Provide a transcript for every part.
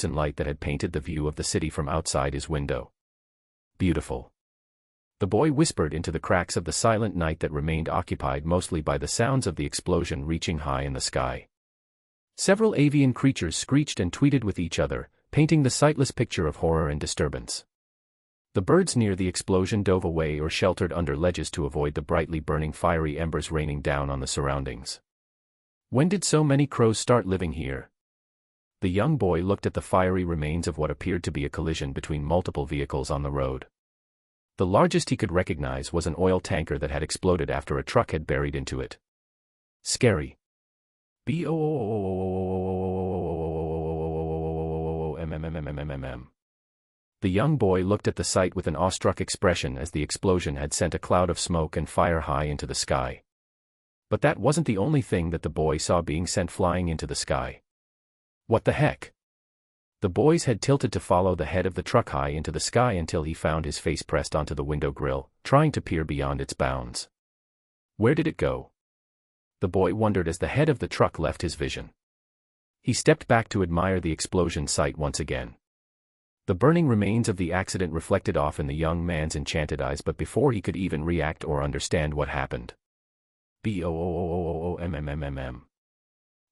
crimson light that had painted the view of the city from outside his window. Beautiful. The boy whispered into the cracks of the silent night that remained occupied mostly by the sounds of the explosion reaching high in the sky. Several avian creatures screeched and tweeted with each other, painting the sightless picture of horror and disturbance. The birds near the explosion dove away or sheltered under ledges to avoid the brightly burning fiery embers raining down on the surroundings. When did so many crows start living here? The young boy looked at the fiery remains of what appeared to be a collision between multiple vehicles on the road. The largest he could recognize was an oil tanker that had exploded after a truck had buried into it. Scary. The young boy looked at the sight with an awestruck expression as the explosion had sent a cloud of smoke and fire high into the sky. But that wasn't the only thing that the boy saw being sent flying into the sky. What the heck? The boy's head tilted to follow the head of the truck high into the sky until he found his face pressed onto the window grill, trying to peer beyond its bounds. Where did it go? The boy wondered as the head of the truck left his vision. He stepped back to admire the explosion site once again. The burning remains of the accident reflected off in the young man's enchanted eyes, but before he could even react or understand what happened. The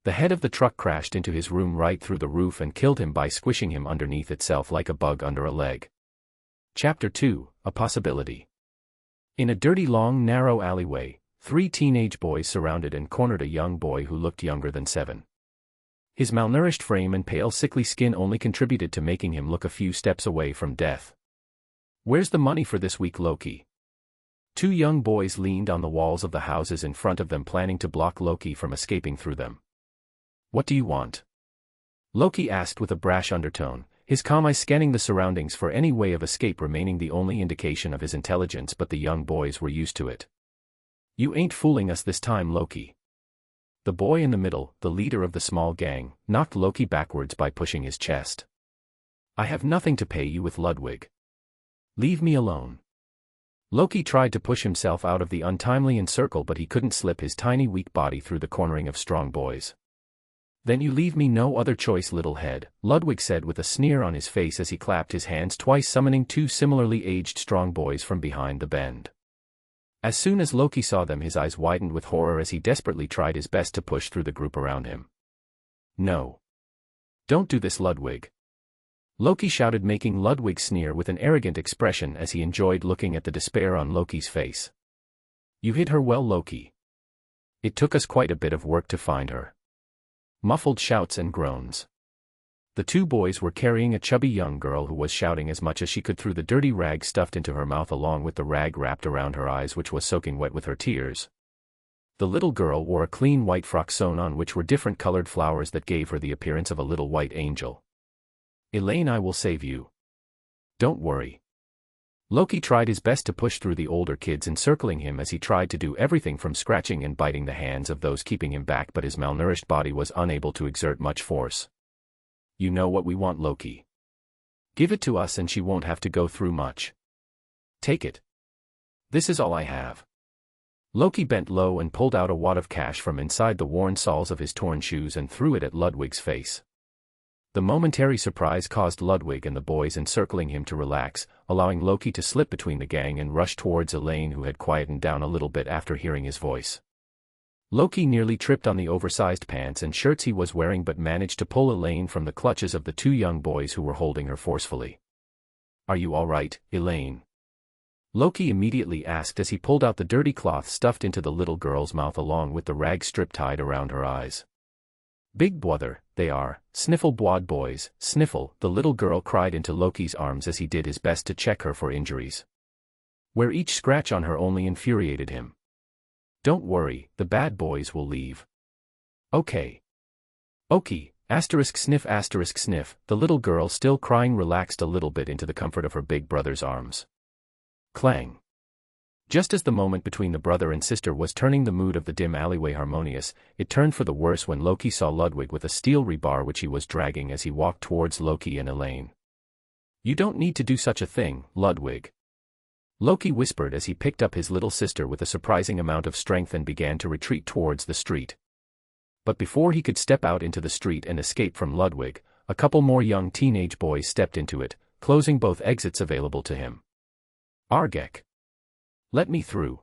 head of the truck crashed into his room right through the roof and killed him by squishing him underneath itself like a bug under a leg. Chapter 2, A Possibility. In a dirty long narrow alleyway, 3 teenage boys surrounded and cornered a young boy who looked younger than 7. His malnourished frame and pale sickly skin only contributed to making him look a few steps away from death. Where's the money for this week, Loki? 2 young boys leaned on the walls of the houses in front of them, planning to block Loki from escaping through them. What do you want? Loki asked with a brash undertone, his calm eyes scanning the surroundings for any way of escape remaining the only indication of his intelligence, but the young boys were used to it. You ain't fooling us this time, Loki. The boy in the middle, the leader of the small gang, knocked Loki backwards by pushing his chest. I have nothing to pay you with, Ludwig. Leave me alone. Loki tried to push himself out of the untimely encircle, but he couldn't slip his tiny weak body through the cornering of strong boys. Then you leave me no other choice, little head, Ludwig said with a sneer on his face as he clapped his hands twice, summoning 2 similarly aged strong boys from behind the bend. As soon as Loki saw them, his eyes widened with horror as he desperately tried his best to push through the group around him. No. Don't do this, Ludwig. Loki shouted, making Ludwig sneer with an arrogant expression as he enjoyed looking at the despair on Loki's face. You hid her well, Loki. It took us quite a bit of work to find her. Muffled shouts and groans. The 2 boys were carrying a chubby young girl who was shouting as much as she could through the dirty rag stuffed into her mouth, along with the rag wrapped around her eyes, which was soaking wet with her tears. The little girl wore a clean white frock sewn on which were different colored flowers that gave her the appearance of a little white angel. Elaine, I will save you. Don't worry. Loki tried his best to push through the older kids encircling him as he tried to do everything from scratching and biting the hands of those keeping him back, but his malnourished body was unable to exert much force. You know what we want, Loki. Give it to us and she won't have to go through much. Take it. This is all I have. Loki bent low and pulled out a wad of cash from inside the worn soles of his torn shoes and threw it at Ludwig's face. The momentary surprise caused Ludwig and the boys encircling him to relax, allowing Loki to slip between the gang and rush towards Elaine, who had quietened down a little bit after hearing his voice. Loki nearly tripped on the oversized pants and shirts he was wearing, but managed to pull Elaine from the clutches of the 2 young boys who were holding her forcefully. Are you all right, Elaine? Loki immediately asked as he pulled out the dirty cloth stuffed into the little girl's mouth along with the rag strip tied around her eyes. Big brother, they are, sniffle boad boys, sniffle, the little girl cried into Loki's arms as he did his best to check her for injuries. Where each scratch on her only infuriated him. Don't worry, the bad boys will leave. Okay. Okie, sniff, the little girl still crying relaxed a little bit into the comfort of her big brother's arms. Clang. Just as the moment between the brother and sister was turning the mood of the dim alleyway harmonious, it turned for the worse when Loki saw Ludwig with a steel rebar which he was dragging as he walked towards Loki and Elaine. You don't need to do such a thing, Ludwig. Loki whispered as he picked up his little sister with a surprising amount of strength and began to retreat towards the street. But before he could step out into the street and escape from Ludwig, a couple more young teenage boys stepped into it, closing both exits available to him. Argek. Let me through.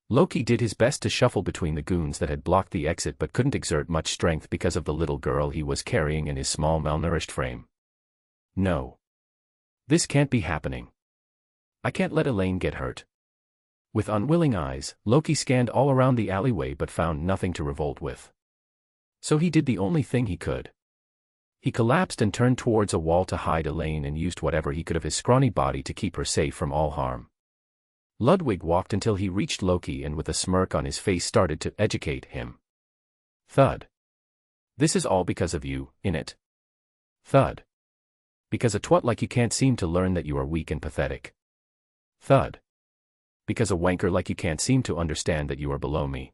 Loki did his best to shuffle between the goons that had blocked the exit but couldn't exert much strength because of the little girl he was carrying in his small malnourished frame. No. This can't be happening. I can't let Elaine get hurt. With unwilling eyes, Loki scanned all around the alleyway but found nothing to revolt with. So he did the only thing he could. He collapsed and turned towards a wall to hide Elaine and used whatever he could of his scrawny body to keep her safe from all harm. Ludwig walked until he reached Loki and with a smirk on his face started to educate him. Thud. This is all because of you, innit? Thud. Because a twat like you can't seem to learn that you are weak and pathetic. Thud. Because a wanker like you can't seem to understand that you are below me.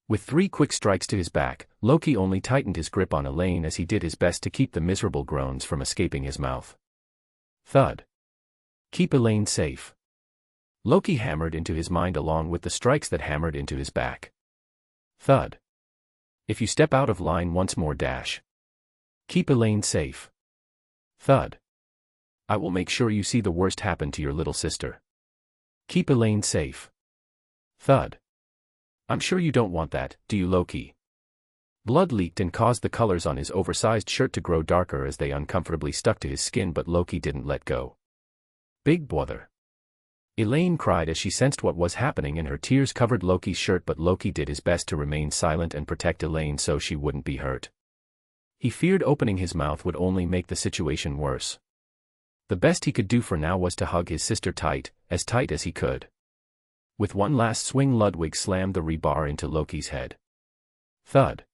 With 3 quick strikes to his back, Loki only tightened his grip on Elaine as he did his best to keep the miserable groans from escaping his mouth. Thud. Keep Elaine safe. Loki hammered into his mind along with the strikes that hammered into his back. Thud. If you step out of line once more dash. Keep Elaine safe. Thud. I will make sure you see the worst happen to your little sister. Keep Elaine safe. Thud. I'm sure you don't want that, do you, Loki? Blood leaked and caused the colors on his oversized shirt to grow darker as they uncomfortably stuck to his skin, but Loki didn't let go. Big bother. Elaine cried as she sensed what was happening and her tears covered Loki's shirt, but Loki did his best to remain silent and protect Elaine so she wouldn't be hurt. He feared opening his mouth would only make the situation worse. The best he could do for now was to hug his sister tight as he could. With one last swing, Ludwig slammed the rebar into Loki's head. Thud.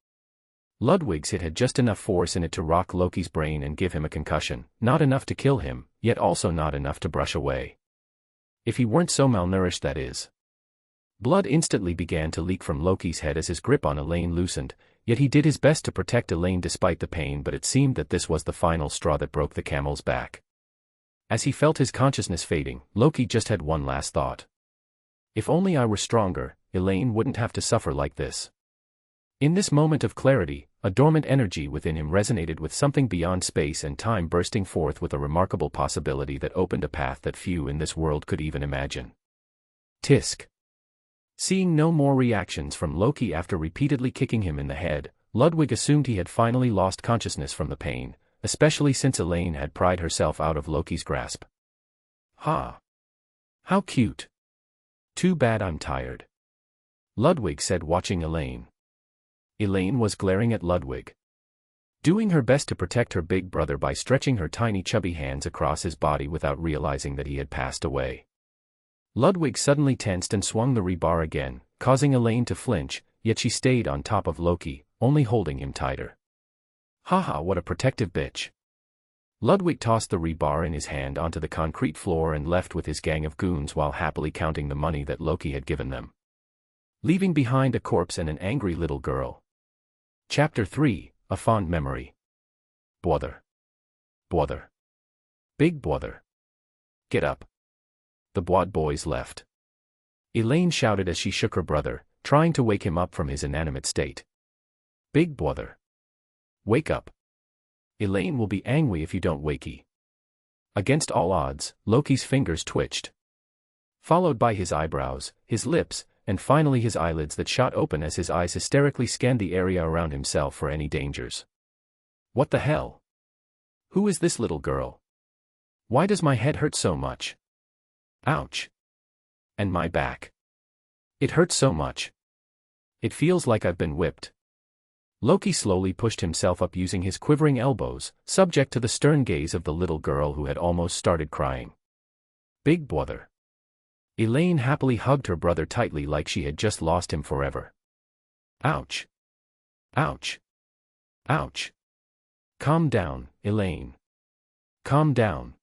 Ludwig's hit had just enough force in it to rock Loki's brain and give him a concussion, not enough to kill him, yet also not enough to brush away. If he weren't so malnourished, that is. Blood instantly began to leak from Loki's head as his grip on Elaine loosened, yet he did his best to protect Elaine despite the pain, but it seemed that this was the final straw that broke the camel's back. As he felt his consciousness fading, Loki just had one last thought. If only I were stronger, Elaine wouldn't have to suffer like this. In this moment of clarity, a dormant energy within him resonated with something beyond space and time, bursting forth with a remarkable possibility that opened a path that few in this world could even imagine. Tisk. Seeing no more reactions from Loki after repeatedly kicking him in the head, Ludwig assumed he had finally lost consciousness from the pain, especially since Elaine had pried herself out of Loki's grasp. Ha! How cute! Too bad I'm tired. Ludwig said, watching Elaine. Elaine was glaring at Ludwig, doing her best to protect her big brother by stretching her tiny chubby hands across his body without realizing that he had passed away. Ludwig suddenly tensed and swung the rebar again, causing Elaine to flinch, yet she stayed on top of Loki, only holding him tighter. Haha, what a protective bitch. Ludwig tossed the rebar in his hand onto the concrete floor and left with his gang of goons while happily counting the money that Loki had given them, leaving behind a corpse and an angry little girl. Chapter 3, A Fond Memory. Bother. Bother. Big bother. Get up. The Boad boys left. Elaine shouted as she shook her brother, trying to wake him up from his inanimate state. Big bother. Wake up. Elaine will be angry if you don't wakey. Against all odds, Loki's fingers twitched, followed by his eyebrows, his lips, and finally his eyelids that shot open as his eyes hysterically scanned the area around himself for any dangers. What the hell? Who is this little girl? Why does my head hurt so much? Ouch. And my back. It hurts so much. It feels like I've been whipped. Loki slowly pushed himself up using his quivering elbows, subject to the stern gaze of the little girl who had almost started crying. Big bother. Elaine happily hugged her brother tightly like she had just lost him forever. Ouch. Ouch. Ouch. Calm down, Elaine. Calm down.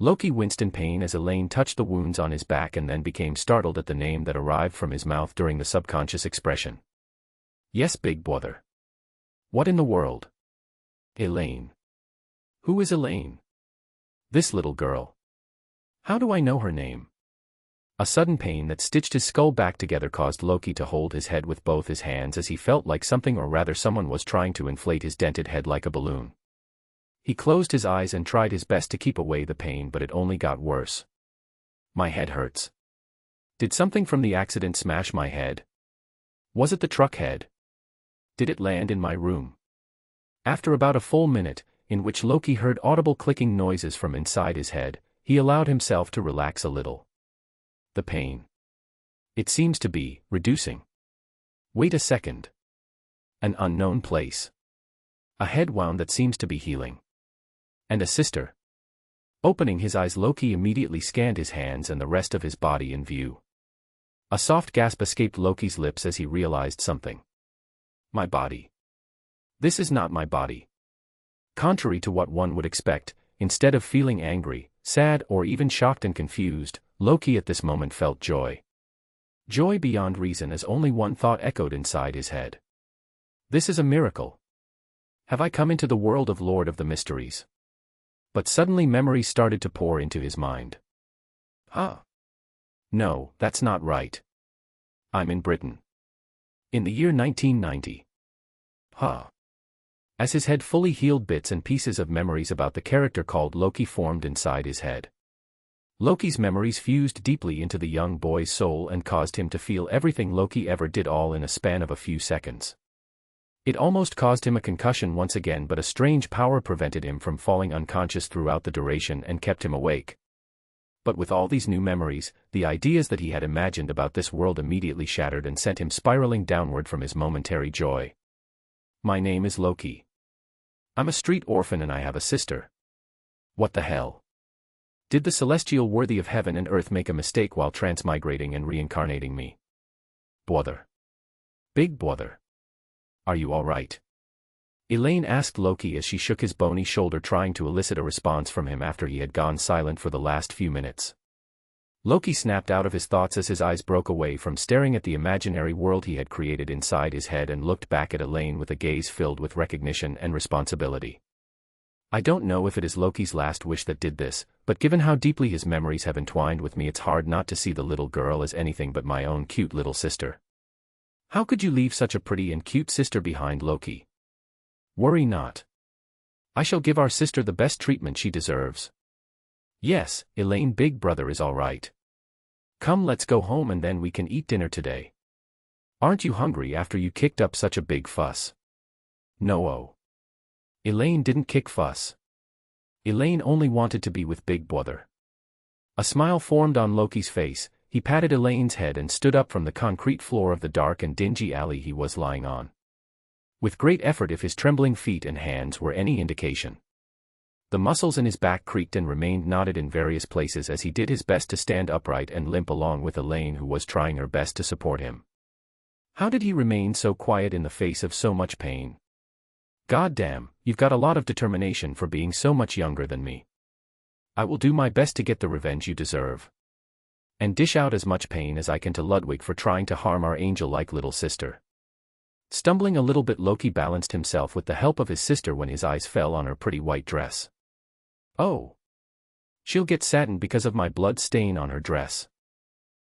Loki winced in pain as Elaine touched the wounds on his back and then became startled at the name that arrived from his mouth during the subconscious expression. Yes, big bother. What in the world? Elaine. Who is Elaine? This little girl. How do I know her name? A sudden pain that stitched his skull back together caused Loki to hold his head with both his hands as he felt like something, or rather someone, was trying to inflate his dented head like a balloon. He closed his eyes and tried his best to keep away the pain, but it only got worse. My head hurts. Did something from the accident smash my head? Was it the truck head? Did it land in my room? After about a full minute, in which Loki heard audible clicking noises from inside his head, he allowed himself to relax a little. The pain. It seems to be reducing. Wait a second. An unknown place. A head wound that seems to be healing. And a sister. Opening his eyes, Loki immediately scanned his hands and the rest of his body in view. A soft gasp escaped Loki's lips as he realized something. My body. This is not my body. Contrary to what one would expect, instead of feeling angry, sad, or even shocked and confused, Loki at this moment felt joy. Joy beyond reason as only one thought echoed inside his head. This is a miracle. Have I come into the world of Lord of the Mysteries? But suddenly memories started to pour into his mind. No, that's not right. I'm in Britain. In the year 1990. As his head fully healed, bits and pieces of memories about the character called Loki formed inside his head. Loki's memories fused deeply into the young boy's soul and caused him to feel everything Loki ever did, all in a span of a few seconds. It almost caused him a concussion once again, but a strange power prevented him from falling unconscious throughout the duration and kept him awake. But with all these new memories, the ideas that he had imagined about this world immediately shattered and sent him spiraling downward from his momentary joy. My name is Loki. I'm a street orphan and I have a sister. What the hell? Did the celestial worthy of heaven and earth make a mistake while transmigrating and reincarnating me? Brother. Big brother. Are you all right? Elaine asked Loki as she shook his bony shoulder, trying to elicit a response from him after he had gone silent for the last few minutes. Loki snapped out of his thoughts as his eyes broke away from staring at the imaginary world he had created inside his head and looked back at Elaine with a gaze filled with recognition and responsibility. I don't know if it is Loki's last wish that did this, but given how deeply his memories have entwined with me, it's hard not to see the little girl as anything but my own cute little sister. How could you leave such a pretty and cute sister behind, Loki? Worry not. I shall give our sister the best treatment she deserves. Yes, Elaine, big brother is all right. Come, let's go home and then we can eat dinner today. Aren't you hungry after you kicked up such a big fuss? No. Elaine didn't kick fuss. Elaine only wanted to be with big brother. A smile formed on Loki's face. He patted Elaine's head and stood up from the concrete floor of the dark and dingy alley he was lying on. With great effort, if his trembling feet and hands were any indication. The muscles in his back creaked and remained knotted in various places as he did his best to stand upright and limp along with Elaine, who was trying her best to support him. How did he remain so quiet in the face of so much pain? God damn, you've got a lot of determination for being so much younger than me. I will do my best to get the revenge you deserve. And dish out as much pain as I can to Ludwig for trying to harm our angel-like little sister. Stumbling a little bit, Loki balanced himself with the help of his sister when his eyes fell on her pretty white dress. Oh. She'll get saddened because of my blood stain on her dress.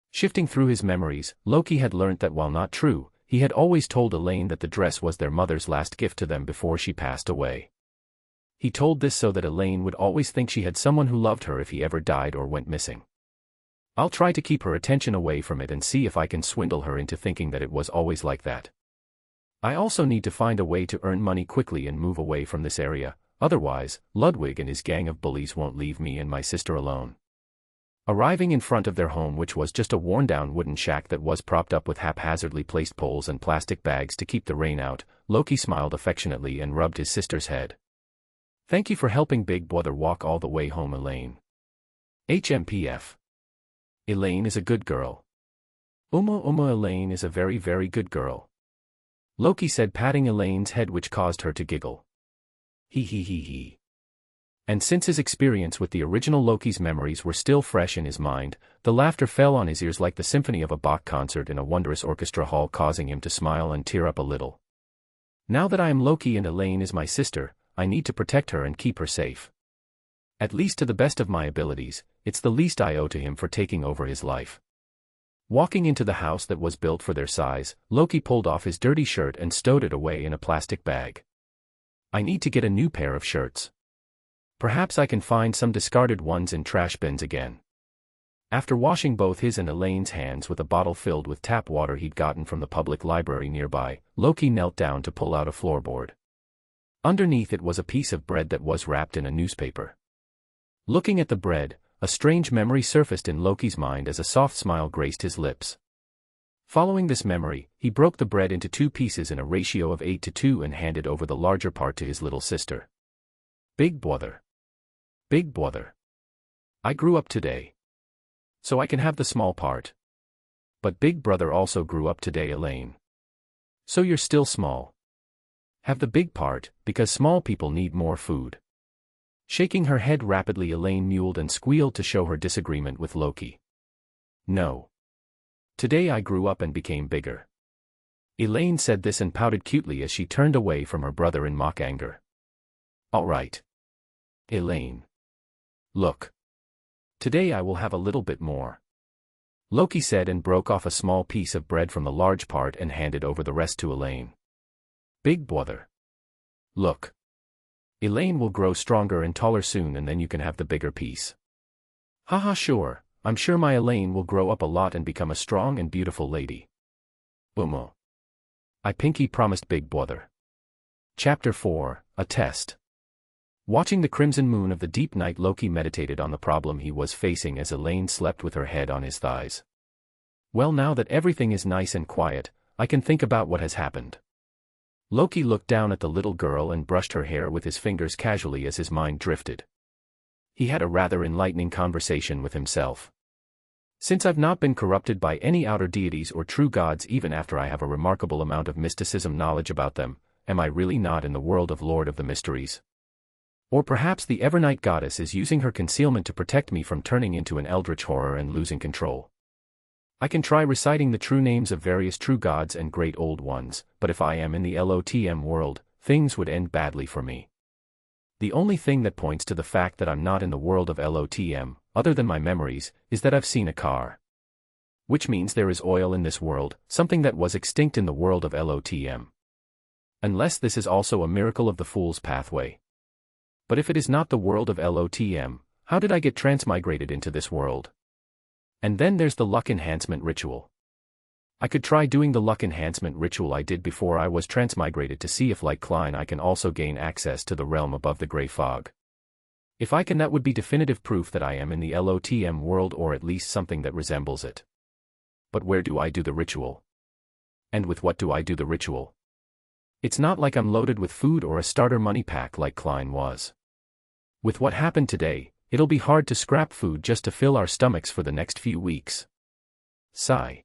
Shifting through his memories, Loki had learnt that while not true, he had always told Elaine that the dress was their mother's last gift to them before she passed away. He told this so that Elaine would always think she had someone who loved her if he ever died or went missing. I'll try to keep her attention away from it and see if I can swindle her into thinking that it was always like that. I also need to find a way to earn money quickly and move away from this area, otherwise, Ludwig and his gang of bullies won't leave me and my sister alone. Arriving in front of their home, which was just a worn-down wooden shack that was propped up with haphazardly placed poles and plastic bags to keep the rain out, Loki smiled affectionately and rubbed his sister's head. Thank you for helping big brother walk all the way home, Elaine. HMPF. Elaine is a good girl. Elaine is a very, very good girl. Loki said, patting Elaine's head, which caused her to giggle. He. And since his experience with the original Loki's memories were still fresh in his mind, the laughter fell on his ears like the symphony of a Bach concert in a wondrous orchestra hall, causing him to smile and tear up a little. Now that I am Loki and Elaine is my sister, I need to protect her and keep her safe. At least to the best of my abilities, it's the least I owe to him for taking over his life. Walking into the house that was built for their size, Loki pulled off his dirty shirt and stowed it away in a plastic bag. I need to get a new pair of shirts. Perhaps I can find some discarded ones in trash bins again. After washing both his and Elaine's hands with a bottle filled with tap water he'd gotten from the public library nearby, Loki knelt down to pull out a floorboard. Underneath it was a piece of bread that was wrapped in a newspaper. Looking at the bread, a strange memory surfaced in Loki's mind as a soft smile graced his lips. Following this memory, he broke the bread into 2 pieces in a ratio of 8-2 and handed over the larger part to his little sister. Big brother. Big brother. I grew up today. So I can have the small part. But big brother also grew up today, Elaine. So you're still small. Have the big part, because small people need more food. Shaking her head rapidly, Elaine mewed and squealed to show her disagreement with Loki. No. Today I grew up and became bigger. Elaine said this and pouted cutely as she turned away from her brother in mock anger. All right. Elaine. Look. Today I will have a little bit more. Loki said and broke off a small piece of bread from the large part and handed over the rest to Elaine. Big brother. Look. Elaine will grow stronger and taller soon and then you can have the bigger piece. Haha, sure, I'm sure my Elaine will grow up a lot and become a strong and beautiful lady. Umo. I pinky promised big brother. Chapter 4, A Test. Watching the crimson moon of the deep night, Loki meditated on the problem he was facing as Elaine slept with her head on his thighs. Well, now that everything is nice and quiet, I can think about what has happened. Loki looked down at the little girl and brushed her hair with his fingers casually as his mind drifted. He had a rather enlightening conversation with himself. Since I've not been corrupted by any outer deities or true gods, even after I have a remarkable amount of mysticism knowledge about them, am I really not in the world of Lord of the Mysteries? Or perhaps the Evernight goddess is using her concealment to protect me from turning into an eldritch horror and losing control. I can try reciting the true names of various true gods and great old ones, but if I am in the LOTM world, things would end badly for me. The only thing that points to the fact that I'm not in the world of LOTM, other than my memories, is that I've seen a car. Which means there is oil in this world, something that was extinct in the world of LOTM. Unless this is also a miracle of the Fool's Pathway. But if it is not the world of LOTM, how did I get transmigrated into this world? And then there's the luck enhancement ritual. I could try doing the luck enhancement ritual I did before I was transmigrated to see if, like Klein, I can also gain access to the realm above the gray fog. If I can, that would be definitive proof that I am in the LOTM world, or at least something that resembles it. But where do I do the ritual? And with what do I do the ritual? It's not like I'm loaded with food or a starter money pack like Klein was. With what happened today, it'll be hard to scrap food just to fill our stomachs for the next few weeks. Sigh.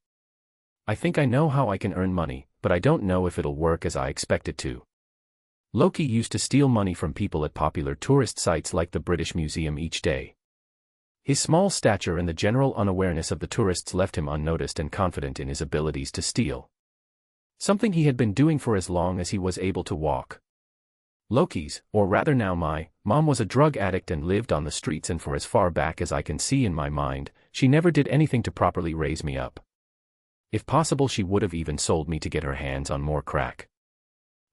I think I know how I can earn money, but I don't know if it'll work as I expect it to. Loki used to steal money from people at popular tourist sites like the British Museum each day. His small stature and the general unawareness of the tourists left him unnoticed and confident in his abilities to steal. Something he had been doing for as long as he was able to walk. Loki's, or rather now my, mom was a drug addict and lived on the streets, and for as far back as I can see in my mind, she never did anything to properly raise me up. If possible, she would have even sold me to get her hands on more crack.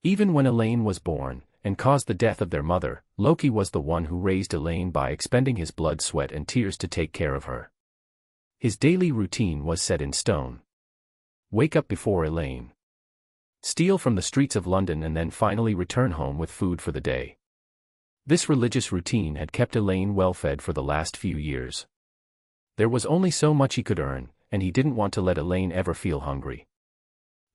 Even when Elaine was born, and caused the death of their mother, Loki was the one who raised Elaine by expending his blood, sweat and tears to take care of her. His daily routine was set in stone. Wake up before Elaine. Steal from the streets of London and then finally return home with food for the day. This religious routine had kept Elaine well fed for the last few years. There was only so much he could earn, and he didn't want to let Elaine ever feel hungry.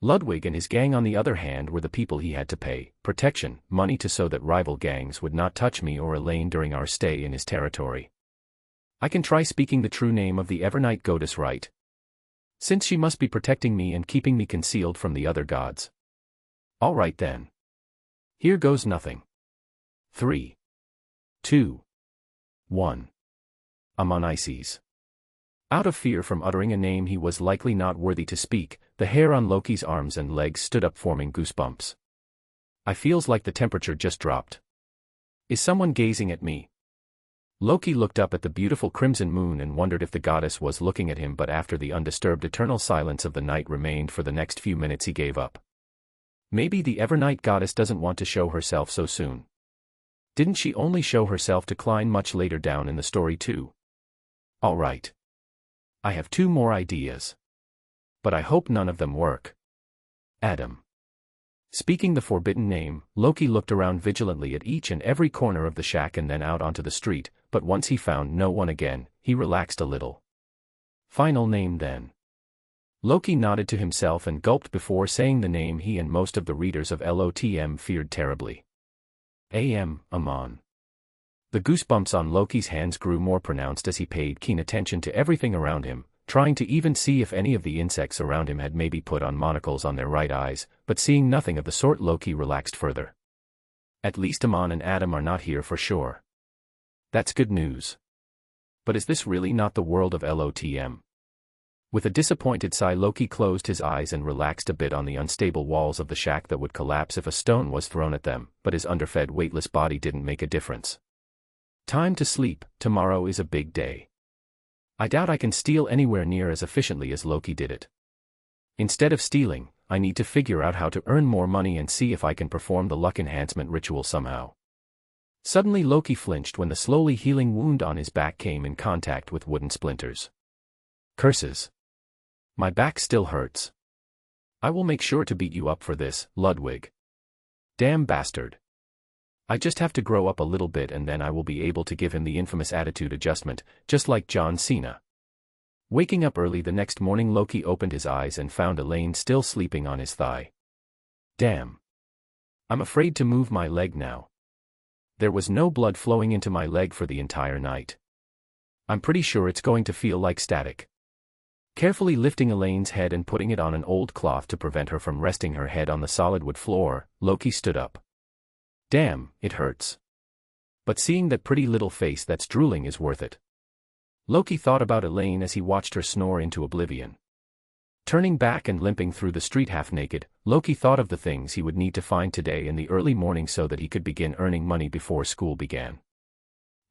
Ludwig and his gang, on the other hand, were the people he had to pay protection money to, so that rival gangs would not touch me or Elaine during our stay in his territory. I can try speaking the true name of the Evernight goddess right, since she must be protecting me and keeping me concealed from the other gods. All right then. Here goes nothing. 3, 2, 1. Amonices. Out of fear from uttering a name he was likely not worthy to speak, the hair on Loki's arms and legs stood up, forming goosebumps. I feels like the temperature just dropped. Is someone gazing at me? Loki looked up at the beautiful crimson moon and wondered if the goddess was looking at him, but after the undisturbed eternal silence of the night remained for the next few minutes, he gave up. Maybe the Evernight goddess doesn't want to show herself so soon. Didn't she only show herself to Klein much later down in the story too? All right. I have 2 more ideas. But I hope none of them work. Adam. Speaking the forbidden name, Loki looked around vigilantly at each and every corner of the shack and then out onto the street, but once he found no one again, he relaxed a little. Final name then. Loki nodded to himself and gulped before saying the name he and most of the readers of LOTM feared terribly. Amon. The goosebumps on Loki's hands grew more pronounced as he paid keen attention to everything around him, trying to even see if any of the insects around him had maybe put on monocles on their right eyes, but seeing nothing of the sort, Loki relaxed further. At least Amon and Adam are not here for sure. That's good news. But is this really not the world of LOTM? With a disappointed sigh, Loki closed his eyes and relaxed a bit on the unstable walls of the shack that would collapse if a stone was thrown at them, but his underfed, weightless body didn't make a difference. Time to sleep, tomorrow is a big day. I doubt I can steal anywhere near as efficiently as Loki did it. Instead of stealing, I need to figure out how to earn more money and see if I can perform the luck enhancement ritual somehow. Suddenly Loki flinched when the slowly healing wound on his back came in contact with wooden splinters. Curses. My back still hurts. I will make sure to beat you up for this, Ludwig. Damn bastard. I just have to grow up a little bit and then I will be able to give him the infamous attitude adjustment, just like John Cena. Waking up early the next morning, Loki opened his eyes and found Elaine still sleeping on his thigh. Damn. I'm afraid to move my leg now. There was no blood flowing into my leg for the entire night. I'm pretty sure it's going to feel like static. Carefully lifting Elaine's head and putting it on an old cloth to prevent her from resting her head on the solid wood floor, Loki stood up. Damn, it hurts. But seeing that pretty little face that's drooling is worth it. Loki thought about Elaine as he watched her snore into oblivion. Turning back and limping through the street half naked, Loki thought of the things he would need to find today in the early morning so that he could begin earning money before school began.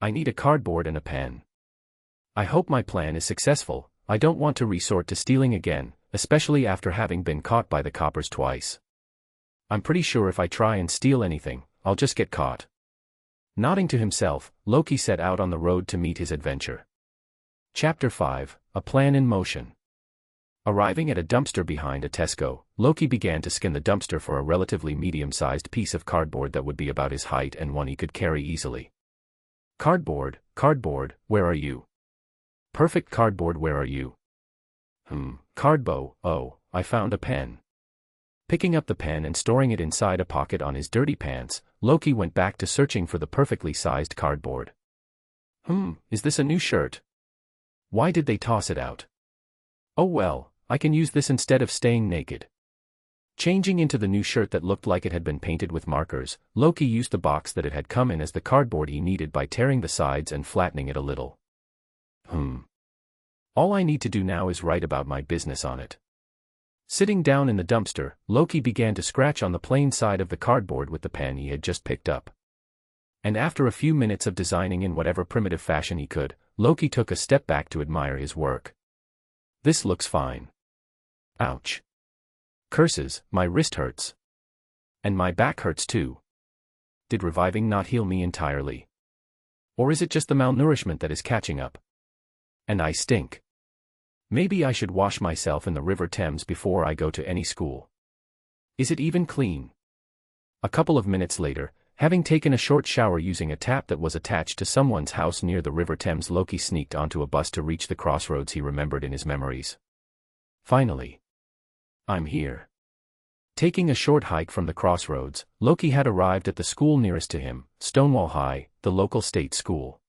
I need a cardboard and a pen. I hope my plan is successful. I don't want to resort to stealing again, especially after having been caught by the coppers twice. I'm pretty sure if I try and steal anything, I'll just get caught. Nodding to himself, Loki set out on the road to meet his adventure. Chapter 5, A Plan in Motion. Arriving at a dumpster behind a Tesco, Loki began to skin the dumpster for a relatively medium-sized piece of cardboard that would be about his height and one he could carry easily. Cardboard, where are you? Perfect cardboard, where are you? Cardbo, oh, I found a pen. Picking up the pen and storing it inside a pocket on his dirty pants, Loki went back to searching for the perfectly sized cardboard. Is this a new shirt? Why did they toss it out? Oh well, I can use this instead of staying naked. Changing into the new shirt that looked like it had been painted with markers, Loki used the box that it had come in as the cardboard he needed by tearing the sides and flattening it a little. All I need to do now is write about my business on it. Sitting down in the dumpster, Loki began to scratch on the plain side of the cardboard with the pen he had just picked up. And after a few minutes of designing in whatever primitive fashion he could, Loki took a step back to admire his work. This looks fine. Ouch. Curses, my wrist hurts. And my back hurts too. Did reviving not heal me entirely? Or is it just the malnourishment that is catching up? And I stink. Maybe I should wash myself in the River Thames before I go to any school. Is it even clean? A couple of minutes later, having taken a short shower using a tap that was attached to someone's house near the River Thames, Loki sneaked onto a bus to reach the crossroads he remembered in his memories. Finally. I'm here. Taking a short hike from the crossroads, Loki had arrived at the school nearest to him, Stonewall High, the local state school.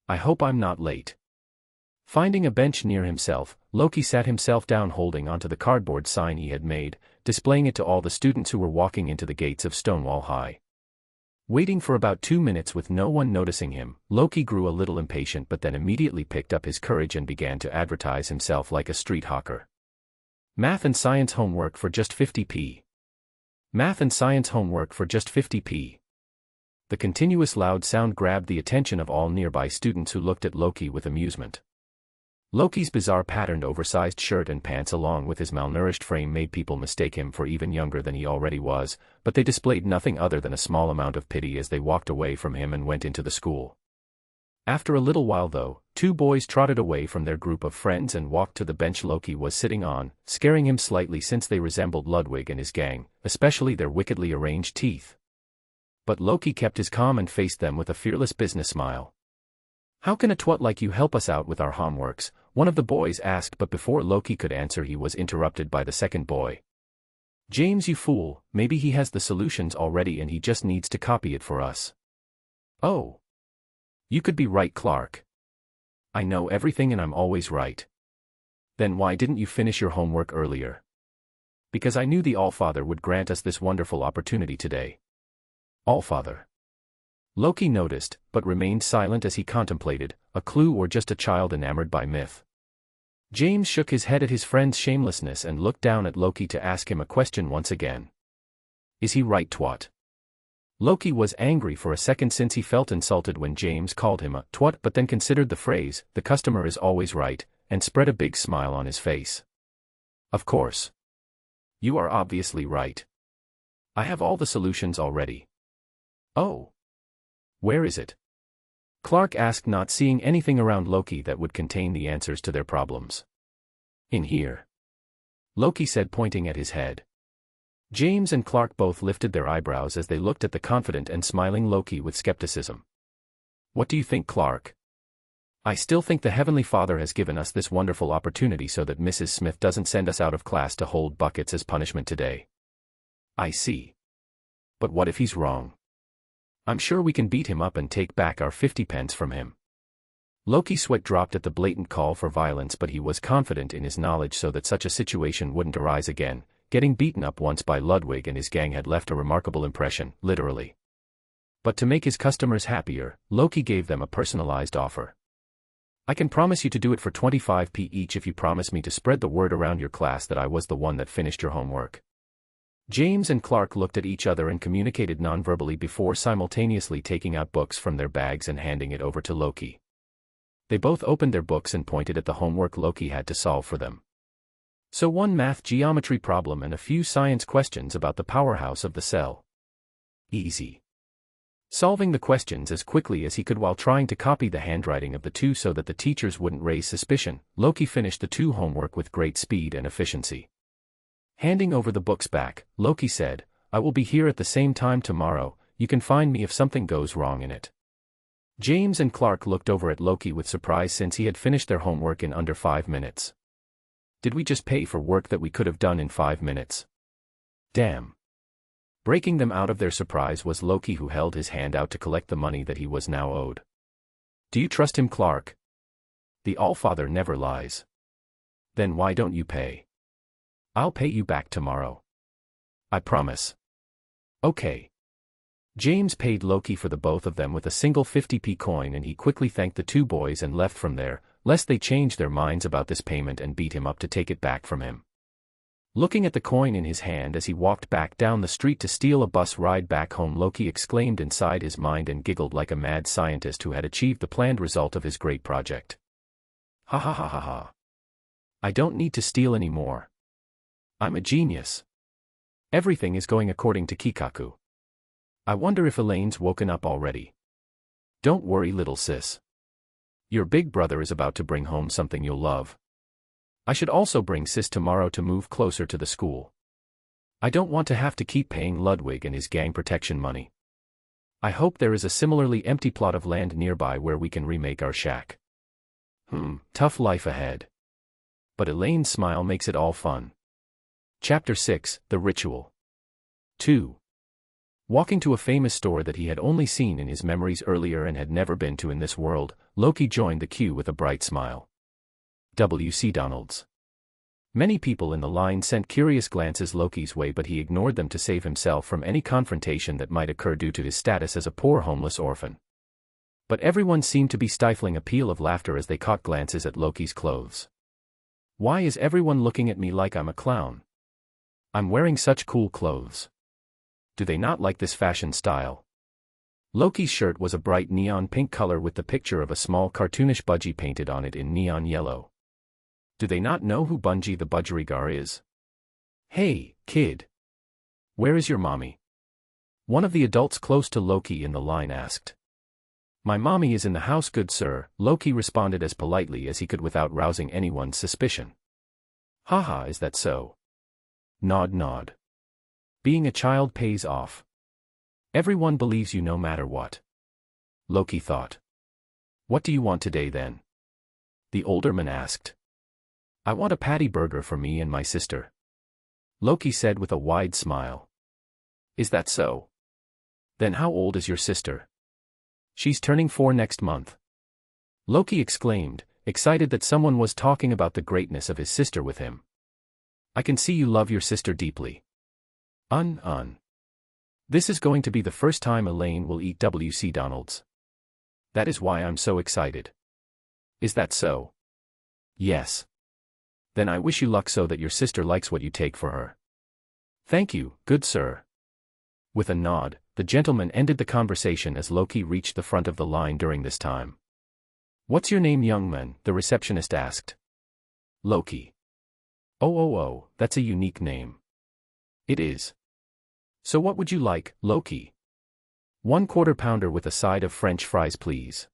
I hope I'm not late. Finding a bench near himself, Loki sat himself down holding onto the cardboard sign he had made, displaying it to all the students who were walking into the gates of Stonewall High. Waiting for about 2 minutes with no one noticing him, Loki grew a little impatient but then immediately picked up his courage and began to advertise himself like a street hawker. Math and science homework for just 50p. Math and science homework for just 50p. The continuous loud sound grabbed the attention of all nearby students who looked at Loki with amusement. Loki's bizarre patterned oversized shirt and pants along with his malnourished frame made people mistake him for even younger than he already was, but they displayed nothing other than a small amount of pity as they walked away from him and went into the school. After a little while though, two boys trotted away from their group of friends and walked to the bench Loki was sitting on, scaring him slightly since they resembled Ludwig and his gang, especially their wickedly arranged teeth. But Loki kept his calm and faced them with a fearless business smile. "How can a twat like you help us out with our homeworks?" one of the boys asked, but before Loki could answer he was interrupted by the second boy. "James, you fool, maybe he has the solutions already and he just needs to copy it for us." "Oh. You could be right, Clark. I know everything and I'm always right." "Then why didn't you finish your homework earlier?" "Because I knew the Allfather would grant us this wonderful opportunity today." Allfather? Loki noticed, but remained silent as he contemplated, a clue or just a child enamored by myth. James shook his head at his friend's shamelessness and looked down at Loki to ask him a question once again. "Is he right, twat?" Loki was angry for a second since he felt insulted when James called him a twat, but then considered the phrase, "the customer is always right," and spread a big smile on his face. "Of course. You are obviously right. I have all the solutions already." "Oh. Where is it?" Clark asked, not seeing anything around Loki that would contain the answers to their problems. "In here," Loki said, pointing at his head. James and Clark both lifted their eyebrows as they looked at the confident and smiling Loki with skepticism. "What do you think, Clark?" "I still think the Heavenly Father has given us this wonderful opportunity so that Mrs. Smith doesn't send us out of class to hold buckets as punishment today." "I see. But what if he's wrong? I'm sure we can beat him up and take back our 50 pence from him." Loki's sweat dropped at the blatant call for violence, but he was confident in his knowledge so that such a situation wouldn't arise again. Getting beaten up once by Ludwig and his gang had left a remarkable impression, literally. But to make his customers happier, Loki gave them a personalized offer. "I can promise you to do it for 25p each if you promise me to spread the word around your class that I was the one that finished your homework." James and Clark looked at each other and communicated nonverbally before simultaneously taking out books from their bags and handing it over to Loki. They both opened their books and pointed at the homework Loki had to solve for them. So one math geometry problem and a few science questions about the powerhouse of the cell. Easy. Solving the questions as quickly as he could while trying to copy the handwriting of the two so that the teachers wouldn't raise suspicion, Loki finished the two homework with great speed and efficiency. Handing over the books back, Loki said, "I will be here at the same time tomorrow, you can find me if something goes wrong in it." James and Clark looked over at Loki with surprise since he had finished their homework in under 5 minutes. Did we just pay for work that we could have done in 5 minutes? Damn. Breaking them out of their surprise was Loki, who held his hand out to collect the money that he was now owed. "Do you trust him, Clark? The Allfather never lies." "Then why don't you pay?" "I'll pay you back tomorrow. I promise." "Okay." James paid Loki for the both of them with a single 50p coin, and he quickly thanked the two boys and left from there, lest they change their minds about this payment and beat him up to take it back from him. Looking at the coin in his hand as he walked back down the street to steal a bus ride back home, Loki exclaimed inside his mind and giggled like a mad scientist who had achieved the planned result of his great project. "Ha ha ha ha ha. I don't need to steal anymore. I'm a genius. Everything is going according to Kikaku. I wonder if Elaine's woken up already." "Don't worry, little sis. Your big brother is about to bring home something you'll love. I should also bring sis tomorrow to move closer to the school. I don't want to have to keep paying Ludwig and his gang protection money. I hope there is a similarly empty plot of land nearby where we can remake our shack. Tough life ahead. But Elaine's smile makes it all fun." Chapter 6, The Ritual. 2. Walking to a famous store that he had only seen in his memories earlier and had never been to in this world, Loki joined the queue with a bright smile. W.C. Donald's. Many people in the line sent curious glances Loki's way, but he ignored them to save himself from any confrontation that might occur due to his status as a poor homeless orphan. But everyone seemed to be stifling a peal of laughter as they caught glances at Loki's clothes. "Why is everyone looking at me like I'm a clown? I'm wearing such cool clothes. Do they not like this fashion style?" Loki's shirt was a bright neon pink color with the picture of a small cartoonish budgie painted on it in neon yellow. Do they not know who Bungie the Budgerigar is? "Hey, kid. Where is your mommy?" one of the adults close to Loki in the line asked. My mommy is in the house, good sir, Loki responded as politely as he could without rousing anyone's suspicion. Haha, is that so? Nod nod. Being a child pays off. Everyone believes you no matter what. Loki thought. What do you want today then? The older man asked. I want a patty burger for me and my sister. Loki said with a wide smile. Is that so? Then how old is your sister? She's turning 4 next month. Loki exclaimed, excited that someone was talking about the greatness of his sister with him. I can see you love your sister deeply. This is going to be the first time Elaine will eat W.C. Donald's. That is why I'm so excited. Is that so? Yes. Then I wish you luck so that your sister likes what you take for her. Thank you, good sir. With a nod, the gentleman ended the conversation as Loki reached the front of the line during this time. What's your name, young man? The receptionist asked. Loki. Oh, that's a unique name. It is. So what would you like, Loki? 1 quarter-pounder with a side of French fries, please.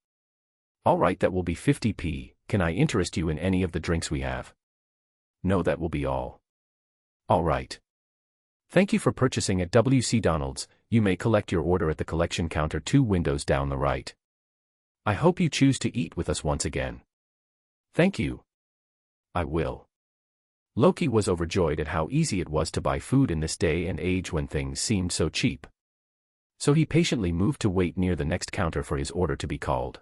All right, that will be 50p. Can I interest you in any of the drinks we have? No, that will be all. All right. Thank you for purchasing at W.C. Donald's. You may collect your order at the collection counter 2 windows down the right. I hope you choose to eat with us once again. Thank you. I will. Loki was overjoyed at how easy it was to buy food in this day and age when things seemed so cheap. So he patiently moved to wait near the next counter for his order to be called.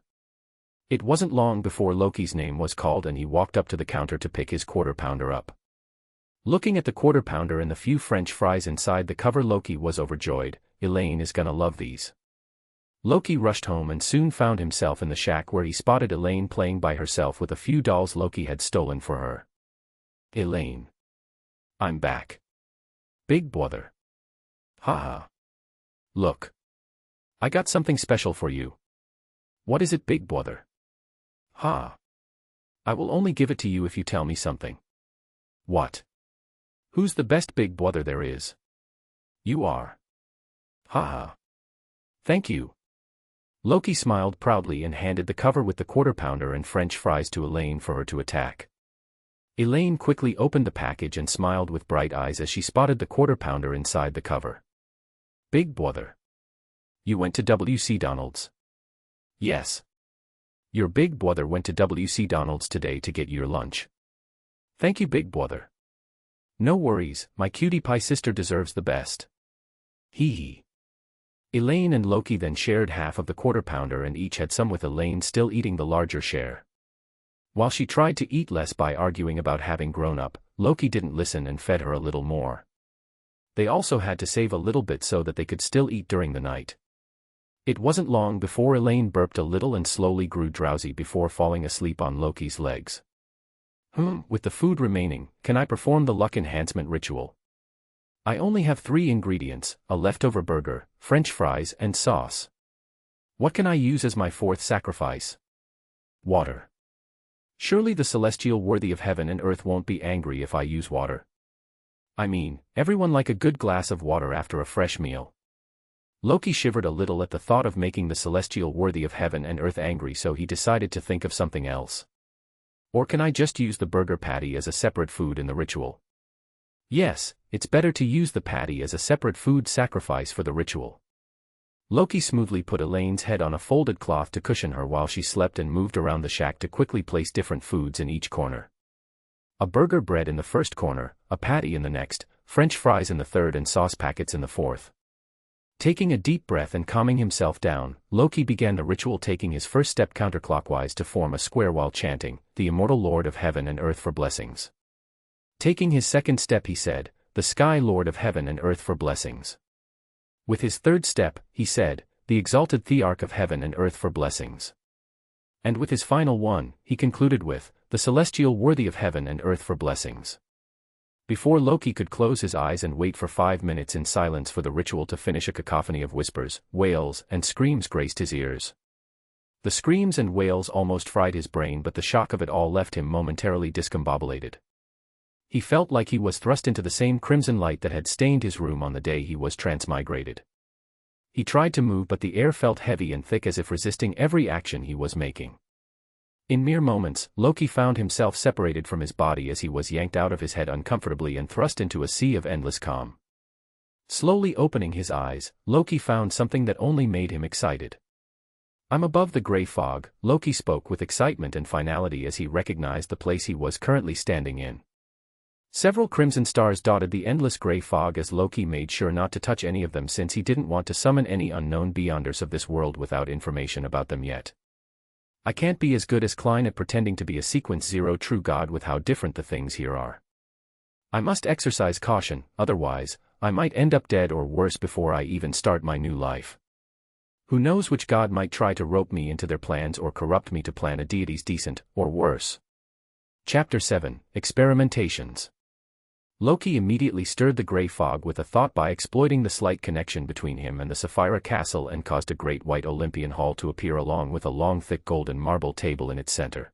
It wasn't long before Loki's name was called and he walked up to the counter to pick his quarter-pounder up. Looking at the quarter-pounder and the few French fries inside the cover, Loki was overjoyed. Elaine is gonna love these. Loki rushed home and soon found himself in the shack where he spotted Elaine playing by herself with a few dolls Loki had stolen for her. Elaine. I'm back. Big brother. Haha. Look. I got something special for you. What is it, big brother? Ha. I will only give it to you if you tell me something. What? Who's the best big brother there is? You are. Haha. Thank you. Loki smiled proudly and handed the cover with the quarter-pounder and French fries to Elaine for her to attack. Elaine quickly opened the package and smiled with bright eyes as she spotted the quarter-pounder inside the cover. Big brother. You went to W.C. Donald's? Yes. Your big brother went to W.C. Donald's today to get your lunch. Thank you, big brother. No worries, my cutie pie sister deserves the best. Hee hee. Elaine and Loki then shared half of the quarter-pounder and each had some, with Elaine still eating the larger share. While she tried to eat less by arguing about having grown up, Loki didn't listen and fed her a little more. They also had to save a little bit so that they could still eat during the night. It wasn't long before Elaine burped a little and slowly grew drowsy before falling asleep on Loki's legs. With the food remaining, can I perform the luck enhancement ritual? I only have 3 ingredients, a leftover burger, French fries and sauce. What can I use as my 4th sacrifice? Water. Surely the celestial worthy of heaven and earth won't be angry if I use water. I mean, everyone like a good glass of water after a fresh meal. Loki shivered a little at the thought of making the celestial worthy of heaven and earth angry, so he decided to think of something else. Or can I just use the burger patty as a separate food in the ritual? Yes, it's better to use the patty as a separate food sacrifice for the ritual. Loki smoothly put Elaine's head on a folded cloth to cushion her while she slept and moved around the shack to quickly place different foods in each corner. A burger bread in the first corner, a patty in the next, French fries in the third and sauce packets in the fourth. Taking a deep breath and calming himself down, Loki began the ritual, taking his first step counterclockwise to form a square while chanting, "The immortal Lord of heaven and earth for blessings." Taking his second step he said, "The sky Lord of heaven and earth for blessings." With his third step, he said, "The exalted Thearch of heaven and earth for blessings." And with his final one, he concluded with, "The celestial worthy of heaven and earth for blessings." Before Loki could close his eyes and wait for 5 minutes in silence for the ritual to finish, a cacophony of whispers, wails, and screams graced his ears. The screams and wails almost fried his brain, but the shock of it all left him momentarily discombobulated. He felt like he was thrust into the same crimson light that had stained his room on the day he was transmigrated. He tried to move, but the air felt heavy and thick, as if resisting every action he was making. In mere moments, Loki found himself separated from his body as he was yanked out of his head uncomfortably and thrust into a sea of endless calm. Slowly opening his eyes, Loki found something that only made him excited. "I'm above the gray fog," Loki spoke with excitement and finality as he recognized the place he was currently standing in. Several crimson stars dotted the endless gray fog as Loki made sure not to touch any of them, since he didn't want to summon any unknown beyonders of this world without information about them yet. "I can't be as good as Klein at pretending to be a sequence zero true god with how different the things here are. I must exercise caution, otherwise, I might end up dead or worse before I even start my new life. Who knows which god might try to rope me into their plans or corrupt me to plan a deity's decent, or worse." Chapter 7, Experimentations. Loki immediately stirred the gray fog with a thought by exploiting the slight connection between him and the Sapphire Castle, and caused a great white Olympian hall to appear along with a long thick golden marble table in its center.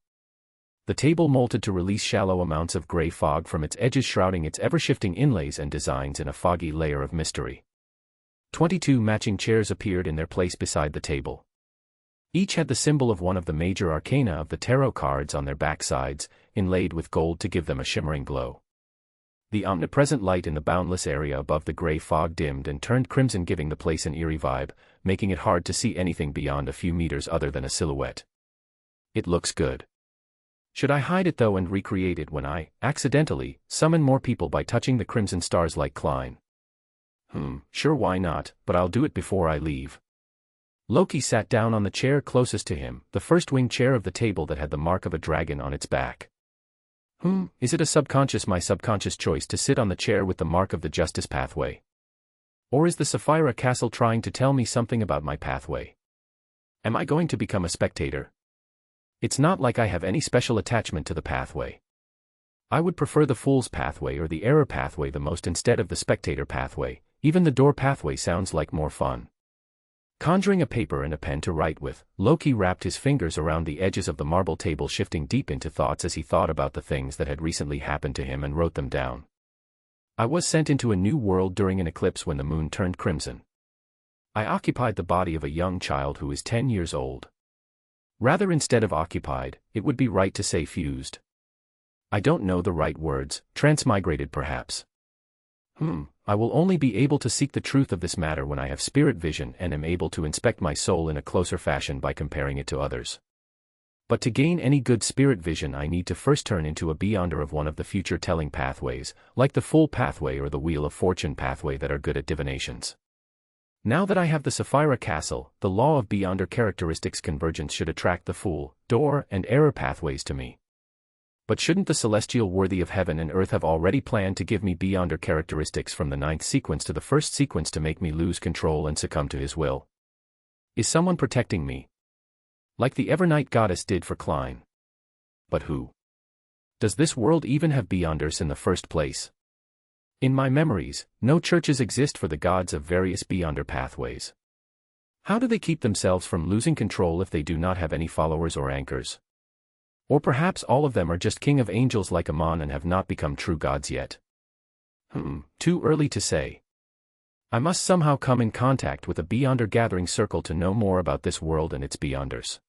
The table molted to release shallow amounts of gray fog from its edges, shrouding its ever-shifting inlays and designs in a foggy layer of mystery. 22 matching chairs appeared in their place beside the table. Each had the symbol of one of the major arcana of the tarot cards on their backsides, inlaid with gold to give them a shimmering glow. The omnipresent light in the boundless area above the gray fog dimmed and turned crimson, giving the place an eerie vibe, making it hard to see anything beyond a few meters other than a silhouette. "It looks good. Should I hide it though and recreate it when I, accidentally, summon more people by touching the crimson stars like Klein?" Sure, why not, but I'll do it before I leave." Loki sat down on the chair closest to him, the first winged chair of the table that had the mark of a dragon on its back. Is it my subconscious choice to sit on the chair with the mark of the justice pathway? Or is the Sapphire Castle trying to tell me something about my pathway? Am I going to become a spectator? It's not like I have any special attachment to the pathway. I would prefer the Fool's pathway or the Error pathway the most instead of the Spectator pathway. Even the Door pathway sounds like more fun. Conjuring a paper and a pen to write with, Loki wrapped his fingers around the edges of the marble table, shifting deep into thoughts as he thought about the things that had recently happened to him and wrote them down. "I was sent into a new world during an eclipse when the moon turned crimson. I occupied the body of a young child who is 10 years old. Rather, instead of occupied, it would be right to say fused. I don't know the right words, transmigrated perhaps. I will only be able to seek the truth of this matter when I have spirit vision and am able to inspect my soul in a closer fashion by comparing it to others. But to gain any good spirit vision I need to first turn into a beyonder of one of the future-telling pathways, like the Fool pathway or the Wheel of Fortune pathway, that are good at divinations. Now that I have the Sapphire Castle, the law of beyonder characteristics convergence should attract the Fool, Door, and Error pathways to me. But shouldn't the celestial worthy of heaven and earth have already planned to give me beyonder characteristics from the 9th sequence to the 1st sequence to make me lose control and succumb to his will? Is someone protecting me? Like the Evernight goddess did for Klein. But who? Does this world even have beyonders in the first place? In my memories, no churches exist for the gods of various beyonder pathways. How do they keep themselves from losing control if they do not have any followers or anchors? Or perhaps all of them are just king of angels like Amon and have not become true gods yet. Too early to say. I must somehow come in contact with a beyonder gathering circle to know more about this world and its beyonders.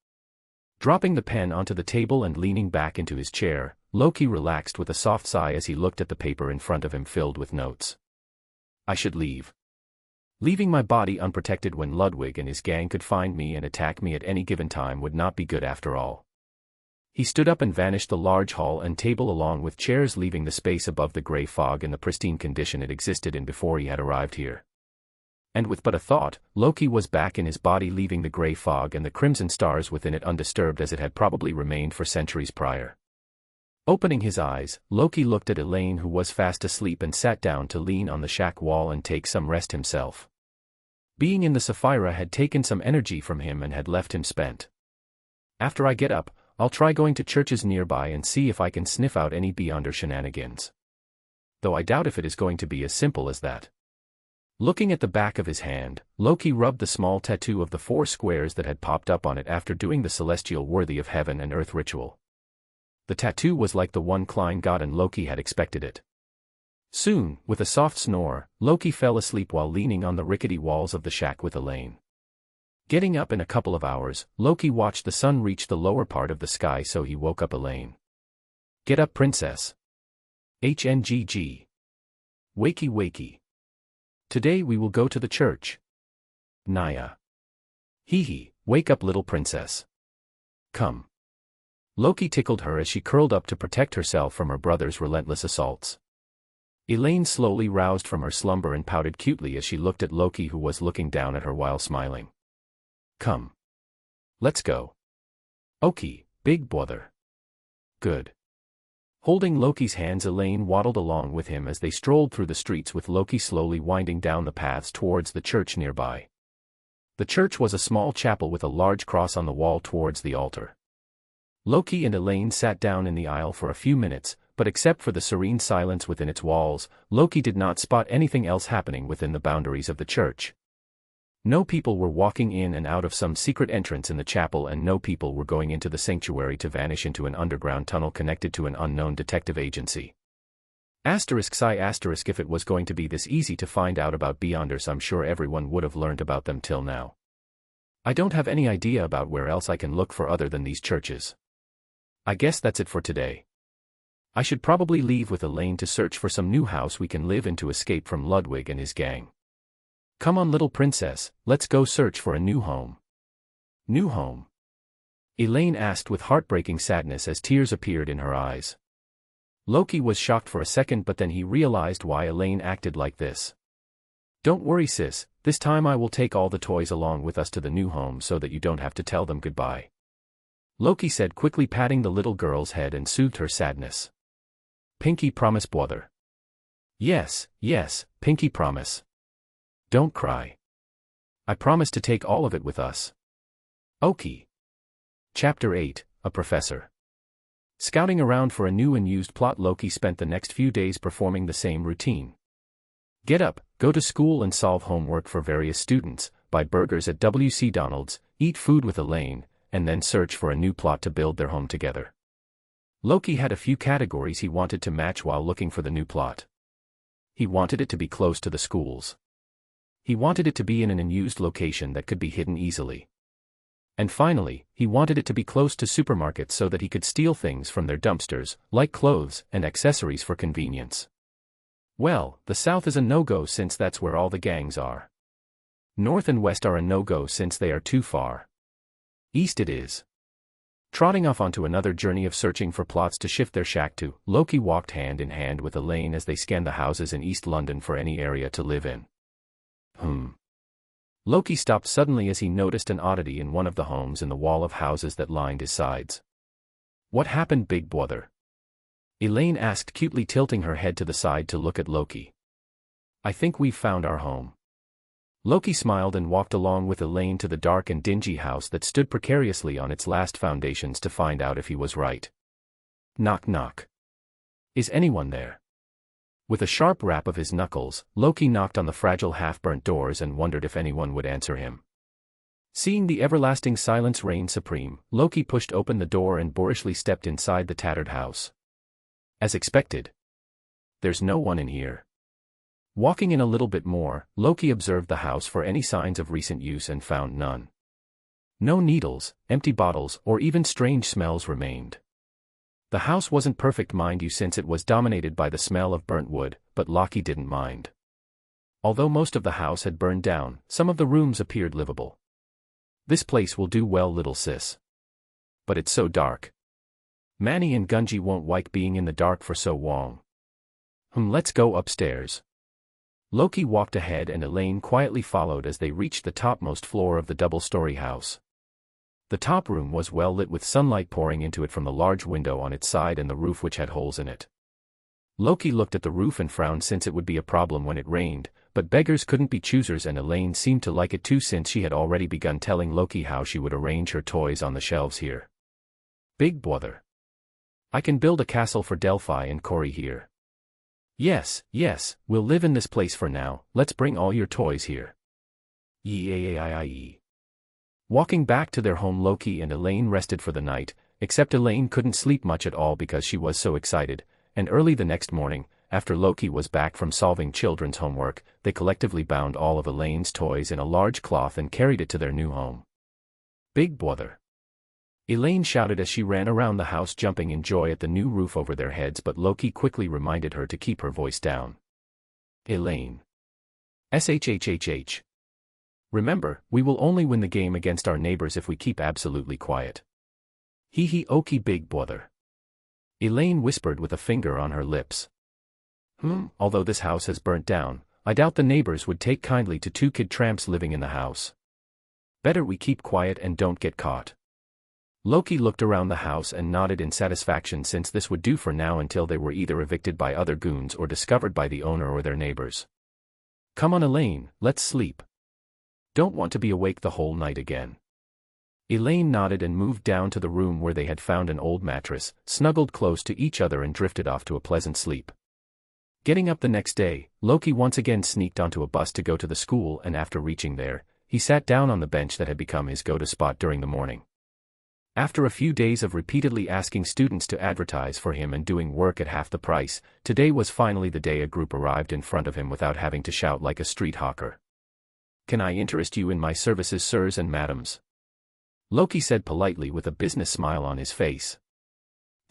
Dropping the pen onto the table and leaning back into his chair, Loki relaxed with a soft sigh as he looked at the paper in front of him filled with notes. I should leave. Leaving my body unprotected when Ludwig and his gang could find me and attack me at any given time would not be good after all. He stood up and vanished the large hall and table along with chairs, leaving the space above the gray fog in the pristine condition it existed in before he had arrived here. And with but a thought, Loki was back in his body, leaving the gray fog and the crimson stars within it undisturbed as it had probably remained for centuries prior. Opening his eyes, Loki looked at Elaine, who was fast asleep, and sat down to lean on the shack wall and take some rest himself. Being in the Sapphira had taken some energy from him and had left him spent. After I get up, I'll try going to churches nearby and see if I can sniff out any beyonder shenanigans. Though I doubt if it is going to be as simple as that. Looking at the back of his hand, Loki rubbed the small tattoo of the 4 squares that had popped up on it after doing the celestial worthy of heaven and earth ritual. The tattoo was like the one Klein got, and Loki had expected it. Soon, with a soft snore, Loki fell asleep while leaning on the rickety walls of the shack with Elaine. Getting up in a couple of hours, Loki watched the sun reach the lower part of the sky, so he woke up Elaine. "Get up, princess. HNGG. Wakey wakey. Today we will go to the church. Naya. Hee hee, wake up little princess. Come." Loki tickled her as she curled up to protect herself from her brother's relentless assaults. Elaine slowly roused from her slumber and pouted cutely as she looked at Loki, who was looking down at her while smiling. "Come. Let's go. Okay, big brother." "Good." Holding Loki's hands, Elaine waddled along with him as they strolled through the streets, with Loki slowly winding down the paths towards the church nearby. The church was a small chapel with a large cross on the wall towards the altar. Loki and Elaine sat down in the aisle for a few minutes, but except for the serene silence within its walls, Loki did not spot anything else happening within the boundaries of the church. No people were walking in and out of some secret entrance in the chapel, and no people were going into the sanctuary to vanish into an underground tunnel connected to an unknown detective agency. If it was going to be this easy to find out about Beyonders, I'm sure everyone would have learned about them till now. I don't have any idea about where else I can look for other than these churches. I guess that's it for today. I should probably leave with Elaine to search for some new house we can live in to escape from Ludwig and his gang. Come on, little princess, let's go search for a new home. New home? Elaine asked with heartbreaking sadness as tears appeared in her eyes. Loki was shocked for a second, but then he realized why Elaine acted like this. Don't worry, sis, this time I will take all the toys along with us to the new home so that you don't have to tell them goodbye. Loki said, quickly patting the little girl's head, and soothed her sadness. Pinky promise, brother. Yes, Pinky promise. Don't cry. I promise to take all of it with us. Okay. Chapter 8, A Professor. Scouting around for a new and used plot, Loki spent the next few days performing the same routine. Get up, go to school and solve homework for various students, buy burgers at W.C. Donald's, eat food with Elaine, and then search for a new plot to build their home together. Loki had a few categories he wanted to match while looking for the new plot. He wanted it to be close to the schools. He wanted it to be in an unused location that could be hidden easily. And finally, he wanted it to be close to supermarkets so that he could steal things from their dumpsters, like clothes and accessories for convenience. Well, the south is a no-go since that's where all the gangs are. North and west are a no-go since they are too far. East it is. Trotting off onto another journey of searching for plots to shift their shack to, Loki walked hand in hand with Elaine as they scanned the houses in East London for any area to live in. Loki stopped suddenly as he noticed an oddity in one of the homes in the wall of houses that lined his sides. What happened, big brother? Elaine asked, cutely tilting her head to the side to look at Loki. I think we've found our home. Loki smiled and walked along with Elaine to the dark and dingy house that stood precariously on its last foundations to find out if he was right. Knock knock. Is anyone there? With a sharp rap of his knuckles, Loki knocked on the fragile half-burnt doors and wondered if anyone would answer him. Seeing the everlasting silence reign supreme, Loki pushed open the door and boorishly stepped inside the tattered house. As expected. There's no one in here. Walking in a little bit more, Loki observed the house for any signs of recent use and found none. No needles, empty bottles, or even strange smells remained. The house wasn't perfect, mind you, since it was dominated by the smell of burnt wood, but Loki didn't mind. Although most of the house had burned down, some of the rooms appeared livable. This place will do well, little sis. But it's so dark. Manny and Gunji won't like being in the dark for so long. Let's go upstairs. Loki walked ahead and Elaine quietly followed as they reached the topmost floor of the double-story house. The top room was well lit with sunlight pouring into it from the large window on its side and the roof, which had holes in it. Loki looked at the roof and frowned, since it would be a problem when it rained, but beggars couldn't be choosers, and Elaine seemed to like it too, since she had already begun telling Loki how she would arrange her toys on the shelves here. Big brother. I can build a castle for Delphi and Corey here. Yes, we'll live in this place for now, let's bring all your toys here. Yee. Walking back to their home, Loki and Elaine rested for the night, except Elaine couldn't sleep much at all because she was so excited, and early the next morning, after Loki was back from solving children's homework, they collectively bound all of Elaine's toys in a large cloth and carried it to their new home. Big bother! Elaine shouted as she ran around the house jumping in joy at the new roof over their heads, but Loki quickly reminded her to keep her voice down. Elaine. SHHHH. Remember, we will only win the game against our neighbors if we keep absolutely quiet. Hee hee okie big bother. Elaine whispered with a finger on her lips. Although this house has burnt down, I doubt the neighbors would take kindly to two kid tramps living in the house. Better we keep quiet and don't get caught. Loki looked around the house and nodded in satisfaction, since this would do for now until they were either evicted by other goons or discovered by the owner or their neighbors. Come on Elaine, let's sleep. Don't want to be awake the whole night again. Elaine nodded and moved down to the room where they had found an old mattress, snuggled close to each other and drifted off to a pleasant sleep. Getting up the next day, Loki once again sneaked onto a bus to go to the school, and after reaching there, he sat down on the bench that had become his go-to spot during the morning. After a few days of repeatedly asking students to advertise for him and doing work at half the price, today was finally the day a group arrived in front of him without having to shout like a street hawker. Can I interest you in my services, sirs and madams? Loki said politely with a business smile on his face.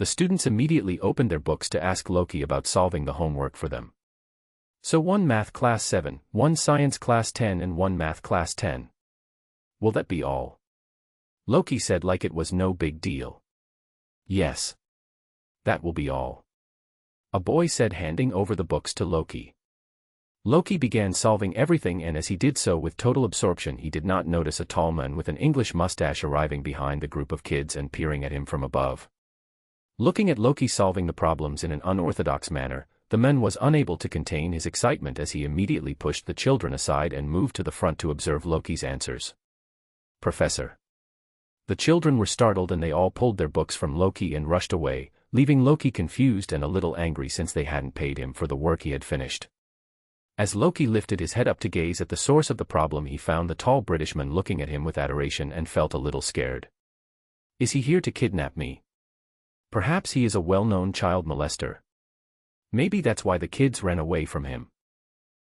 The students immediately opened their books to ask Loki about solving the homework for them. So one math class 7, one science class 10 and one math class 10. Will that be all? Loki said like it was no big deal. Yes. That will be all. A boy said, handing over the books to Loki. Loki began solving everything, and as he did so with total absorption, he did not notice a tall man with an English mustache arriving behind the group of kids and peering at him from above. Looking at Loki solving the problems in an unorthodox manner, the man was unable to contain his excitement as he immediately pushed the children aside and moved to the front to observe Loki's answers. Professor. The children were startled and they all pulled their books from Loki and rushed away, leaving Loki confused and a little angry since they hadn't paid him for the work he had finished. As Loki lifted his head up to gaze at the source of the problem, he found the tall Britishman looking at him with adoration and felt a little scared. Is he here to kidnap me? Perhaps he is a well-known child molester. Maybe that's why the kids ran away from him.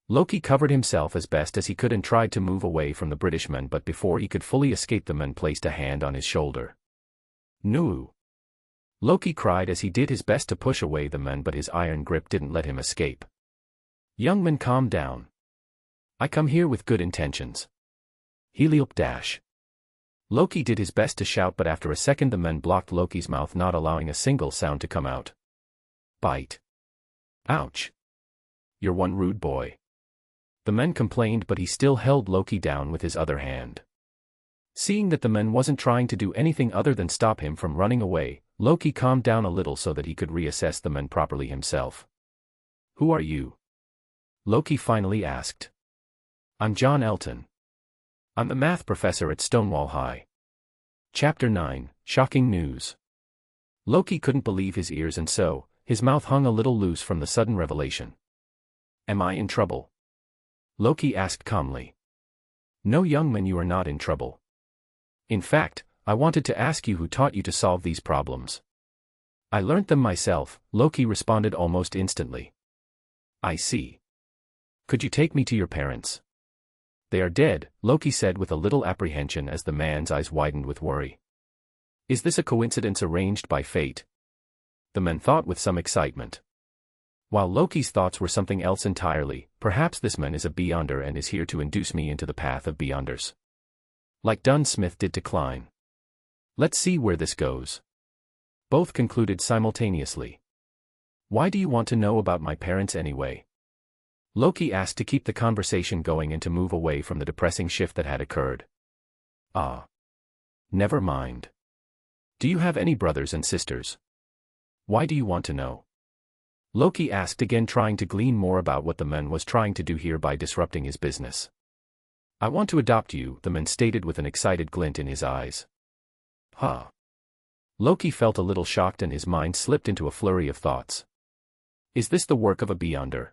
Loki covered himself as best as he could and tried to move away from the Britishman, but before he could fully escape, the man placed a hand on his shoulder. No! Loki cried as he did his best to push away the man, but his iron grip didn't let him escape. Young man, calm down. I come here with good intentions. Heliop dash. Loki did his best to shout, but after a second the man blocked Loki's mouth, not allowing a single sound to come out. Bite. Ouch. You're one rude boy. The man complained, but he still held Loki down with his other hand. Seeing that the man wasn't trying to do anything other than stop him from running away, Loki calmed down a little so that he could reassess the man properly himself. Who are you? Loki finally asked. I'm John Elton. I'm the math professor at Stonewall High. Chapter 9, Shocking News. Loki couldn't believe his ears, and so, his mouth hung a little loose from the sudden revelation. Am I in trouble? Loki asked calmly. No, young man, you are not in trouble. In fact, I wanted to ask you who taught you to solve these problems. I learnt them myself, Loki responded almost instantly. I see. Could you take me to your parents? They are dead, Loki said with a little apprehension as the man's eyes widened with worry. Is this a coincidence arranged by fate? The man thought with some excitement. While Loki's thoughts were something else entirely, perhaps this man is a Beyonder and is here to induce me into the path of Beyonders. Like Dunn Smith did to Klein. Let's see where this goes. Both concluded simultaneously. Why do you want to know about my parents anyway? Loki asked to keep the conversation going and to move away from the depressing shift that had occurred. Ah. Never mind. Do you have any brothers and sisters? Why do you want to know? Loki asked again, trying to glean more about what the man was trying to do here by disrupting his business. I want to adopt you, the man stated with an excited glint in his eyes. Huh. Loki felt a little shocked and his mind slipped into a flurry of thoughts. Is this the work of a Beyonder?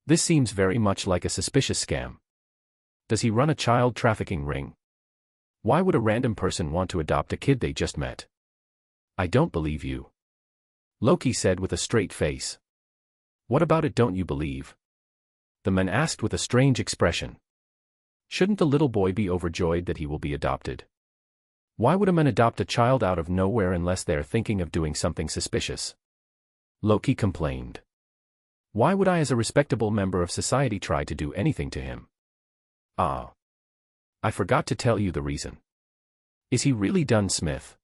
This seems very much like a suspicious scam. Does he run a child trafficking ring? Why would a random person want to adopt a kid they just met? I don't believe you. Loki said with a straight face. What about it, don't you believe? The man asked with a strange expression. Shouldn't the little boy be overjoyed that he will be adopted? Why would a man adopt a child out of nowhere unless they are thinking of doing something suspicious? Loki complained. Why would I as a respectable member of society try to do anything to him? Ah. I forgot to tell you the reason. Is he really done, Smith?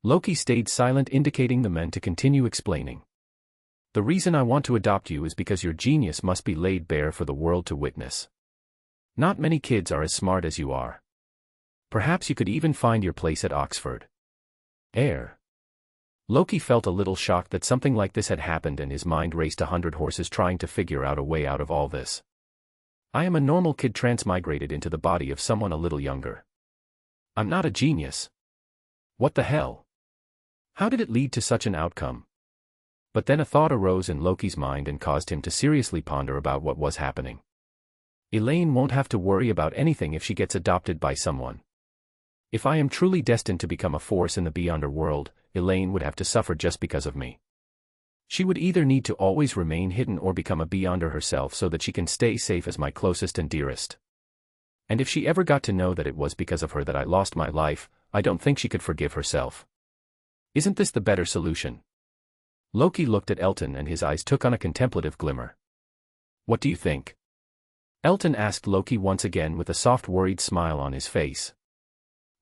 Loki stayed silent, indicating the men to continue explaining. The reason I want to adopt you is because your genius must be laid bare for the world to witness. Not many kids are as smart as you are. Perhaps you could even find your place at Oxford. Loki felt a little shocked that something like this had happened, and his mind raced 100 horses trying to figure out a way out of all this. I am a normal kid transmigrated into the body of someone a little younger. I'm not a genius. What the hell? How did it lead to such an outcome? But then a thought arose in Loki's mind and caused him to seriously ponder about what was happening. Elaine won't have to worry about anything if she gets adopted by someone. If I am truly destined to become a force in the Beyonder world, Elaine would have to suffer just because of me. She would either need to always remain hidden or become a Beyonder herself so that she can stay safe as my closest and dearest. And if she ever got to know that it was because of her that I lost my life, I don't think she could forgive herself. Isn't this the better solution? Loki looked at Elton and his eyes took on a contemplative glimmer. What do you think? Elton asked Loki once again with a soft worried smile on his face.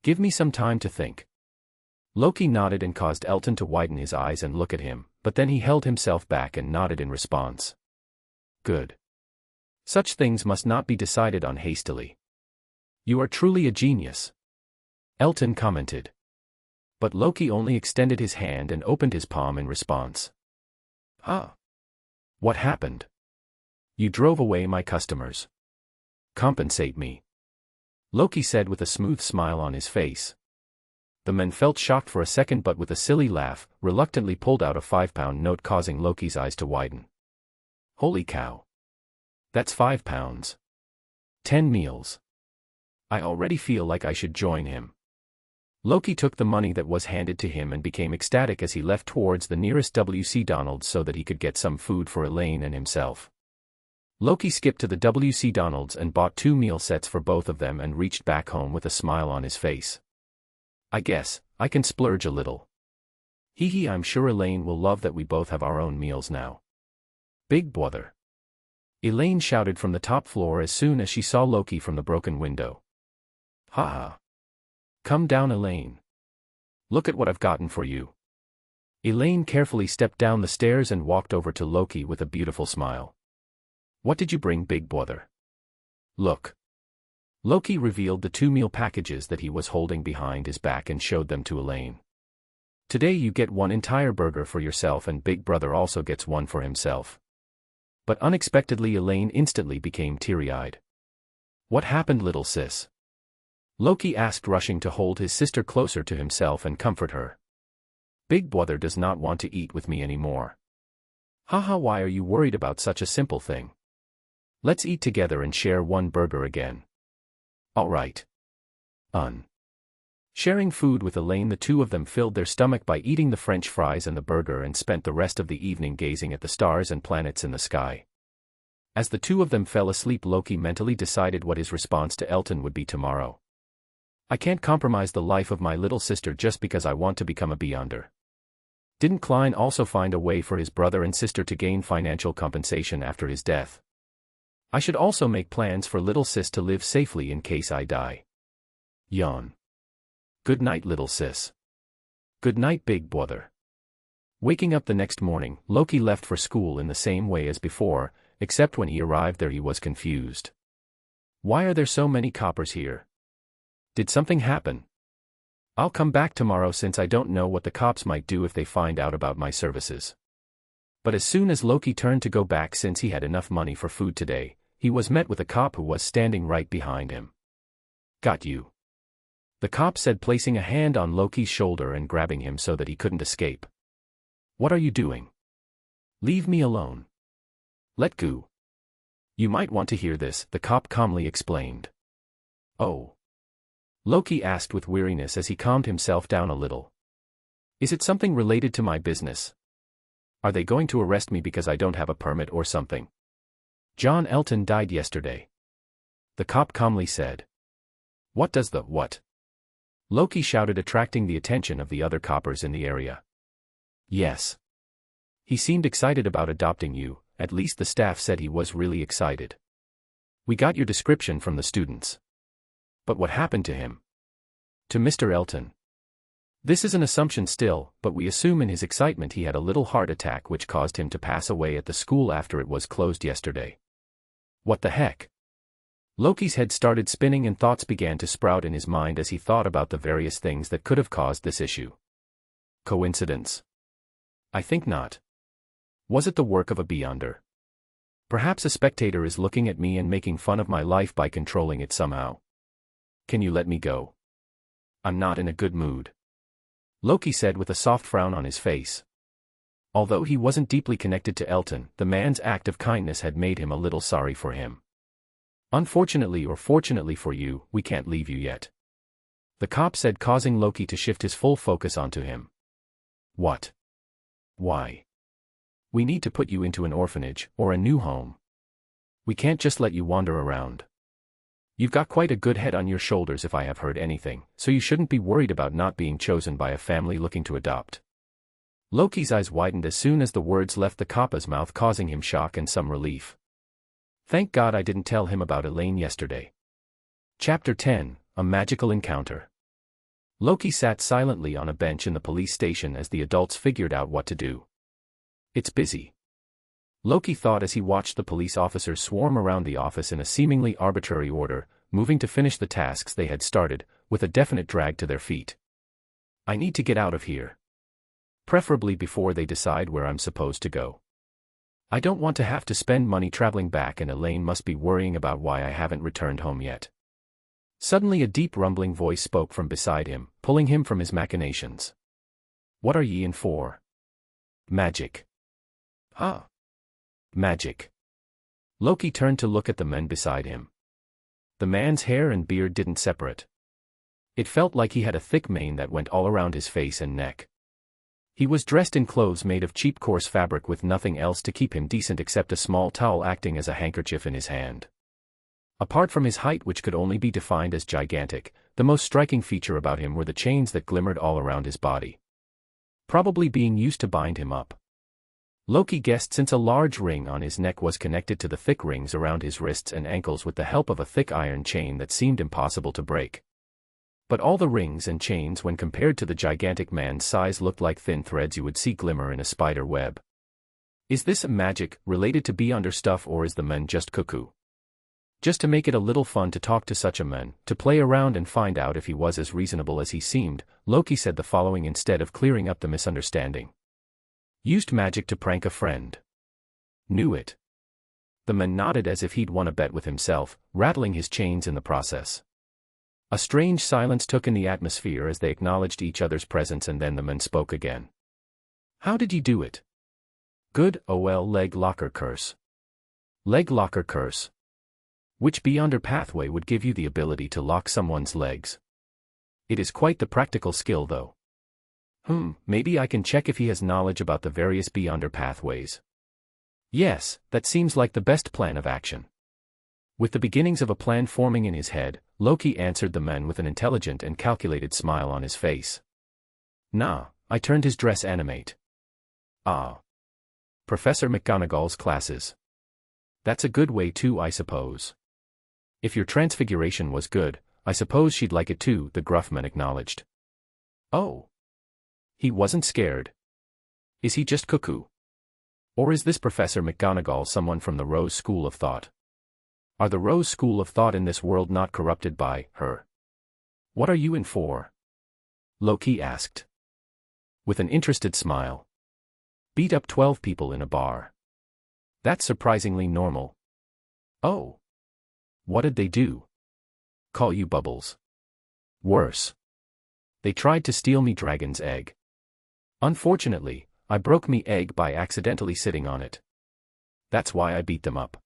Give me some time to think. Loki nodded and caused Elton to widen his eyes and look at him, but then he held himself back and nodded in response. Good. Such things must not be decided on hastily. You are truly a genius. Elton commented. But Loki only extended his hand and opened his palm in response. What happened? You drove away my customers. Compensate me. Loki said with a smooth smile on his face. The men felt shocked for a second, but with a silly laugh, reluctantly pulled out a 5-pound note, causing Loki's eyes to widen. Holy cow. That's 5 pounds. 10 meals. I already feel like I should join him. Loki took the money that was handed to him and became ecstatic as he left towards the nearest W.C. Donald's so that he could get some food for Elaine and himself. Loki skipped to the W.C. Donald's and bought 2 meal sets for both of them and reached back home with a smile on his face. I guess I can splurge a little. Hee, I'm sure Elaine will love that we both have our own meals now. Big brother. Elaine shouted from the top floor as soon as she saw Loki from the broken window. Ha. Come down, Elaine. Look at what I've gotten for you. Elaine carefully stepped down the stairs and walked over to Loki with a beautiful smile. What did you bring, big brother? Look. Loki revealed the 2 meal packages that he was holding behind his back and showed them to Elaine. Today you get 1 entire burger for yourself and Big Brother also gets 1 for himself. But unexpectedly Elaine instantly became teary-eyed. What happened, little sis? Loki asked, rushing to hold his sister closer to himself and comfort her. Big brother does not want to eat with me anymore. Haha, why are you worried about such a simple thing? Let's eat together and share 1 burger again. Alright. Sharing food with Elaine, the 2 of them filled their stomach by eating the French fries and the burger and spent the rest of the evening gazing at the stars and planets in the sky. As the 2 of them fell asleep, Loki mentally decided what his response to Elton would be tomorrow. I can't compromise the life of my little sister just because I want to become a Beyonder. Didn't Klein also find a way for his brother and sister to gain financial compensation after his death? I should also make plans for little sis to live safely in case I die. Yawn. Good night, little sis. Good night, big brother. Waking up the next morning, Loki left for school in the same way as before, except when he arrived there he was confused. Why are there so many coppers here? Did something happen? I'll come back tomorrow since I don't know what the cops might do if they find out about my services. But as soon as Loki turned to go back since he had enough money for food today, he was met with a cop who was standing right behind him. Got you. The cop said, placing a hand on Loki's shoulder and grabbing him so that he couldn't escape. What are you doing? Leave me alone. Let go. You might want to hear this, the cop calmly explained. Oh. Loki asked with weariness as he calmed himself down a little. Is it something related to my business? Are they going to arrest me because I don't have a permit or something? John Elton died yesterday. The cop calmly said. What does the what? Loki shouted, attracting the attention of the other coppers in the area. Yes. He seemed excited about adopting you, at least the staff said he was really excited. We got your description from the students. But what happened to him? To Mr. Elton. This is an assumption still, but we assume in his excitement he had a little heart attack which caused him to pass away at the school after it was closed yesterday. What the heck? Loki's head started spinning and thoughts began to sprout in his mind as he thought about the various things that could have caused this issue. Coincidence? I think not. Was it the work of a beyonder? Perhaps a spectator is looking at me and making fun of my life by controlling it somehow. Can you let me go? I'm not in a good mood. Loki said with a soft frown on his face. Although he wasn't deeply connected to Elton, the man's act of kindness had made him a little sorry for him. Unfortunately or fortunately for you, we can't leave you yet. The cop said, causing Loki to shift his full focus onto him. What? Why? We need to put you into an orphanage, or a new home. We can't just let you wander around. You've got quite a good head on your shoulders if I have heard anything, so you shouldn't be worried about not being chosen by a family looking to adopt. Loki's eyes widened as soon as the words left the cop's mouth, causing him shock and some relief. Thank God I didn't tell him about Elaine yesterday. Chapter 10, A Magical Encounter. Loki sat silently on a bench in the police station as the adults figured out what to do. It's busy. Loki thought as he watched the police officers swarm around the office in a seemingly arbitrary order, moving to finish the tasks they had started, with a definite drag to their feet. I need to get out of here. Preferably before they decide where I'm supposed to go. I don't want to have to spend money traveling back, and Elaine must be worrying about why I haven't returned home yet. Suddenly a deep rumbling voice spoke from beside him, pulling him from his machinations. What are ye in for? Magic. Huh? Magic. Loki turned to look at the men beside him. The man's hair and beard didn't separate. It felt like he had a thick mane that went all around his face and neck. He was dressed in clothes made of cheap coarse fabric with nothing else to keep him decent except a small towel acting as a handkerchief in his hand. Apart from his height, which could only be defined as gigantic, the most striking feature about him were the chains that glimmered all around his body. Probably being used to bind him up. Loki guessed, since a large ring on his neck was connected to the thick rings around his wrists and ankles with the help of a thick iron chain that seemed impossible to break. But all the rings and chains, when compared to the gigantic man's size, looked like thin threads you would see glimmer in a spider web. Is this magic, related to beyonder stuff, or is the man just cuckoo? Just to make it a little fun to talk to such a man, to play around and find out if he was as reasonable as he seemed, Loki said the following instead of clearing up the misunderstanding. Used magic to prank a friend. Knew it. The man nodded as if he'd won a bet with himself, rattling his chains in the process. A strange silence took in the atmosphere as they acknowledged each other's presence, and then the man spoke again. How did you do it? Good, ol leg locker curse. Leg locker curse. Which beyonder pathway would give you the ability to lock someone's legs? It is quite the practical skill though. Maybe I can check if he has knowledge about the various beyonder pathways. Yes, that seems like the best plan of action. With the beginnings of a plan forming in his head, Loki answered the man with an intelligent and calculated smile on his face. Nah, I turned his dress animate. Ah. Professor McGonagall's classes. That's a good way too, I suppose. If your transfiguration was good, I suppose she'd like it too, the gruff man acknowledged. Oh. He wasn't scared. Is he just cuckoo? Or is this Professor McGonagall someone from the Rose School of Thought? Are the Rose School of Thought in this world not corrupted by her? What are you in for? Loki asked. With an interested smile. Beat up 12 people in a bar. That's surprisingly normal. Oh. What did they do? Call you Bubbles. Worse. They tried to steal me dragon's egg. Unfortunately, I broke me egg by accidentally sitting on it. That's why I beat them up.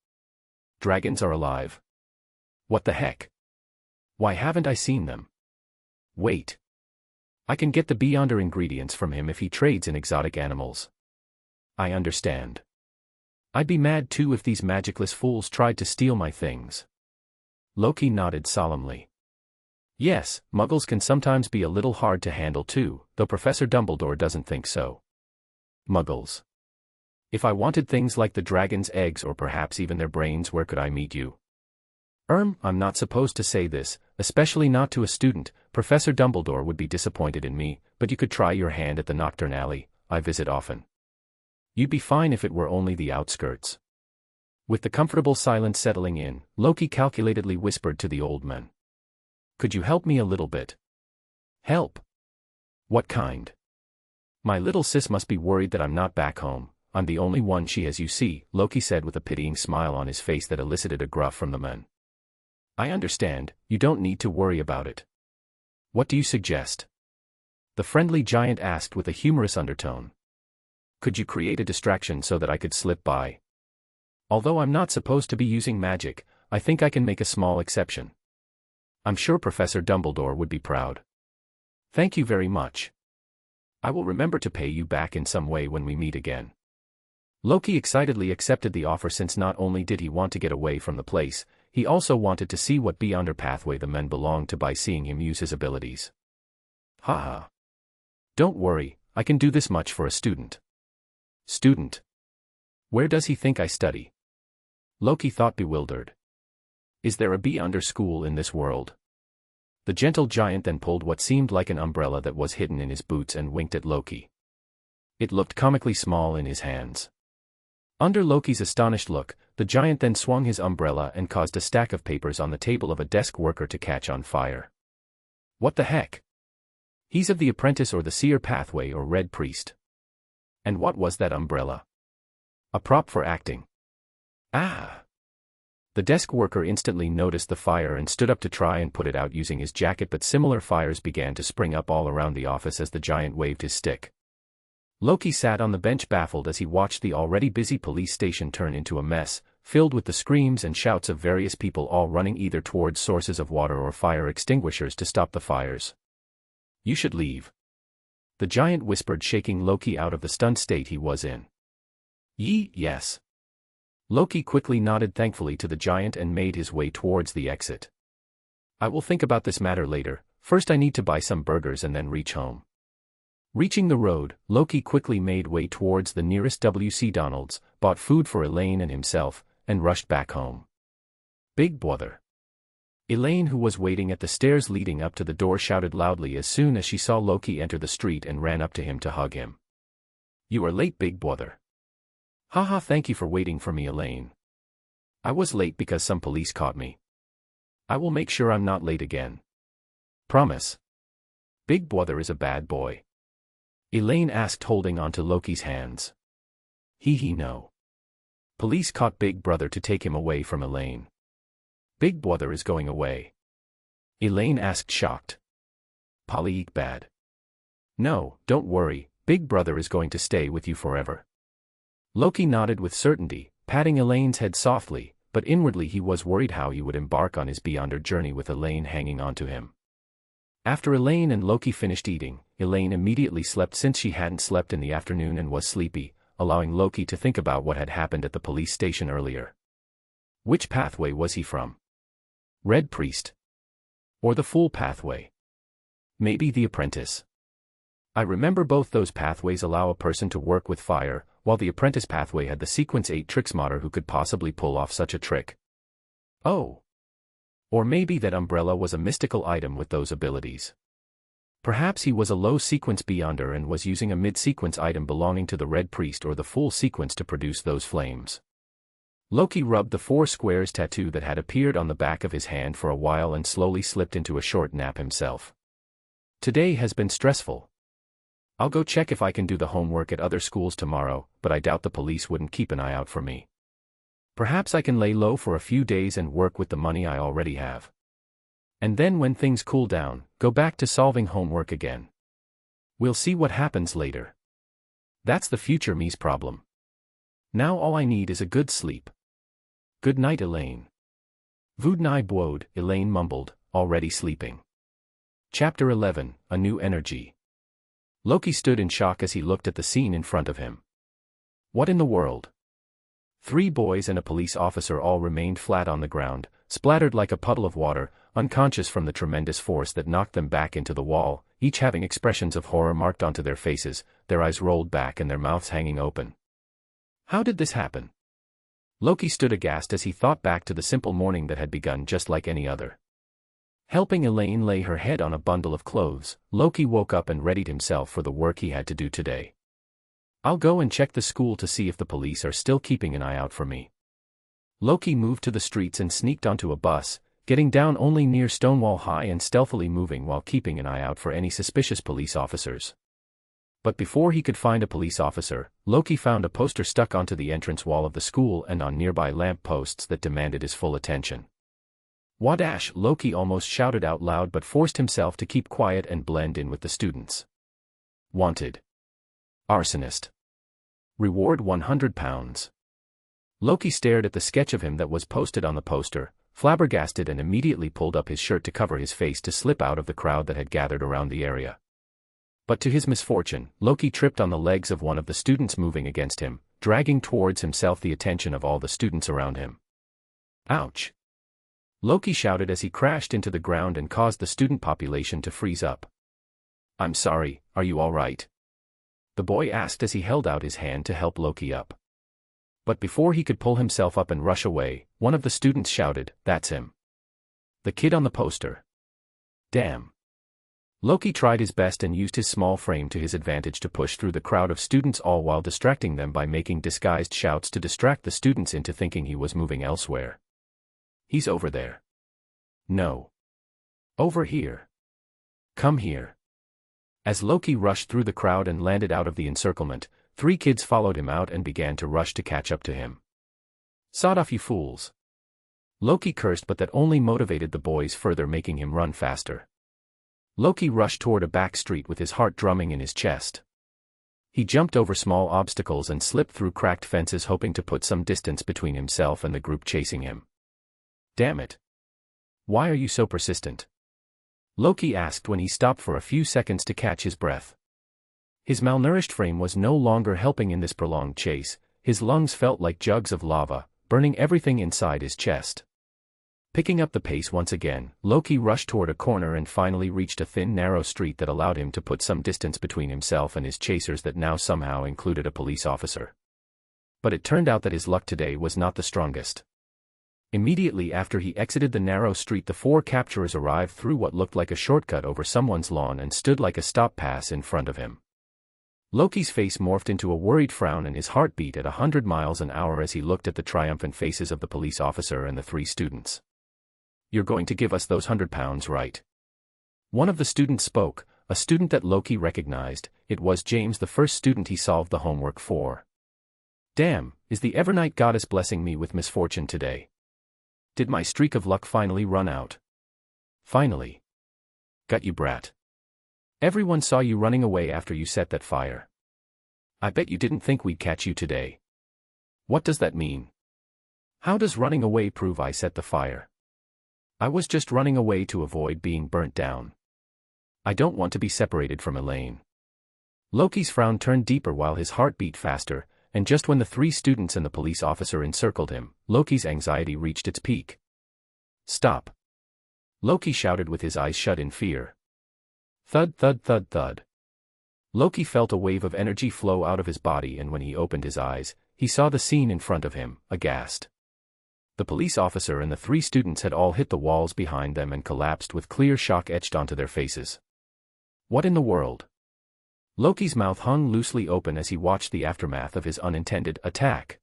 Dragons are alive. What the heck? Why haven't I seen them? Wait. I can get the beyonder ingredients from him if he trades in exotic animals. I understand. I'd be mad too if these magicless fools tried to steal my things. Loki nodded solemnly. Yes, muggles can sometimes be a little hard to handle too, though Professor Dumbledore doesn't think so. Muggles. If I wanted things like the dragon's eggs or perhaps even their brains, where could I meet you? I'm not supposed to say this, especially not to a student. Professor Dumbledore would be disappointed in me, but you could try your hand at the Nocturne Alley. I visit often. You'd be fine if it were only the outskirts. With the comfortable silence settling in, Loki calculatedly whispered to the old man. Could you help me a little bit? Help? What kind? My little sis must be worried that I'm not back home. I'm the only one she has, you see, Loki said with a pitying smile on his face that elicited a gruff from the man. I understand, you don't need to worry about it. What do you suggest? The friendly giant asked with a humorous undertone. Could you create a distraction so that I could slip by? Although I'm not supposed to be using magic, I think I can make a small exception. I'm sure Professor Dumbledore would be proud. Thank you very much. I will remember to pay you back in some way when we meet again. Loki excitedly accepted the offer, since not only did he want to get away from the place, he also wanted to see what beyonder pathway the men belonged to by seeing him use his abilities. Haha. Don't worry, I can do this much for a student. Student? Where does he think I study? Loki thought, bewildered. Is there a beyonder school in this world? The gentle giant then pulled what seemed like an umbrella that was hidden in his boots and winked at Loki. It looked comically small in his hands. Under Loki's astonished look, the giant then swung his umbrella and caused a stack of papers on the table of a desk worker to catch on fire. What the heck? He's of the apprentice or the seer pathway or red priest. And what was that umbrella? A prop for acting. Ah! The desk worker instantly noticed the fire and stood up to try and put it out using his jacket, but similar fires began to spring up all around the office as the giant waved his stick. Loki sat on the bench baffled as he watched the already busy police station turn into a mess, filled with the screams and shouts of various people all running either towards sources of water or fire extinguishers to stop the fires. You should leave. The giant whispered, shaking Loki out of the stunned state he was in. Yes. Loki quickly nodded thankfully to the giant and made his way towards the exit. I will think about this matter later. First I need to buy some burgers and then reach home. Reaching the road, Loki quickly made way towards the nearest W.C. Donald's, bought food for Elaine and himself, and rushed back home. Big brother. Elaine, who was waiting at the stairs leading up to the door, shouted loudly as soon as she saw Loki enter the street and ran up to him to hug him. You are late, big brother. Haha, thank you for waiting for me, Elaine. I was late because some police caught me. I will make sure I'm not late again. Promise. Big brother is a bad boy. Elaine asked, holding onto Loki's hands. No. Police caught Big Brother to take him away from Elaine. Big Brother is going away. Elaine asked, shocked. Polly, bad. No, don't worry, Big Brother is going to stay with you forever. Loki nodded with certainty, patting Elaine's head softly, but inwardly he was worried how he would embark on his beyonder journey with Elaine hanging onto him. After Elaine and Loki finished eating, Elaine immediately slept since she hadn't slept in the afternoon and was sleepy, allowing Loki to think about what had happened at the police station earlier. Which pathway was he from? Red Priest? Or the Fool pathway? Maybe the Apprentice. I remember both those pathways allow a person to work with fire, while the Apprentice pathway had the Sequence 8 Tricksmarter who could possibly pull off such a trick. Oh. Or maybe that umbrella was a mystical item with those abilities. Perhaps he was a low sequence beyonder and was using a mid-sequence item belonging to the Red Priest or the Fool sequence to produce those flames. Loki rubbed the 4 squares tattoo that had appeared on the back of his hand for a while and slowly slipped into a short nap himself. Today has been stressful. I'll go check if I can do the homework at other schools tomorrow, but I doubt the police wouldn't keep an eye out for me. Perhaps I can lay low for a few days and work with the money I already have. And then when things cool down, go back to solving homework again. We'll see what happens later. That's the future me's problem. Now all I need is a good sleep. Good night, Elaine. Voodnai Bwode, Elaine mumbled, already sleeping. Chapter 11, A New Energy. Loki stood in shock as he looked at the scene in front of him. What in the world? 3 boys and a police officer all remained flat on the ground, splattered like a puddle of water, unconscious from the tremendous force that knocked them back into the wall, each having expressions of horror marked onto their faces, their eyes rolled back and their mouths hanging open. How did this happen? Loki stood aghast as he thought back to the simple morning that had begun just like any other. Helping Elaine lay her head on a bundle of clothes, Loki woke up and readied himself for the work he had to do today. I'll go and check the school to see if the police are still keeping an eye out for me. Loki moved to the streets and sneaked onto a bus, getting down only near Stonewall High and stealthily moving while keeping an eye out for any suspicious police officers. But before he could find a police officer, Loki found a poster stuck onto the entrance wall of the school and on nearby lamp posts that demanded his full attention. Wadash! Loki almost shouted out loud but forced himself to keep quiet and blend in with the students. Wanted. Arsonist. Reward £100. Loki stared at the sketch of him that was posted on the poster, flabbergasted, and immediately pulled up his shirt to cover his face to slip out of the crowd that had gathered around the area. But to his misfortune, Loki tripped on the legs of one of the students moving against him, dragging towards himself the attention of all the students around him. Ouch! Loki shouted as he crashed into the ground and caused the student population to freeze up. I'm sorry, are you all right? The boy asked as he held out his hand to help Loki up. But before he could pull himself up and rush away, one of the students shouted, "That's him. The kid on the poster." Damn. Loki tried his best and used his small frame to his advantage to push through the crowd of students, all while distracting them by making disguised shouts to distract the students into thinking he was moving elsewhere. He's over there. No. Over here. Come here. As Loki rushed through the crowd and landed out of the encirclement, 3 kids followed him out and began to rush to catch up to him. Sod off, you fools. Loki cursed, but that only motivated the boys further, making him run faster. Loki rushed toward a back street with his heart drumming in his chest. He jumped over small obstacles and slipped through cracked fences, hoping to put some distance between himself and the group chasing him. Damn it. Why are you so persistent? Loki asked when he stopped for a few seconds to catch his breath. His malnourished frame was no longer helping in this prolonged chase. His lungs felt like jugs of lava, burning everything inside his chest. Picking up the pace once again, Loki rushed toward a corner and finally reached a thin, narrow street that allowed him to put some distance between himself and his chasers, that now somehow included a police officer. But it turned out that his luck today was not the strongest. Immediately after he exited the narrow street, the 4 capturers arrived through what looked like a shortcut over someone's lawn and stood like a stop pass in front of him. Loki's face morphed into a worried frown and his heart beat at 100 miles an hour as he looked at the triumphant faces of the police officer and the 3 students. You're going to give us those £100, right? One of the students spoke, a student that Loki recognized. It was James, the first student he solved the homework for. Damn, is the Evernight goddess blessing me with misfortune today? Did my streak of luck finally run out? Finally. Got you, brat. Everyone saw you running away after you set that fire. I bet you didn't think we'd catch you today. What does that mean? How does running away prove I set the fire? I was just running away to avoid being burnt down. I don't want to be separated from Elaine. Loki's frown turned deeper while his heart beat faster, and just when the 3 students and the police officer encircled him, Loki's anxiety reached its peak. Stop! Loki shouted with his eyes shut in fear. Thud, thud, thud, thud. Loki felt a wave of energy flow out of his body, and when he opened his eyes, he saw the scene in front of him, aghast. The police officer and the 3 students had all hit the walls behind them and collapsed with clear shock etched onto their faces. What in the world? Loki's mouth hung loosely open as he watched the aftermath of his unintended attack.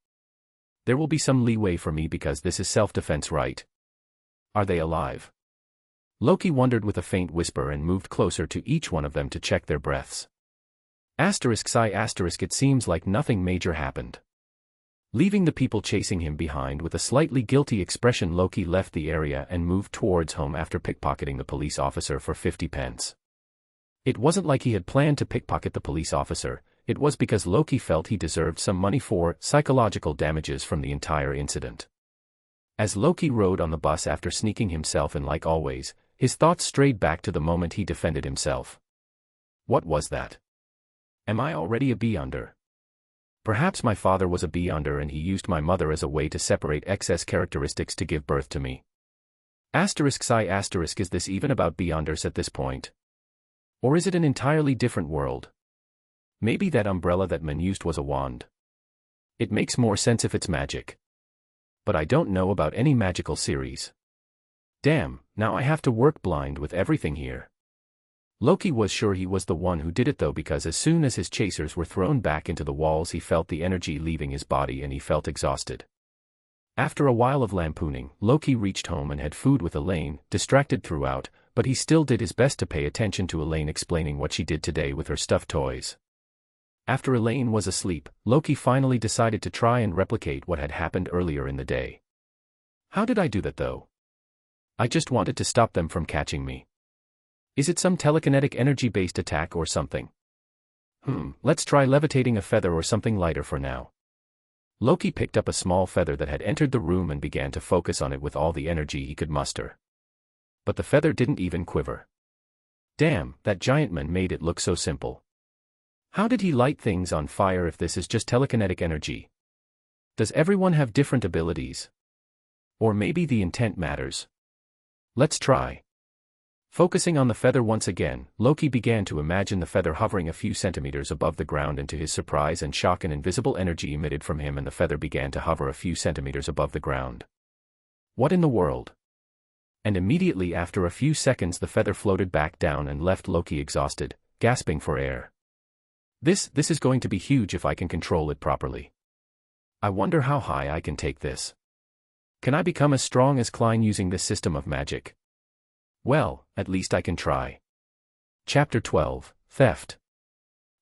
There will be some leeway for me because this is self-defense, right? Are they alive? Loki wondered with a faint whisper and moved closer to each one of them to check their breaths. Sigh. It seems like nothing major happened. Leaving the people chasing him behind with a slightly guilty expression, Loki left the area and moved towards home after pickpocketing the police officer for 50 pence. It wasn't like he had planned to pickpocket the police officer, it was because Loki felt he deserved some money for psychological damages from the entire incident. As Loki rode on the bus after sneaking himself in like always, his thoughts strayed back to the moment he defended himself. What was that? Am I already a bee under? Perhaps my father was a beyonder and he used my mother as a way to separate excess characteristics to give birth to me. Is this even about beyonders at this point? Or is it an entirely different world? Maybe that umbrella that man used was a wand. It makes more sense if it's magic. But I don't know about any magical series. Damn, now I have to work blind with everything here. Loki was sure he was the one who did it though, because as soon as his chasers were thrown back into the walls he felt the energy leaving his body and he felt exhausted. After a while of lampooning, Loki reached home and had food with Elaine, distracted throughout, but he still did his best to pay attention to Elaine explaining what she did today with her stuffed toys. After Elaine was asleep, Loki finally decided to try and replicate what had happened earlier in the day. How did I do that though? I just wanted to stop them from catching me. Is it some telekinetic energy-based attack or something? Let's try levitating a feather or something lighter for now. Loki picked up a small feather that had entered the room and began to focus on it with all the energy he could muster. But the feather didn't even quiver. Damn, that giant man made it look so simple. How did he light things on fire if this is just telekinetic energy? Does everyone have different abilities? Or maybe the intent matters. Let's try. Focusing on the feather once again, Loki began to imagine the feather hovering a few centimeters above the ground, and to his surprise and shock an invisible energy emitted from him and the feather began to hover a few centimeters above the ground. What in the world? And immediately after a few seconds the feather floated back down and left Loki exhausted, gasping for air. This is going to be huge if I can control it properly. I wonder how high I can take this. Can I become as strong as Klein using this system of magic? Well, at least I can try. Chapter 12, Theft.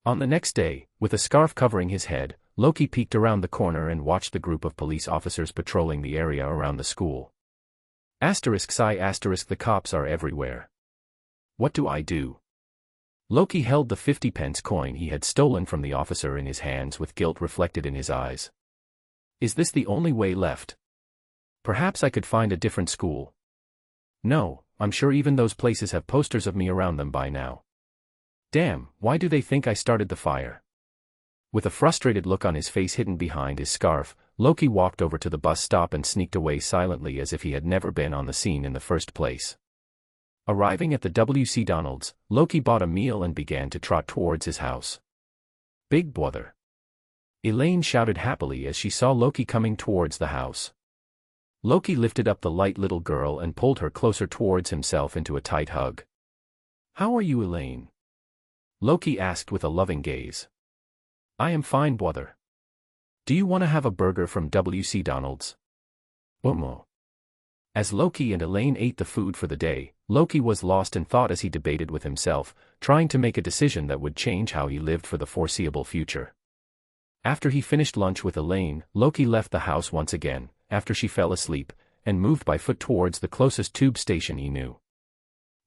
On the next day, with a scarf covering his head, Loki peeked around the corner and watched the group of police officers patrolling the area around the school. The cops are everywhere. What do I do? Loki held the 50-pence coin he had stolen from the officer in his hands with guilt reflected in his eyes. Is this the only way left? Perhaps I could find a different school. No, I'm sure even those places have posters of me around them by now. Damn, why do they think I started the fire? With a frustrated look on his face hidden behind his scarf, Loki walked over to the bus stop and sneaked away silently as if he had never been on the scene in the first place. Arriving at the W.C. Donald's, Loki bought a meal and began to trot towards his house. Big brother! Elaine shouted happily as she saw Loki coming towards the house. Loki lifted up the light little girl and pulled her closer towards himself into a tight hug. How are you, Elaine? Loki asked with a loving gaze. I am fine, brother. Do you want to have a burger from W.C. Donald's? Omo. As Loki and Elaine ate the food for the day, Loki was lost in thought as he debated with himself, trying to make a decision that would change how he lived for the foreseeable future. After he finished lunch with Elaine, Loki left the house once again, after she fell asleep, and moved by foot towards the closest tube station he knew.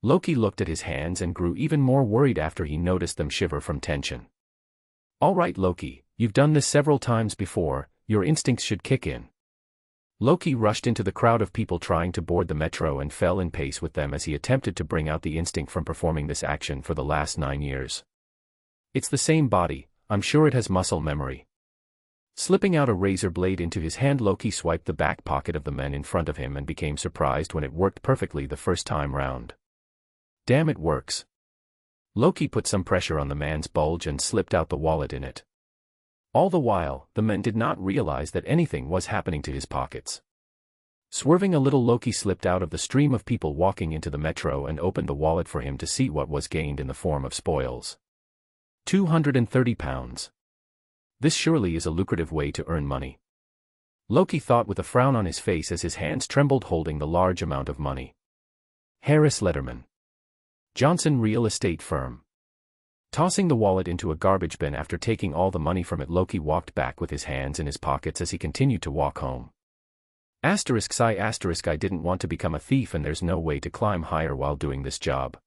Loki looked at his hands and grew even more worried after he noticed them shiver from tension. All right, Loki, you've done this several times before, your instincts should kick in. Loki rushed into the crowd of people trying to board the metro and fell in pace with them as he attempted to bring out the instinct from performing this action for the last 9 years. It's the same body, I'm sure it has muscle memory. Slipping out a razor blade into his hand, Loki swiped the back pocket of the man in front of him and became surprised when it worked perfectly the first time round. Damn, it works. Loki put some pressure on the man's bulge and slipped out the wallet in it. All the while, the man did not realize that anything was happening to his pockets. Swerving a little, Loki slipped out of the stream of people walking into the metro and opened the wallet for him to see what was gained in the form of spoils. 230 pounds. This surely is a lucrative way to earn money. Loki thought with a frown on his face as his hands trembled holding the large amount of money. Harris Letterman. Johnson Real Estate Firm. Tossing the wallet into a garbage bin after taking all the money from it, Loki walked back with his hands in his pockets as he continued to walk home. I didn't want to become a thief, and there's no way to climb higher while doing this job.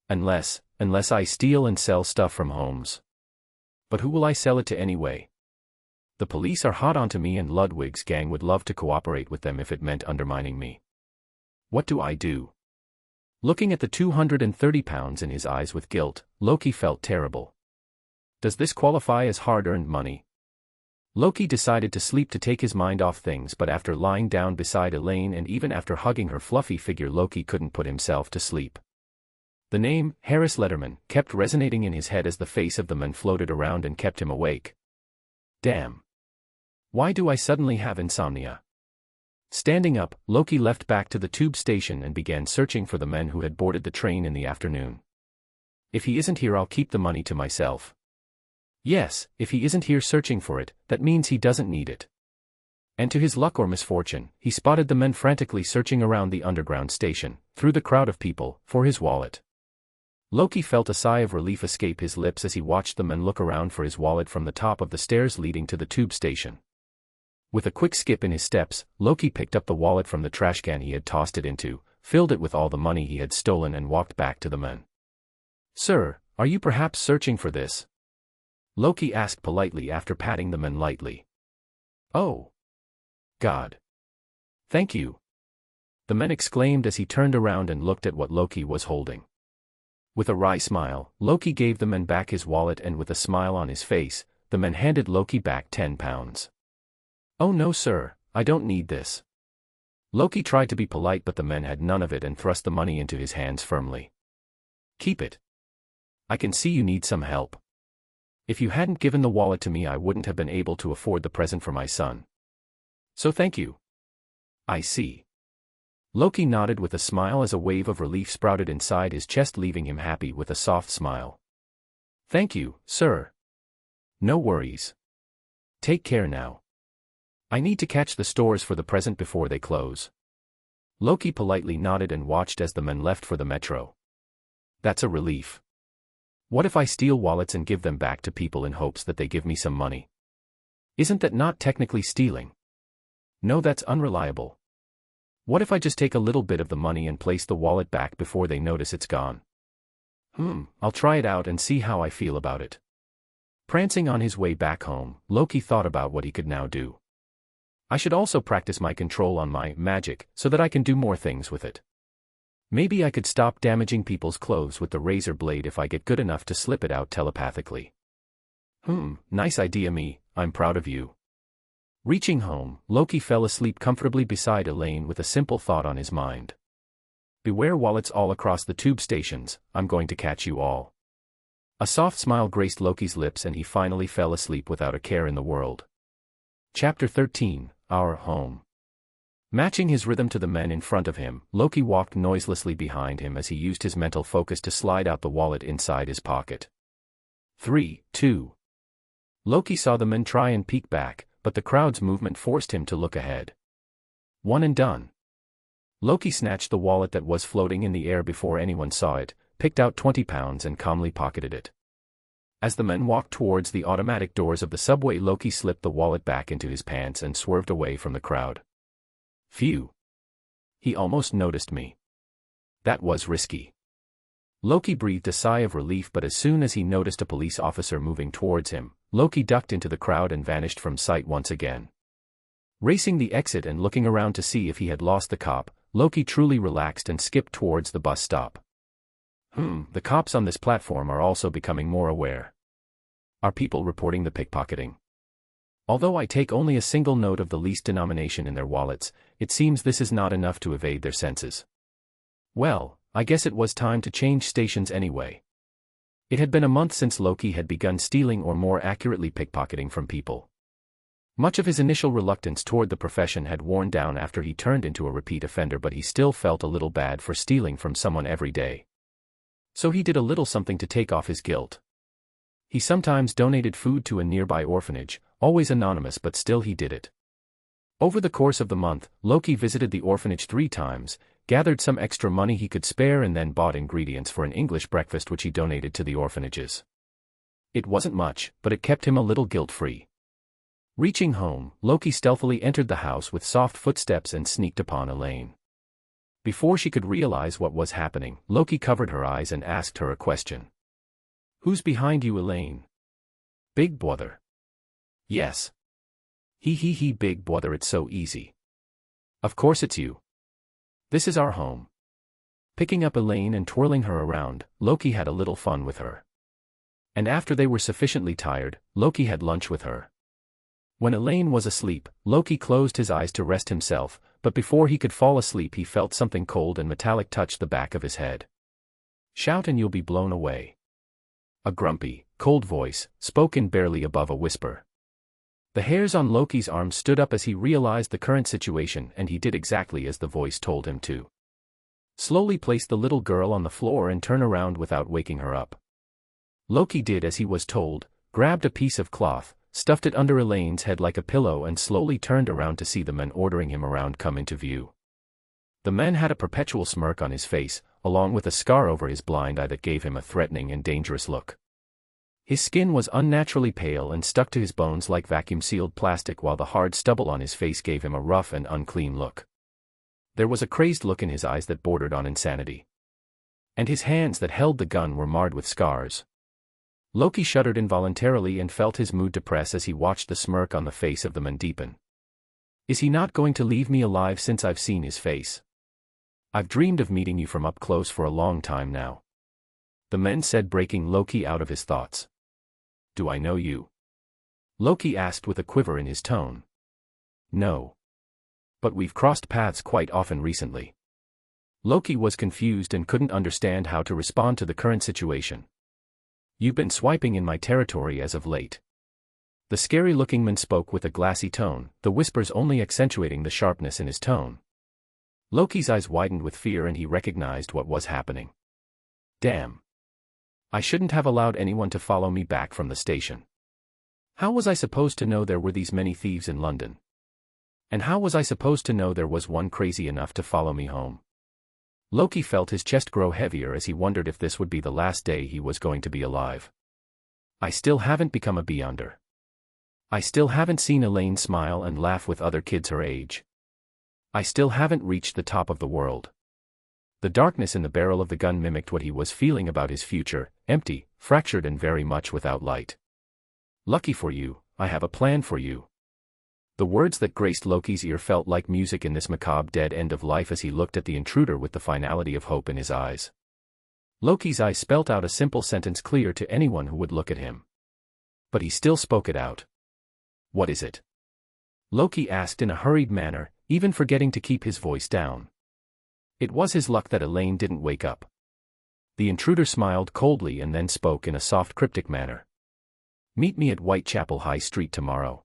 Unless I steal and sell stuff from homes. But who will I sell it to anyway? The police are hot onto me, and Ludwig's gang would love to cooperate with them if it meant undermining me. What do I do? Looking at the 230 pounds in his eyes with guilt, Loki felt terrible. Does this qualify as hard-earned money? Loki decided to sleep to take his mind off things, but after lying down beside Elaine and even after hugging her fluffy figure, Loki couldn't put himself to sleep. The name, Harris Letterman, kept resonating in his head as the face of the man floated around and kept him awake. Damn. Why do I suddenly have insomnia? Standing up, Loki left back to the tube station and began searching for the men who had boarded the train in the afternoon. If he isn't here, I'll keep the money to myself. Yes, if he isn't here searching for it, that means he doesn't need it. And to his luck or misfortune, he spotted the men frantically searching around the underground station, through the crowd of people, for his wallet. Loki felt a sigh of relief escape his lips as he watched the men look around for his wallet from the top of the stairs leading to the tube station. With a quick skip in his steps, Loki picked up the wallet from the trash can he had tossed it into, filled it with all the money he had stolen and walked back to the men. "Sir, are you perhaps searching for this?" Loki asked politely after patting the men lightly. "Oh. God. Thank you," the men exclaimed as he turned around and looked at what Loki was holding. With a wry smile, Loki gave the men back his wallet, and with a smile on his face, the men handed Loki back 10 pounds. "Oh no, sir, I don't need this." Loki tried to be polite, but the men had none of it and thrust the money into his hands firmly. "Keep it. I can see you need some help. If you hadn't given the wallet to me, I wouldn't have been able to afford the present for my son. So thank you." "I see." Loki nodded with a smile as a wave of relief sprouted inside his chest, leaving him happy with a soft smile. "Thank you, sir." "No worries. Take care now. I need to catch the stores for the present before they close." Loki politely nodded and watched as the men left for the metro. That's a relief. What if I steal wallets and give them back to people in hopes that they give me some money? Isn't that not technically stealing? No, that's unreliable. What if I just take a little bit of the money and place the wallet back before they notice it's gone? I'll try it out and see how I feel about it. Prancing on his way back home, Loki thought about what he could now do. I should also practice my control on my magic so that I can do more things with it. Maybe I could stop damaging people's clothes with the razor blade if I get good enough to slip it out telepathically. Nice idea, me, I'm proud of you. Reaching home, Loki fell asleep comfortably beside Elaine with a simple thought on his mind. Beware wallets all across the tube stations, I'm going to catch you all. A soft smile graced Loki's lips and he finally fell asleep without a care in the world. Chapter 13, Our Home. Matching his rhythm to the men in front of him, Loki walked noiselessly behind him as he used his mental focus to slide out the wallet inside his pocket. 3, 2. Loki saw the men try and peek back, but the crowd's movement forced him to look ahead. 1 and done. Loki snatched the wallet that was floating in the air before anyone saw it, picked out 20 pounds and calmly pocketed it. As the men walked towards the automatic doors of the subway, Loki slipped the wallet back into his pants and swerved away from the crowd. Phew. He almost noticed me. That was risky. Loki breathed a sigh of relief, but as soon as he noticed a police officer moving towards him, Loki ducked into the crowd and vanished from sight once again. Racing the exit and looking around to see if he had lost the cop, Loki truly relaxed and skipped towards the bus stop. The cops on this platform are also becoming more aware. Are people reporting the pickpocketing? Although I take only a single note of the least denomination in their wallets, it seems this is not enough to evade their senses. Well, I guess it was time to change stations anyway. It had been a month since Loki had begun stealing, or more accurately pickpocketing, from people. Much of his initial reluctance toward the profession had worn down after he turned into a repeat offender, but he still felt a little bad for stealing from someone every day. So he did a little something to take off his guilt. He sometimes donated food to a nearby orphanage, always anonymous, but still he did it. Over the course of the month, Loki visited the orphanage 3 times, gathered some extra money he could spare, and then bought ingredients for an English breakfast which he donated to the orphanages. It wasn't much, but it kept him a little guilt-free. Reaching home, Loki stealthily entered the house with soft footsteps and sneaked upon Elaine. Before she could realize what was happening, Loki covered her eyes and asked her a question. "Who's behind you, Elaine?" "Big brother." "Yes." He, big brother, it's so easy. Of course it's you. This is our home." Picking up Elaine and twirling her around, Loki had a little fun with her. And after they were sufficiently tired, Loki had lunch with her. When Elaine was asleep, Loki closed his eyes to rest himself, but before he could fall asleep he felt something cold and metallic touch the back of his head. "Shout and you'll be blown away." A grumpy, cold voice spoke in barely above a whisper. The hairs on Loki's arms stood up as he realized the current situation, and he did exactly as the voice told him to. Slowly place the little girl on the floor and turn around without waking her up. Loki did as he was told, grabbed a piece of cloth, stuffed it under Elaine's head like a pillow and slowly turned around to see the men ordering him around come into view. The man had a perpetual smirk on his face, along with a scar over his blind eye that gave him a threatening and dangerous look. His skin was unnaturally pale and stuck to his bones like vacuum-sealed plastic, while the hard stubble on his face gave him a rough and unclean look. There was a crazed look in his eyes that bordered on insanity. And his hands that held the gun were marred with scars. Loki shuddered involuntarily and felt his mood depress as he watched the smirk on the face of the man deepen. Is he not going to leave me alive since I've seen his face? I've dreamed of meeting you from up close for a long time now. The man said, breaking Loki out of his thoughts. Do I know you? Loki asked with a quiver in his tone. No. But we've crossed paths quite often recently. Loki was confused and couldn't understand how to respond to the current situation. You've been swiping in my territory as of late. The scary-looking man spoke with a glassy tone, the whispers only accentuating the sharpness in his tone. Loki's eyes widened with fear and he recognized what was happening. Damn. I shouldn't have allowed anyone to follow me back from the station. How was I supposed to know there were these many thieves in London? And how was I supposed to know there was one crazy enough to follow me home? Loki felt his chest grow heavier as he wondered if this would be the last day he was going to be alive. I still haven't become a Beyonder. I still haven't seen Elaine smile and laugh with other kids her age. I still haven't reached the top of the world. The darkness in the barrel of the gun mimicked what he was feeling about his future, empty, fractured and very much without light. Lucky for you, I have a plan for you. The words that graced Loki's ear felt like music in this macabre dead end of life as he looked at the intruder with the finality of hope in his eyes. Loki's eyes spelt out a simple sentence clear to anyone who would look at him. But he still spoke it out. What is it? Loki asked in a hurried manner, even forgetting to keep his voice down. It was his luck that Elaine didn't wake up. The intruder smiled coldly and then spoke in a soft cryptic manner. Meet me at Whitechapel High Street tomorrow.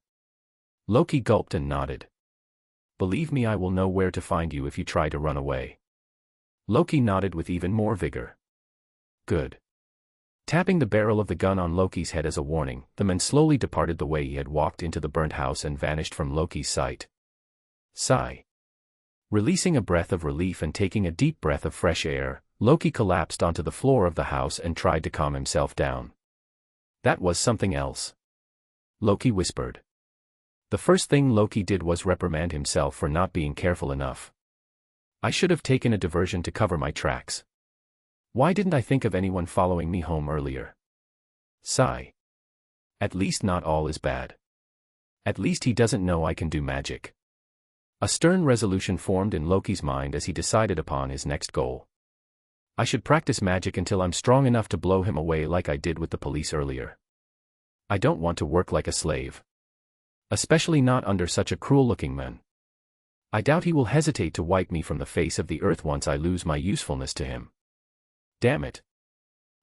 Loki gulped and nodded. Believe me, I will know where to find you if you try to run away. Loki nodded with even more vigor. Good. Tapping the barrel of the gun on Loki's head as a warning, the man slowly departed the way he had walked into the burnt house and vanished from Loki's sight. Sigh. Releasing a breath of relief and taking a deep breath of fresh air, Loki collapsed onto the floor of the house and tried to calm himself down. That was something else. Loki whispered. The first thing Loki did was reprimand himself for not being careful enough. I should have taken a diversion to cover my tracks. Why didn't I think of anyone following me home earlier? Sigh. At least not all is bad. At least he doesn't know I can do magic. A stern resolution formed in Loki's mind as he decided upon his next goal. I should practice magic until I'm strong enough to blow him away like I did with the police earlier. I don't want to work like a slave. Especially not under such a cruel-looking man. I doubt he will hesitate to wipe me from the face of the earth once I lose my usefulness to him. Damn it.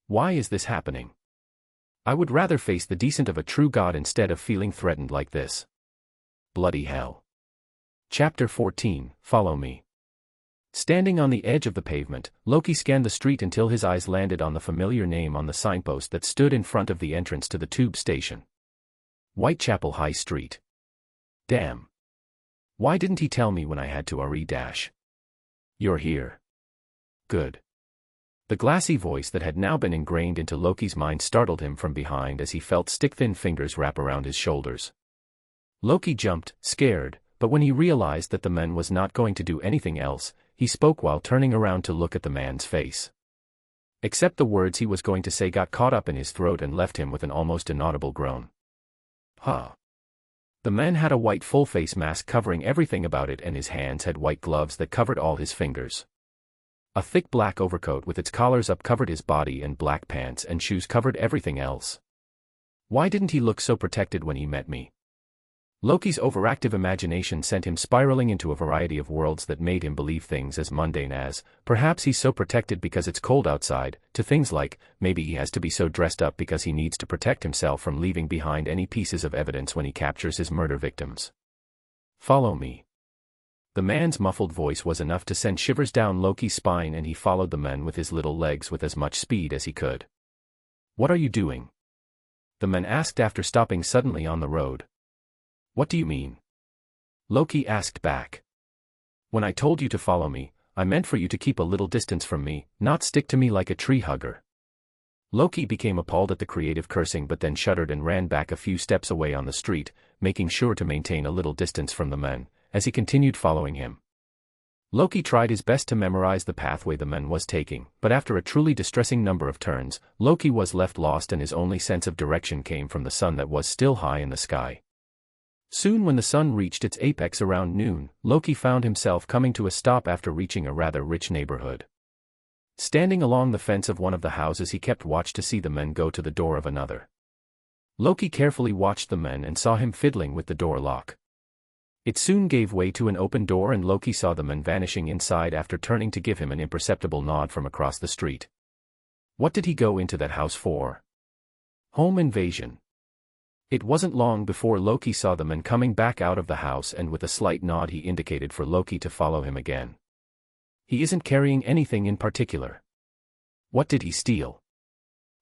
Why is this happening? I would rather face the descent of a true god instead of feeling threatened like this. Bloody hell. Chapter 14, Follow Me. Standing on the edge of the pavement, Loki scanned the street until his eyes landed on the familiar name on the signpost that stood in front of the entrance to the tube station. Whitechapel High Street. Damn. Why didn't he tell me when I had to re-dash? You're here. Good. The glassy voice that had now been ingrained into Loki's mind startled him from behind as he felt stick-thin fingers wrap around his shoulders. Loki jumped, scared, but when he realized that the man was not going to do anything else, he spoke while turning around to look at the man's face. Except the words he was going to say got caught up in his throat and left him with an almost inaudible groan. Huh. The man had a white full-face mask covering everything about it and his hands had white gloves that covered all his fingers. A thick black overcoat with its collars up covered his body and black pants and shoes covered everything else. Why didn't he look so protected when he met me? Loki's overactive imagination sent him spiraling into a variety of worlds that made him believe things as mundane as, perhaps he's so protected because it's cold outside, to things like, maybe he has to be so dressed up because he needs to protect himself from leaving behind any pieces of evidence when he captures his murder victims. Follow me. The man's muffled voice was enough to send shivers down Loki's spine, and he followed the man with his little legs with as much speed as he could. What are you doing? The man asked after stopping suddenly on the road. What do you mean? Loki asked back. When I told you to follow me, I meant for you to keep a little distance from me, not stick to me like a tree hugger. Loki became appalled at the creative cursing but then shuddered and ran back a few steps away on the street, making sure to maintain a little distance from the men, as he continued following him. Loki tried his best to memorize the pathway the man was taking, but after a truly distressing number of turns, Loki was left lost and his only sense of direction came from the sun that was still high in the sky. Soon when the sun reached its apex around noon, Loki found himself coming to a stop after reaching a rather rich neighborhood. Standing along the fence of one of the houses, he kept watch to see the men go to the door of another. Loki carefully watched the men and saw him fiddling with the door lock. It soon gave way to an open door and Loki saw the men vanishing inside after turning to give him an imperceptible nod from across the street. What did he go into that house for? Home invasion. It wasn't long before Loki saw the men coming back out of the house, and with a slight nod he indicated for Loki to follow him again. He isn't carrying anything in particular. What did he steal?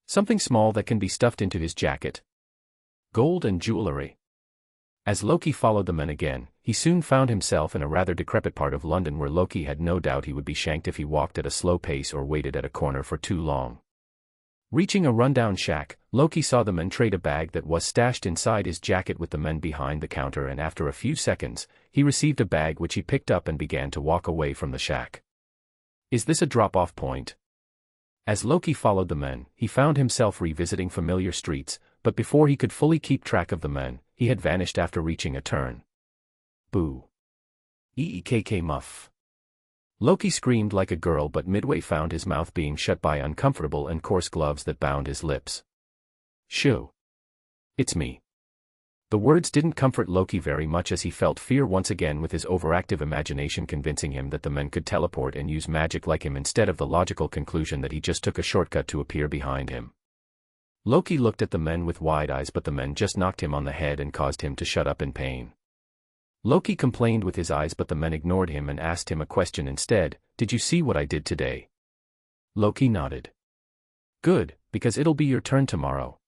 Something small that can be stuffed into his jacket. Gold and jewelry. As Loki followed the men again, he soon found himself in a rather decrepit part of London where Loki had no doubt he would be shanked if he walked at a slow pace or waited at a corner for too long. Reaching a rundown shack, Loki saw the men trade a bag that was stashed inside his jacket with the men behind the counter, and after a few seconds, he received a bag which he picked up and began to walk away from the shack. Is this a drop-off point? As Loki followed the men, he found himself revisiting familiar streets, but before he could fully keep track of the men, he had vanished after reaching a turn. Boo. Eekk muff. Loki screamed like a girl, but midway found his mouth being shut by uncomfortable and coarse gloves that bound his lips. Shoo. It's me. The words didn't comfort Loki very much as he felt fear once again, with his overactive imagination convincing him that the men could teleport and use magic like him instead of the logical conclusion that he just took a shortcut to appear behind him. Loki looked at the men with wide eyes, but the men just knocked him on the head and caused him to shut up in pain. Loki complained with his eyes, but the men ignored him and asked him a question instead. Did you see what I did today? Loki nodded. Good, because it'll be your turn tomorrow.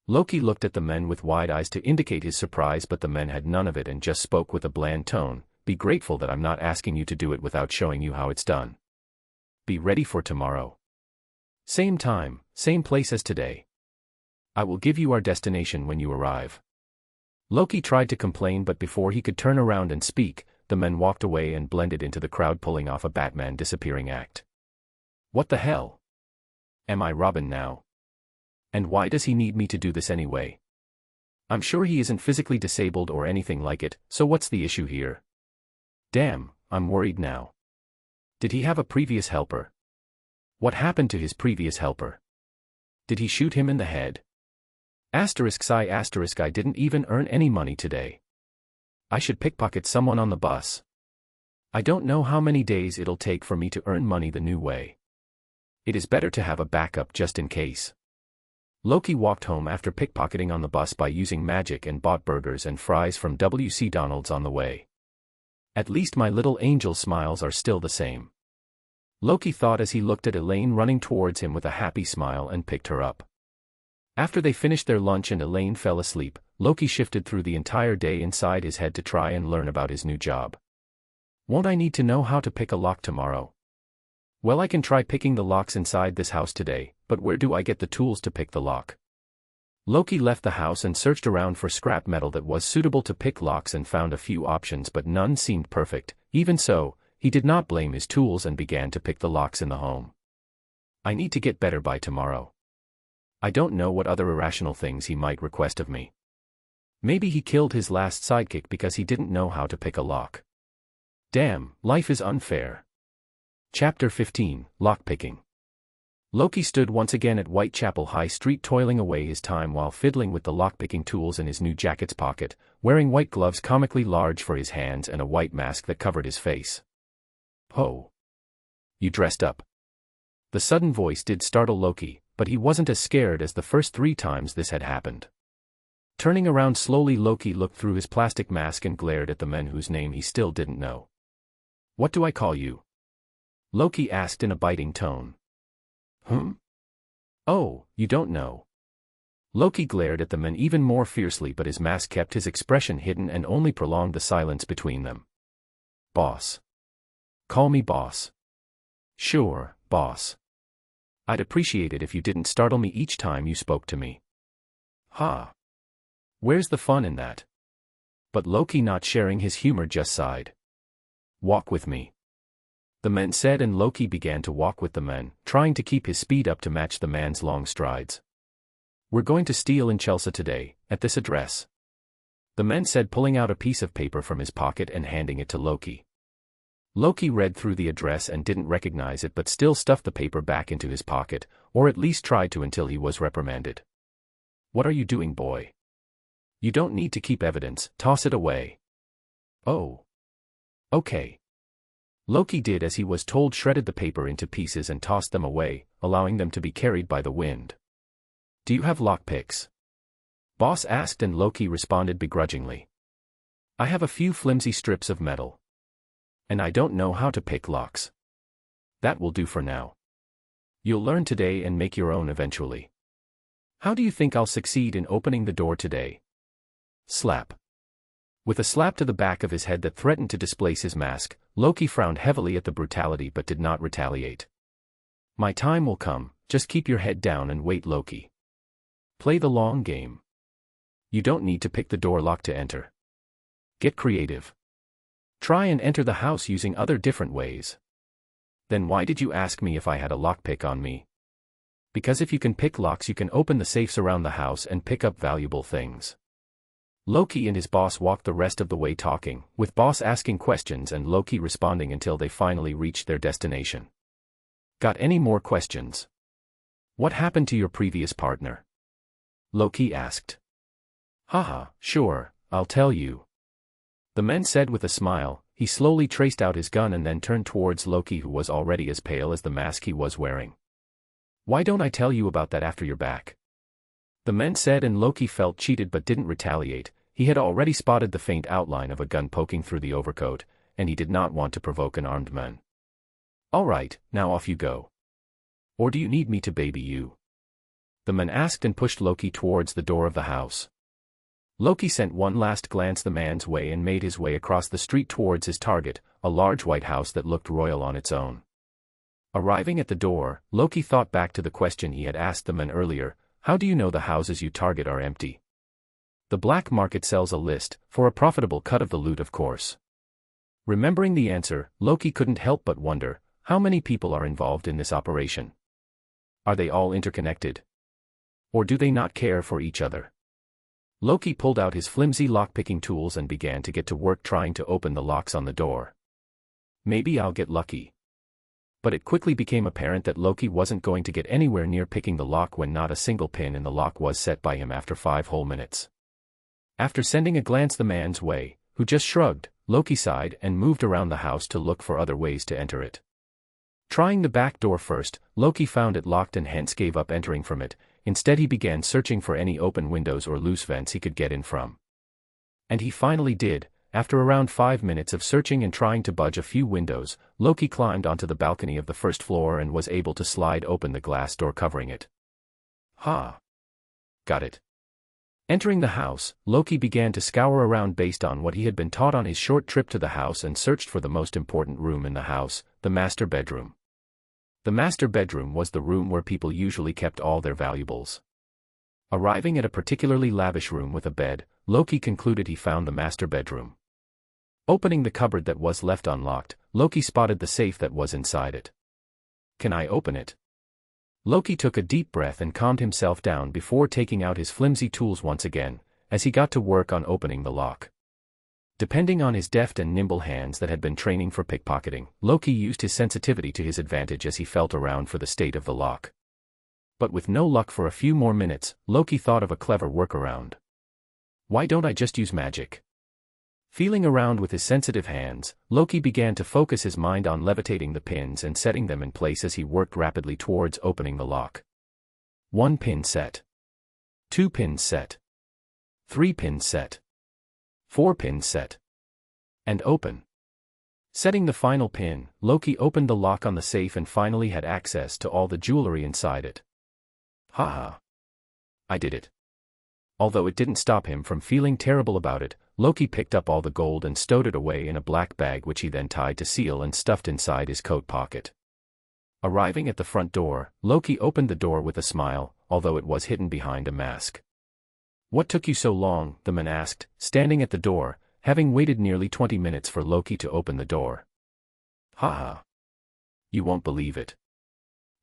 Loki looked at the men with wide eyes to indicate his surprise, but the men had none of it and just spoke with a bland tone. Be grateful that I'm not asking you to do it without showing you how it's done. Be ready for tomorrow. Same time, same place as today. I will give you our destination when you arrive. Loki tried to complain, but before he could turn around and speak, the men walked away and blended into the crowd, pulling off a Batman disappearing act. What the hell? Am I Robin now? And why does he need me to do this anyway? I'm sure he isn't physically disabled or anything like it, so what's the issue here? Damn, I'm worried now. Did he have a previous helper? What happened to his previous helper? Did he shoot him in the head? I didn't even earn any money today. I should pickpocket someone on the bus. I don't know how many days it'll take for me to earn money the new way. It is better to have a backup just in case. Loki walked home after pickpocketing on the bus by using magic and bought burgers and fries from W.C. Donald's on the way. At least my little angel smiles are still the same. Loki thought as he looked at Elaine running towards him with a happy smile and picked her up. After they finished their lunch and Elaine fell asleep, Loki shifted through the entire day inside his head to try and learn about his new job. Won't I need to know how to pick a lock tomorrow? Well, I can try picking the locks inside this house today, but where do I get the tools to pick the lock? Loki left the house and searched around for scrap metal that was suitable to pick locks and found a few options, but none seemed perfect. Even so, he did not blame his tools and began to pick the locks in the home. I need to get better by tomorrow. I don't know what other irrational things he might request of me. Maybe he killed his last sidekick because he didn't know how to pick a lock. Damn, life is unfair. Chapter 15, Lockpicking. Loki stood once again at Whitechapel High Street toiling away his time while fiddling with the lockpicking tools in his new jacket's pocket, wearing white gloves comically large for his hands and a white mask that covered his face. "Oh. You dressed up." The sudden voice did startle Loki, but he wasn't as scared as the first 3 times this had happened. Turning around slowly, Loki looked through his plastic mask and glared at the men whose name he still didn't know. "What do I call you?" Loki asked in a biting tone. "Oh, you don't know." Loki glared at the men even more fiercely, but his mask kept his expression hidden and only prolonged the silence between them. "Boss. Call me boss." "Sure, boss. I'd appreciate it if you didn't startle me each time you spoke to me." "Ha. Where's the fun in that?" But Loki, not sharing his humor, just sighed. "Walk with me," the men said, and Loki began to walk with the men, trying to keep his speed up to match the man's long strides. "We're going to steal in Chelsea today, at this address," the men said, pulling out a piece of paper from his pocket and handing it to Loki. Loki read through the address and didn't recognize it, but still stuffed the paper back into his pocket, or at least tried to, until he was reprimanded. "What are you doing, boy? You don't need to keep evidence, toss it away." "Oh. Okay." Loki did as he was told, shredded the paper into pieces and tossed them away, allowing them to be carried by the wind. "Do you have lockpicks?" Boss asked, and Loki responded begrudgingly. "I have a few flimsy strips of metal. And I don't know how to pick locks." "That will do for now. You'll learn today and make your own eventually. How do you think I'll succeed in opening the door today?" Slap. With a slap to the back of his head that threatened to displace his mask, Loki frowned heavily at the brutality but did not retaliate. "My time will come, just keep your head down and wait, Loki. Play the long game. You don't need to pick the door lock to enter. Get creative. Try and enter the house using other different ways." "Then why did you ask me if I had a lockpick on me?" "Because if you can pick locks, you can open the safes around the house and pick up valuable things." Loki and his boss walked the rest of the way talking, with boss asking questions and Loki responding until they finally reached their destination. "Got any more questions?" "What happened to your previous partner?" Loki asked. "Haha, sure, I'll tell you," the men said with a smile. He slowly traced out his gun and then turned towards Loki, who was already as pale as the mask he was wearing. "Why don't I tell you about that after you're back?" the men said, and Loki felt cheated but didn't retaliate. He had already spotted the faint outline of a gun poking through the overcoat, and he did not want to provoke an armed man. "All right, now off you go. Or do you need me to baby you?" the man asked, and pushed Loki towards the door of the house. Loki sent one last glance the man's way and made his way across the street towards his target, a large white house that looked royal on its own. Arriving at the door, Loki thought back to the question he had asked the man earlier: "How do you know the houses you target are empty?" "The black market sells a list, for a profitable cut of the loot, of course." Remembering the answer, Loki couldn't help but wonder, how many people are involved in this operation? Are they all interconnected? Or do they not care for each other? Loki pulled out his flimsy lockpicking tools and began to get to work trying to open the locks on the door. Maybe I'll get lucky. But it quickly became apparent that Loki wasn't going to get anywhere near picking the lock when not a single pin in the lock was set by him after 5 whole minutes. After sending a glance the man's way, who just shrugged, Loki sighed and moved around the house to look for other ways to enter it. Trying the back door first, Loki found it locked and hence gave up entering from it. Instead he began searching for any open windows or loose vents he could get in from. And he finally did. After around 5 minutes of searching and trying to budge a few windows, Loki climbed onto the balcony of the first floor and was able to slide open the glass door covering it. "Ha! Got it." Entering the house, Loki began to scour around based on what he had been taught on his short trip to the house and searched for the most important room in the house, the master bedroom. The master bedroom was the room where people usually kept all their valuables. Arriving at a particularly lavish room with a bed, Loki concluded he found the master bedroom. Opening the cupboard that was left unlocked, Loki spotted the safe that was inside it. "Can I open it?" Loki took a deep breath and calmed himself down before taking out his flimsy tools once again, as he got to work on opening the lock. Depending on his deft and nimble hands that had been training for pickpocketing, Loki used his sensitivity to his advantage as he felt around for the state of the lock. But with no luck for a few more minutes, Loki thought of a clever workaround. Why don't I just use magic? Feeling around with his sensitive hands, Loki began to focus his mind on levitating the pins and setting them in place as he worked rapidly towards opening the lock. 1 pin set. 2 pins set. 3 pins set. 4 pins set. And open. Setting the final pin, Loki opened the lock on the safe and finally had access to all the jewelry inside it. Haha. I did it. Although it didn't stop him from feeling terrible about it, Loki picked up all the gold and stowed it away in a black bag which he then tied to seal and stuffed inside his coat pocket. Arriving at the front door, Loki opened the door with a smile, although it was hidden behind a mask. What took you so long? The man asked, standing at the door, having waited nearly 20 minutes for Loki to open the door. Haha. You won't believe it.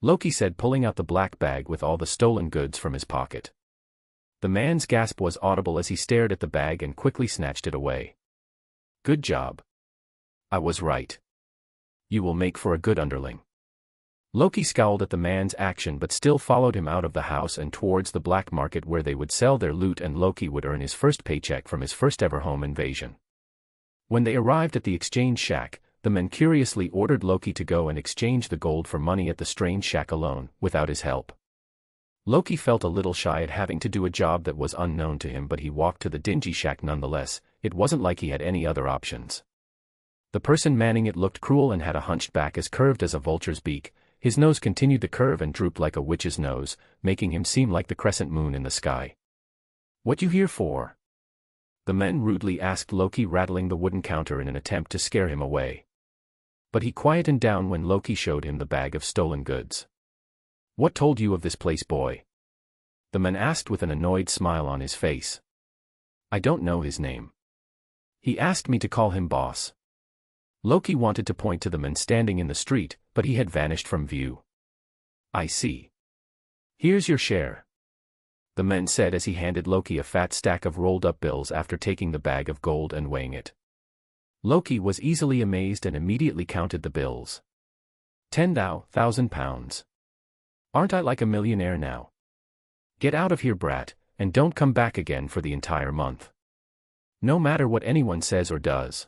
Loki said, pulling out the black bag with all the stolen goods from his pocket. The man's gasp was audible as he stared at the bag and quickly snatched it away. Good job. I was right. You will make for a good underling. Loki scowled at the man's action but still followed him out of the house and towards the black market where they would sell their loot and Loki would earn his first paycheck from his first ever home invasion. When they arrived at the exchange shack, the men curiously ordered Loki to go and exchange the gold for money at the strange shack alone, without his help. Loki felt a little shy at having to do a job that was unknown to him, but he walked to the dingy shack nonetheless. It wasn't like he had any other options. The person manning it looked cruel and had a hunched back as curved as a vulture's beak. His nose continued to curve and droop like a witch's nose, making him seem like the crescent moon in the sky. What you here for? The men rudely asked Loki, rattling the wooden counter in an attempt to scare him away. But he quietened down when Loki showed him the bag of stolen goods. What told you of this place, boy? The man asked with an annoyed smile on his face. I don't know his name. He asked me to call him boss. Loki wanted to point to the man standing in the street, but he had vanished from view. I see. Here's your share. The man said as he handed Loki a fat stack of rolled-up bills after taking the bag of gold and weighing it. Loki was easily amazed and immediately counted the bills. 10,000 pounds. Aren't I like a millionaire now? Get out of here, brat, and don't come back again for the entire month. No matter what anyone says or does.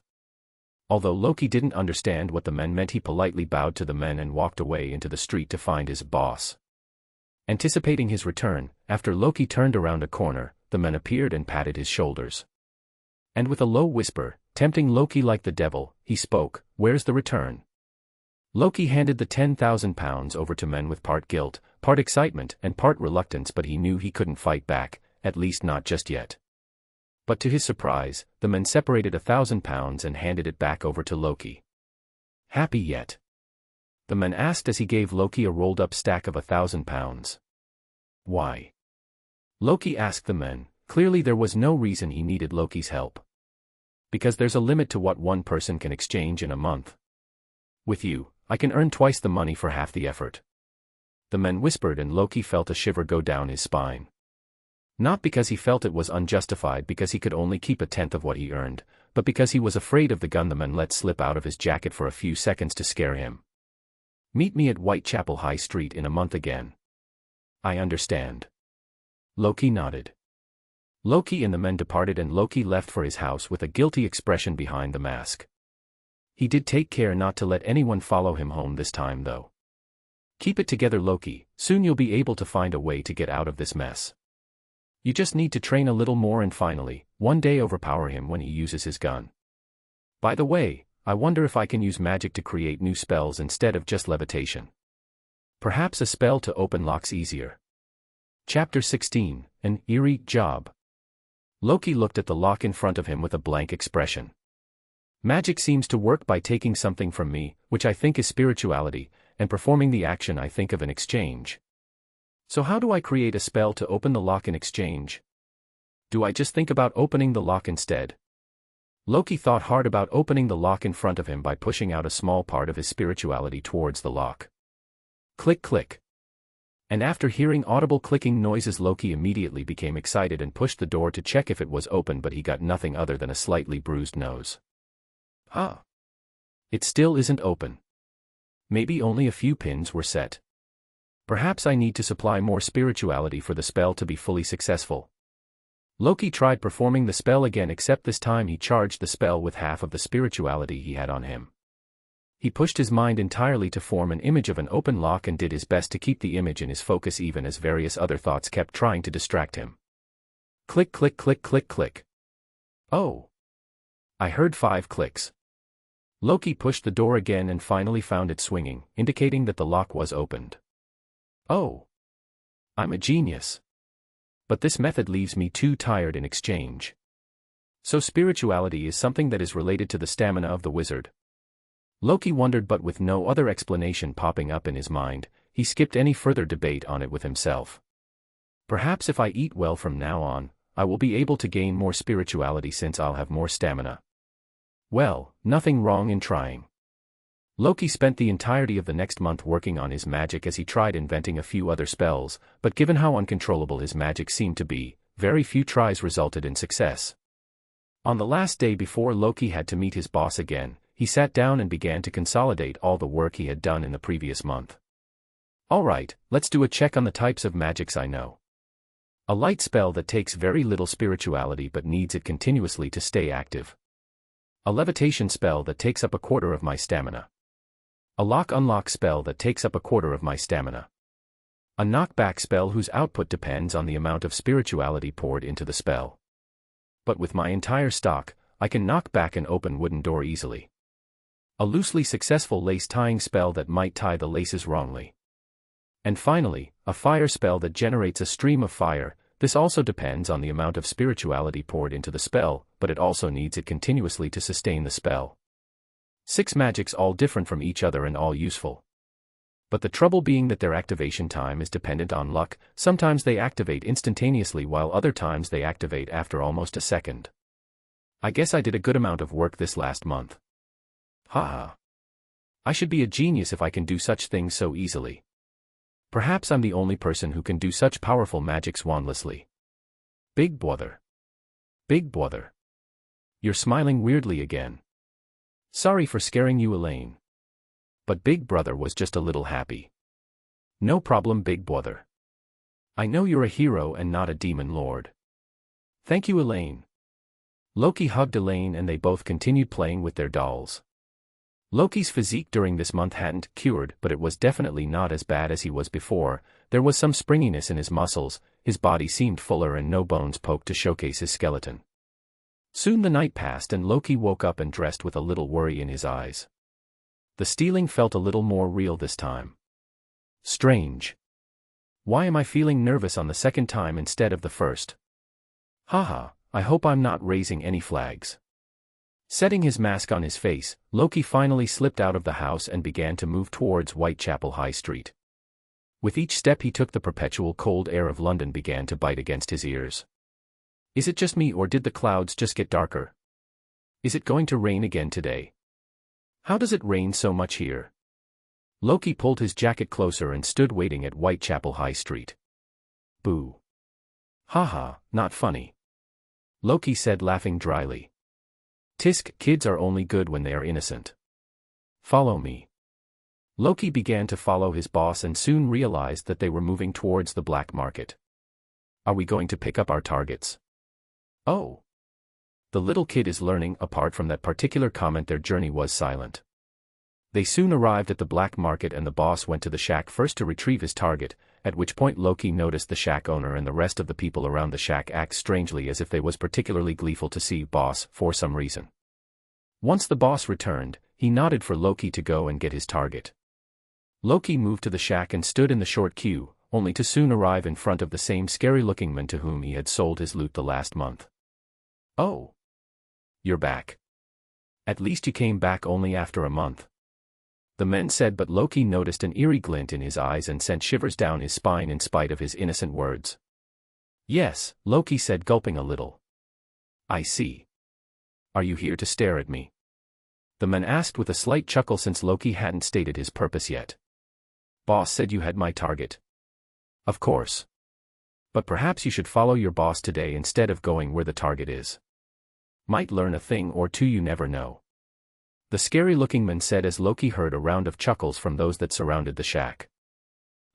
Although Loki didn't understand what the men meant, he politely bowed to the men and walked away into the street to find his boss. Anticipating his return, after Loki turned around a corner, the men appeared and patted his shoulders. And with a low whisper, tempting Loki like the devil, he spoke, "Where's the return?" Loki handed the 10,000 pounds over to men with part guilt, part excitement and part reluctance, but he knew he couldn't fight back, at least not just yet. But to his surprise, the men separated 1,000 pounds and handed it back over to Loki. Happy yet? The man asked as he gave Loki a rolled-up stack of 1,000 pounds. Why? Loki asked the men. Clearly there was no reason he needed Loki's help. Because there's a limit to what one person can exchange in a month. With you, I can earn twice the money for half the effort. The men whispered and Loki felt a shiver go down his spine. Not because he felt it was unjustified because he could only keep a tenth of what he earned, but because he was afraid of the gun the man let slip out of his jacket for a few seconds to scare him. Meet me at Whitechapel High Street in a month again. I understand. Loki nodded. Loki and the men departed and Loki left for his house with a guilty expression behind the mask. He did take care not to let anyone follow him home this time though. Keep it together, Loki, soon you'll be able to find a way to get out of this mess. You just need to train a little more and finally, one day overpower him when he uses his gun. By the way, I wonder if I can use magic to create new spells instead of just levitation. Perhaps a spell to open locks easier. Chapter 16, An Eerie Job. Loki looked at the lock in front of him with a blank expression. Magic seems to work by taking something from me, which I think is spirituality, and performing the action I think of in exchange. So how do I create a spell to open the lock in exchange? Do I just think about opening the lock instead? Loki thought hard about opening the lock in front of him by pushing out a small part of his spirituality towards the lock. Click click. And after hearing audible clicking noises, Loki immediately became excited and pushed the door to check if it was open, but he got nothing other than a slightly bruised nose. Ah. It still isn't open. Maybe only a few pins were set. Perhaps I need to supply more spirituality for the spell to be fully successful. Loki tried performing the spell again, except this time he charged the spell with half of the spirituality he had on him. He pushed his mind entirely to form an image of an open lock and did his best to keep the image in his focus even as various other thoughts kept trying to distract him. Click, click, click, click, click. Oh! I heard 5 clicks. Loki pushed the door again and finally found it swinging, indicating that the lock was opened. Oh! I'm a genius. But this method leaves me too tired in exchange. So spirituality is something that is related to the stamina of the wizard. Loki wondered, but with no other explanation popping up in his mind, he skipped any further debate on it with himself. Perhaps if I eat well from now on, I will be able to gain more spirituality since I'll have more stamina. Well, nothing wrong in trying. Loki spent the entirety of the next month working on his magic as he tried inventing a few other spells, but given how uncontrollable his magic seemed to be, very few tries resulted in success. On the last day before Loki had to meet his boss again, he sat down and began to consolidate all the work he had done in the previous month. Alright, let's do a check on the types of magics I know. A light spell that takes very little spirituality but needs it continuously to stay active. A levitation spell that takes up 1/4 of my stamina. A lock-unlock spell that takes up 1/4 of my stamina. A knockback spell whose output depends on the amount of spirituality poured into the spell. But with my entire stock, I can knock back an open wooden door easily. A loosely successful lace-tying spell that might tie the laces wrongly. And finally, a fire spell that generates a stream of fire. This also depends on the amount of spirituality poured into the spell, but it also needs it continuously to sustain the spell. 6 magics, all different from each other and all useful. But the trouble being that their activation time is dependent on luck. Sometimes they activate instantaneously while other times they activate after almost a second. I guess I did a good amount of work this last month. Haha. I should be a genius if I can do such things so easily. Perhaps I'm the only person who can do such powerful magics wandlessly. Big brother. Big brother. You're smiling weirdly again. Sorry for scaring you, Elaine. But Big Brother was just a little happy. No problem, Big Brother. I know you're a hero and not a demon lord. Thank you, Elaine. Loki hugged Elaine and they both continued playing with their dolls. Loki's physique during this month hadn't cured, but it was definitely not as bad as he was before. There was some springiness in his muscles, his body seemed fuller and no bones poked to showcase his skeleton. Soon the night passed and Loki woke up and dressed with a little worry in his eyes. The stealing felt a little more real this time. Strange. Why am I feeling nervous on the second time instead of the first? Haha, I hope I'm not raising any flags. Setting his mask on his face, Loki finally slipped out of the house and began to move towards Whitechapel High Street. With each step he took, the perpetual cold air of London began to bite against his ears. Is it just me, or did the clouds just get darker? Is it going to rain again today? How does it rain so much here? Loki pulled his jacket closer and stood waiting at Whitechapel High Street. Boo. Haha, not funny. Loki said, laughing dryly. Tisk, kids are only good when they are innocent. Follow me. Loki began to follow his boss and soon realized that they were moving towards the black market. Are we going to pick up our targets? Oh. The little kid is learning. Apart from that particular comment, their journey was silent. They soon arrived at the black market and the boss went to the shack first to retrieve his target, at which point Loki noticed the shack owner and the rest of the people around the shack act strangely, as if they was particularly gleeful to see boss for some reason. Once the boss returned, he nodded for Loki to go and get his target. Loki moved to the shack and stood in the short queue, only to soon arrive in front of the same scary-looking man to whom he had sold his loot the last month. Oh. You're back. At least you came back only after a month. The men said, but Loki noticed an eerie glint in his eyes and sent shivers down his spine in spite of his innocent words. Yes, Loki said, gulping a little. I see. Are you here to stare at me? The man asked with a slight chuckle since Loki hadn't stated his purpose yet. Boss said you had my target. Of course. But perhaps you should follow your boss today instead of going where the target is. Might learn a thing or two, you never know. The scary-looking man said as Loki heard a round of chuckles from those that surrounded the shack.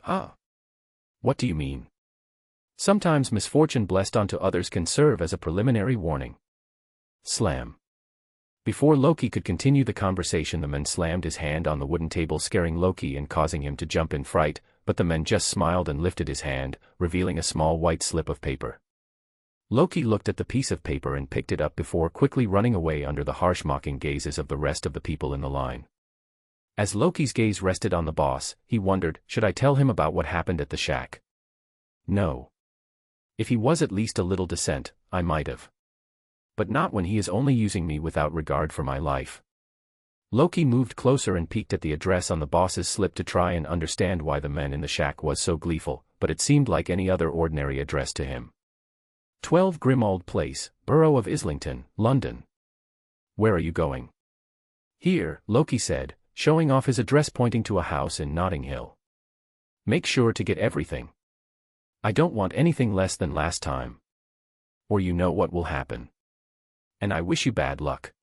Ah. What do you mean? Sometimes misfortune blessed onto others can serve as a preliminary warning. Slam. Before Loki could continue the conversation, the man slammed his hand on the wooden table, scaring Loki and causing him to jump in fright, but the man just smiled and lifted his hand, revealing a small white slip of paper. Loki looked at the piece of paper and picked it up before quickly running away under the harsh mocking gazes of the rest of the people in the line. As Loki's gaze rested on the boss, he wondered, should I tell him about what happened at the shack? No. If he was at least a little decent, I might have. But not when he is only using me without regard for my life. Loki moved closer and peeked at the address on the boss's slip to try and understand why the man in the shack was so gleeful, but it seemed like any other ordinary address to him. 12 Grimald Place, Borough of Islington, London. Where are you going? Here, Loki said, showing off his address, pointing to a house in Notting Hill. Make sure to get everything. I don't want anything less than last time. Or you know what will happen. And I wish you bad luck.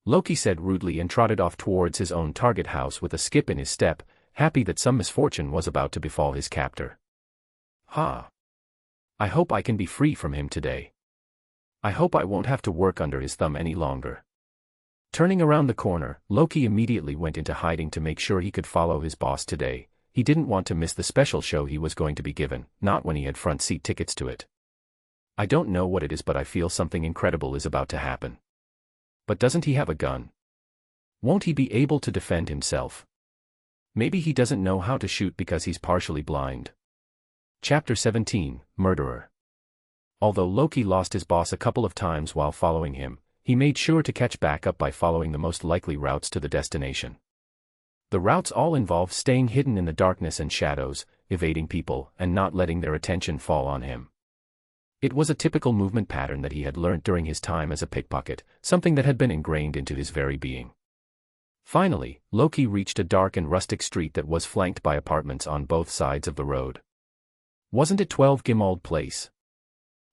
Loki said rudely and trotted off towards his own target house with a skip in his step, happy that some misfortune was about to befall his captor. Ha! I hope I can be free from him today. I hope I won't have to work under his thumb any longer. Turning around the corner, Loki immediately went into hiding to make sure he could follow his boss today. He didn't want to miss the special show he was going to be given, not when he had front seat tickets to it. I don't know what it is, but I feel something incredible is about to happen. But doesn't he have a gun? Won't he be able to defend himself? Maybe he doesn't know how to shoot because he's partially blind. Chapter 17, Murderer. Although Loki lost his boss a couple of times while following him, he made sure to catch back up by following the most likely routes to the destination. The routes all involve staying hidden in the darkness and shadows, evading people, and not letting their attention fall on him. It was a typical movement pattern that he had learnt during his time as a pickpocket, something that had been ingrained into his very being. Finally, Loki reached a dark and rustic street that was flanked by apartments on both sides of the road. Wasn't it 12 Grimald Place?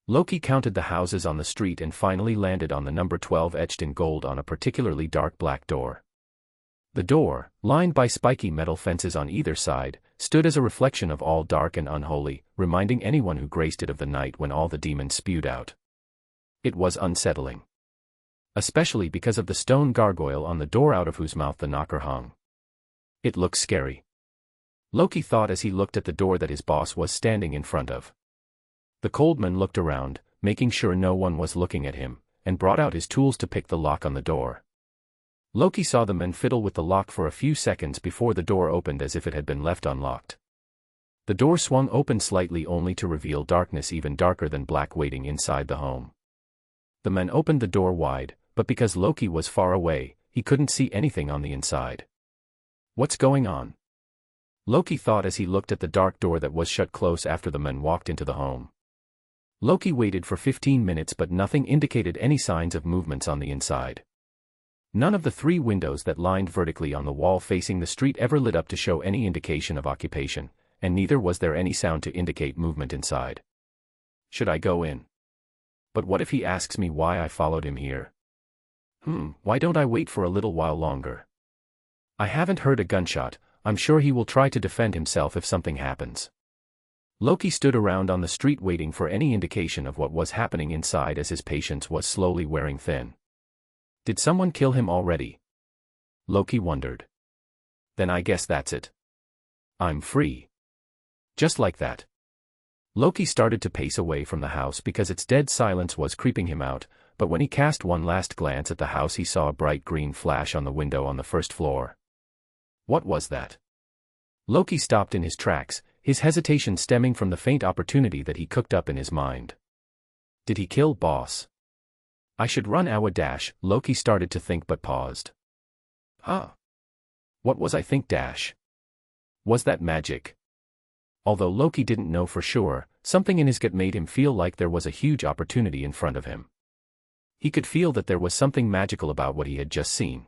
Loki counted the houses on the street and finally landed on the number 12 etched in gold on a particularly dark black door. The door, lined by spiky metal fences on either side, stood as a reflection of all dark and unholy, reminding anyone who graced it of the night when all the demons spewed out. It was unsettling. Especially because of the stone gargoyle on the door out of whose mouth the knocker hung. It looked scary. Loki thought as he looked at the door that his boss was standing in front of. The coldman looked around, making sure no one was looking at him, and brought out his tools to pick the lock on the door. Loki saw the man fiddle with the lock for a few seconds before the door opened as if it had been left unlocked. The door swung open slightly only to reveal darkness even darker than black waiting inside the home. The man opened the door wide, but because Loki was far away, he couldn't see anything on the inside. What's going on? Loki thought as he looked at the dark door that was shut close after the man walked into the home. Loki waited for 15 minutes but nothing indicated any signs of movements on the inside. None of the 3 windows that lined vertically on the wall facing the street ever lit up to show any indication of occupation, and neither was there any sound to indicate movement inside. Should I go in? But what if he asks me why I followed him here? Why don't I wait for a little while longer? I haven't heard a gunshot. I'm sure he will try to defend himself if something happens. Loki stood around on the street waiting for any indication of what was happening inside as his patience was slowly wearing thin. Did someone kill him already? Loki wondered. Then I guess that's it. I'm free. Just like that. Loki started to pace away from the house because its dead silence was creeping him out, but when he cast one last glance at the house he saw a bright green flash on the window on the first floor. What was that? Loki stopped in his tracks, his hesitation stemming from the faint opportunity that he cooked up in his mind. Did he kill Boss? I should run dash, Loki started to think but paused. What was I think dash? Was that magic? Although Loki didn't know for sure, something in his gut made him feel like there was a huge opportunity in front of him. He could feel that there was something magical about what he had just seen.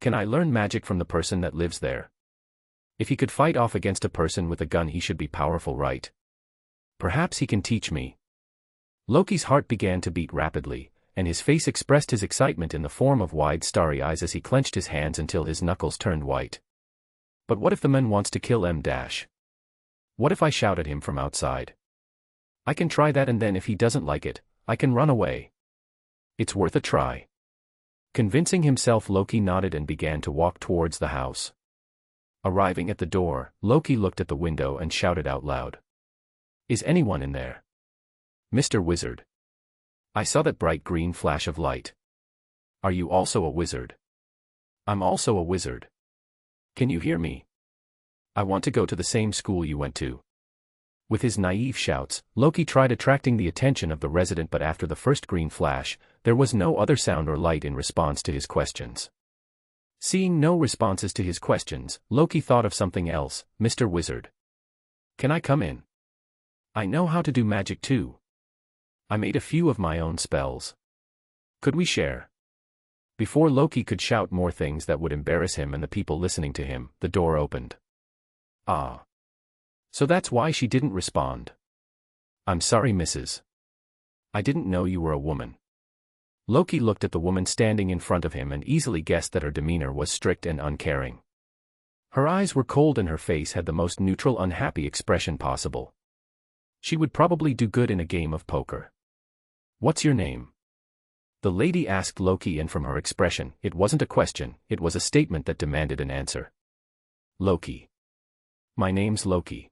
Can I learn magic from the person that lives there? If he could fight off against a person with a gun he should be powerful, right? Perhaps he can teach me. Loki's heart began to beat rapidly, and his face expressed his excitement in the form of wide starry eyes as he clenched his hands until his knuckles turned white. But what if the man wants to kill dash? What if I shout at him from outside? I can try that, and then if he doesn't like it, I can run away. It's worth a try. Convincing himself, Loki nodded and began to walk towards the house. Arriving at the door, Loki looked at the window and shouted out loud. Is anyone in there? Mr. Wizard. I saw that bright green flash of light. Are you also a wizard? I'm also a wizard. Can you hear me? I want to go to the same school you went to. With his naive shouts, Loki tried attracting the attention of the resident, but after the first green flash, there was no other sound or light in response to his questions. Seeing no responses to his questions, Loki thought of something else. Mr. Wizard. Can I come in? I know how to do magic too. I made a few of my own spells. Could we share? Before Loki could shout more things that would embarrass him and the people listening to him, the door opened. Ah. So that's why she didn't respond. I'm sorry, Mrs. I didn't know you were a woman. Loki looked at the woman standing in front of him and easily guessed that her demeanor was strict and uncaring. Her eyes were cold and her face had the most neutral, unhappy expression possible. She would probably do good in a game of poker. What's your name? The lady asked Loki, and from her expression, it wasn't a question, it was a statement that demanded an answer. Loki. My name's Loki.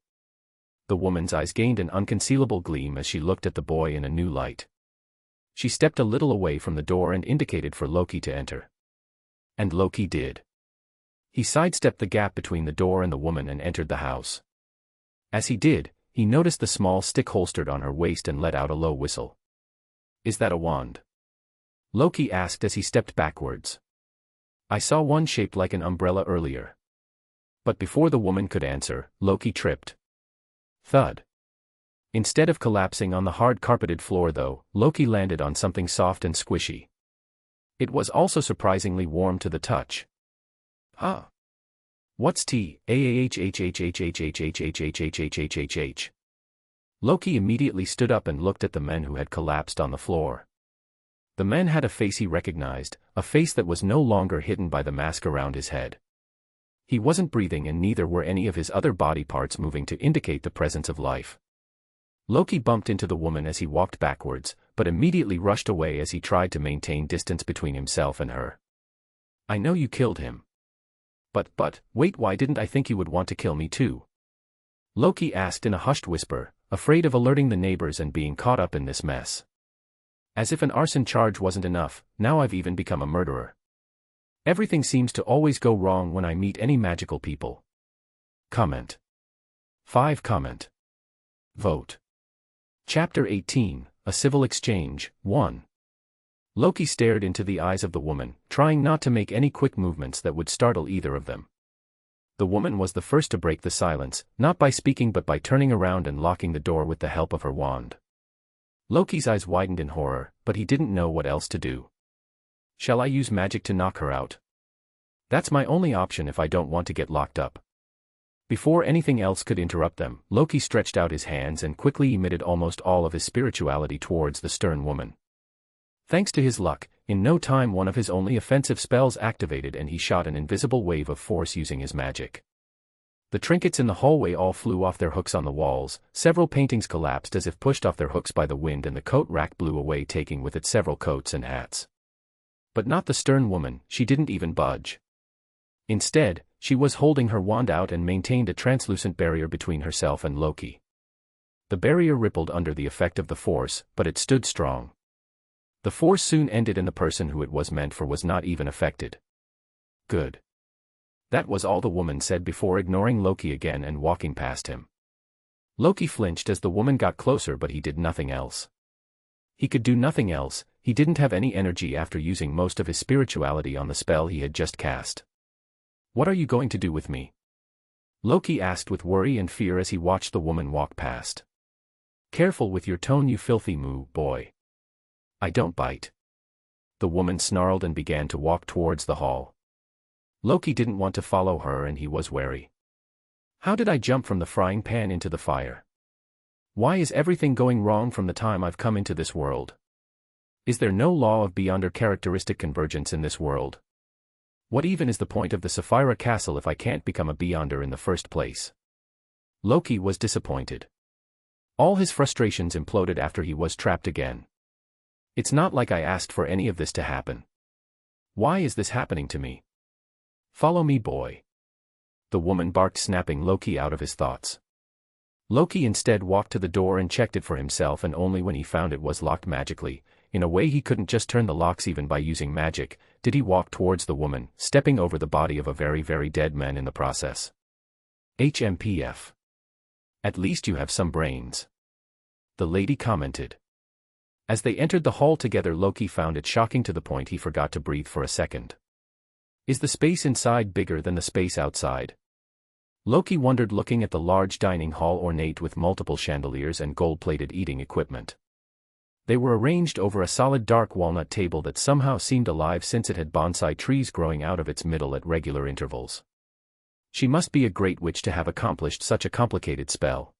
The woman's eyes gained an unconcealable gleam as she looked at the boy in a new light. She stepped a little away from the door and indicated for Loki to enter. And Loki did. He sidestepped the gap between the door and the woman and entered the house. As he did, he noticed the small stick holstered on her waist and let out a low whistle. Is that a wand? Loki asked as he stepped backwards. I saw one shaped like an umbrella earlier. But before the woman could answer, Loki tripped. Thud. Instead of collapsing on the hard carpeted floor though, Loki landed on something soft and squishy. It was also surprisingly warm to the touch. Huh. What's T-A-H-H-H-H-H-H-H-H-H-H-H-H-H-H-H? Loki immediately stood up and looked at the men who had collapsed on the floor. The men had a face he recognized, a face that was no longer hidden by the mask around his head. He wasn't breathing and neither were any of his other body parts moving to indicate the presence of life. Loki bumped into the woman as he walked backwards, but immediately rushed away as he tried to maintain distance between himself and her. I know you killed him. But, wait, why didn't I think you would want to kill me too? Loki asked in a hushed whisper, afraid of alerting the neighbors and being caught up in this mess. As if an arson charge wasn't enough, now I've even become a murderer. Everything seems to always go wrong when I meet any magical people. Comment. 5. Comment. Vote. Chapter 18, A Civil Exchange, 1. Loki stared into the eyes of the woman, trying not to make any quick movements that would startle either of them. The woman was the first to break the silence, not by speaking but by turning around and locking the door with the help of her wand. Loki's eyes widened in horror, but he didn't know what else to do. Shall I use magic to knock her out? That's my only option if I don't want to get locked up. Before anything else could interrupt them, Loki stretched out his hands and quickly emitted almost all of his spirituality towards the stern woman. Thanks to his luck, in no time one of his only offensive spells activated and he shot an invisible wave of force using his magic. The trinkets in the hallway all flew off their hooks on the walls, several paintings collapsed as if pushed off their hooks by the wind and the coat rack blew away taking with it several coats and hats. But not the stern woman, she didn't even budge. Instead, she was holding her wand out and maintained a translucent barrier between herself and Loki. The barrier rippled under the effect of the force, but it stood strong. The force soon ended and the person who it was meant for was not even affected. Good. That was all the woman said before ignoring Loki again and walking past him. Loki flinched as the woman got closer but he did nothing else. He could do nothing else, he didn't have any energy after using most of his spirituality on the spell he had just cast. What are you going to do with me? Loki asked with worry and fear as he watched the woman walk past. Careful with your tone, you filthy moo boy. I don't bite. The woman snarled and began to walk towards the hall. Loki didn't want to follow her and he was wary. How did I jump from the frying pan into the fire? Why is everything going wrong from the time I've come into this world? Is there no law of beyonder characteristic convergence in this world? What even is the point of the Sapphira Castle if I can't become a beyonder in the first place? Loki was disappointed. All his frustrations imploded after he was trapped again. It's not like I asked for any of this to happen. Why is this happening to me? Follow me, boy. The woman barked, snapping Loki out of his thoughts. Loki instead walked to the door and checked it for himself, and only when he found it was locked magically, in a way he couldn't just turn the locks even by using magic, did he walk towards the woman, stepping over the body of a very, very dead man in the process. HMPF. At least you have some brains. The lady commented. As they entered the hall together, Loki found it shocking to the point he forgot to breathe for a second. Is the space inside bigger than the space outside? Loki wondered, looking at the large dining hall ornate with multiple chandeliers and gold-plated eating equipment. They were arranged over a solid dark walnut table that somehow seemed alive since it had bonsai trees growing out of its middle at regular intervals. She must be a great witch to have accomplished such a complicated spell.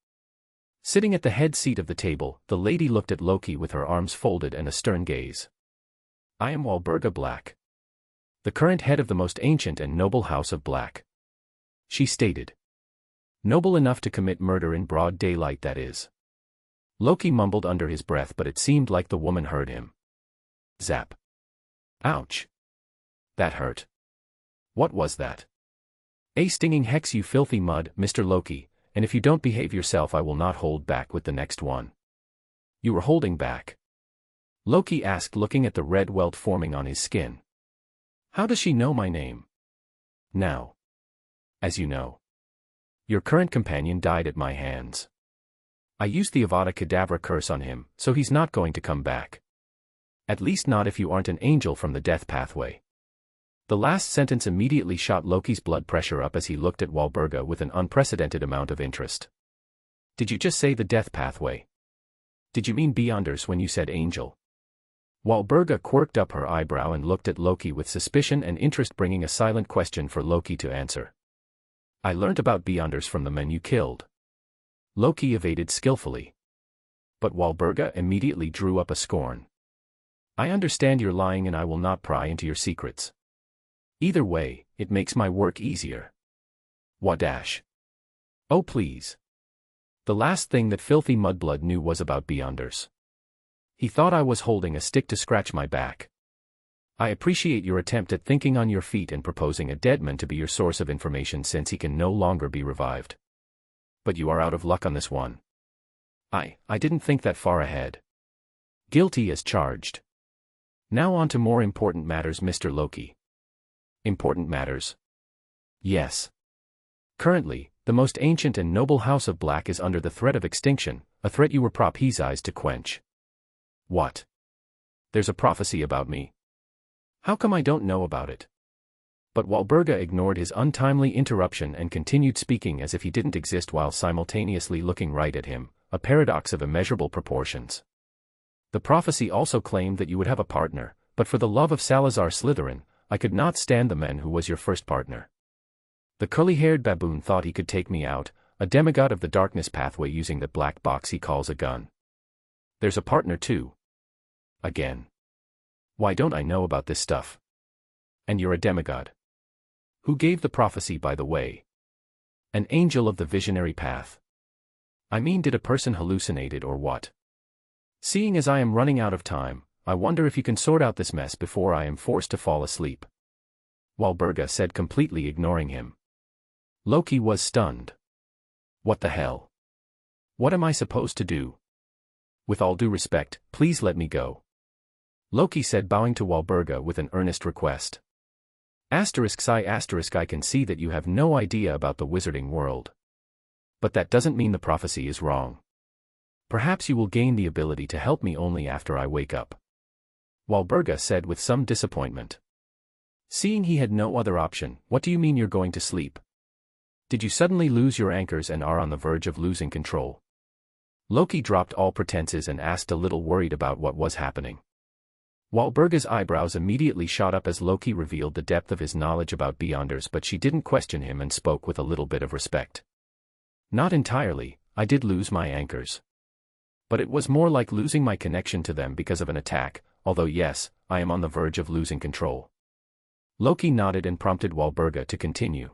Sitting at the head seat of the table, the lady looked at Loki with her arms folded and a stern gaze. I am Walburga Black, the current head of the most ancient and noble house of Black, she stated. Noble enough to commit murder in broad daylight, that is. Loki mumbled under his breath, but it seemed like the woman heard him. Zap. Ouch. That hurt. What was that? A stinging hex, you filthy mud, Mr. Loki, and if you don't behave yourself I will not hold back with the next one. You were holding back? Loki asked, looking at the red welt forming on his skin. How does she know my name? Now. As you know, your current companion died at my hands. I used the Avada Kedavra curse on him, so he's not going to come back. At least not if you aren't an angel from the death pathway. The last sentence immediately shot Loki's blood pressure up as he looked at Walburga with an unprecedented amount of interest. Did you just say the death pathway? Did you mean Beyonders when you said angel? Walburga quirked up her eyebrow and looked at Loki with suspicion and interest, bringing a silent question for Loki to answer. I learned about Beyonders from the men you killed. Loki evaded skillfully. But Walburga immediately drew up a scorn. I understand you're lying and I will not pry into your secrets. Either way, it makes my work easier. Wadash. Oh please. The last thing that filthy mudblood knew was about Beyonders. He thought I was holding a stick to scratch my back. I appreciate your attempt at thinking on your feet and proposing a dead man to be your source of information since he can no longer be revived. But you are out of luck on this one. I didn't think that far ahead. Guilty as charged. Now on to more important matters, Mr. Loki. Important matters? Yes. Currently, the most ancient and noble house of Black is under the threat of extinction, a threat you were prophesied to quench. What? There's a prophecy about me. How come I don't know about it? But Walburga ignored his untimely interruption and continued speaking as if he didn't exist while simultaneously looking right at him, a paradox of immeasurable proportions. The prophecy also claimed that you would have a partner, but for the love of Salazar Slytherin, I could not stand the man who was your first partner. The curly-haired baboon thought he could take me out, a demigod of the darkness pathway, using that black box he calls a gun. There's a partner too. Again. Why don't I know about this stuff? And you're a demigod. Who gave the prophecy, by the way? An angel of the visionary path. I mean, did a person hallucinate it or what? Seeing as I am running out of time, I wonder if you can sort out this mess before I am forced to fall asleep. Walburga said, completely ignoring him. Loki was stunned. What the hell? What am I supposed to do? With all due respect, please let me go. Loki said, bowing to Walburga with an earnest request. I can see that you have no idea about the wizarding world. But that doesn't mean the prophecy is wrong. Perhaps you will gain the ability to help me only after I wake up. Walburga said with some disappointment. Seeing he had no other option, what do you mean you're going to sleep? Did you suddenly lose your anchors and are on the verge of losing control? Loki dropped all pretenses and asked, a little worried about what was happening. Walburga's eyebrows immediately shot up as Loki revealed the depth of his knowledge about Beyonders, but she didn't question him and spoke with a little bit of respect. Not entirely, I did lose my anchors. But it was more like losing my connection to them because of an attack, although yes, I am on the verge of losing control. Loki nodded and prompted Walburga to continue.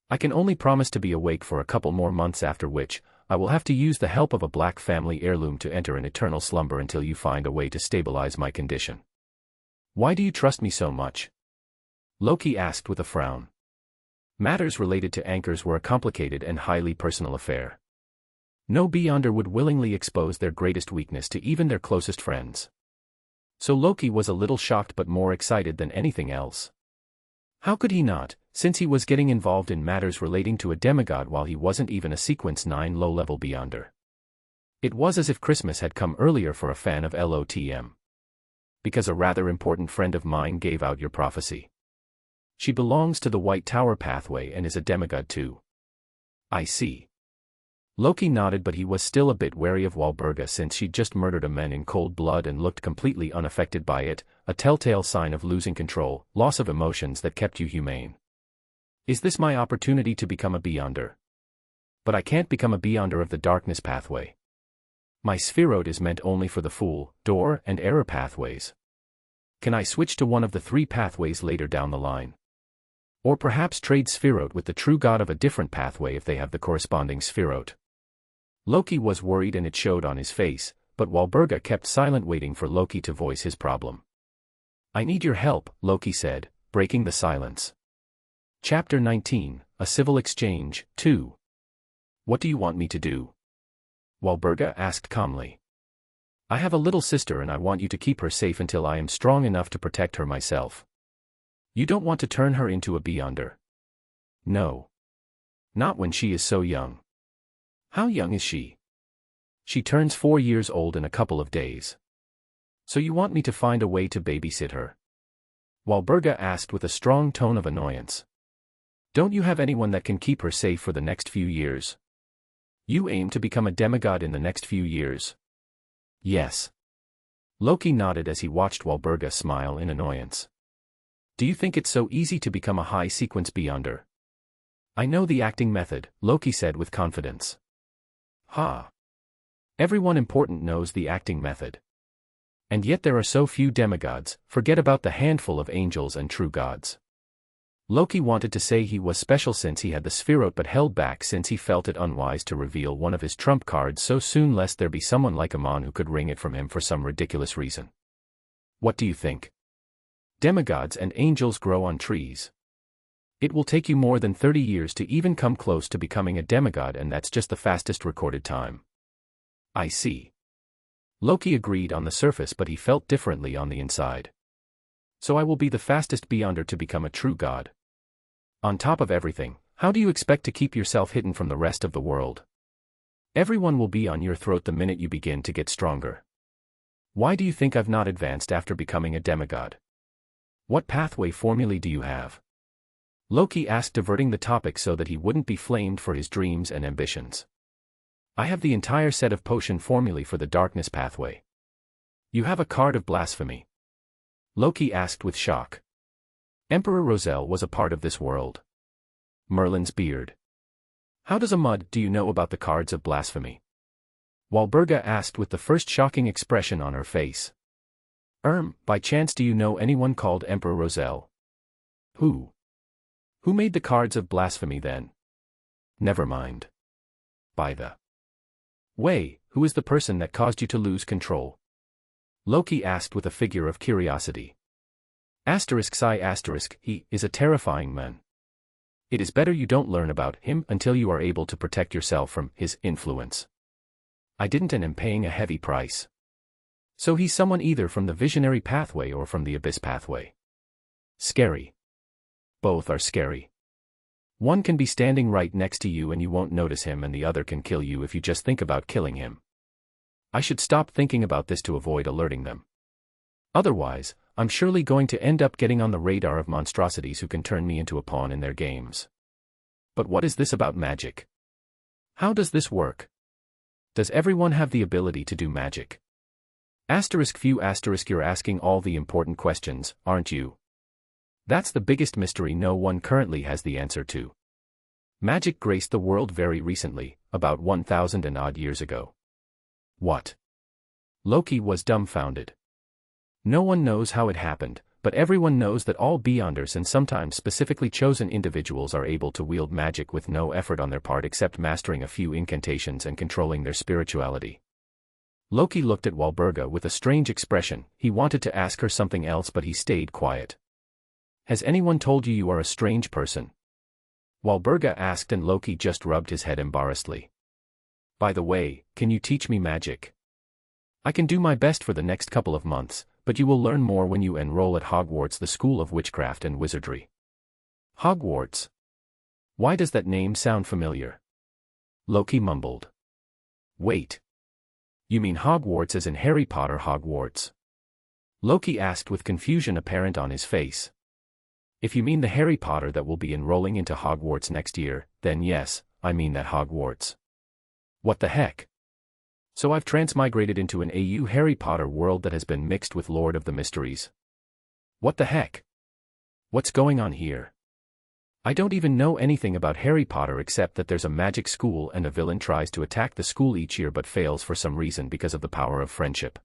I can only promise to be awake for a couple more months, after which, I will have to use the help of a black family heirloom to enter an eternal slumber until you find a way to stabilize my condition. Why do you trust me so much? Loki asked with a frown. Matters related to anchors were a complicated and highly personal affair. No Beyonder would willingly expose their greatest weakness to even their closest friends. So Loki was a little shocked but more excited than anything else. How could he not, since he was getting involved in matters relating to a demigod while he wasn't even a Sequence 9 low-level Beyonder? It was as if Christmas had come earlier for a fan of LOTM. Because a rather important friend of mine gave out your prophecy. She belongs to the White Tower pathway and is a demigod too. I see. Loki nodded, but he was still a bit wary of Walburga since she'd just murdered a man in cold blood and looked completely unaffected by it, a telltale sign of losing control, loss of emotions that kept you humane. Is this my opportunity to become a Beyonder? But I can't become a Beyonder of the darkness pathway. My spheroid is meant only for the Fool, Door, and Error pathways. Can I switch to one of the 3 pathways later down the line? Or perhaps trade spheroid with the true god of a different pathway if they have the corresponding spheroid? Loki was worried and it showed on his face, but Walburga kept silent, waiting for Loki to voice his problem. I need your help, Loki said, breaking the silence. Chapter 19, A Civil Exchange, 2. What do you want me to do? Walburga asked calmly. I have a little sister and I want you to keep her safe until I am strong enough to protect her myself. You don't want to turn her into a Beyonder? No. Not when she is so young. How young is she? She turns 4 years old in a couple of days. So you want me to find a way to babysit her? Walburga asked with a strong tone of annoyance. Don't you have anyone that can keep her safe for the next few years? You aim to become a demigod in the next few years? Yes. Loki nodded as he watched Walburga smile in annoyance. Do you think it's so easy to become a high sequence Beyonder? I know the acting method, Loki said with confidence. Ha! Everyone important knows the acting method. And yet there are so few demigods, forget about the handful of angels and true gods. Loki wanted to say he was special since he had the spheroid, but held back since he felt it unwise to reveal one of his trump cards so soon, lest there be someone like Amon who could wring it from him for some ridiculous reason. What do you think? Demigods and angels grow on trees. It will take you more than 30 years to even come close to becoming a demigod, and that's just the fastest recorded time. I see. Loki agreed on the surface, but he felt differently on the inside. So I will be the fastest Beyonder to become a true god. On top of everything, how do you expect to keep yourself hidden from the rest of the world? Everyone will be on your throat the minute you begin to get stronger. Why do you think I've not advanced after becoming a demigod? What pathway formulae do you have? Loki asked, diverting the topic so that he wouldn't be flamed for his dreams and ambitions. I have the entire set of potion formulae for the darkness pathway. You have a card of blasphemy? Loki asked with shock. Emperor Roselle was a part of this world. Merlin's beard. How does a mud do you know about the cards of blasphemy? Walburga asked with the first shocking expression on her face. By chance do you know anyone called Emperor Roselle? Who? Who made the cards of blasphemy then? Never mind. By the way, who is the person that caused you to lose control? Loki asked with a figure of curiosity. He is a terrifying man. It is better you don't learn about him until you are able to protect yourself from his influence. I didn't and am paying a heavy price. So he's someone either from the visionary pathway or from the abyss pathway. Scary. Both are scary. One can be standing right next to you and you won't notice him, and the other can kill you if you just think about killing him. I should stop thinking about this to avoid alerting them. Otherwise, I'm surely going to end up getting on the radar of monstrosities who can turn me into a pawn in their games. But what is this about magic? How does this work? Does everyone have the ability to do magic? Few. You're asking all the important questions, aren't you? That's the biggest mystery no one currently has the answer to. Magic graced the world very recently, about 1,000 and odd years ago. What? Loki was dumbfounded. No one knows how it happened, but everyone knows that all Beyonders and sometimes specifically chosen individuals are able to wield magic with no effort on their part except mastering a few incantations and controlling their spirituality. Loki looked at Walburga with a strange expression. He wanted to ask her something else but he stayed quiet. Has anyone told you you are a strange person? Walburga asked and Loki just rubbed his head embarrassedly. By the way, can you teach me magic? I can do my best for the next couple of months, but you will learn more when you enroll at Hogwarts, the School of Witchcraft and Wizardry. Hogwarts? Why does that name sound familiar? Loki mumbled. Wait. You mean Hogwarts as in Harry Potter Hogwarts? Loki asked with confusion apparent on his face. If you mean the Harry Potter that will be enrolling into Hogwarts next year, then yes, I mean that Hogwarts. What the heck? So I've transmigrated into an AU Harry Potter world that has been mixed with Lord of the Mysteries. What the heck? What's going on here? I don't even know anything about Harry Potter except that there's a magic school and a villain tries to attack the school each year but fails for some reason because of the power of friendship.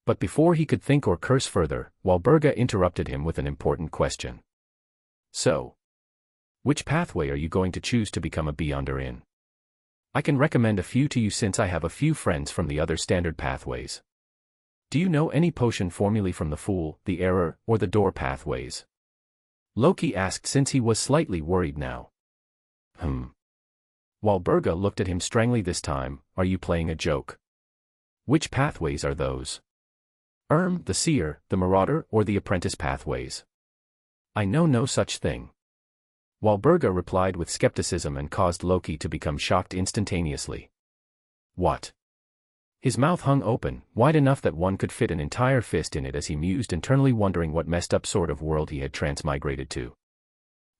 But before he could think or curse further, Walburga interrupted him with an important question. So, which pathway are you going to choose to become a Beyonder in? I can recommend a few to you since I have a few friends from the other standard pathways. Do you know any potion formulae from the Fool, the Error, or the Door pathways? Loki asked since he was slightly worried now. Walburga looked at him strangely this time. Are you playing a joke? Which pathways are those? The Seer, the Marauder, or the Apprentice pathways? I know no such thing. Walburga replied with skepticism and caused Loki to become shocked instantaneously. What? His mouth hung open, wide enough that one could fit an entire fist in it as he mused internally, wondering what messed up sort of world he had transmigrated to.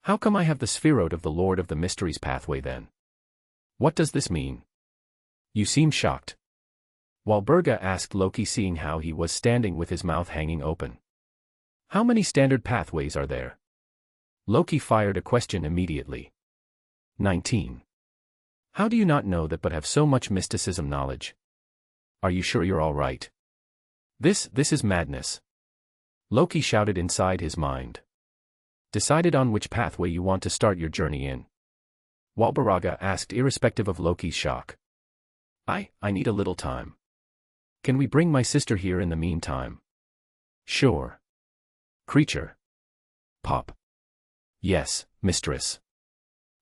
How come I have the Spheroid of the Lord of the Mysteries pathway then? What does this mean? You seem shocked. Walburga asked Loki, seeing how he was standing with his mouth hanging open. How many standard pathways are there? Loki fired a question immediately. 19. How do you not know that but have so much mysticism knowledge? Are you sure you're all right? This is madness. Loki shouted inside his mind. Decided on which pathway you want to start your journey in? Walburga asked, irrespective of Loki's shock. I need a little time. Can we bring my sister here in the meantime? Sure. Creature. Pop. Yes, mistress.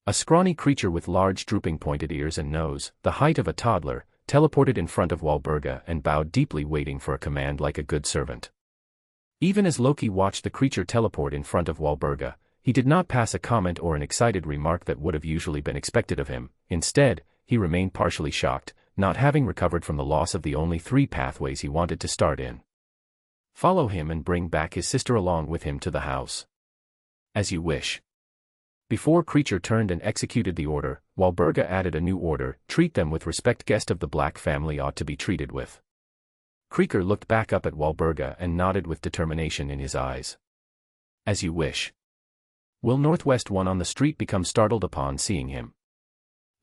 A scrawny creature with large drooping pointed ears and nose, the height of a toddler, teleported in front of Walburga and bowed deeply, waiting for a command like a good servant. Even as Loki watched the creature teleport in front of Walburga, he did not pass a comment or an excited remark that would have usually been expected of him. Instead, he remained partially shocked, not having recovered from the loss of the only 3 pathways he wanted to start in. Follow him and bring back his sister along with him to the house. As you wish. Before creature turned and executed the order, Walburga added a new order: treat them with respect. Guest of the Black family ought to be treated with. Creaker looked back up at Walburga and nodded with determination in his eyes. As you wish. Will Northwest one on the street become startled upon seeing him?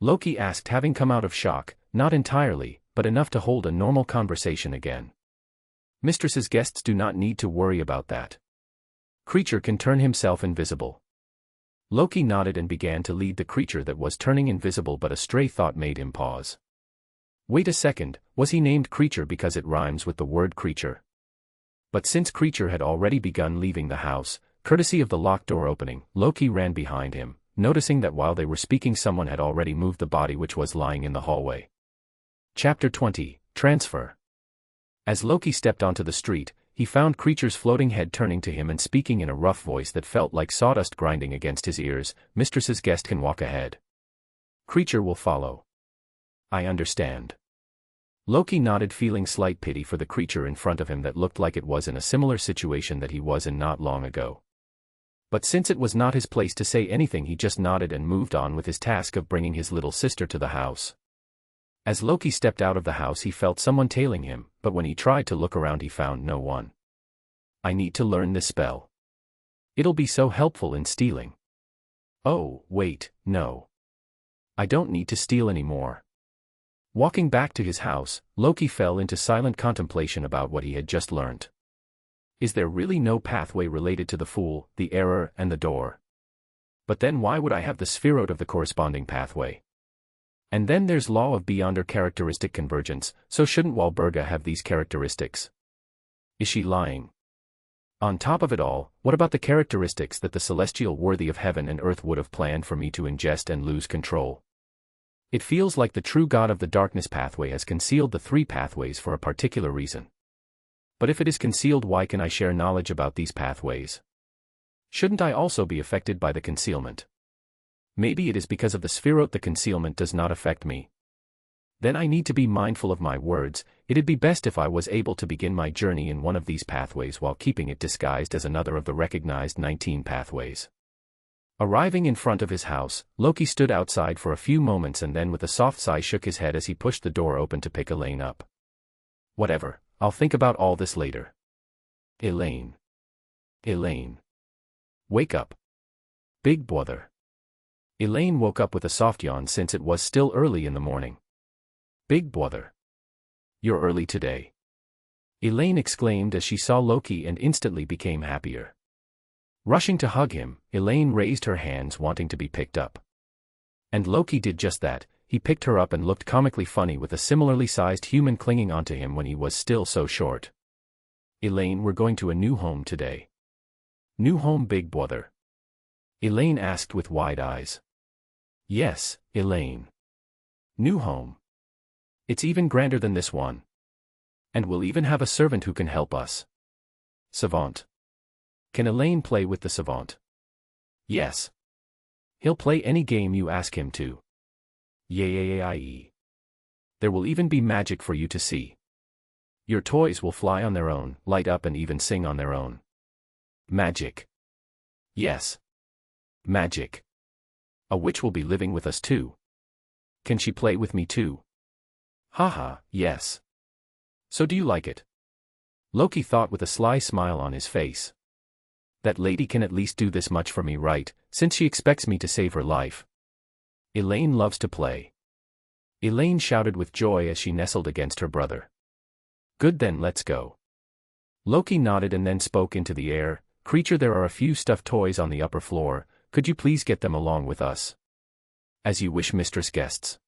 Loki asked, having come out of shock, not entirely, but enough to hold a normal conversation again. Mistress's guests do not need to worry about that. Creature can turn himself invisible. Loki nodded and began to lead the creature that was turning invisible, but a stray thought made him pause. Wait a second, was he named Creature because it rhymes with the word creature? But since Creature had already begun leaving the house, courtesy of the locked door opening, Loki ran behind him, noticing that while they were speaking someone had already moved the body which was lying in the hallway. Chapter 20, Transfer. As Loki stepped onto the street, he found Creature's floating head turning to him and speaking in a rough voice that felt like sawdust grinding against his ears. Mistress's guest can walk ahead. Creature will follow. I understand. Loki nodded, feeling slight pity for the creature in front of him that looked like it was in a similar situation that he was in not long ago. But since it was not his place to say anything, he just nodded and moved on with his task of bringing his little sister to the house. As Loki stepped out of the house, he felt someone tailing him, but when he tried to look around he found no one. I need to learn this spell. It'll be so helpful in stealing. Oh, wait, no. I don't need to steal anymore. Walking back to his house, Loki fell into silent contemplation about what he had just learned. Is there really no pathway related to the Fool, the Error, and the Door? But then why would I have the spheroid of the corresponding pathway? And then there's law of beyonder characteristic convergence, so shouldn't Walburga have these characteristics? Is she lying? On top of it all, what about the characteristics that the celestial worthy of heaven and earth would have planned for me to ingest and lose control? It feels like the true god of the darkness pathway has concealed the three pathways for a particular reason. But if it is concealed, why can I share knowledge about these pathways? Shouldn't I also be affected by the concealment? Maybe it is because of the spheroid the concealment does not affect me. Then I need to be mindful of my words. It'd be best if I was able to begin my journey in one of these pathways while keeping it disguised as another of the recognized 19 pathways. Arriving in front of his house, Loki stood outside for a few moments and then with a soft sigh shook his head as he pushed the door open to pick Elaine up. Whatever, I'll think about all this later. Elaine. Elaine. Wake up. Big brother. Elaine woke up with a soft yawn since it was still early in the morning. Big brother. You're early today. Elaine exclaimed as she saw Loki and instantly became happier. Rushing to hug him, Elaine raised her hands wanting to be picked up. And Loki did just that. He picked her up and looked comically funny with a similarly sized human clinging onto him when he was still so short. Elaine, we're going to a new home today. New home, big brother? Elaine asked with wide eyes. Yes, Elaine. New home. It's even grander than this one. And we'll even have a servant who can help us. Savant. Can Elaine play with the savant? Yes. He'll play any game you ask him to. Yay. There will even be magic for you to see. Your toys will fly on their own, light up and even sing on their own. Magic. Yes. Magic. A witch will be living with us too. Can she play with me too? Haha, yes. So do you like it? Loki thought with a sly smile on his face. That lady can at least do this much for me, right, since she expects me to save her life. Elaine loves to play. Elaine shouted with joy as she nestled against her brother. Good, then let's go. Loki nodded and then spoke into the air. Creature, there are a few stuffed toys on the upper floor. Could you please get them along with us? As you wish, mistress guests.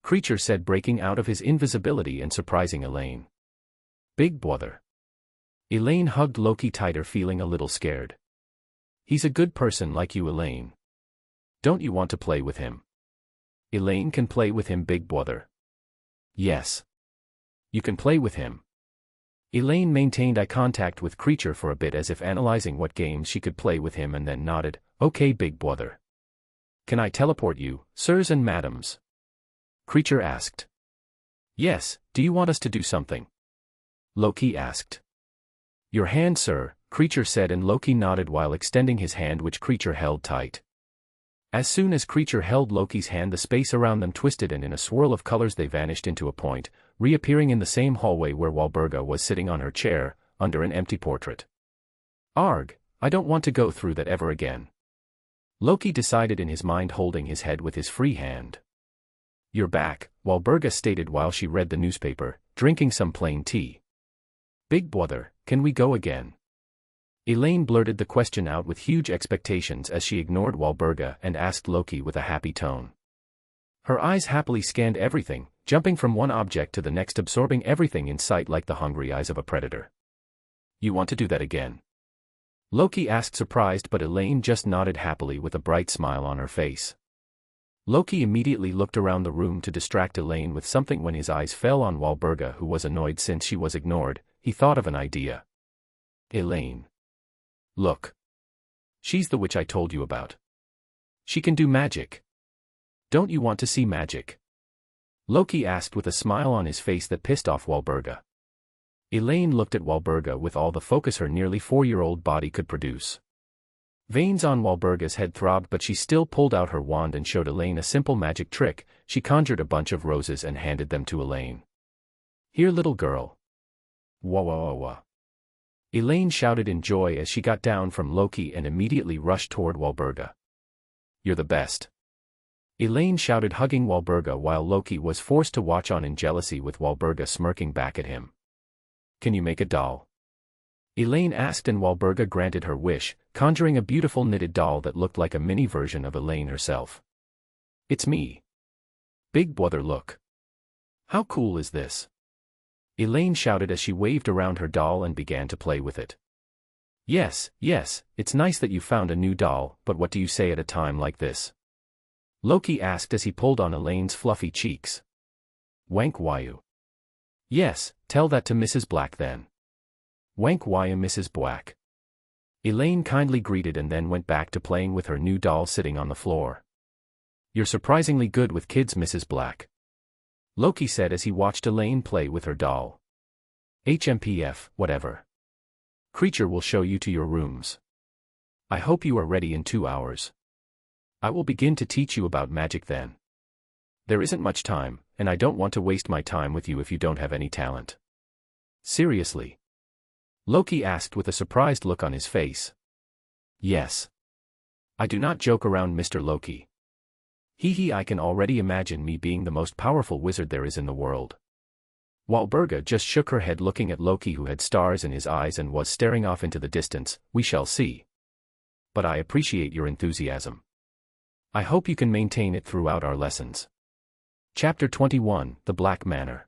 Creature said, breaking out of his invisibility and surprising Elaine. Big brother. Elaine hugged Loki tighter, feeling a little scared. He's a good person like you, Elaine. Don't you want to play with him? Elaine can play with him, big brother. Yes. You can play with him. Elaine maintained eye contact with Creature for a bit as if analyzing what games she could play with him and then nodded. Okay, big brother. Can I teleport you, sirs and madams? Creature asked. Yes, do you want us to do something? Loki asked. Your hand, sir, Creature said, and Loki nodded while extending his hand, which Creature held tight. As soon as Creature held Loki's hand, the space around them twisted and in a swirl of colors they vanished into a point, reappearing in the same hallway where Walburga was sitting on her chair, under an empty portrait. Arg, I don't want to go through that ever again. Loki decided in his mind, holding his head with his free hand. You're back, Walburga stated while she read the newspaper, drinking some plain tea. Big brother, can we go again? Elaine blurted the question out with huge expectations as she ignored Walburga and asked Loki with a happy tone. Her eyes happily scanned everything, jumping from one object to the next, absorbing everything in sight like the hungry eyes of a predator. You want to do that again? Loki asked, surprised, but Elaine just nodded happily with a bright smile on her face. Loki immediately looked around the room to distract Elaine with something when his eyes fell on Walburga, who was annoyed since she was ignored. He thought of an idea. Elaine. Look. She's the witch I told you about. She can do magic. Don't you want to see magic? Loki asked with a smile on his face that pissed off Walburga. Elaine looked at Walburga with all the focus her nearly 4-year-old body could produce. Veins on Walburga's head throbbed, but she still pulled out her wand and showed Elaine a simple magic trick. She conjured a bunch of roses and handed them to Elaine. Here, little girl. Wah wah wah wah. Elaine shouted in joy as she got down from Loki and immediately rushed toward Walburga. You're the best. Elaine shouted, hugging Walburga while Loki was forced to watch on in jealousy with Walburga smirking back at him. Can you make a doll? Elaine asked, and Walburga granted her wish, conjuring a beautiful knitted doll that looked like a mini version of Elaine herself. It's me. Big brother, look. How cool is this? Elaine shouted as she waved around her doll and began to play with it. Yes, it's nice that you found a new doll, but what do you say at a time like this? Loki asked as he pulled on Elaine's fluffy cheeks. Wank wyu. Yes, tell that to Mrs. Black then. Wank wyu, Mrs. Black. Elaine kindly greeted and then went back to playing with her new doll sitting on the floor. You're surprisingly good with kids, Mrs. Black. Loki said as he watched Elaine play with her doll. HMPF, whatever. Creature will show you to your rooms. I hope you are ready in 2 hours. I will begin to teach you about magic then. There isn't much time, and I don't want to waste my time with you if you don't have any talent. Seriously? Loki asked with a surprised look on his face. Yes. I do not joke around, Mr. Loki. I can already imagine me being the most powerful wizard there is in the world. Walburga just shook her head looking at Loki, who had stars in his eyes and was staring off into the distance. We shall see. But I appreciate your enthusiasm. I hope you can maintain it throughout our lessons. Chapter 21, The Black Manor.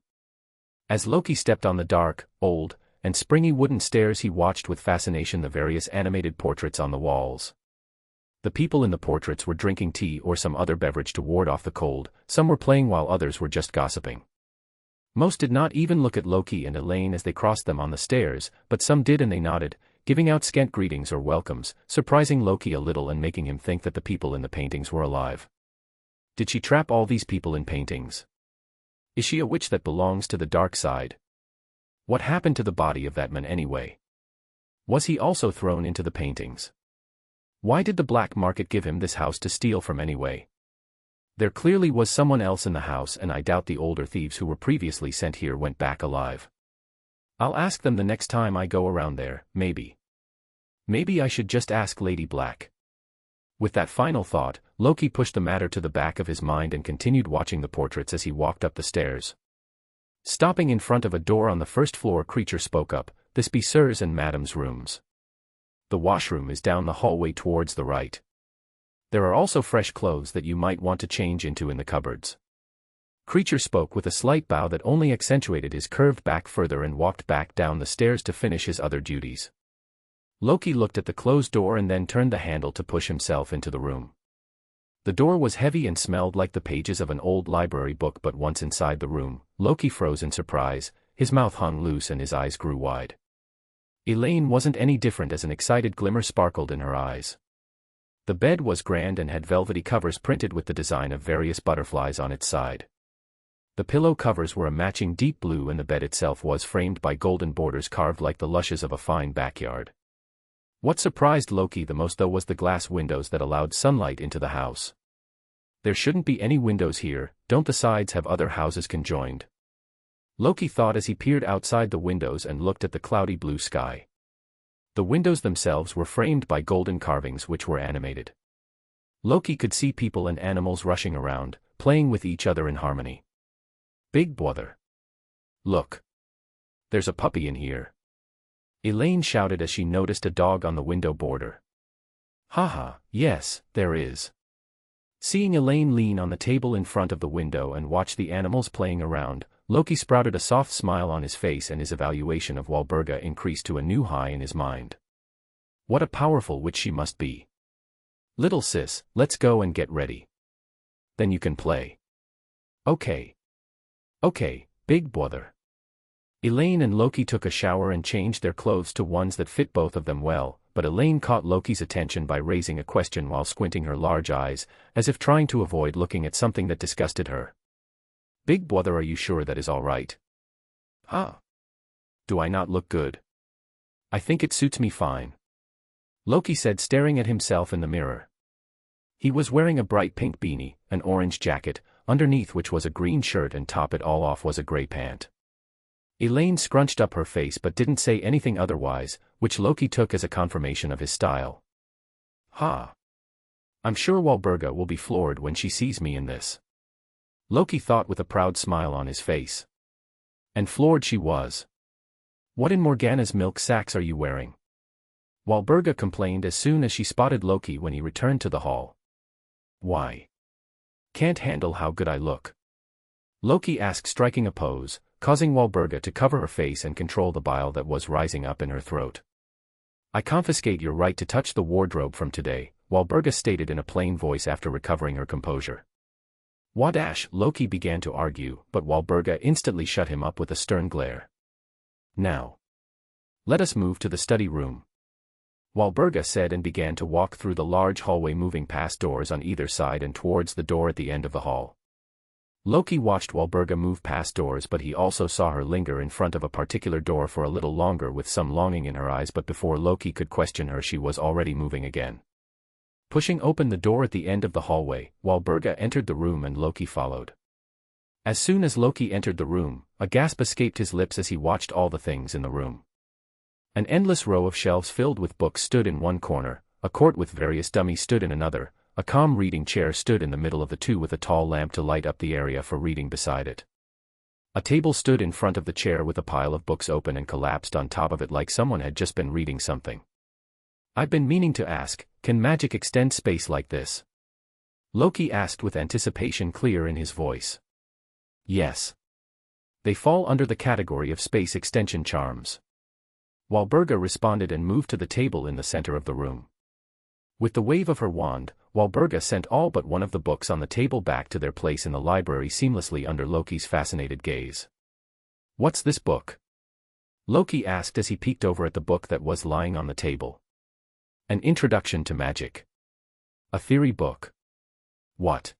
As Loki stepped on the dark, old, and springy wooden stairs, he watched with fascination the various animated portraits on the walls. The people in the portraits were drinking tea or some other beverage to ward off the cold, some were playing while others were just gossiping. Most did not even look at Loki and Elaine as they crossed them on the stairs, but some did, and they nodded, giving out scant greetings or welcomes, surprising Loki a little and making him think that the people in the paintings were alive. Did she trap all these people in paintings? Is she a witch that belongs to the dark side? What happened to the body of that man anyway? Was he also thrown into the paintings? Why did the black market give him this house to steal from anyway? There clearly was someone else in the house, and I doubt the older thieves who were previously sent here went back alive. I'll ask them the next time I go around there, maybe. Maybe I should just ask Lady Black. With that final thought, Loki pushed the matter to the back of his mind and continued watching the portraits as he walked up the stairs. Stopping in front of a door on the first floor, Creature spoke up, "This be sirs and madam's rooms. The washroom is down the hallway towards the right. There are also fresh clothes that you might want to change into in the cupboards." Creature spoke with a slight bow that only accentuated his curved back further and walked back down the stairs to finish his other duties. Loki looked at the closed door and then turned the handle to push himself into the room. The door was heavy and smelled like the pages of an old library book, but once inside the room, Loki froze in surprise, his mouth hung loose and his eyes grew wide. Elaine wasn't any different, as an excited glimmer sparkled in her eyes. The bed was grand and had velvety covers printed with the design of various butterflies on its side. The pillow covers were a matching deep blue, and the bed itself was framed by golden borders carved like the lushes of a fine backyard. What surprised Loki the most, though, was the glass windows that allowed sunlight into the house. There shouldn't be any windows here, don't the sides have other houses conjoined? Loki thought as he peered outside the windows and looked at the cloudy blue sky. The windows themselves were framed by golden carvings which were animated. Loki could see people and animals rushing around, playing with each other in harmony. Big brother. Look. There's a puppy in here. Elaine shouted as she noticed a dog on the window border. Haha, yes, there is. Seeing Elaine lean on the table in front of the window and watch the animals playing around, Loki sprouted a soft smile on his face, and his evaluation of Walburga increased to a new high in his mind. What a powerful witch she must be. Little sis, let's go and get ready. Then you can play. Okay, big brother. Elaine and Loki took a shower and changed their clothes to ones that fit both of them well, but Elaine caught Loki's attention by raising a question while squinting her large eyes, as if trying to avoid looking at something that disgusted her. Big brother, are you sure that is all right? Huh? Do I not look good? I think it suits me fine. Loki said, staring at himself in the mirror. He was wearing a bright pink beanie, an orange jacket, underneath which was a green shirt, and top it all off was a gray pant. Elaine scrunched up her face but didn't say anything otherwise, which Loki took as a confirmation of his style. Ha! I'm sure Walburga will be floored when she sees me in this. Loki thought with a proud smile on his face. And floored she was. What in Morgana's milk sacks are you wearing? Walburga complained as soon as she spotted Loki when he returned to the hall. Why? Can't handle how good I look. Loki asked, striking a pose, causing Walburga to cover her face and control the bile that was rising up in her throat. I confiscate your right to touch the wardrobe from today, Walburga stated in a plain voice after recovering her composure. Wadash, Loki began to argue, but Walburga instantly shut him up with a stern glare. Now, let us move to the study room, Walburga said, and began to walk through the large hallway, moving past doors on either side and towards the door at the end of the hall. Loki watched Walburga move past doors, but he also saw her linger in front of a particular door for a little longer with some longing in her eyes, but before Loki could question her, she was already moving again. Pushing open the door at the end of the hallway, Walburga entered the room and Loki followed. As soon as Loki entered the room, a gasp escaped his lips as he watched all the things in the room. An endless row of shelves filled with books stood in one corner, a court with various dummies stood in another, a calm reading chair stood in the middle of the two with a tall lamp to light up the area for reading beside it. A table stood in front of the chair with a pile of books open and collapsed on top of it like someone had just been reading something. I've been meaning to ask, can magic extend space like this? Loki asked with anticipation clear in his voice. Yes. They fall under the category of space extension charms. Walburga responded and moved to the table in the center of the room. With the wave of her wand, Walburga sent all but one of the books on the table back to their place in the library seamlessly under Loki's fascinated gaze. What's this book? Loki asked as he peeked over at the book that was lying on the table. An Introduction to Magic. A theory book. What?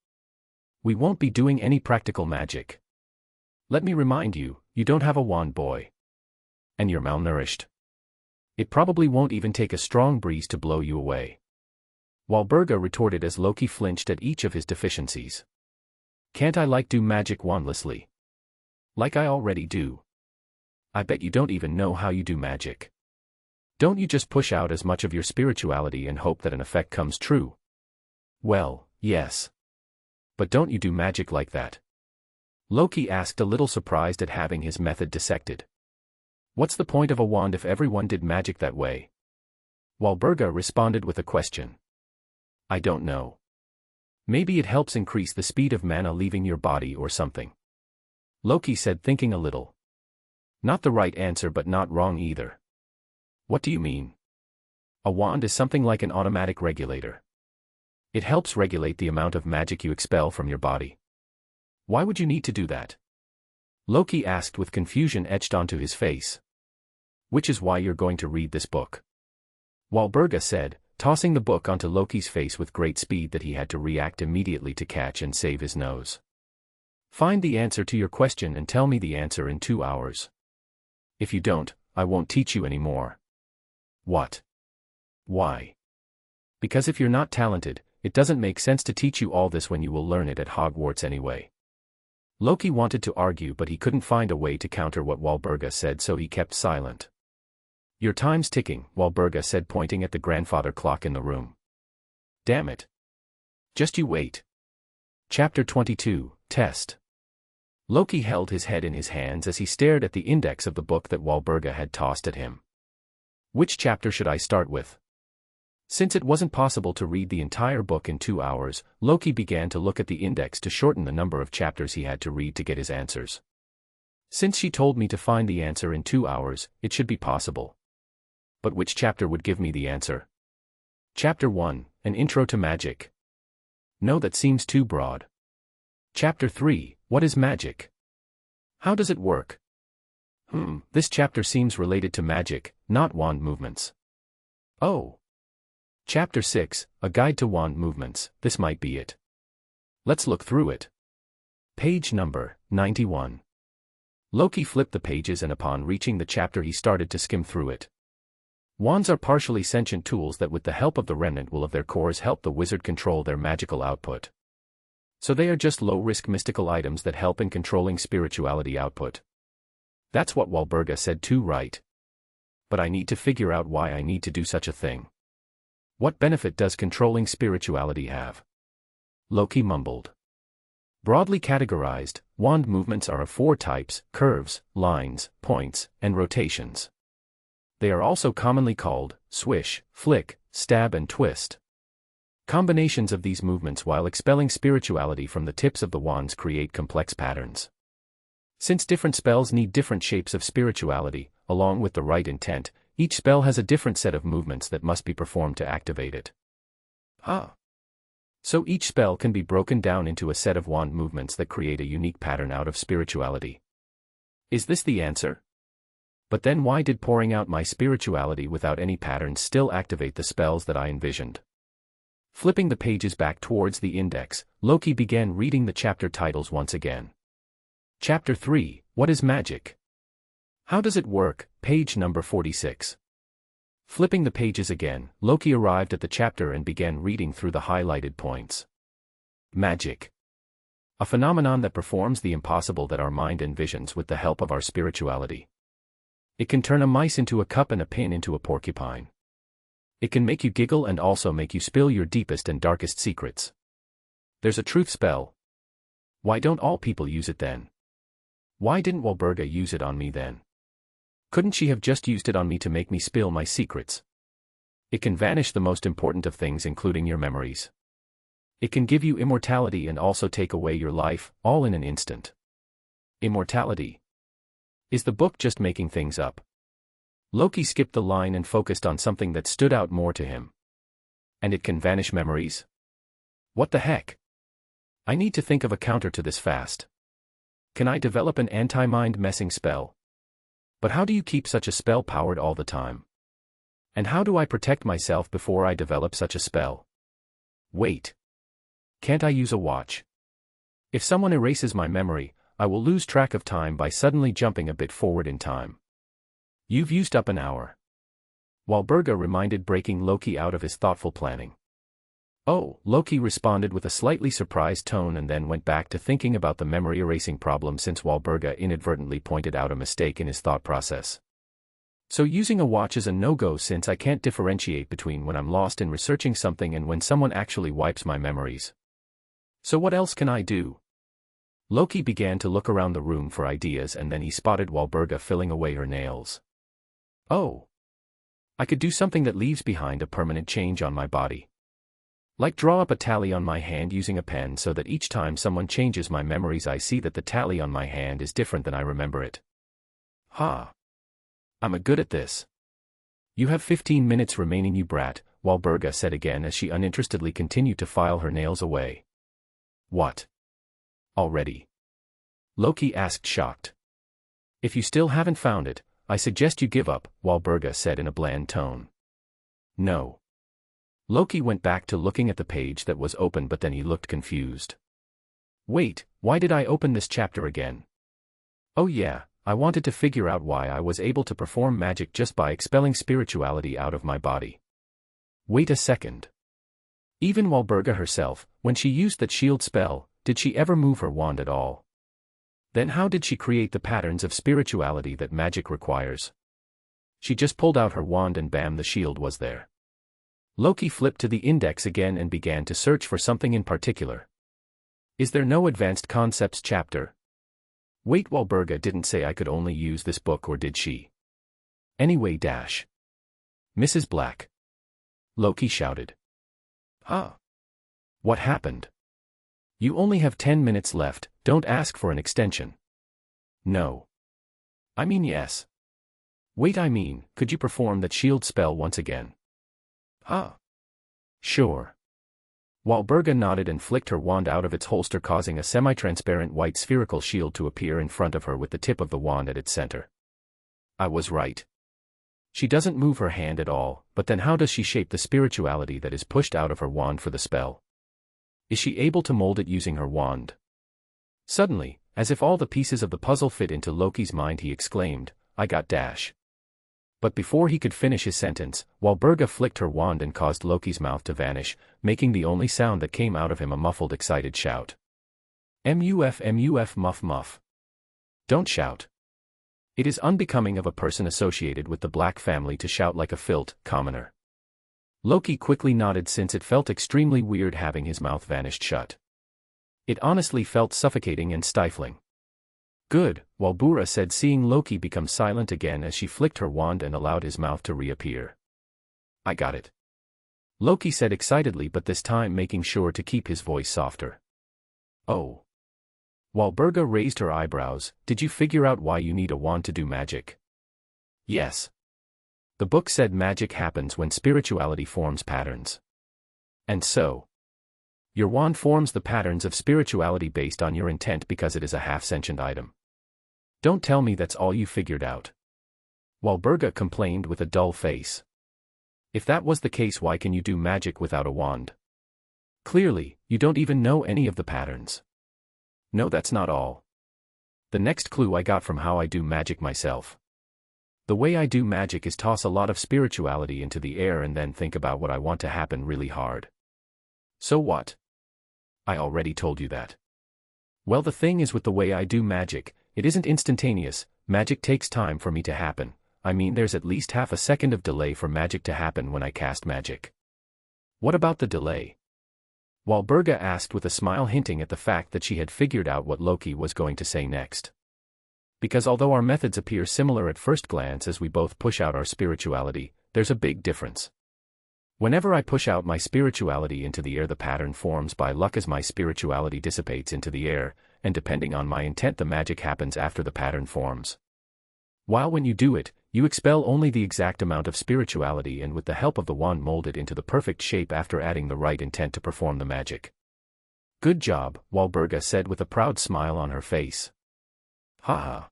We won't be doing any practical magic. Let me remind you, you don't have a wand, boy. And you're malnourished. It probably won't even take a strong breeze to blow you away. Walburga retorted as Loki flinched at each of his deficiencies. Can't I do magic wandlessly? Like I already do. I bet you don't even know how you do magic. Don't you just push out as much of your spirituality and hope that an effect comes true? Well, yes. But don't you do magic like that? Loki asked, a little surprised at having his method dissected. What's the point of a wand if everyone did magic that way? Walburga responded with a question. I don't know. Maybe it helps increase the speed of mana leaving your body or something. Loki said, thinking a little. Not the right answer, but not wrong either. What do you mean? A wand is something like an automatic regulator. It helps regulate the amount of magic you expel from your body. Why would you need to do that? Loki asked with confusion etched onto his face. Which is why you're going to read this book. Walburga said, tossing the book onto Loki's face with great speed that he had to react immediately to catch and save his nose. Find the answer to your question and tell me the answer in 2 hours. If you don't, I won't teach you anymore. What? Why? Because if you're not talented, it doesn't make sense to teach you all this when you will learn it at Hogwarts anyway. Loki wanted to argue, but he couldn't find a way to counter what Walburga said, so he kept silent. Your time's ticking, Walburga said, pointing at the grandfather clock in the room. Damn it. Just you wait. Chapter 22, Test. Loki held his head in his hands as he stared at the index of the book that Walburga had tossed at him. Which chapter should I start with? Since it wasn't possible to read the entire book in 2 hours, Loki began to look at the index to shorten the number of chapters he had to read to get his answers. Since she told me to find the answer in 2 hours, it should be possible. But which chapter would give me the answer? Chapter 1, An Intro to Magic. No, that seems too broad. Chapter 3, What is Magic? How does it work? This chapter seems related to magic, not wand movements. Oh. Chapter 6, A Guide to Wand Movements, this might be it. Let's look through it. Page number 91. Loki flipped the pages and upon reaching the chapter he started to skim through it. Wands are partially sentient tools that with the help of the remnant will of their cores help the wizard control their magical output. So they are just low-risk mystical items that help in controlling spirituality output. That's what Walburga said too, right? But I need to figure out why I need to do such a thing. What benefit does controlling spirituality have? Loki mumbled. Broadly categorized, Wand movements are of 4 types: curves, lines, points, and rotations. They are also commonly called swish, flick, stab, and twist. Combinations of these movements while expelling spirituality from the tips of the wands create complex patterns. Since different spells need different shapes of spirituality, along with the right intent, each spell has a different set of movements that must be performed to activate it. So each spell can be broken down into a set of wand movements that create a unique pattern out of spirituality. Is this the answer? But then why did pouring out my spirituality without any patterns still activate the spells that I envisioned? Flipping the pages back towards the index, Loki began reading the chapter titles once again. Chapter 3, What is Magic? How does it work? Page number 46. Flipping the pages again, Loki arrived at the chapter and began reading through the highlighted points. Magic. A phenomenon that performs the impossible that our mind envisions with the help of our spirituality. It can turn a mice into a cup and a pin into a porcupine. It can make you giggle and also make you spill your deepest and darkest secrets. There's a truth spell. Why don't all people use it then? Why didn't Walburga use it on me then? Couldn't she have just used it on me to make me spill my secrets? It can vanish the most important of things, including your memories. It can give you immortality and also take away your life, all in an instant. Immortality. Is the book just making things up? Loki skipped the line and focused on something that stood out more to him. And it can vanish memories? What the heck? I need to think of a counter to this fast. Can I develop an anti-mind messing spell? But how do you keep such a spell powered all the time? And how do I protect myself before I develop such a spell? Wait. Can't I use a watch? If someone erases my memory, I will lose track of time by suddenly jumping a bit forward in time. You've used up an hour. Walburga reminded, breaking Loki out of his thoughtful planning. Oh, Loki responded with a slightly surprised tone and then went back to thinking about the memory erasing problem since Walburga inadvertently pointed out a mistake in his thought process. So using a watch is a no-go since I can't differentiate between when I'm lost in researching something and when someone actually wipes my memories. So what else can I do? Loki began to look around the room for ideas and then he spotted Walburga filling away her nails. Oh. I could do something that leaves behind a permanent change on my body. Like draw up a tally on my hand using a pen so that each time someone changes my memories I see that the tally on my hand is different than I remember it. I'm good at this. You have 15 minutes remaining, you brat, Walburga said again as she uninterestedly continued to file her nails away. What? Already? Loki asked, shocked. If you still haven't found it, I suggest you give up, Walburga said in a bland tone. No. Loki went back to looking at the page that was open, but then he looked confused. Wait, why did I open this chapter again? Oh yeah, I wanted to figure out why I was able to perform magic just by expelling spirituality out of my body. Wait a second. Even Walburga herself, when she used that shield spell, did she ever move her wand at all? Then how did she create the patterns of spirituality that magic requires? She just pulled out her wand and bam, the shield was there. Loki flipped to the index again and began to search for something in particular. Is there no advanced concepts chapter? Wait, Walburga didn't say I could only use this book, or did she? Anyway, Mrs. Black. Loki shouted. What happened? You only have 10 minutes left, don't ask for an extension. No. I mean yes. Wait, I mean, could you perform that shield spell once again? Sure. Walburga nodded and flicked her wand out of its holster, causing a semi-transparent white spherical shield to appear in front of her with the tip of the wand at its center. I was right. She doesn't move her hand at all, but then how does she shape the spirituality that is pushed out of her wand for the spell? Is she able to mold it using her wand? Suddenly, as if all the pieces of the puzzle fit into Loki's mind, he exclaimed, I got . But before he could finish his sentence, Walburga flicked her wand and caused Loki's mouth to vanish, making the only sound that came out of him a muffled, excited shout. MUF muff muff. Don't shout. It is unbecoming of a person associated with the Black family to shout like a filth commoner. Loki quickly nodded since it felt extremely weird having his mouth vanished shut. It honestly felt suffocating and stifling. Good, Walbura said, seeing Loki become silent again as she flicked her wand and allowed his mouth to reappear. I got it. Loki said excitedly, but this time making sure to keep his voice softer. Oh. Walburga raised her eyebrows. Did you figure out why you need a wand to do magic? Yes. The book said magic happens when spirituality forms patterns. And so, your wand forms the patterns of spirituality based on your intent because it is a half-sentient item. Don't tell me that's all you figured out. Walburga complained with a dull face. If that was the case, why can you do magic without a wand? Clearly, you don't even know any of the patterns. No, that's not all. The next clue I got from how I do magic myself. The way I do magic is toss a lot of spirituality into the air and then think about what I want to happen really hard. So what? I already told you that. Well, the thing is with the way I do magic, it isn't instantaneous. Magic takes time for me to happen. I mean, there's at least half a second of delay for magic to happen when I cast magic. What about the delay? Walburga asked with a smile, hinting at the fact that she had figured out what Loki was going to say next. Because although our methods appear similar at first glance as we both push out our spirituality, there's a big difference. Whenever I push out my spirituality into the air, the pattern forms by luck as my spirituality dissipates into the air, and depending on my intent, the magic happens after the pattern forms. While when you do it, you expel only the exact amount of spirituality and with the help of the wand mold it into the perfect shape after adding the right intent to perform the magic. Good job, Walburga said with a proud smile on her face. Haha.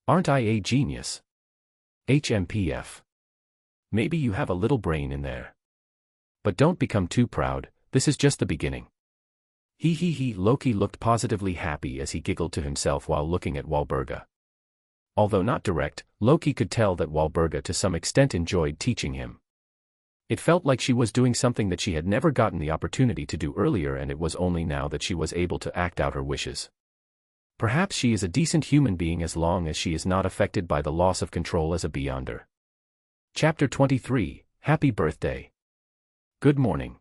Aren't I a genius? HMPF. Maybe you have a little brain in there. But don't become too proud, this is just the beginning. He, Loki looked positively happy as he giggled to himself while looking at Walburga. Although not direct, Loki could tell that Walburga to some extent enjoyed teaching him. It felt like she was doing something that she had never gotten the opportunity to do earlier, and it was only now that she was able to act out her wishes. Perhaps she is a decent human being as long as she is not affected by the loss of control as a Beyonder. Chapter 23, Happy Birthday. Good morning.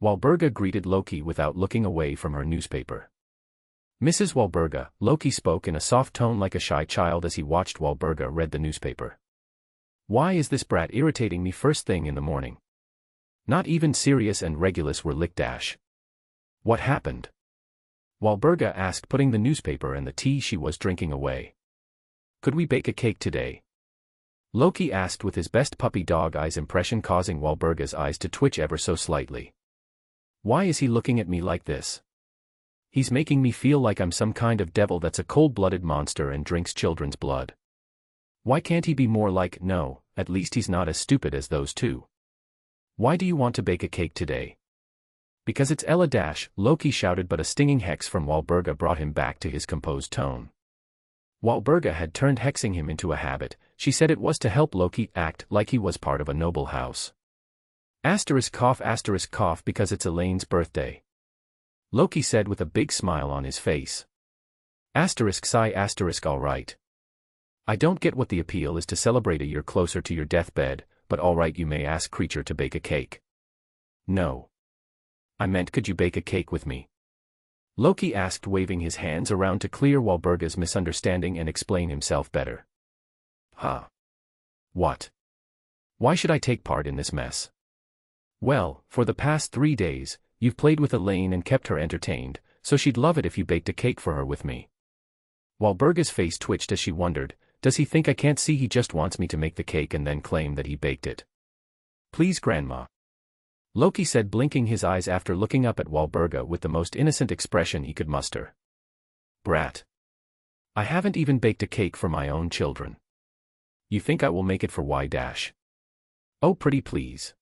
Walburga greeted Loki without looking away from her newspaper. Mrs. Walburga, Loki spoke in a soft tone like a shy child as he watched Walburga read the newspaper. Why is this brat irritating me first thing in the morning? Not even Sirius and Regulus were licked. What happened? Walburga asked, putting the newspaper and the tea she was drinking away. Could we bake a cake today? Loki asked with his best puppy dog eyes impression, causing Walburga's eyes to twitch ever so slightly. Why is he looking at me like this? He's making me feel like I'm some kind of devil that's a cold-blooded monster and drinks children's blood. Why can't he be more like, no, at least he's not as stupid as those two. Why do you want to bake a cake today? Because it's Ella Dash, Loki shouted, but a stinging hex from Walburga brought him back to his composed tone. Walburga had turned hexing him into a habit. She said it was to help Loki act like he was part of a noble house. Asterisk cough because it's Elaine's birthday. Loki said with a big smile on his face. Asterisk sigh asterisk all right. I don't get what the appeal is to celebrate a year closer to your deathbed, but all right, you may ask creature to bake a cake. No. I meant, could you bake a cake with me? Loki asked, waving his hands around to clear Walburga's misunderstanding and explain himself better. Huh? What? Why should I take part in this mess? Well, for the past 3 days, you've played with Elaine and kept her entertained, so she'd love it if you baked a cake for her with me. Walburga's face twitched as she wondered, does he think I can't see he just wants me to make the cake and then claim that he baked it? Please, Grandma. Loki said, blinking his eyes after looking up at Walburga with the most innocent expression he could muster. Brat. I haven't even baked a cake for my own children. You think I will make it for Y-? Oh, pretty please.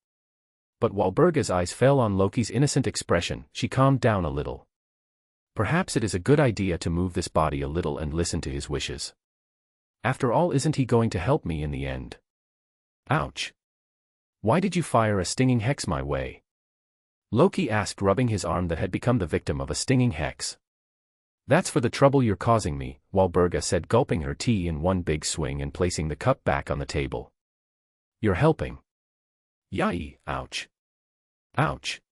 But Walburga's eyes fell on Loki's innocent expression. She calmed down a little. Perhaps it is a good idea to move this body a little and listen to his wishes. After all, isn't he going to help me in the end? Ouch. Why did you fire a stinging hex my way? Loki asked, rubbing his arm that had become the victim of a stinging hex. That's for the trouble you're causing me, Walburga said, gulping her tea in one big swing and placing the cup back on the table. You're helping. Yai, ouch. Ouch.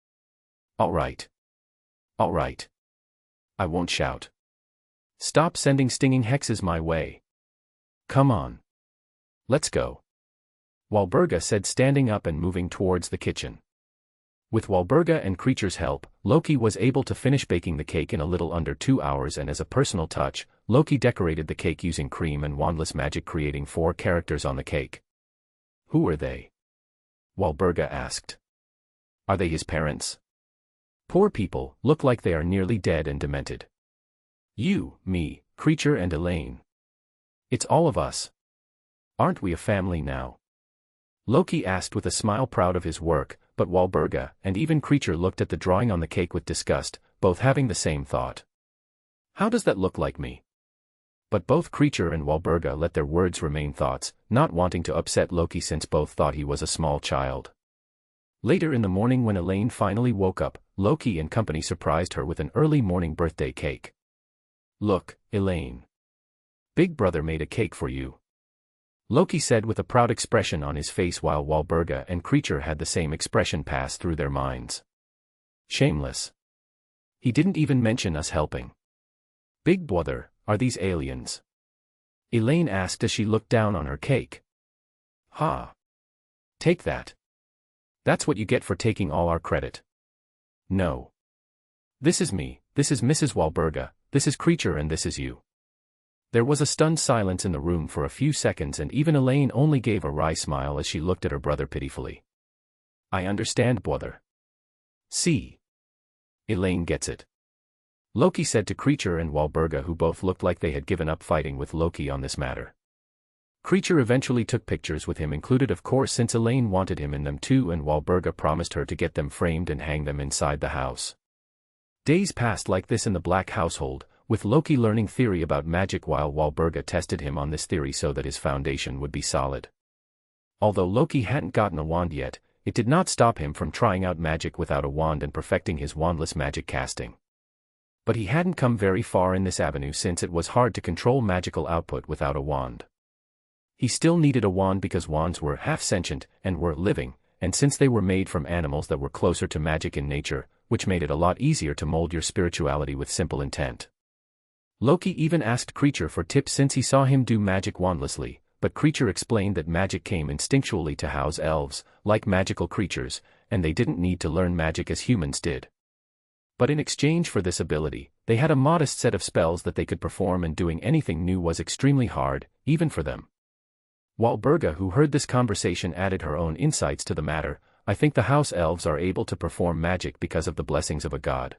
All right. All right. I won't shout. Stop sending stinging hexes my way. Come on. Let's go. Walburga said, standing up and moving towards the kitchen. With Walburga and Creature's help, Loki was able to finish baking the cake in a little under 2 hours, and as a personal touch, Loki decorated the cake using cream and wandless magic, creating 4 characters on the cake. Who are they? Walburga asked. Are they his parents? Poor people, look like they are nearly dead and demented. You, me, Creature and Elaine. It's all of us. Aren't we a family now? Loki asked with a smile, proud of his work, but Walburga and even Creature looked at the drawing on the cake with disgust, both having the same thought. How does that look like me? But both Creature and Walburga let their words remain thoughts, not wanting to upset Loki since both thought he was a small child. Later in the morning, when Elaine finally woke up, Loki and company surprised her with an early morning birthday cake. Look, Elaine. Big brother made a cake for you. Loki said with a proud expression on his face, while Walburga and Creature had the same expression pass through their minds. Shameless. He didn't even mention us helping. Big brother, are these aliens? Elaine asked as she looked down on her cake. Ha! Take that. That's what you get for taking all our credit. No. This is me, this is Mrs. Walburga, this is Creature, and this is you. There was a stunned silence in the room for a few seconds, and even Elaine only gave a wry smile as she looked at her brother pitifully. I understand, brother. See. Elaine gets it. Loki said to Creature and Walburga, who both looked like they had given up fighting with Loki on this matter. Creature eventually took pictures with him included, of course, since Elaine wanted him in them too, and Walburga promised her to get them framed and hang them inside the house. Days passed like this in the Black household, with Loki learning theory about magic while Walburga tested him on this theory so that his foundation would be solid. Although Loki hadn't gotten a wand yet, it did not stop him from trying out magic without a wand and perfecting his wandless magic casting. But he hadn't come very far in this avenue since it was hard to control magical output without a wand. He still needed a wand because wands were half-sentient and were living, and since they were made from animals that were closer to magic in nature, which made it a lot easier to mold your spirituality with simple intent. Loki even asked Creature for tips since he saw him do magic wandlessly, but Creature explained that magic came instinctually to house elves, like magical creatures, and they didn't need to learn magic as humans did. But in exchange for this ability, they had a modest set of spells that they could perform, and doing anything new was extremely hard, even for them. Walburga, who heard this conversation, added her own insights to the matter. I think the house elves are able to perform magic because of the blessings of a god.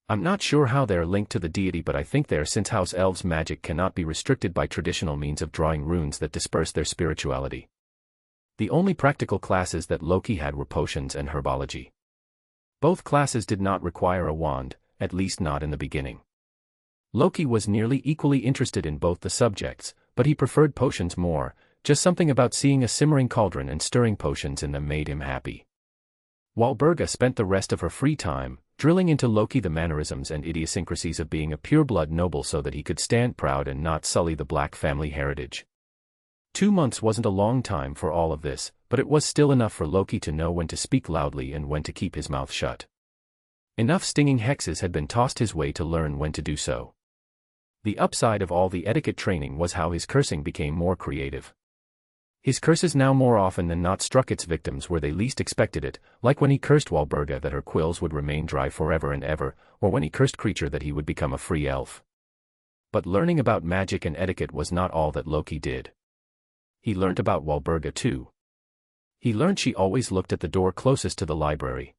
I'm not sure how they're linked to the deity, but I think they are, since house elves' magic cannot be restricted by traditional means of drawing runes that disperse their spirituality. The only practical classes that Loki had were potions and herbology. Both classes did not require a wand, at least not in the beginning. Loki was nearly equally interested in both the subjects, but he preferred potions more. Just something about seeing a simmering cauldron and stirring potions in them made him happy. Walburga spent the rest of her free time drilling into Loki the mannerisms and idiosyncrasies of being a pure-blood noble so that he could stand proud and not sully the Black family heritage. 2 months wasn't a long time for all of this, but it was still enough for Loki to know when to speak loudly and when to keep his mouth shut. Enough stinging hexes had been tossed his way to learn when to do so. The upside of all the etiquette training was how his cursing became more creative. His curses now more often than not struck its victims where they least expected it, like when he cursed Walburga that her quills would remain dry forever and ever, or when he cursed Creature that he would become a free elf. But learning about magic and etiquette was not all that Loki did. He learnt about Walburga too. He learned she always looked at the door closest to the library.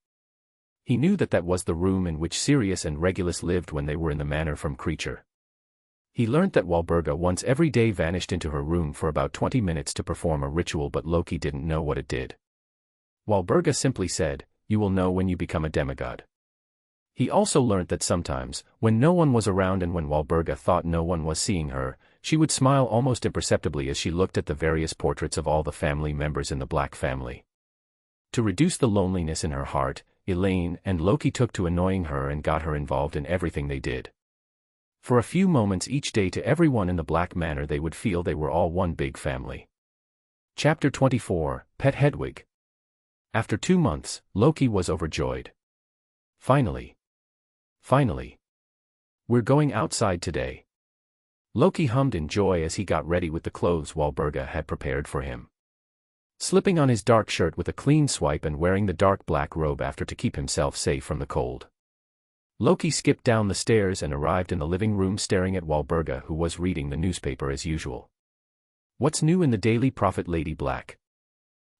He knew that that was the room in which Sirius and Regulus lived when they were in the manor from Creature. He learnt that Walburga once every day vanished into her room for about 20 minutes to perform a ritual, but Loki didn't know what it did. Walburga simply said, "You will know when you become a demigod." He also learnt that sometimes, when no one was around and when Walburga thought no one was seeing her, she would smile almost imperceptibly as she looked at the various portraits of all the family members in the Black family. To reduce the loneliness in her heart, Elaine and Loki took to annoying her and got her involved in everything they did. For a few moments each day, to everyone in the Black Manor, they would feel they were all one big family. Chapter 24, Pet Headwig. After 2 months, Loki was overjoyed. Finally. We're going outside today. Loki hummed in joy as he got ready with the clothes Walburga had prepared for him. Slipping on his dark shirt with a clean swipe and wearing the dark black robe after to keep himself safe from the cold. Loki skipped down the stairs and arrived in the living room staring at Walburga, who was reading the newspaper as usual. What's new in the Daily Prophet, Lady Black?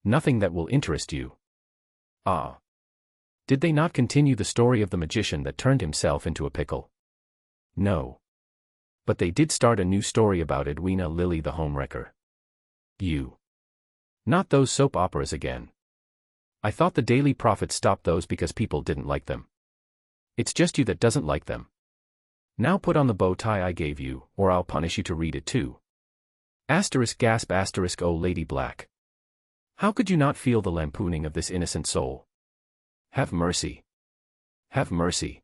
Nothing that will interest you. Ah. Did they not continue the story of the magician that turned himself into a pickle? No. But they did start a new story about Edwina Lilly the homewrecker. You. Not those soap operas again. I thought the Daily Prophet stopped those because people didn't like them. It's just you that doesn't like them. Now put on the bow tie I gave you, or I'll punish you to read it too. Asterisk gasp asterisk oh Lady Black. How could you not feel the lampooning of this innocent soul? Have mercy. Have mercy.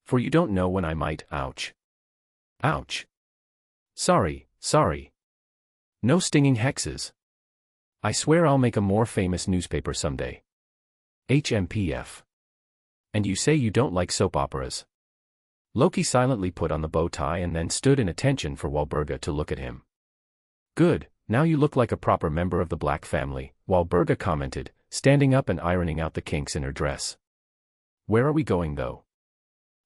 For you don't know when I might, ouch. Ouch. Sorry, sorry. No stinging hexes. I swear I'll make a more famous newspaper someday. HMPF. And you say you don't like soap operas. Loki silently put on the bow tie and then stood in attention for Walburga to look at him. Good, now you look like a proper member of the Black family, Walburga commented, standing up and ironing out the kinks in her dress. Where are we going though?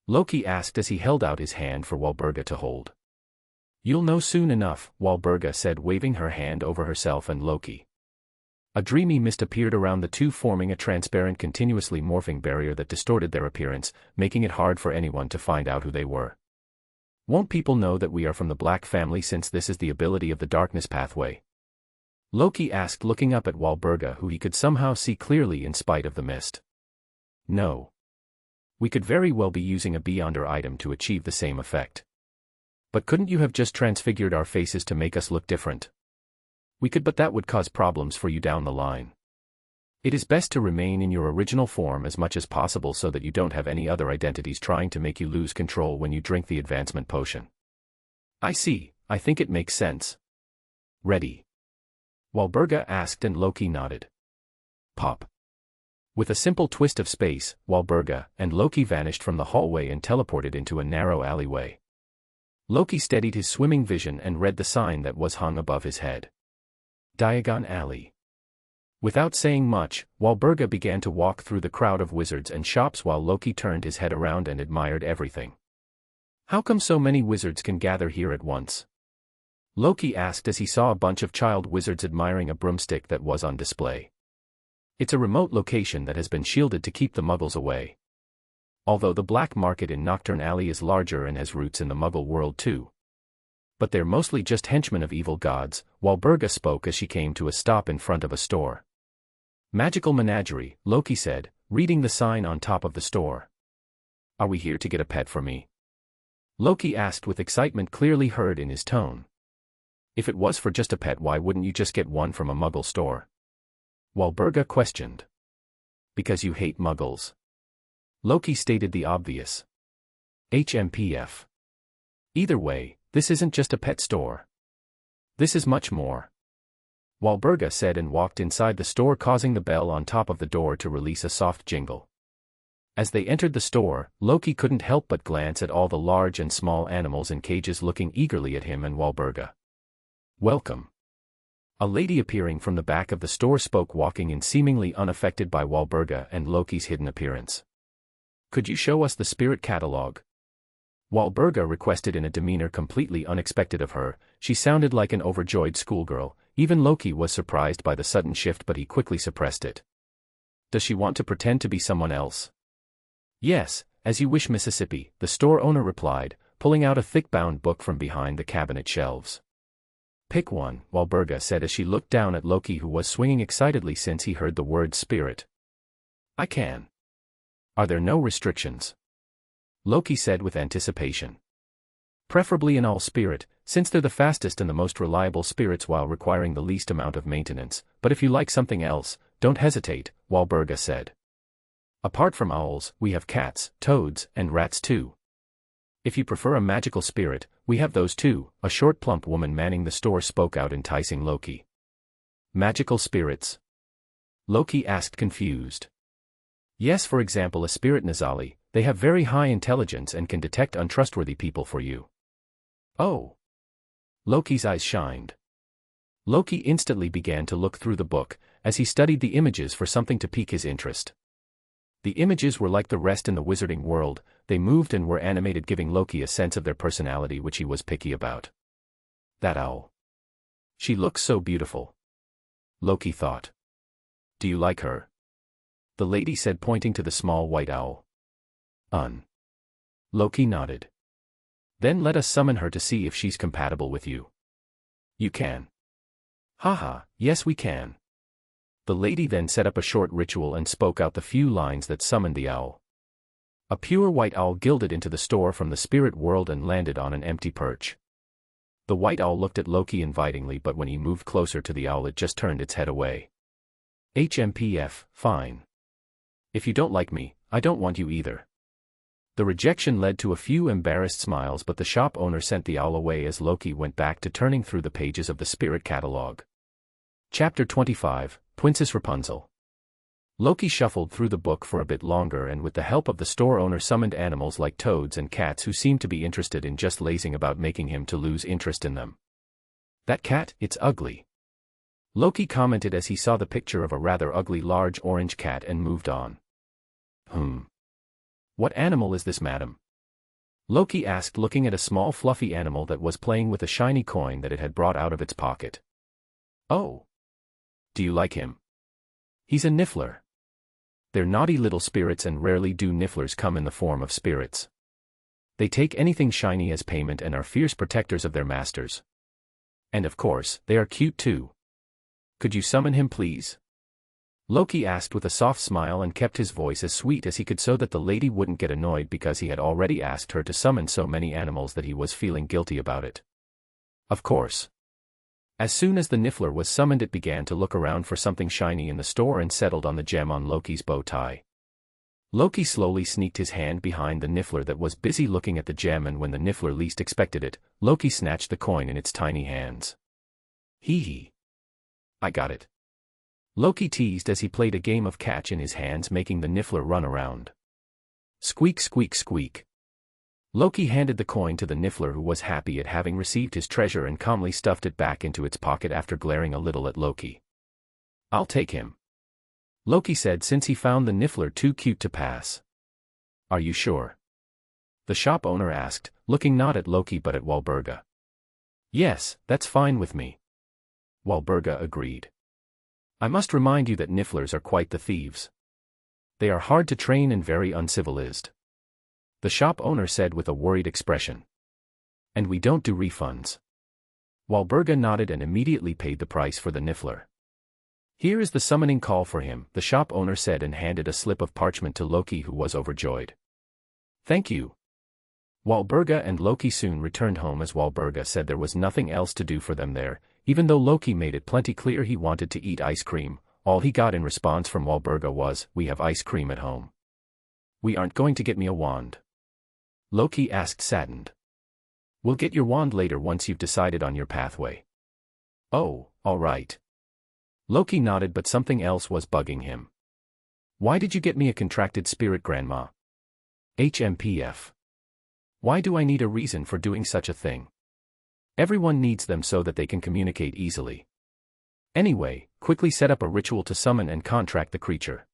Loki asked as he held out his hand for Walburga to hold. You'll know soon enough, Walburga said, waving her hand over herself and Loki. A dreamy mist appeared around the two, forming a transparent, continuously morphing barrier that distorted their appearance, making it hard for anyone to find out who they were. Won't people know that we are from the Black family since this is the ability of the darkness pathway? Loki asked, looking up at Walburga, who he could somehow see clearly in spite of the mist. No. We could very well be using a Beyonder item to achieve the same effect. But couldn't you have just transfigured our faces to make us look different? We could, but that would cause problems for you down the line. It is best to remain in your original form as much as possible so that you don't have any other identities trying to make you lose control when you drink the advancement potion. I see, I think it makes sense. Ready? Walburga asked and Loki nodded. Pop. With a simple twist of space, Walburga and Loki vanished from the hallway and teleported into a narrow alleyway. Loki steadied his swimming vision and read the sign that was hung above his head. Diagon Alley. Without saying much, Walburga began to walk through the crowd of wizards and shops while Loki turned his head around and admired everything. How come so many wizards can gather here at once? Loki asked as he saw a bunch of child wizards admiring a broomstick that was on display. It's a remote location that has been shielded to keep the muggles away. Although the black market in Nocturne Alley is larger and has roots in the muggle world too. But they're mostly just henchmen of evil gods, Walburga spoke as she came to a stop in front of a store. Magical Menagerie, Loki said, reading the sign on top of the store. Are we here to get a pet for me? Loki asked with excitement clearly heard in his tone. If it was for just a pet, why wouldn't you just get one from a muggle store? Walburga questioned. Because you hate muggles. Loki stated the obvious. HMPF. Either way, this isn't just a pet store. This is much more. Walburga said and walked inside the store, causing the bell on top of the door to release a soft jingle. As they entered the store, Loki couldn't help but glance at all the large and small animals in cages looking eagerly at him and Walburga. Welcome. A lady appearing from the back of the store spoke, walking in seemingly unaffected by Walburga and Loki's hidden appearance. Could you show us the spirit catalog? Walburga requested in a demeanor completely unexpected of her. She sounded like an overjoyed schoolgirl. Even Loki was surprised by the sudden shift, but he quickly suppressed it. Does she want to pretend to be someone else? Yes, as you wish, Mississippi, the store owner replied, pulling out a thick-bound book from behind the cabinet shelves. Pick one, Walburga said as she looked down at Loki, who was swinging excitedly since he heard the word spirit. I can. Are there no restrictions? Loki said with anticipation. Preferably an all-spirit, since they're the fastest and the most reliable spirits while requiring the least amount of maintenance, but if you like something else, don't hesitate, Walburga said. Apart from owls, we have cats, toads, and rats too. If you prefer a magical spirit, we have those too, a short plump woman manning the store spoke out, enticing Loki. Magical spirits? Loki asked, confused. Yes, for example a spirit Nazali, they have very high intelligence and can detect untrustworthy people for you. Oh. Loki's eyes shined. Loki instantly began to look through the book, as he studied the images for something to pique his interest. The images were like the rest in the wizarding world, they moved and were animated, giving Loki a sense of their personality which he was picky about. That owl. She looks so beautiful. Loki thought. Do you like her? The lady said, pointing to the small white owl. Loki nodded. Then let us summon her to see if she's compatible with you. You can. Haha, yes we can. The lady then set up a short ritual and spoke out the few lines that summoned the owl. A pure white owl gilded into the store from the spirit world and landed on an empty perch. The white owl looked at Loki invitingly, but when he moved closer to the owl it just turned its head away. HMPF, fine. If you don't like me, I don't want you either. The rejection led to a few embarrassed smiles, but the shop owner sent the owl away as Loki went back to turning through the pages of the spirit catalog. Chapter 25, Princess Rapunzel. Loki shuffled through the book for a bit longer and with the help of the store owner summoned animals like toads and cats who seemed to be interested in just lazing about, making him to lose interest in them. That cat, it's ugly. Loki commented as he saw the picture of a rather ugly large orange cat and moved on. What animal is this, madam? Loki asked, looking at a small fluffy animal that was playing with a shiny coin that it had brought out of its pocket. Oh. Do you like him? He's a niffler. They're naughty little spirits, and rarely do nifflers come in the form of spirits. They take anything shiny as payment and are fierce protectors of their masters. And of course, they are cute too. Could you summon him, please? Loki asked with a soft smile and kept his voice as sweet as he could so that the lady wouldn't get annoyed, because he had already asked her to summon so many animals that he was feeling guilty about it. Of course. As soon as the niffler was summoned, it began to look around for something shiny in the store and settled on the gem on Loki's bow tie. Loki slowly sneaked his hand behind the niffler that was busy looking at the gem, and when the niffler least expected it, Loki snatched the coin in its tiny hands. Hee. I got it. Loki teased as he played a game of catch in his hands, making the niffler run around. Squeak, squeak, squeak. Loki handed the coin to the niffler, who was happy at having received his treasure and calmly stuffed it back into its pocket after glaring a little at Loki. I'll take him. Loki said, since he found the niffler too cute to pass. Are you sure? The shop owner asked, looking not at Loki but at Walburga. Yes, that's fine with me. Walburga agreed. I must remind you that nifflers are quite the thieves. They are hard to train and very uncivilized. The shop owner said with a worried expression. And we don't do refunds. Walburga nodded and immediately paid the price for the niffler. Here is the summoning call for him, the shop owner said, and handed a slip of parchment to Loki, who was overjoyed. Thank you. Walburga and Loki soon returned home, as Walburga said there was nothing else to do for them there. Even though Loki made it plenty clear he wanted to eat ice cream, all he got in response from Walburga was, "We have ice cream at home." "We aren't going to get me a wand?" Loki asked, saddened. "We'll get your wand later once you've decided on your pathway." "Oh, all right." Loki nodded, but something else was bugging him. "Why did you get me a contracted spirit, Grandma?" HMPF. Why do I need a reason for doing such a thing? Everyone needs them so that they can communicate easily. Anyway, quickly set up a ritual to summon and contract the creature.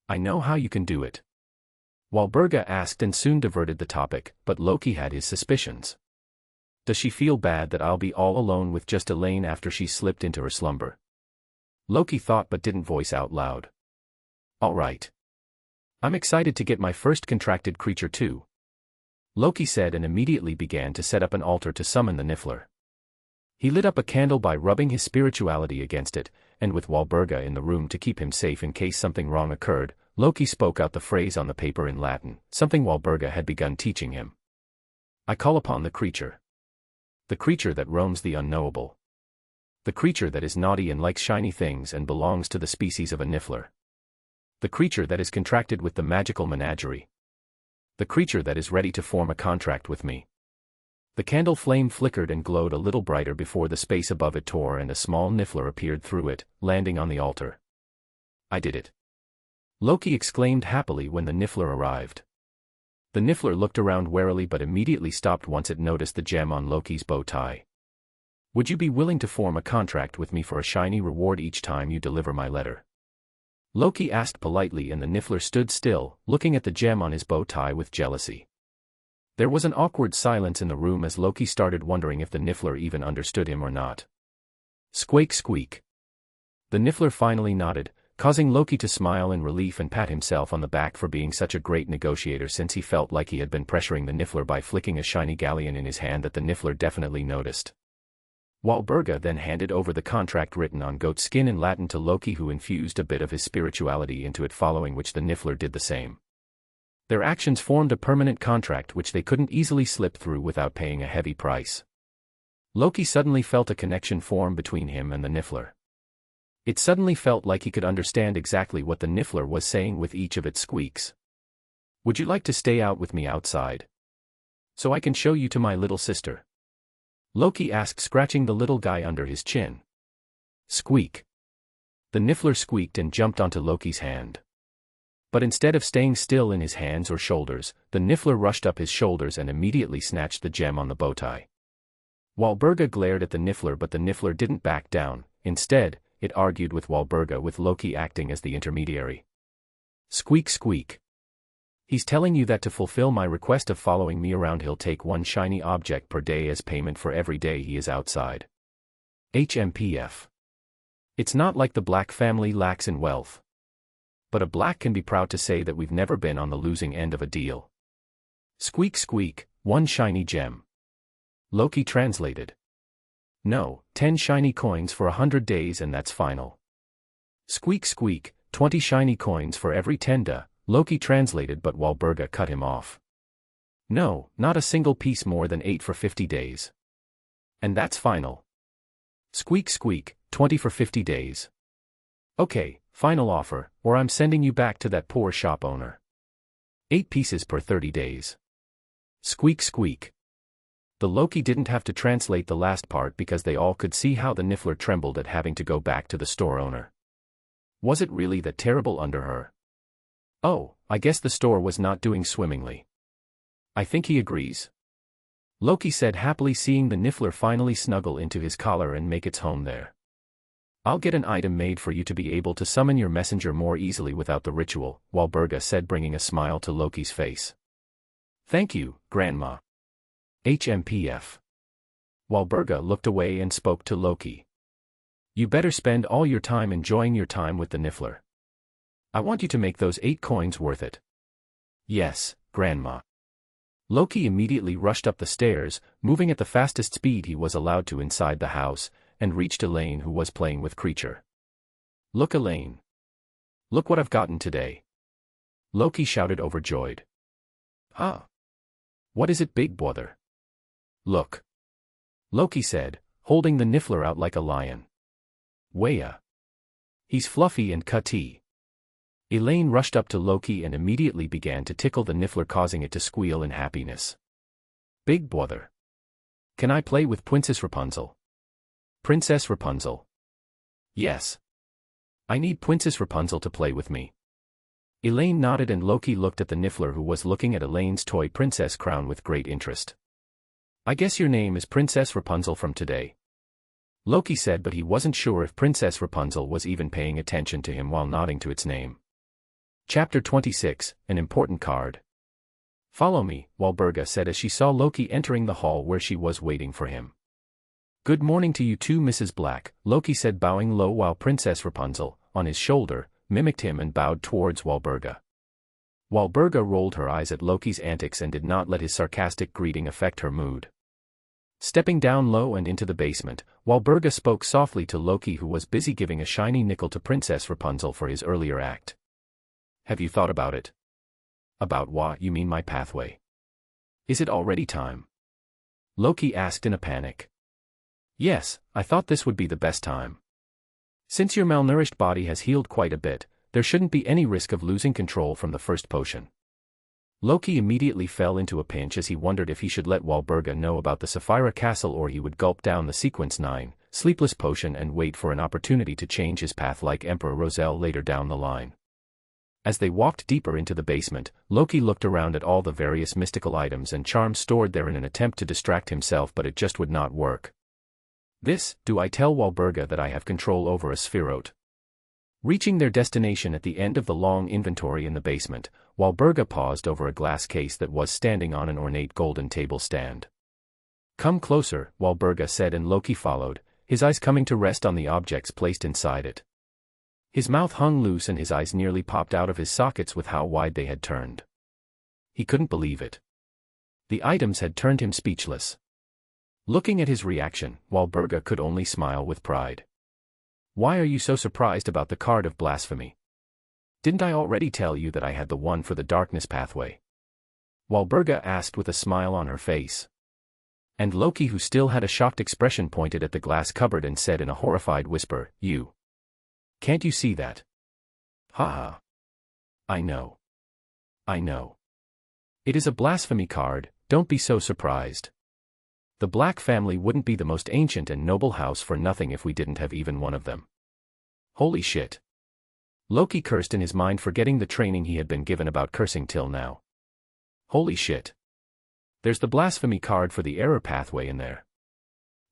I know how you can do it. Walburga asked and soon diverted the topic, but Loki had his suspicions. Does she feel bad that I'll be all alone with just Elaine after she slipped into her slumber? Loki thought but didn't voice out loud. All right. I'm excited to get my first contracted creature too. Loki said and immediately began to set up an altar to summon the niffler. He lit up a candle by rubbing his spirituality against it, and with Walburga in the room to keep him safe in case something wrong occurred, Loki spoke out the phrase on the paper in Latin, something Walburga had begun teaching him. I call upon the creature. The creature that roams the unknowable. The creature that is naughty and likes shiny things and belongs to the species of a niffler. The creature that is contracted with the magical menagerie. The creature that is ready to form a contract with me. The candle flame flickered and glowed a little brighter before the space above it tore and a small niffler appeared through it, landing on the altar. I did it. Loki exclaimed happily when the niffler arrived. The niffler looked around warily but immediately stopped once it noticed the gem on Loki's bow tie. Would you be willing to form a contract with me for a shiny reward each time you deliver my letter? Loki asked politely, and the Niffler stood still, looking at the gem on his bow tie with jealousy. There was an awkward silence in the room as Loki started wondering if the Niffler even understood him or not. Squeak squeak. The Niffler finally nodded, causing Loki to smile in relief and pat himself on the back for being such a great negotiator, since he felt like he had been pressuring the Niffler by flicking a shiny galleon in his hand that the Niffler definitely noticed. Walburga then handed over the contract written on goat skin in Latin to Loki, who infused a bit of his spirituality into it, following which the Niffler did the same. Their actions formed a permanent contract which they couldn't easily slip through without paying a heavy price. Loki suddenly felt a connection form between him and the Niffler. It suddenly felt like he could understand exactly what the Niffler was saying with each of its squeaks. Would you like to stay out with me outside? So I can show you to my little sister? Loki asked, scratching the little guy under his chin. Squeak. The Niffler squeaked and jumped onto Loki's hand. But instead of staying still in his hands or shoulders, the Niffler rushed up his shoulders and immediately snatched the gem on the bowtie. Walburga glared at the Niffler, but the Niffler didn't back down. Instead, it argued with Walburga, with Loki acting as the intermediary. Squeak squeak. He's telling you that to fulfill my request of following me around, he'll take one shiny object per day as payment for every day he is outside. HMPF. It's not like the Black family lacks in wealth. But a Black can be proud to say that we've never been on the losing end of a deal. Squeak squeak, one shiny gem. Loki translated. No, 10 shiny coins for 100 days and that's final. Squeak squeak, 20 shiny coins for every 10 days. Loki translated, but Walburga cut him off. No, not a single piece more than 8 for 50 days. And that's final. Squeak squeak, 20 for 50 days. Okay, final offer, or I'm sending you back to that poor shop owner. 8 pieces per 30 days. Squeak squeak. The Loki didn't have to translate the last part because they all could see how the Niffler trembled at having to go back to the store owner. Was it really that terrible under her? Oh, I guess the store was not doing swimmingly. I think he agrees. Loki said happily, seeing the Niffler finally snuggle into his collar and make its home there. I'll get an item made for you to be able to summon your messenger more easily without the ritual, Walburga said, bringing a smile to Loki's face. Thank you, Grandma. HMPF. Walburga looked away and spoke to Loki. You better spend all your time enjoying your time with the Niffler. I want you to make those 8 coins worth it. Yes, Grandma. Loki immediately rushed up the stairs, moving at the fastest speed he was allowed to inside the house, and reached Elaine, who was playing with Creature. Look, Elaine. Look what I've gotten today. Loki shouted, overjoyed. Huh? What is it, big brother? Look. Loki said, holding the Niffler out like a lion. Waya. He's fluffy and cutty. Elaine rushed up to Loki and immediately began to tickle the Niffler, causing it to squeal in happiness. Big brother. Can I play with Princess Rapunzel? Princess Rapunzel. Yes. I need Princess Rapunzel to play with me. Elaine nodded and Loki looked at the Niffler, who was looking at Elaine's toy princess crown with great interest. I guess your name is Princess Rapunzel from today. Loki said, but he wasn't sure if Princess Rapunzel was even paying attention to him while nodding to its name. Chapter 26, An Important Card. Follow me, Walburga said as she saw Loki entering the hall where she was waiting for him. Good morning to you too, Mrs. Black, Loki said, bowing low, while Princess Rapunzel, on his shoulder, mimicked him and bowed towards Walburga. Walburga rolled her eyes at Loki's antics and did not let his sarcastic greeting affect her mood. Stepping down low and into the basement, Walburga spoke softly to Loki, who was busy giving a shiny nickel to Princess Rapunzel for his earlier act. Have you thought about it? About what? You mean my pathway? Is it already time? Loki asked in a panic. Yes, I thought this would be the best time. Since your malnourished body has healed quite a bit, there shouldn't be any risk of losing control from the first potion. Loki immediately fell into a pinch as he wondered if he should let Walburga know about the Sapphira Castle, or he would gulp down the Sequence 9, Sleepless Potion, and wait for an opportunity to change his path like Emperor Roselle later down the line. As they walked deeper into the basement, Loki looked around at all the various mystical items and charms stored there in an attempt to distract himself, but it just would not work. This, do I tell Walburga that I have control over a spherote? Reaching their destination at the end of the long inventory in the basement, Walburga paused over a glass case that was standing on an ornate golden table stand. Come closer, Walburga said, and Loki followed, his eyes coming to rest on the objects placed inside it. His mouth hung loose and his eyes nearly popped out of his sockets with how wide they had turned. He couldn't believe it. The items had turned him speechless. Looking at his reaction, Walburga could only smile with pride. Why are you so surprised about the card of blasphemy? Didn't I already tell you that I had the one for the darkness pathway? Walburga asked with a smile on her face. And Loki, who still had a shocked expression, pointed at the glass cupboard and said in a horrified whisper, You. Can't you see that? Ha ha. I know. I know. It is a blasphemy card, don't be so surprised. The Black family wouldn't be the most ancient and noble house for nothing if we didn't have even one of them. Holy shit. Loki cursed in his mind, forgetting the training he had been given about cursing till now. Holy shit. There's the blasphemy card for the error pathway in there.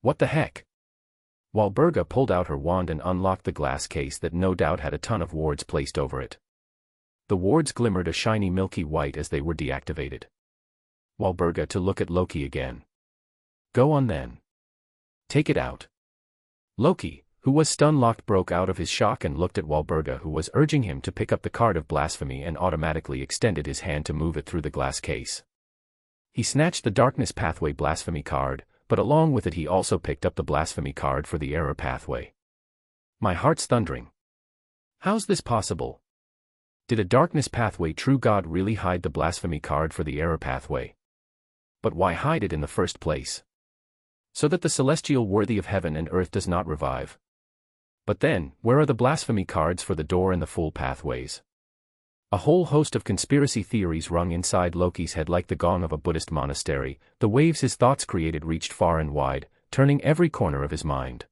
What the heck? Walburga pulled out her wand and unlocked the glass case that no doubt had a ton of wards placed over it. The wards glimmered a shiny milky white as they were deactivated. Walburga to look at Loki again. Go on then. Take it out. Loki, who was stun-locked, broke out of his shock and looked at Walburga, who was urging him to pick up the card of blasphemy, and automatically extended his hand to move it through the glass case. He snatched the darkness pathway blasphemy card, but along with it he also picked up the blasphemy card for the error pathway. My heart's thundering. How's this possible? Did a darkness pathway true god really hide the blasphemy card for the error pathway? But why hide it in the first place? So that the celestial worthy of heaven and earth does not revive. But then, where are the blasphemy cards for the door and the full pathways? A whole host of conspiracy theories rung inside Loki's head like the gong of a Buddhist monastery. The waves his thoughts created reached far and wide, turning every corner of his mind.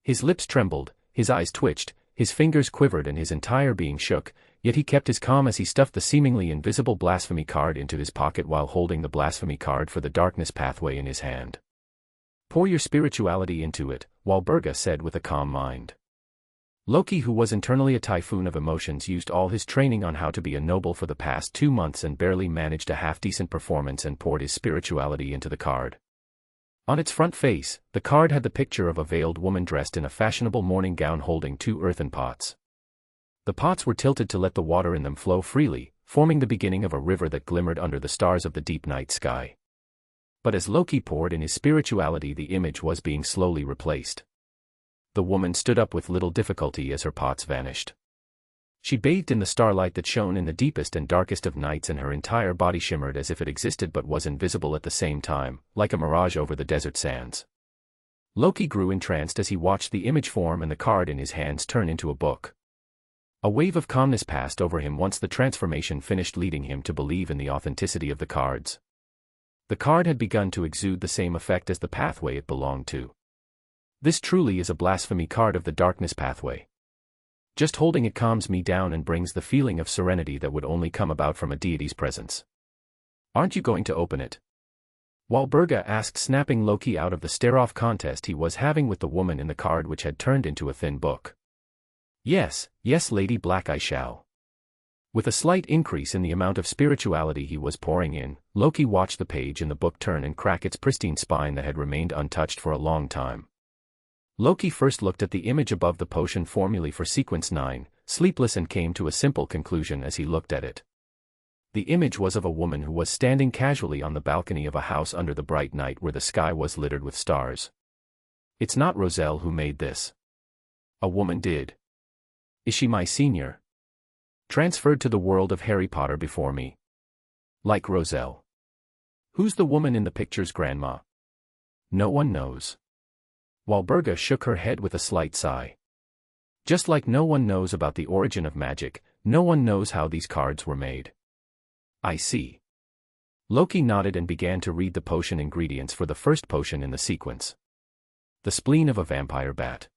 His lips trembled, his eyes twitched, his fingers quivered and his entire being shook, yet he kept his calm as he stuffed the seemingly invisible blasphemy card into his pocket while holding the blasphemy card for the darkness pathway in his hand. Pour your spirituality into it, Walburga said with a calm mind. Loki, who was internally a typhoon of emotions, used all his training on how to be a noble for the past 2 months and barely managed a half-decent performance and poured his spirituality into the card. On its front face, the card had the picture of a veiled woman dressed in a fashionable morning gown holding 2 earthen pots. The pots were tilted to let the water in them flow freely, forming the beginning of a river that glimmered under the stars of the deep night sky. But as Loki poured in his spirituality, the image was being slowly replaced. The woman stood up with little difficulty as her pots vanished. She bathed in the starlight that shone in the deepest and darkest of nights, and her entire body shimmered as if it existed but was invisible at the same time, like a mirage over the desert sands. Loki grew entranced as he watched the image form and the card in his hands turn into a book. A wave of calmness passed over him once the transformation finished, leading him to believe in the authenticity of the cards. The card had begun to exude the same effect as the pathway it belonged to. This truly is a blasphemy card of the darkness pathway. Just holding it calms me down and brings the feeling of serenity that would only come about from a deity's presence. Aren't you going to open it? Walburga asked, snapping Loki out of the stare-off contest he was having with the woman in the card, which had turned into a thin book. Yes, yes, Lady Black, I shall. With a slight increase in the amount of spirituality he was pouring in, Loki watched the page in the book turn and crack its pristine spine that had remained untouched for a long time. Loki first looked at the image above the potion formulae for sequence 9, sleepless, and came to a simple conclusion as he looked at it. The image was of a woman who was standing casually on the balcony of a house under the bright night where the sky was littered with stars. It's not Roselle who made this. A woman did. Is she my senior? Transferred to the world of Harry Potter before me. Like Roselle. Who's the woman in the picture's grandma? No one knows. Walburga shook her head with a slight sigh. Just like no one knows about the origin of magic, no one knows how these cards were made. I see. Loki nodded and began to read the potion ingredients for the first potion in the sequence. The spleen of a vampire bat.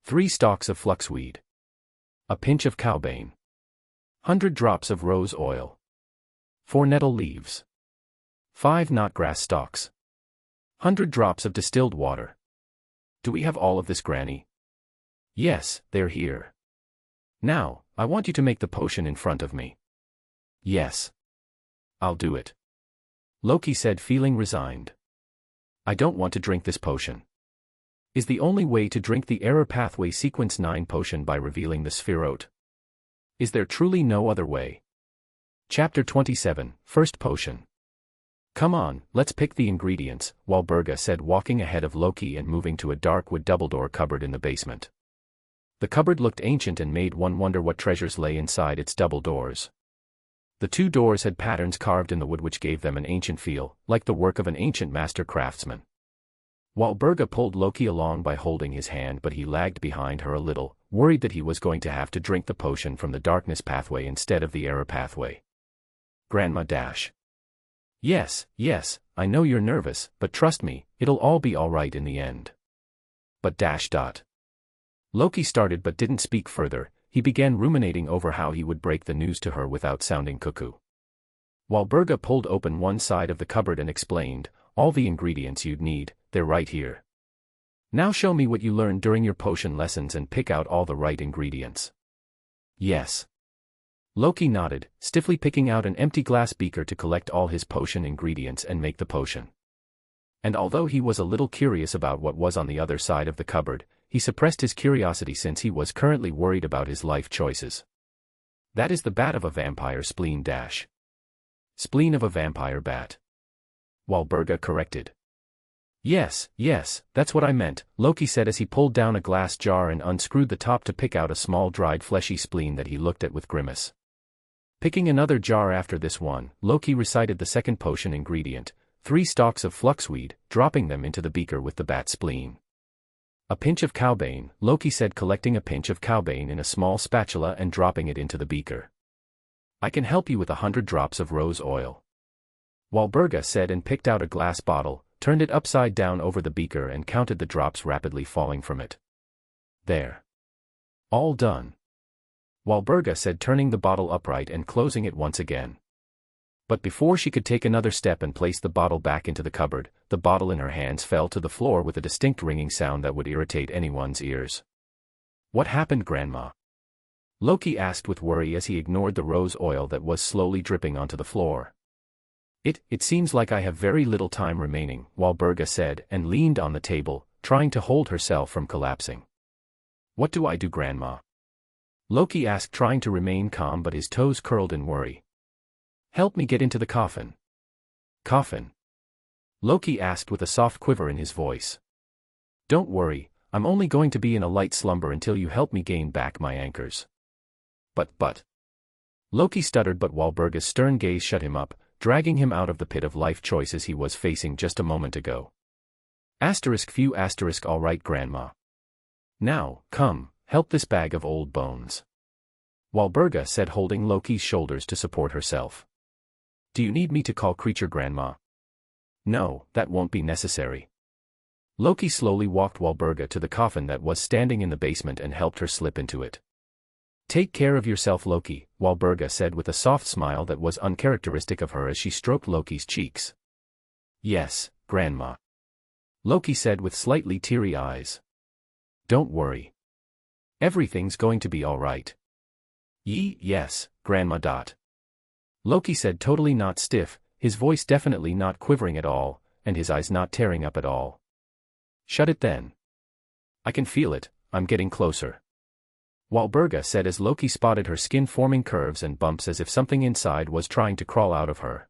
3 stalks of fluxweed. A pinch of cowbane. 100 drops of rose oil. 4 nettle leaves. 5 knotgrass stalks. 100 drops of distilled water. Do we have all of this, Granny? Yes, they're here. Now, I want you to make the potion in front of me. Yes. I'll do it. Loki said, feeling resigned. I don't want to drink this potion. Is the only way to drink the error pathway sequence 9 potion by revealing the spherote? Is there truly no other way? Chapter 27, First Potion. Come on, let's pick the ingredients, Walburga said, walking ahead of Loki and moving to a dark wood double-door cupboard in the basement. The cupboard looked ancient and made one wonder what treasures lay inside its double doors. The 2 doors had patterns carved in the wood which gave them an ancient feel, like the work of an ancient master craftsman. Walburga pulled Loki along by holding his hand, but he lagged behind her a little, worried that he was going to have to drink the potion from the darkness pathway instead of the error pathway. Grandma dash. Yes, I know you're nervous, but trust me, it'll all be alright in the end. But dash dot. Loki started but didn't speak further. He began ruminating over how he would break the news to her without sounding cuckoo. Walburga pulled open one side of the cupboard and explained, all the ingredients you'd need, they're right here. Now show me what you learned during your potion lessons and pick out all the right ingredients. Yes. Loki nodded, stiffly picking out an empty glass beaker to collect all his potion ingredients and make the potion. And although he was a little curious about what was on the other side of the cupboard, he suppressed his curiosity since he was currently worried about his life choices. That is the bat of a vampire spleen dash. Spleen of a vampire bat. Walburga corrected. Yes, that's what I meant, Loki said as he pulled down a glass jar and unscrewed the top to pick out a small dried fleshy spleen that he looked at with grimace. Picking another jar after this one, Loki recited the second potion ingredient, 3 stalks of fluxweed, dropping them into the beaker with the bat spleen. A pinch of cowbane, Loki said, collecting a pinch of cowbane in a small spatula and dropping it into the beaker. I can help you with 100 drops of rose oil. Walburga said and picked out a glass bottle, turned it upside down over the beaker and counted the drops rapidly falling from it. There. All done. Walburga said, turning the bottle upright and closing it once again. But before she could take another step and place the bottle back into the cupboard, the bottle in her hands fell to the floor with a distinct ringing sound that would irritate anyone's ears. What happened, Grandma? Loki asked with worry as he ignored the rose oil that was slowly dripping onto the floor. It seems like I have very little time remaining, Walburga said and leaned on the table, trying to hold herself from collapsing. What do I do, Grandma? Loki asked, trying to remain calm, but his toes curled in worry. Help me get into the coffin. Coffin? Loki asked with a soft quiver in his voice. Don't worry, I'm only going to be in a light slumber until you help me gain back my anchors. But. Loki stuttered, but Walburga's stern gaze shut him up, dragging him out of the pit of life choices he was facing just a moment ago. Few all right, Grandma. Now, come, help this bag of old bones. Walburga said, holding Loki's shoulders to support herself. Do you need me to call creature, Grandma? No, that won't be necessary. Loki slowly walked Walburga to the coffin that was standing in the basement and helped her slip into it. Take care of yourself, Loki, Walburga said with a soft smile that was uncharacteristic of her as she stroked Loki's cheeks. Yes, Grandma. Loki said with slightly teary eyes. Don't worry. Everything's going to be all right. Yes, Grandma. Loki said, totally not stiff, his voice definitely not quivering at all, and his eyes not tearing up at all. Shut it then. I can feel it, I'm getting closer. Walburga said as Loki spotted her skin forming curves and bumps as if something inside was trying to crawl out of her.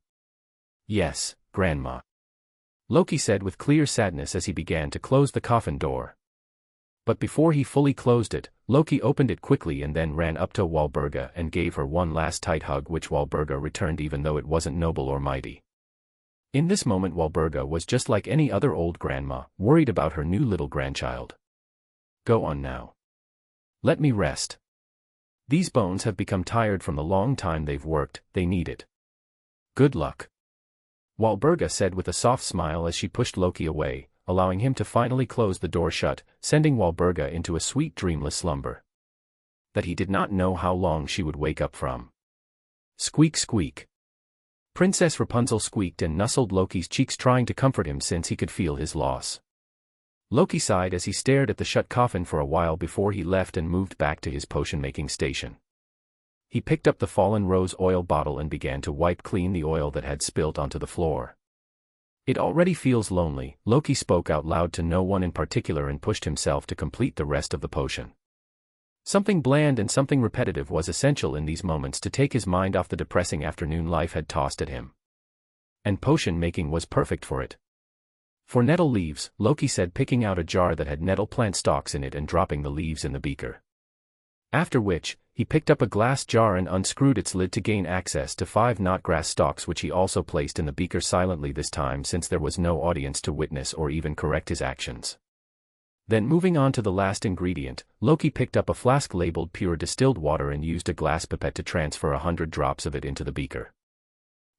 Yes, Grandma. Loki said with clear sadness as he began to close the coffin door. But before he fully closed it, Loki opened it quickly and then ran up to Walburga and gave her one last tight hug, which Walburga returned even though it wasn't noble or mighty. In this moment Walburga was just like any other old grandma, worried about her new little grandchild. Go on now. Let me rest. These bones have become tired from the long time they've worked, they need it. Good luck. Walburga said with a soft smile as she pushed Loki away, allowing him to finally close the door shut, sending Walburga into a sweet dreamless slumber that he did not know how long she would wake up from. Squeak squeak. Princess Rapunzel squeaked and nuzzled Loki's cheeks, trying to comfort him since he could feel his loss. Loki sighed as he stared at the shut coffin for a while before he left and moved back to his potion-making station. He picked up the fallen rose oil bottle and began to wipe clean the oil that had spilt onto the floor. It already feels lonely, Loki spoke out loud to no one in particular and pushed himself to complete the rest of the potion. Something bland and something repetitive was essential in these moments to take his mind off the depressing afternoon life had tossed at him. And potion making was perfect for it. For nettle leaves, Loki said, picking out a jar that had nettle plant stalks in it and dropping the leaves in the beaker. After which, he picked up a glass jar and unscrewed its lid to gain access to 5 knotgrass stalks, which he also placed in the beaker silently this time since there was no audience to witness or even correct his actions. Then moving on to the last ingredient, Loki picked up a flask labeled pure distilled water and used a glass pipette to transfer 100 drops of it into the beaker.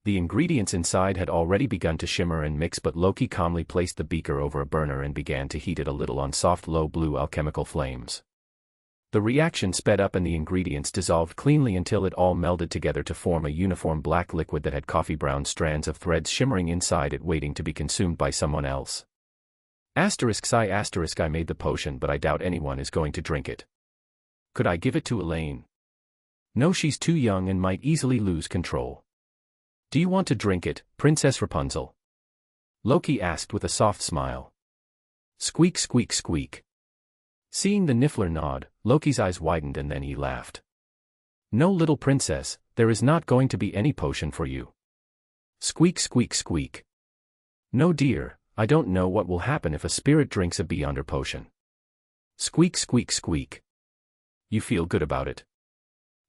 The ingredients inside had already begun to shimmer and mix, but Loki calmly placed the beaker over a burner and began to heat it a little on soft low blue alchemical flames. The reaction sped up and the ingredients dissolved cleanly until it all melded together to form a uniform black liquid that had coffee-brown strands of threads shimmering inside it waiting to be consumed by someone else. I made the potion, but I doubt anyone is going to drink it. Could I give it to Elaine? No, she's too young and might easily lose control. Do you want to drink it, Princess Rapunzel? Loki asked with a soft smile. Squeak, squeak, squeak. Seeing the Niffler nod, Loki's eyes widened and then he laughed. No, little princess, there is not going to be any potion for you. Squeak, squeak, squeak. No, dear, I don't know what will happen if a spirit drinks a Beyonder potion. Squeak, squeak, squeak. You feel good about it?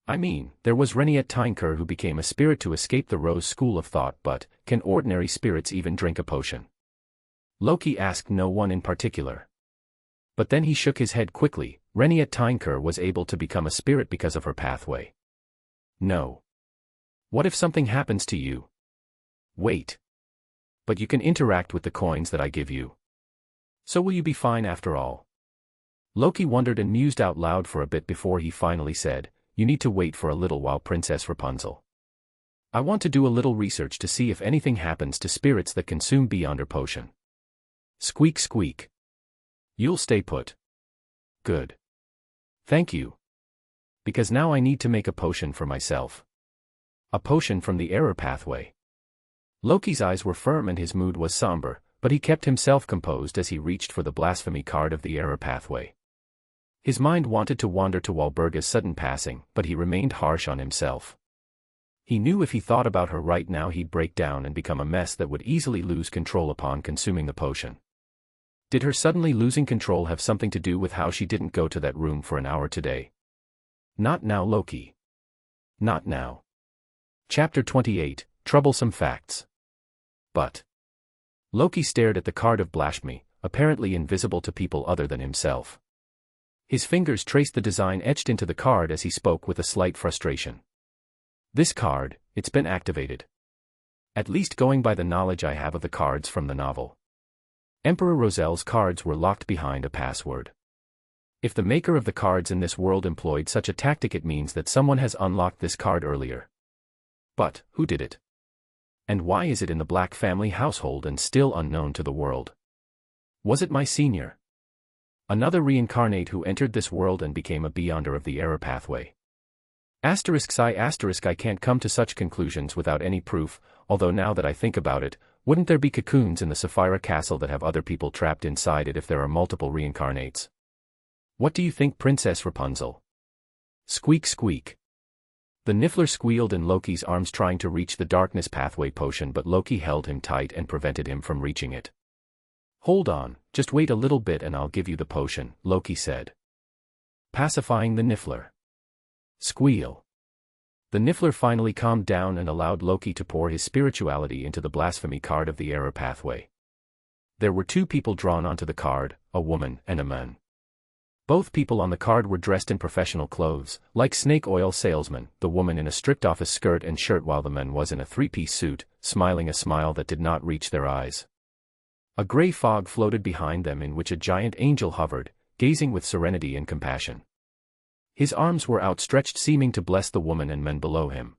I mean, there was Reniet Tyneker who became a spirit to escape the Rose School of Thought, but can ordinary spirits even drink a potion? Loki asked no one in particular. But then he shook his head quickly. Reniet Tyneker was able to become a spirit because of her pathway. No. What if something happens to you? Wait. But you can interact with the coins that I give you. So will you be fine after all? Loki wondered and mused out loud for a bit before he finally said, You need to wait for a little while, Princess Rapunzel. I want to do a little research to see if anything happens to spirits that consume Beyonder potion. Squeak, squeak. You'll stay put. Good. Thank you. Because now I need to make a potion for myself. A potion from the error pathway. Loki's eyes were firm and his mood was somber, but he kept himself composed as he reached for the blasphemy card of the error pathway. His mind wanted to wander to Walburga's sudden passing, but he remained harsh on himself. He knew if he thought about her right now he'd break down and become a mess that would easily lose control upon consuming the potion. Did her suddenly losing control have something to do with how she didn't go to that room for an hour today? Not now, Loki. Not now. Chapter 28, Troublesome Facts. But Loki stared at the card of blasphemy, apparently invisible to people other than himself. His fingers traced the design etched into the card as he spoke with a slight frustration. This card, it's been activated. At least going by the knowledge I have of the cards from the novel. Emperor Roselle's cards were locked behind a password. If the maker of the cards in this world employed such a tactic, it means that someone has unlocked this card earlier. But, who did it? And why is it in the Black family household and still unknown to the world? Was it my senior? Another reincarnate who entered this world and became a Beyonder of the error pathway. I can't come to such conclusions without any proof, although now that I think about it, wouldn't there be cocoons in the Sapphira Castle that have other people trapped inside it if there are multiple reincarnates? What do you think, Princess Rapunzel? Squeak, squeak. The Niffler squealed in Loki's arms trying to reach the darkness pathway potion, but Loki held him tight and prevented him from reaching it. Hold on, just wait a little bit and I'll give you the potion, Loki said. Pacifying the Niffler. Squeal. The Niffler finally calmed down and allowed Loki to pour his spirituality into the blasphemy card of the error pathway. There were 2 people drawn onto the card, a woman and a man. Both people on the card were dressed in professional clothes, like snake oil salesmen, the woman in a strict office skirt and shirt while the man was in a 3-piece suit, smiling a smile that did not reach their eyes. A gray fog floated behind them in which a giant angel hovered, gazing with serenity and compassion. His arms were outstretched, seeming to bless the woman and men below him.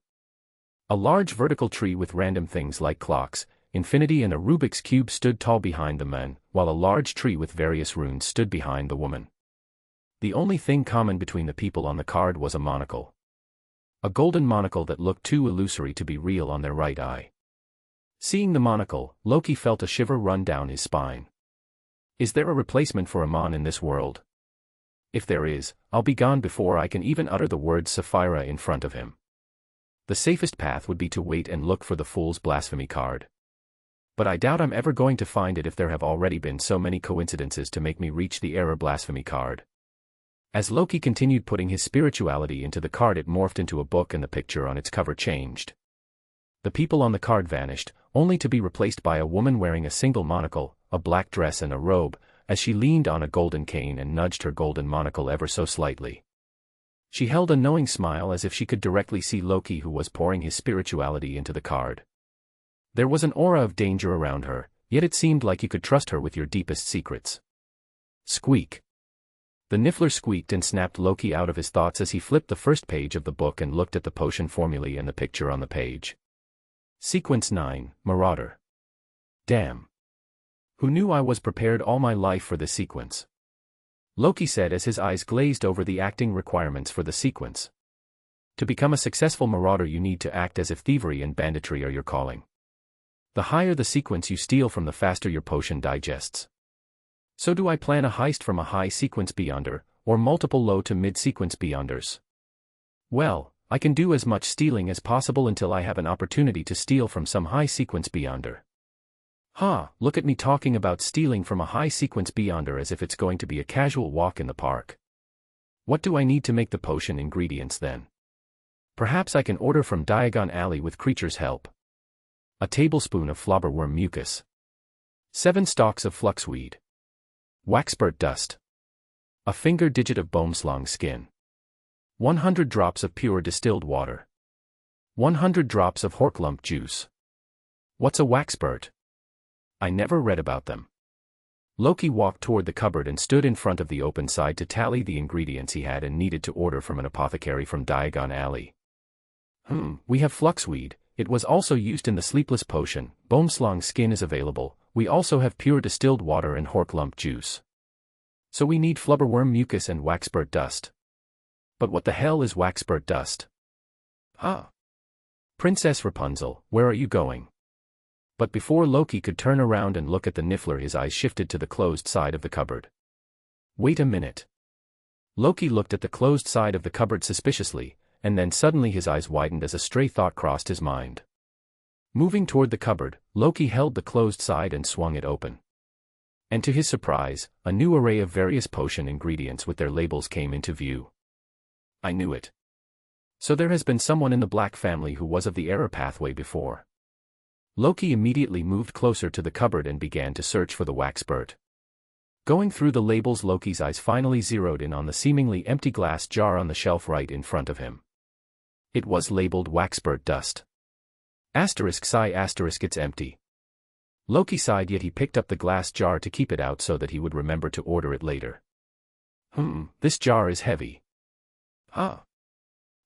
A large vertical tree with random things like clocks, infinity and a Rubik's Cube stood tall behind the man, while a large tree with various runes stood behind the woman. The only thing common between the people on the card was a monocle. A golden monocle that looked too illusory to be real on their right eye. Seeing the monocle, Loki felt a shiver run down his spine. Is there a replacement for Amon in this world? If there is, I'll be gone before I can even utter the words Sapphira in front of him. The safest path would be to wait and look for the Fool's Blasphemy card. But I doubt I'm ever going to find it if there have already been so many coincidences to make me reach the Error Blasphemy card. As Loki continued putting his spirituality into the card, it morphed into a book and the picture on its cover changed. The people on the card vanished, only to be replaced by a woman wearing a single monocle, a black dress and a robe, as she leaned on a golden cane and nudged her golden monocle ever so slightly. She held a knowing smile as if she could directly see Loki, who was pouring his spirituality into the card. There was an aura of danger around her, yet it seemed like you could trust her with your deepest secrets. Squeak. The Niffler squeaked and snapped Loki out of his thoughts as he flipped the first page of the book and looked at the potion formulae and the picture on the page. Sequence 9, Marauder. Damn. Who knew I was prepared all my life for this sequence? Loki said as his eyes glazed over the acting requirements for the sequence. To become a successful marauder, you need to act as if thievery and banditry are your calling. The higher the sequence you steal from, the faster your potion digests. So do I plan a heist from a high sequence beyonder, or multiple low to mid sequence beyonders? Well, I can do as much stealing as possible until I have an opportunity to steal from some high sequence beyonder. Look at me talking about stealing from a high sequence beyonder as if it's going to be a casual walk in the park. What do I need to make the potion ingredients then? Perhaps I can order from Diagon Alley with Creature's help. A tablespoon of flobberworm mucus. 7 stalks of fluxweed. Waxburt dust. A finger digit of boomslang skin. 100 drops of pure distilled water. 100 drops of horklump juice. What's a waxburt? I never read about them. Loki walked toward the cupboard and stood in front of the open side to tally the ingredients he had and needed to order from an apothecary from Diagon Alley. We have fluxweed. It was also used in the sleepless potion. Boomslang skin is available. We also have pure distilled water and horklump juice. So we need flubberworm mucus and waxburt dust. But what the hell is waxburt dust? Princess Rapunzel, where are you going? But before Loki could turn around and look at the Niffler, his eyes shifted to the closed side of the cupboard. Wait a minute. Loki looked at the closed side of the cupboard suspiciously, and then suddenly his eyes widened as a stray thought crossed his mind. Moving toward the cupboard, Loki held the closed side and swung it open. And to his surprise, a new array of various potion ingredients with their labels came into view. I knew it. So there has been someone in the Black family who was of the error pathway before. Loki immediately moved closer to the cupboard and began to search for the waxburt. Going through the labels, Loki's eyes finally zeroed in on the seemingly empty glass jar on the shelf right in front of him. It was labeled waxburt dust. Sigh it's empty. Loki sighed, yet he picked up the glass jar to keep it out so that he would remember to order it later. This jar is heavy.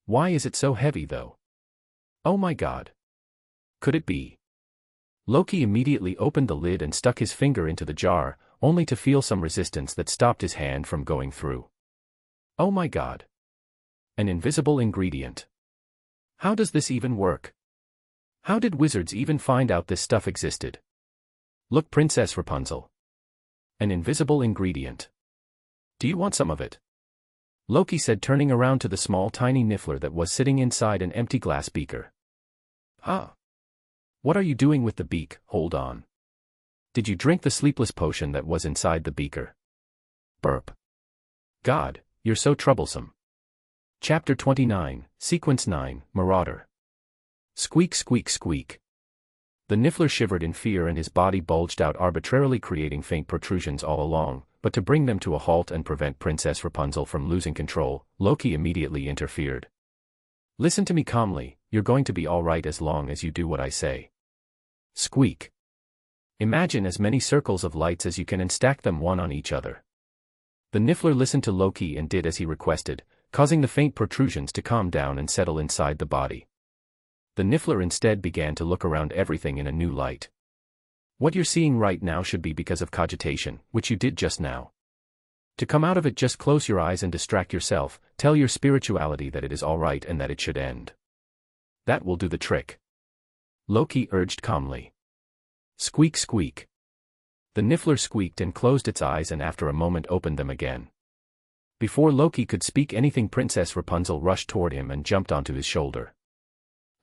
Why is it so heavy though? Oh my god. Could it be? Loki immediately opened the lid and stuck his finger into the jar, only to feel some resistance that stopped his hand from going through. Oh my god. An invisible ingredient. How does this even work? How did wizards even find out this stuff existed? Look, Princess Rapunzel. An invisible ingredient. Do you want some of it? Loki said, turning around to the small tiny Niffler that was sitting inside an empty glass beaker. What are you doing with the beak? Hold on. Did you drink the sleepless potion that was inside the beaker? Burp. God, you're so troublesome. Chapter 29, Sequence 9, Marauder. Squeak squeak squeak. The Niffler shivered in fear and his body bulged out, arbitrarily creating faint protrusions all along, but to bring them to a halt and prevent Princess Rapunzel from losing control, Loki immediately interfered. Listen to me calmly, you're going to be all right as long as you do what I say. Squeak. Imagine as many circles of lights as you can and stack them one on each other. The Niffler listened to Loki and did as he requested, causing the faint protrusions to calm down and settle inside the body. The Niffler instead began to look around everything in a new light. What you're seeing right now should be because of cogitation, which you did just now. To come out of it, just close your eyes and distract yourself, tell your spirituality that it is all right and that it should end. That will do the trick. Loki urged calmly. Squeak squeak. The niffler squeaked and closed its eyes and after a moment opened them again. Before Loki could speak anything, Princess Rapunzel rushed toward him and jumped onto his shoulder.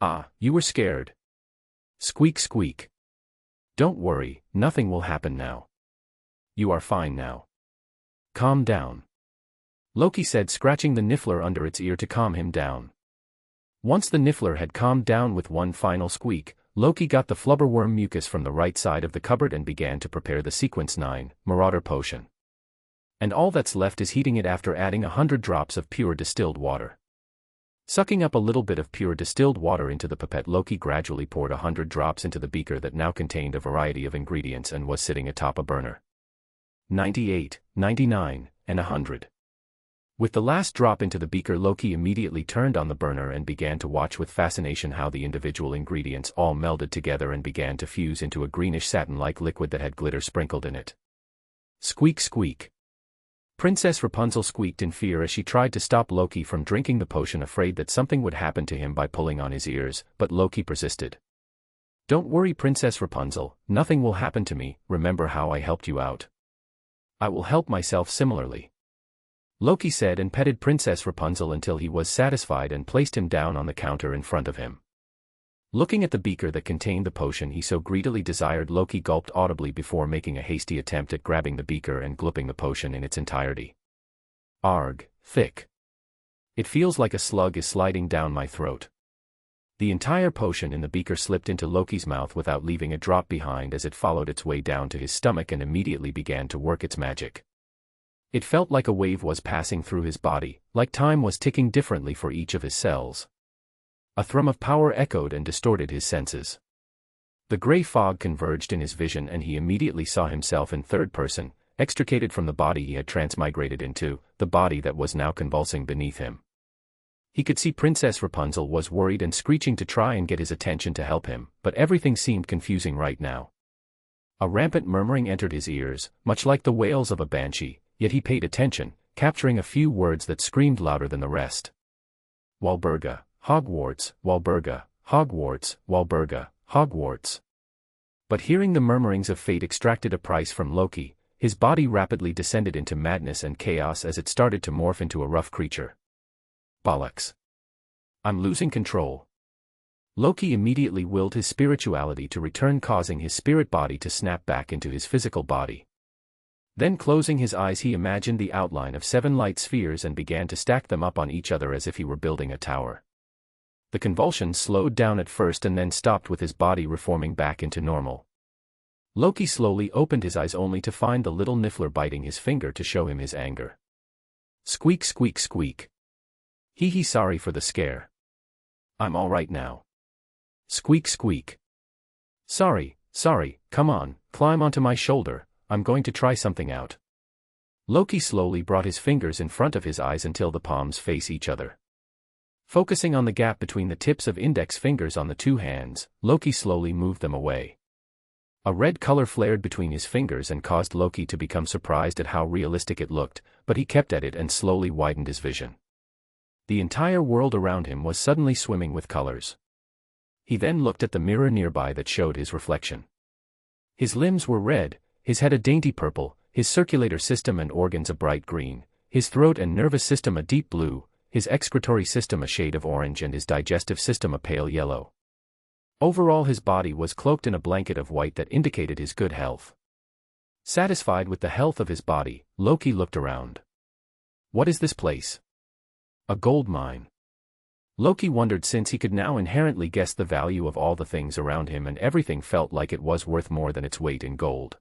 Ah, you were scared. Squeak squeak. Don't worry, nothing will happen now. You are fine now. Calm down. Loki said, scratching the niffler under its ear to calm him down. Once the niffler had calmed down with one final squeak, Loki got the flubberworm mucus from the right side of the cupboard and began to prepare the Sequence 9 Marauder potion. And all that's left is heating it after adding 100 drops of pure distilled water. Sucking up a little bit of pure distilled water into the pipette, Loki gradually poured 100 drops into the beaker that now contained a variety of ingredients and was sitting atop a burner. 98, 99, and 100. With the last drop into the beaker, Loki immediately turned on the burner and began to watch with fascination how the individual ingredients all melded together and began to fuse into a greenish satin-like liquid that had glitter sprinkled in it. Squeak squeak. Princess Rapunzel squeaked in fear as she tried to stop Loki from drinking the potion, afraid that something would happen to him by pulling on his ears, but Loki persisted. Don't worry, Princess Rapunzel, nothing will happen to me, remember how I helped you out. I will help myself similarly. Loki said and petted Princess Rapunzel until he was satisfied and placed him down on the counter in front of him. Looking at the beaker that contained the potion he so greedily desired, Loki gulped audibly before making a hasty attempt at grabbing the beaker and glooping the potion in its entirety. Arg, thick. It feels like a slug is sliding down my throat. The entire potion in the beaker slipped into Loki's mouth without leaving a drop behind as it followed its way down to his stomach and immediately began to work its magic. It felt like a wave was passing through his body, like time was ticking differently for each of his cells. A thrum of power echoed and distorted his senses. The gray fog converged in his vision and he immediately saw himself in third person, extricated from the body he had transmigrated into, the body that was now convulsing beneath him. He could see Princess Rapunzel was worried and screeching to try and get his attention to help him, but everything seemed confusing right now. A rampant murmuring entered his ears, much like the wails of a banshee, yet he paid attention, capturing a few words that screamed louder than the rest. Walburga, Hogwarts, Walburga, Hogwarts, Walburga, Hogwarts. But hearing the murmurings of fate extracted a price from Loki, his body rapidly descended into madness and chaos as it started to morph into a rough creature. Bollocks. I'm losing control. Loki immediately willed his spirituality to return, causing his spirit body to snap back into his physical body. Then closing his eyes he imagined the outline of 7 light spheres and began to stack them up on each other as if he were building a tower. The convulsions slowed down at first and then stopped with his body reforming back into normal. Loki slowly opened his eyes only to find the little niffler biting his finger to show him his anger. Squeak squeak squeak. Hee, sorry for the scare. I'm all right now. Squeak squeak. Sorry, come on, climb onto my shoulder, I'm going to try something out. Loki slowly brought his fingers in front of his eyes until the palms face each other. Focusing on the gap between the tips of index fingers on the 2 hands, Loki slowly moved them away. A red color flared between his fingers and caused Loki to become surprised at how realistic it looked, but he kept at it and slowly widened his vision. The entire world around him was suddenly swimming with colors. He then looked at the mirror nearby that showed his reflection. His limbs were red, his head a dainty purple, his circulator system and organs a bright green, his throat and nervous system a deep blue, his excretory system a shade of orange and his digestive system a pale yellow. Overall his body was cloaked in a blanket of white that indicated his good health. Satisfied with the health of his body, Loki looked around. What is this place? A gold mine. Loki wondered, since he could now inherently guess the value of all the things around him and everything felt like it was worth more than its weight in gold.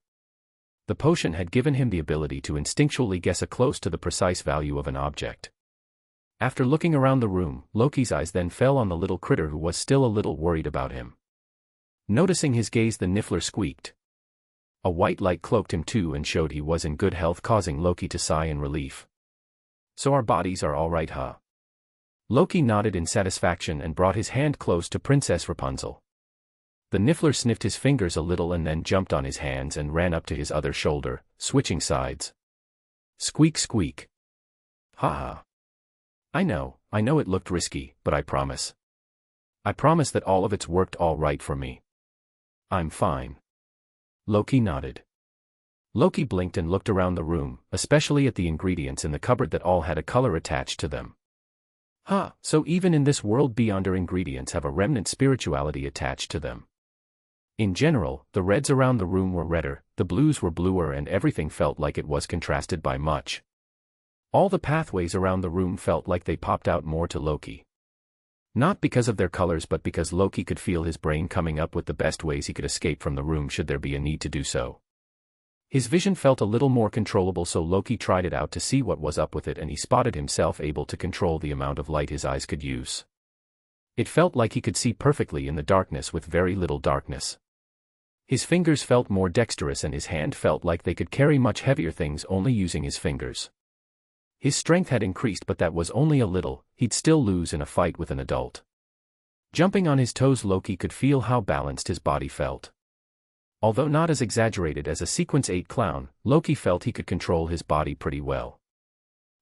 The potion had given him the ability to instinctually guess a close to the precise value of an object. After looking around the room, Loki's eyes then fell on the little critter who was still a little worried about him. Noticing his gaze, the niffler squeaked. A white light cloaked him too and showed he was in good health, causing Loki to sigh in relief. So our bodies are all right, huh? Loki nodded in satisfaction and brought his hand close to Princess Rapunzel. The niffler sniffed his fingers a little and then jumped on his hands and ran up to his other shoulder, switching sides. Squeak squeak. Ha ha. I know it looked risky, but I promise. I promise that all of it's worked all right for me. I'm fine. Loki nodded. Loki blinked and looked around the room, especially at the ingredients in the cupboard that all had a color attached to them. Huh, so even in this world beyond, our ingredients have a remnant spirituality attached to them. In general, the reds around the room were redder, the blues were bluer, and everything felt like it was contrasted by much. All the pathways around the room felt like they popped out more to Loki. Not because of their colors, but because Loki could feel his brain coming up with the best ways he could escape from the room should there be a need to do so. His vision felt a little more controllable, so Loki tried it out to see what was up with it, and he spotted himself able to control the amount of light his eyes could use. It felt like he could see perfectly in the darkness with very little darkness. His fingers felt more dexterous and his hand felt like they could carry much heavier things only using his fingers. His strength had increased, but that was only a little. He'd still lose in a fight with an adult. Jumping on his toes, Loki could feel how balanced his body felt. Although not as exaggerated as a Sequence 8 clown, Loki felt he could control his body pretty well.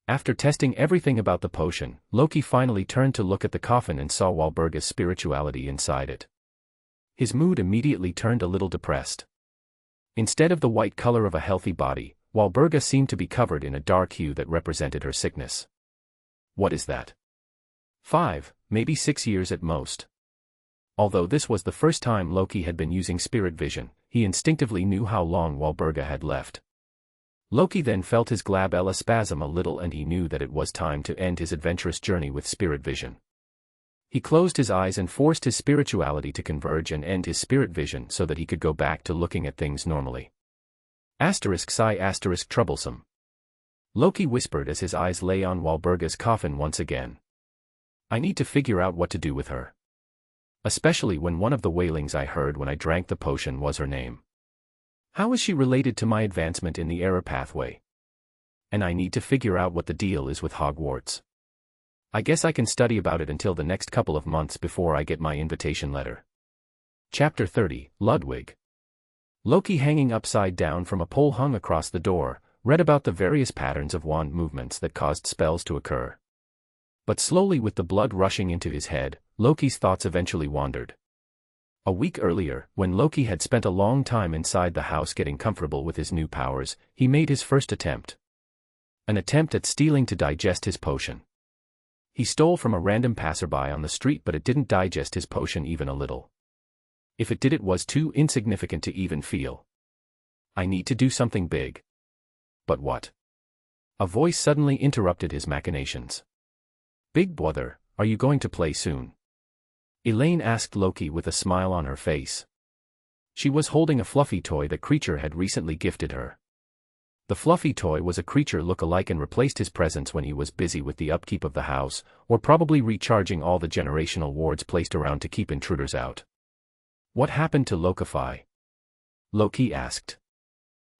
After testing everything about the potion, Loki finally turned to look at the coffin and saw Walburga's spirituality inside it. His mood immediately turned a little depressed. Instead of the white color of a healthy body, Walburga seemed to be covered in a dark hue that represented her sickness. What is that? 5, maybe 6 years at most. Although this was the first time Loki had been using spirit vision, he instinctively knew how long Walburga had left. Loki then felt his glabella spasm a little and he knew that it was time to end his adventurous journey with spirit vision. He closed his eyes and forced his spirituality to converge and end his spirit vision so that he could go back to looking at things normally. **** Troublesome. Loki whispered as his eyes lay on Walburga's coffin once again. I need to figure out what to do with her. Especially when one of the wailings I heard when I drank the potion was her name. How is she related to my advancement in the error pathway? And I need to figure out what the deal is with Hogwarts. I guess I can study about it until the next couple of months before I get my invitation letter. Chapter 30, Ludwig. Loki, hanging upside down from a pole hung across the door, read about the various patterns of wand movements that caused spells to occur. But slowly, with the blood rushing into his head, Loki's thoughts eventually wandered. A week earlier, when Loki had spent a long time inside the house getting comfortable with his new powers, he made his first attempt. An attempt at stealing to digest his potion. He stole from a random passerby on the street, but it didn't digest his potion even a little. If it did, it was too insignificant to even feel. I need to do something big. But what? A voice suddenly interrupted his machinations. Big brother, are you going to play soon? Elaine asked Loki with a smile on her face. She was holding a fluffy toy that Creature had recently gifted her. The fluffy toy was a Creature look-alike and replaced his presence when he was busy with the upkeep of the house, or probably recharging all the generational wards placed around to keep intruders out. What happened to Lokify? Loki asked.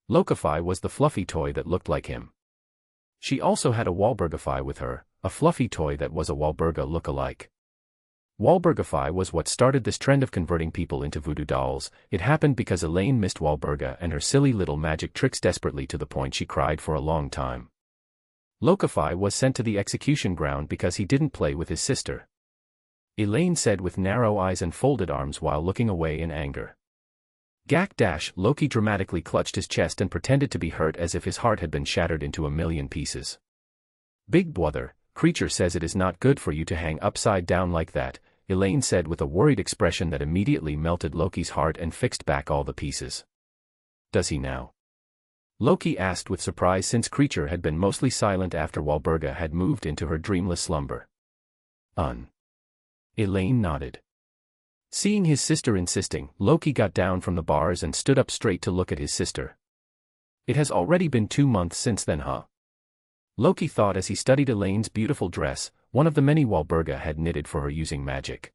Lokify was the fluffy toy that looked like him. She also had a Walburgify with her, a fluffy toy that was a Walburga look-alike. Walburgify was what started this trend of converting people into voodoo dolls. It happened because Elaine missed Walburga and her silly little magic tricks desperately to the point she cried for a long time. Lokify was sent to the execution ground because he didn't play with his sister. Elaine said with narrow eyes and folded arms while looking away in anger. Loki dramatically clutched his chest and pretended to be hurt as if his heart had been shattered into a million pieces. Big brother, Creature says it is not good for you to hang upside down like that, Elaine said with a worried expression that immediately melted Loki's heart and fixed back all the pieces. Does he now? Loki asked with surprise, since Creature had been mostly silent after Walburga had moved into her dreamless slumber. Elaine nodded. Seeing his sister insisting, Loki got down from the bars and stood up straight to look at his sister. It has already been 2 months since then, huh? Loki thought as he studied Elaine's beautiful dress, one of the many Walburga had knitted for her using magic.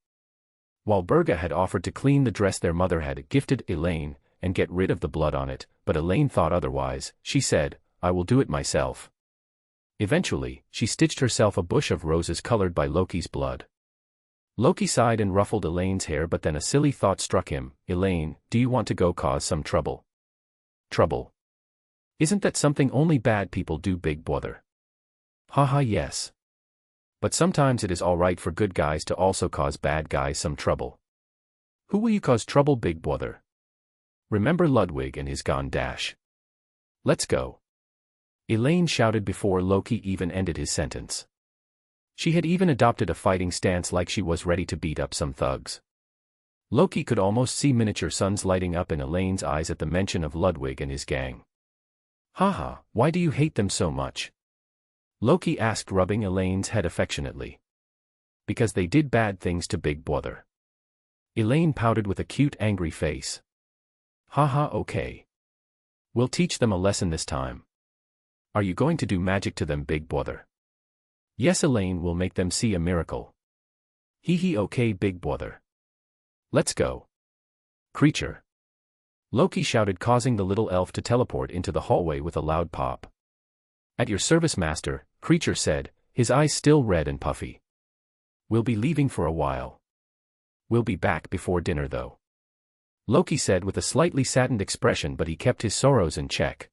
Walburga had offered to clean the dress their mother had gifted Elaine, and get rid of the blood on it, but Elaine thought otherwise. She said, I will do it myself. Eventually, she stitched herself a bush of roses colored by Loki's blood. Loki sighed and ruffled Elaine's hair, but then a silly thought struck him. Elaine, do you want to go cause some trouble? Trouble? Isn't that something only bad people do, big brother? Haha, yes. But sometimes it is alright for good guys to also cause bad guys some trouble. Who will you cause trouble, big brother? Remember Ludwig and his gone dash. Let's go. Elaine shouted before Loki even ended his sentence. She had even adopted a fighting stance, like she was ready to beat up some thugs. Loki could almost see miniature suns lighting up in Elaine's eyes at the mention of Ludwig and his gang. Haha, why do you hate them so much? Loki asked, rubbing Elaine's head affectionately. Because they did bad things to big brother. Elaine pouted with a cute angry face. Haha, okay. We'll teach them a lesson this time. Are you going to do magic to them, big brother? Yes, Elaine will make them see a miracle. Hee hee, okay, big brother. Let's go. Creature. Loki shouted, causing the little elf to teleport into the hallway with a loud pop. At your service, master, Creature said, his eyes still red and puffy. We'll be leaving for a while. We'll be back before dinner though. Loki said with a slightly saddened expression, but he kept his sorrows in check.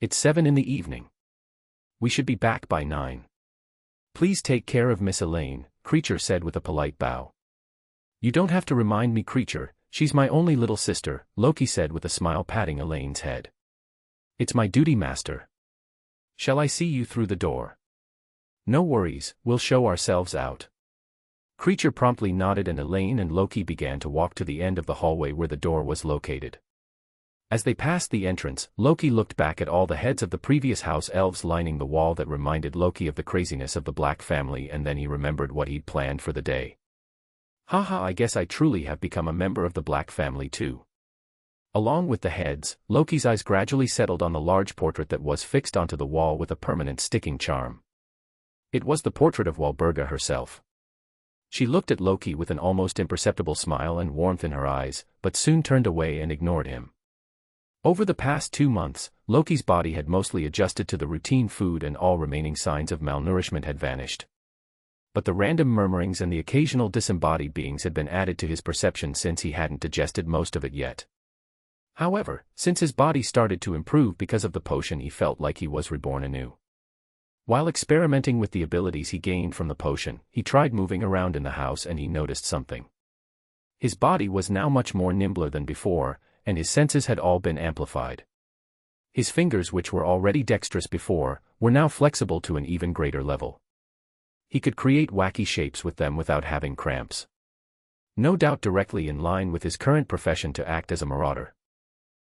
It's 7 in the evening. We should be back by 9. Please take care of Miss Elaine, Creature said with a polite bow. You don't have to remind me, Creature, she's my only little sister, Loki said with a smile, patting Elaine's head. It's my duty, master. Shall I see you through the door? No worries, we'll show ourselves out. Creature promptly nodded, and Elaine and Loki began to walk to the end of the hallway where the door was located. As they passed the entrance, Loki looked back at all the heads of the previous house elves lining the wall. That reminded Loki of the craziness of the Black family, and then he remembered what he'd planned for the day. Haha, I guess I truly have become a member of the Black family too. Along with the heads, Loki's eyes gradually settled on the large portrait that was fixed onto the wall with a permanent sticking charm. It was the portrait of Walburga herself. She looked at Loki with an almost imperceptible smile and warmth in her eyes, but soon turned away and ignored him. Over the past 2 months, Loki's body had mostly adjusted to the routine food, and all remaining signs of malnourishment had vanished. But the random murmurings and the occasional disembodied beings had been added to his perception since he hadn't digested most of it yet. However, since his body started to improve because of the potion, he felt like he was reborn anew. While experimenting with the abilities he gained from the potion, he tried moving around in the house, and he noticed something. His body was now much more nimbler than before, and his senses had all been amplified. His fingers, which were already dexterous before, were now flexible to an even greater level. He could create wacky shapes with them without having cramps. No doubt directly in line with his current profession to act as a marauder.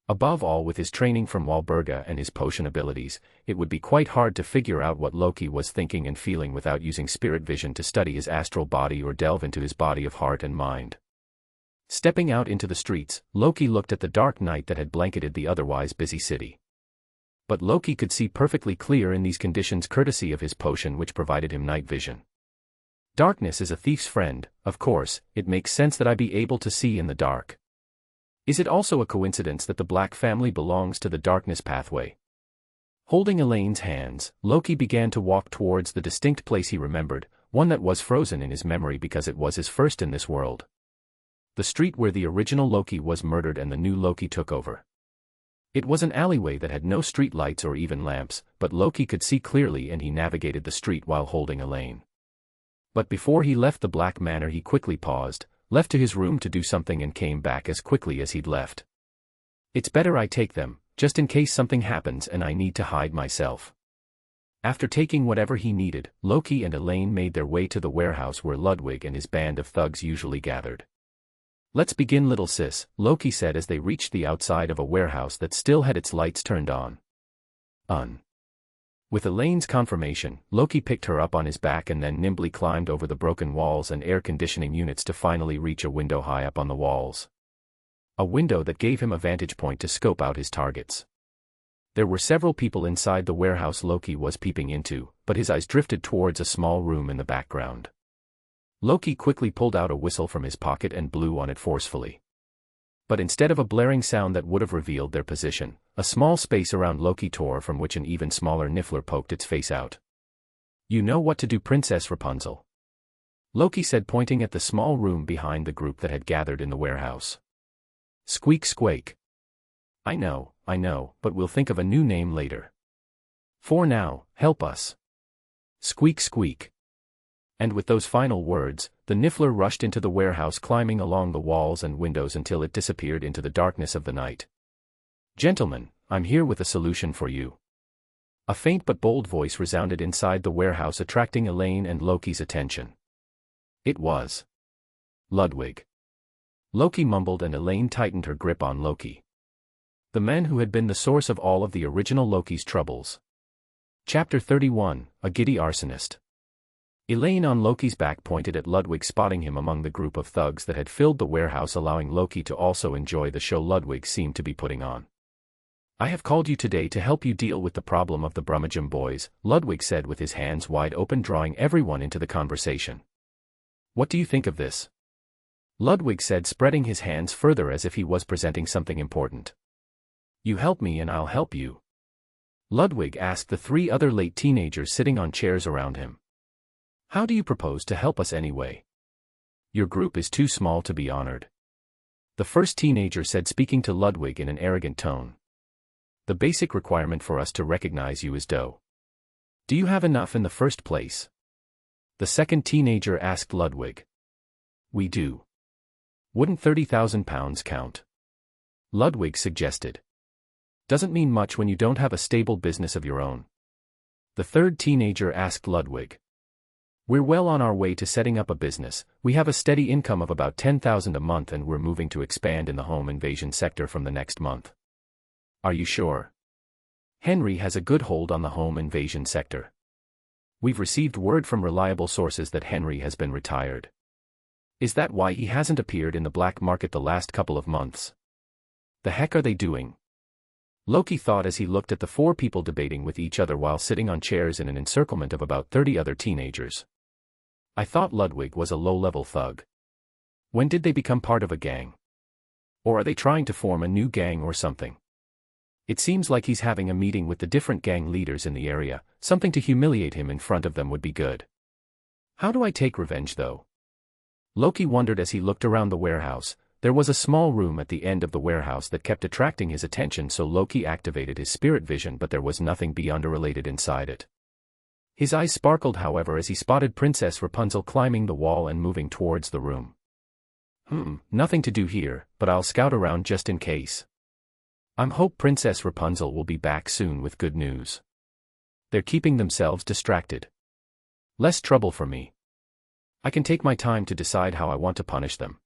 Above all, with his training from Walburga and his potion abilities, it would be quite hard to figure out what Loki was thinking and feeling without using spirit vision to study his astral body or delve into his body of heart and mind. Stepping out into the streets, Loki looked at the dark night that had blanketed the otherwise busy city. But Loki could see perfectly clear in these conditions courtesy of his potion, which provided him night vision. Darkness is a thief's friend, of course. It makes sense that I be able to see in the dark. Is it also a coincidence that the Black family belongs to the darkness pathway? Holding Elaine's hands, Loki began to walk towards the distinct place he remembered, one that was frozen in his memory because it was his first in this world. The street where the original Loki was murdered and the new Loki took over. It was an alleyway that had no street lights or even lamps, but Loki could see clearly, and he navigated the street while holding Elaine. But before he left the Black Manor, he quickly paused, left to his room to do something, and came back as quickly as he'd left. It's better I take them, just in case something happens and I need to hide myself. After taking whatever he needed, Loki and Elaine made their way to the warehouse where Ludwig and his band of thugs usually gathered. Let's begin, little sis, Loki said as they reached the outside of a warehouse that still had its lights turned on. With Elaine's confirmation, Loki picked her up on his back and then nimbly climbed over the broken walls and air conditioning units to finally reach a window high up on the walls. A window that gave him a vantage point to scope out his targets. There were several people inside the warehouse Loki was peeping into, but his eyes drifted towards a small room in the background. Loki quickly pulled out a whistle from his pocket and blew on it forcefully. But instead of a blaring sound that would have revealed their position, a small space around Loki tore, from which an even smaller Niffler poked its face out. You know what to do, Princess Rapunzel. Loki said, pointing at the small room behind the group that had gathered in the warehouse. Squeak squeak. I know, but we'll think of a new name later. For now, help us. Squeak squeak. And with those final words, the Niffler rushed into the warehouse, climbing along the walls and windows until it disappeared into the darkness of the night. Gentlemen, I'm here with a solution for you. A faint but bold voice resounded inside the warehouse, attracting Elaine and Loki's attention. It was Ludwig. Loki mumbled and Elaine tightened her grip on Loki. The man who had been the source of all of the original Loki's troubles. Chapter 31, A Giddy Arsonist. Elaine on Loki's back pointed at Ludwig, spotting him among the group of thugs that had filled the warehouse, allowing Loki to also enjoy the show Ludwig seemed to be putting on. I have called you today to help you deal with the problem of the Brummagem boys, Ludwig said with his hands wide open, drawing everyone into the conversation. What do you think of this? Ludwig said, spreading his hands further as if he was presenting something important. You help me and I'll help you. Ludwig asked the three other late teenagers sitting on chairs around him. How do you propose to help us anyway? Your group is too small to be honored. The first teenager said, speaking to Ludwig in an arrogant tone. The basic requirement for us to recognize you is dough. Do you have enough in the first place? The second teenager asked Ludwig. We do. Wouldn't 30,000 pounds count? Ludwig suggested. Doesn't mean much when you don't have a stable business of your own. The third teenager asked Ludwig. We're well on our way to setting up a business. We have a steady income of about 10,000 a month and we're moving to expand in the home invasion sector from the next month. Are you sure? Henry has a good hold on the home invasion sector. We've received word from reliable sources that Henry has been retired. Is that why he hasn't appeared in the black market the last couple of months? The heck are they doing? Loki thought as he looked at the four people debating with each other while sitting on chairs in an encirclement of about 30 other teenagers. I thought Ludwig was a low-level thug. When did they become part of a gang? Or are they trying to form a new gang or something? It seems like he's having a meeting with the different gang leaders in the area. Something to humiliate him in front of them would be good. How do I take revenge though? Loki wondered as he looked around the warehouse. There was a small room at the end of the warehouse that kept attracting his attention, so Loki activated his spirit vision, but there was nothing beyond unrelated inside it. His eyes sparkled, however, as he spotted Princess Rapunzel climbing the wall and moving towards the room. Nothing to do here, but I'll scout around just in case. Hope Princess Rapunzel will be back soon with good news. They're keeping themselves distracted. Less trouble for me. I can take my time to decide how I want to punish them.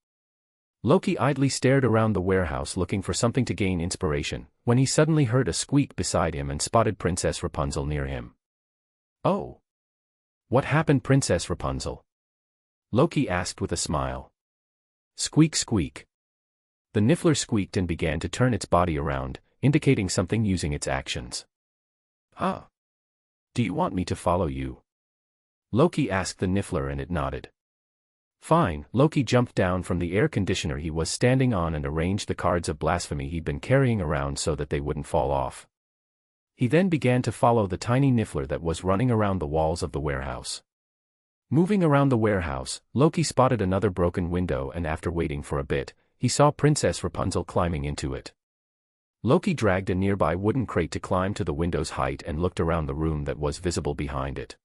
Loki idly stared around the warehouse looking for something to gain inspiration, when he suddenly heard a squeak beside him and spotted Princess Rapunzel near him. Oh! What happened, Princess Rapunzel? Loki asked with a smile. Squeak squeak. The Niffler squeaked and began to turn its body around, indicating something using its actions. Huh? Do you want me to follow you? Loki asked the Niffler and it nodded. Fine. Loki jumped down from the air conditioner he was standing on and arranged the cards of blasphemy he'd been carrying around so that they wouldn't fall off. He then began to follow the tiny Niffler that was running around the walls of the warehouse. Moving around the warehouse, Loki spotted another broken window and after waiting for a bit, he saw Princess Rapunzel climbing into it. Loki dragged a nearby wooden crate to climb to the window's height and looked around the room that was visible behind it.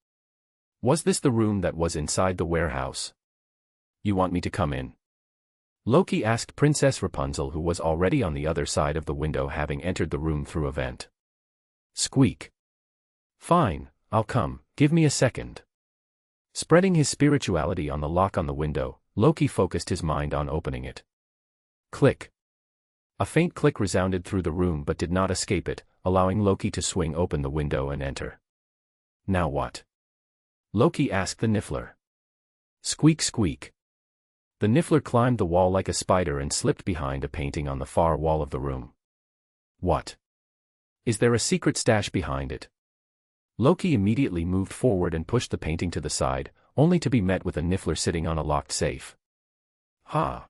Was this the room that was inside the warehouse? You want me to come in? Loki asked Princess Rapunzel, who was already on the other side of the window, having entered the room through a vent. Squeak. Fine, I'll come, give me a second. Spreading his spirituality on the lock on the window, Loki focused his mind on opening it. Click. A faint click resounded through the room but did not escape it, allowing Loki to swing open the window and enter. Now what? Loki asked the Niffler. Squeak squeak. The Niffler climbed the wall like a spider and slipped behind a painting on the far wall of the room. What? Is there a secret stash behind it? Loki immediately moved forward and pushed the painting to the side, only to be met with a Niffler sitting on a locked safe. Ha!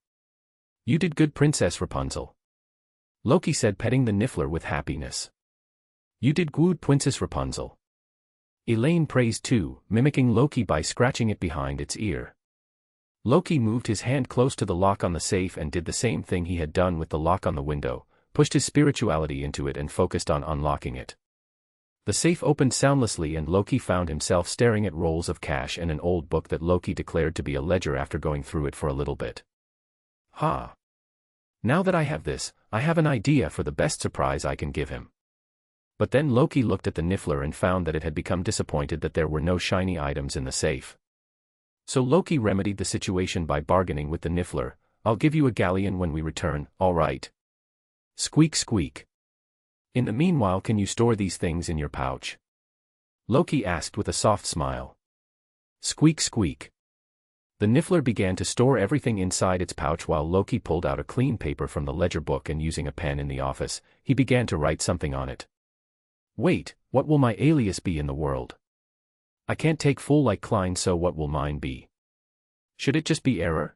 You did good, Princess Rapunzel. Loki said, petting the Niffler with happiness. You did good, Princess Rapunzel. Elaine praised too, mimicking Loki by scratching it behind its ear. Loki moved his hand close to the lock on the safe and did the same thing he had done with the lock on the window, pushed his spirituality into it and focused on unlocking it. The safe opened soundlessly and Loki found himself staring at rolls of cash and an old book that Loki declared to be a ledger after going through it for a little bit. Ha! Now that I have this, I have an idea for the best surprise I can give him. But then Loki looked at the Niffler and found that it had become disappointed that there were no shiny items in the safe. So Loki remedied the situation by bargaining with the Niffler. I'll give you a galleon when we return, all right? Squeak squeak. In the meanwhile, can you store these things in your pouch? Loki asked with a soft smile. Squeak squeak. The Niffler began to store everything inside its pouch while Loki pulled out a clean paper from the ledger book and using a pen in the office, he began to write something on it. Wait, what will my alias be in the world? I can't take full like Klein, so what will mine be? Should it just be Error?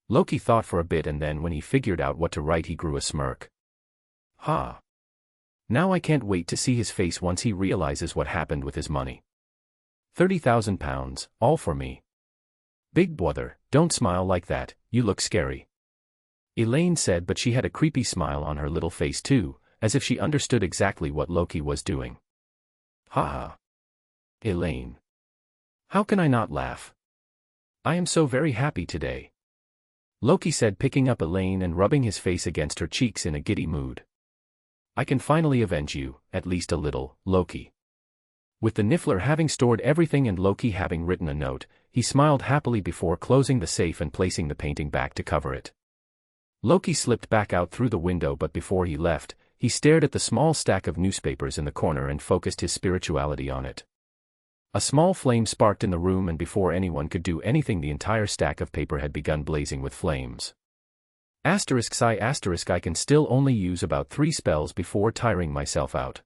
Loki thought for a bit and then when he figured out what to write he grew a smirk. Ha! Now I can't wait to see his face once he realizes what happened with his money. 30,000 pounds, all for me. Big brother, don't smile like that, you look scary. Elaine said, but she had a creepy smile on her little face too, as if she understood exactly what Loki was doing. Ha ha. Elaine. How can I not laugh? I am so very happy today. Loki said, picking up Elaine and rubbing his face against her cheeks in a giddy mood. I can finally avenge you, at least a little, Loki. With the Niffler having stored everything and Loki having written a note, he smiled happily before closing the safe and placing the painting back to cover it. Loki slipped back out through the window, but before he left, he stared at the small stack of newspapers in the corner and focused his spirituality on it. A small flame sparked in the room and before anyone could do anything the entire stack of paper had begun blazing with flames. I can still only use about 3 spells before tiring myself out.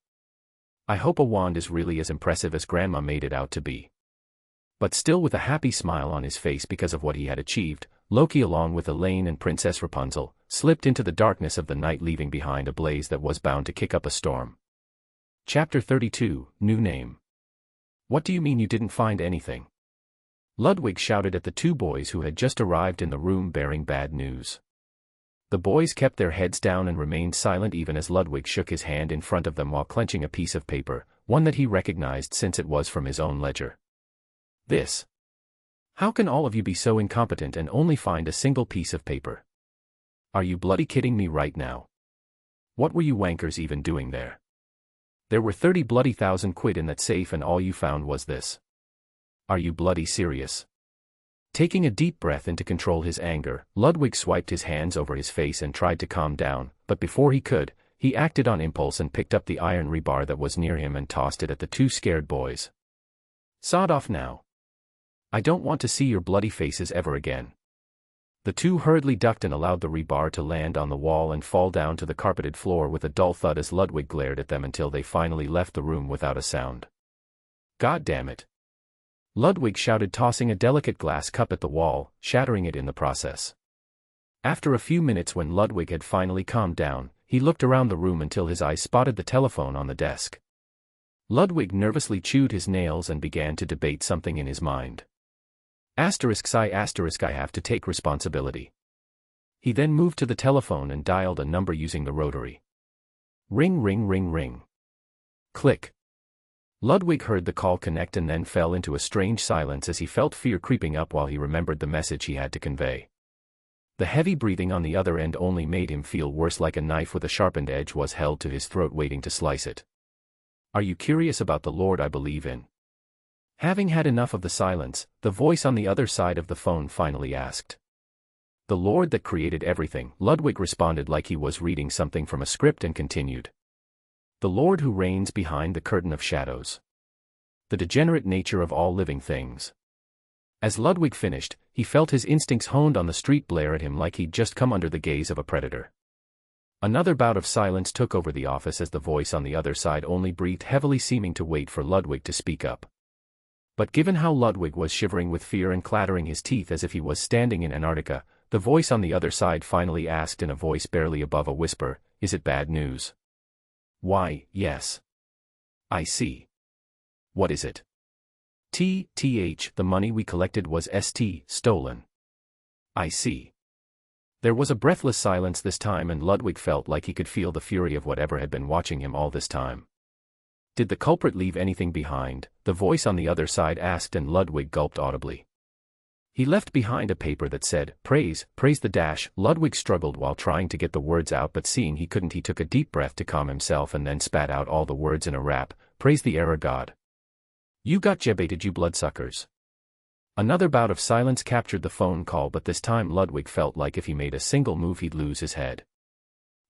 I hope a wand is really as impressive as Grandma made it out to be. But still with a happy smile on his face because of what he had achieved, Loki along with Elaine and Princess Rapunzel, slipped into the darkness of the night leaving behind a blaze that was bound to kick up a storm. Chapter 32, New Name. What do you mean you didn't find anything? Ludwig shouted at the 2 boys who had just arrived in the room bearing bad news. The boys kept their heads down and remained silent even as Ludwig shook his hand in front of them while clenching a piece of paper, one that he recognized since it was from his own ledger. This. How can all of you be so incompetent and only find a single piece of paper? Are you bloody kidding me right now? What were you wankers even doing there? There were 30 bloody thousand quid in that safe and all you found was this. Are you bloody serious? Taking a deep breath in to control his anger, Ludwig swiped his hands over his face and tried to calm down, but before he could, he acted on impulse and picked up the iron rebar that was near him and tossed it at the 2 scared boys. Sod off now. I don't want to see your bloody faces ever again. The 2 hurriedly ducked and allowed the rebar to land on the wall and fall down to the carpeted floor with a dull thud as Ludwig glared at them until they finally left the room without a sound. God damn it. Ludwig shouted, tossing a delicate glass cup at the wall, shattering it in the process. After a few minutes, when Ludwig had finally calmed down, he looked around the room until his eyes spotted the telephone on the desk. Ludwig nervously chewed his nails and began to debate something in his mind. I have to take responsibility. He then moved to the telephone and dialed a number using the rotary. Ring ring ring ring. Click. Ludwig heard the call connect and then fell into a strange silence as he felt fear creeping up while he remembered the message he had to convey. The heavy breathing on the other end only made him feel worse, like a knife with a sharpened edge was held to his throat waiting to slice it. Are you curious about the Lord I believe in? Having had enough of the silence, the voice on the other side of the phone finally asked. The Lord that created everything, Ludwig responded like he was reading something from a script and continued. The Lord who reigns behind the curtain of shadows. The degenerate nature of all living things. As Ludwig finished, he felt his instincts honed on the street blare at him like he'd just come under the gaze of a predator. Another bout of silence took over the office as the voice on the other side only breathed heavily, seeming to wait for Ludwig to speak up. But given how Ludwig was shivering with fear and clattering his teeth as if he was standing in Antarctica, the voice on the other side finally asked in a voice barely above a whisper, "Is it bad news?" "Why, yes. I see. What is it?" The money we collected was stolen. I see. There was a breathless silence this time, and Ludwig felt like he could feel the fury of whatever had been watching him all this time. Did the culprit leave anything behind? The voice on the other side asked, and Ludwig gulped audibly. He left behind a paper that said, praise the dash. Ludwig struggled while trying to get the words out, but seeing he couldn't, he took a deep breath to calm himself and then spat out all the words in a rap. Praise the error god. You got jebated, you bloodsuckers. Another bout of silence captured the phone call, but this time Ludwig felt like if he made a single move he'd lose his head.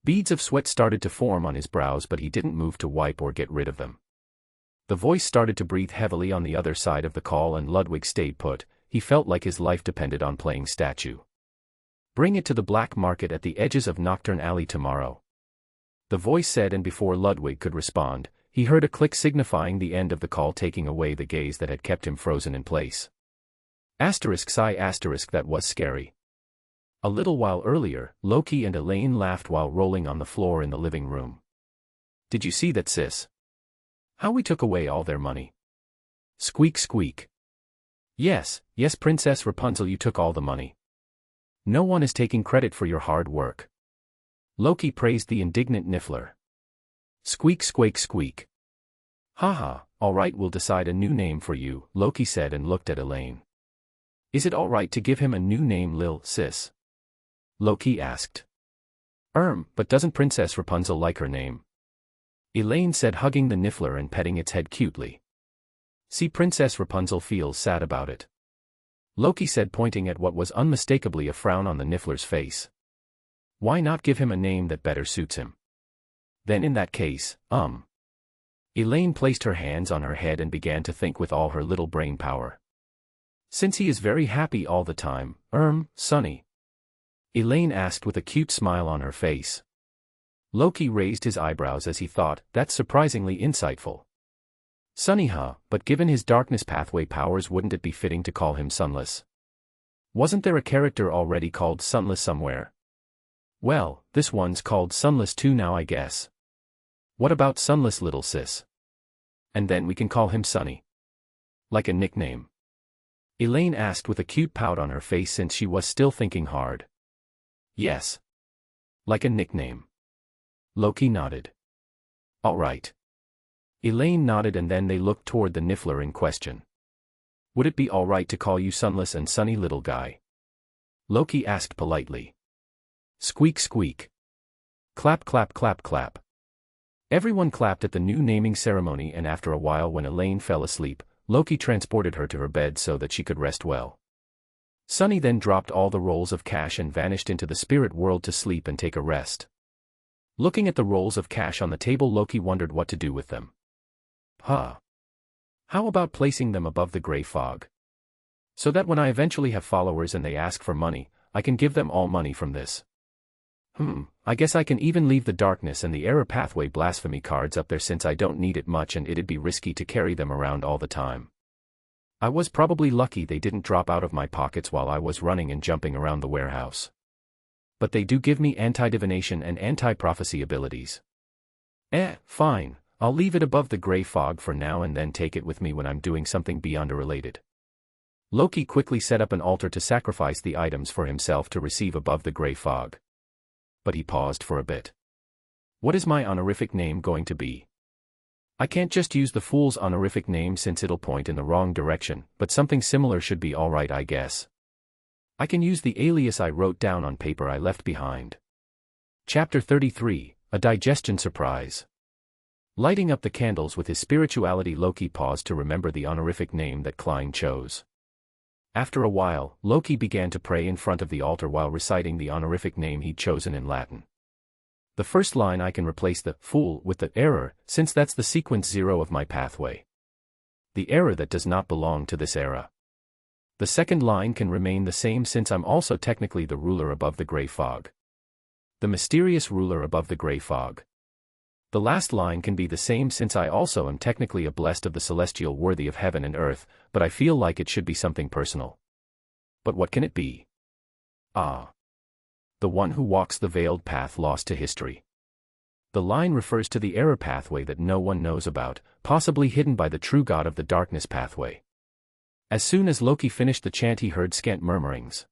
Beads of sweat started to form on his brows, but he didn't move to wipe or get rid of them. The voice started to breathe heavily on the other side of the call, and Ludwig stayed put. He felt like his life depended on playing statue. Bring it to the black market at the edges of Nocturne Alley tomorrow. The voice said, and before Ludwig could respond, he heard a click signifying the end of the call, taking away the gaze that had kept him frozen in place. Sigh, that was scary. A little while earlier, Loki and Elaine laughed while rolling on the floor in the living room. Did you see that, sis? How we took away all their money? Squeak, squeak. Yes, Princess Rapunzel, you took all the money. No one is taking credit for your hard work. Loki praised the indignant Niffler. Squeak, squeak, squeak. Haha, all right, we'll decide a new name for you, Loki said and looked at Elaine. Is it all right to give him a new name, Lil Sis? Loki asked. But doesn't Princess Rapunzel like her name? Elaine said, hugging the Niffler and petting its head cutely. See, Princess Rapunzel feels sad about it. Loki said, pointing at what was unmistakably a frown on the Niffler's face. Why not give him a name that better suits him? Then in that case, Elaine placed her hands on her head and began to think with all her little brain power. Since he is very happy all the time, Sunny? Elaine asked with a cute smile on her face. Loki raised his eyebrows as he thought, that's surprisingly insightful. Sunny, huh? But given his darkness pathway powers, wouldn't it be fitting to call him Sunless? Wasn't there a character already called Sunless somewhere? Well, this one's called Sunless too now, I guess. What about Sunless, little sis? And then we can call him Sunny. Like a nickname? Elaine asked with a cute pout on her face, since she was still thinking hard. Yes. Like a nickname. Loki nodded. All right. Elaine nodded, and then they looked toward the Niffler in question. Would it be all right to call you Sunless and Sunny, little guy? Loki asked politely. Squeak, squeak. Clap, clap, clap, clap. Everyone clapped at the new naming ceremony, and after a while, when Elaine fell asleep, Loki transported her to her bed so that she could rest well. Sunny then dropped all the rolls of cash and vanished into the spirit world to sleep and take a rest. Looking at the rolls of cash on the table, Loki wondered what to do with them. How about placing them above the gray fog? So that when I eventually have followers and they ask for money, I can give them all money from this. I guess I can even leave the darkness and the error pathway blasphemy cards up there, since I don't need it much and it'd be risky to carry them around all the time. I was probably lucky they didn't drop out of my pockets while I was running and jumping around the warehouse. But they do give me anti-divination and anti-prophecy abilities. Fine, I'll leave it above the gray fog for now and then take it with me when I'm doing something beyond related. Loki quickly set up an altar to sacrifice the items for himself to receive above the gray fog. But he paused for a bit. What is my honorific name going to be? I can't just use the fool's honorific name since it'll point in the wrong direction, but something similar should be alright, I guess. I can use the alias I wrote down on paper I left behind. Chapter 33, A Digestion Surprise. Lighting up the candles with his spirituality, Loki paused to remember the honorific name that Klein chose. After a while, Loki began to pray in front of the altar while reciting the honorific name he'd chosen in Latin. The first line, I can replace the fool with the error, since that's the sequence 0 of my pathway. The error that does not belong to this era. The second line can remain the same since I'm also technically the ruler above the gray fog. The mysterious ruler above the gray fog. The last line can be the same since I also am technically a blessed of the celestial worthy of heaven and earth, but I feel like it should be something personal. But what can it be? The one who walks the veiled path lost to history. The line refers to the error pathway that no one knows about, possibly hidden by the true god of the darkness pathway. As soon as Loki finished the chant, he heard scant murmurings.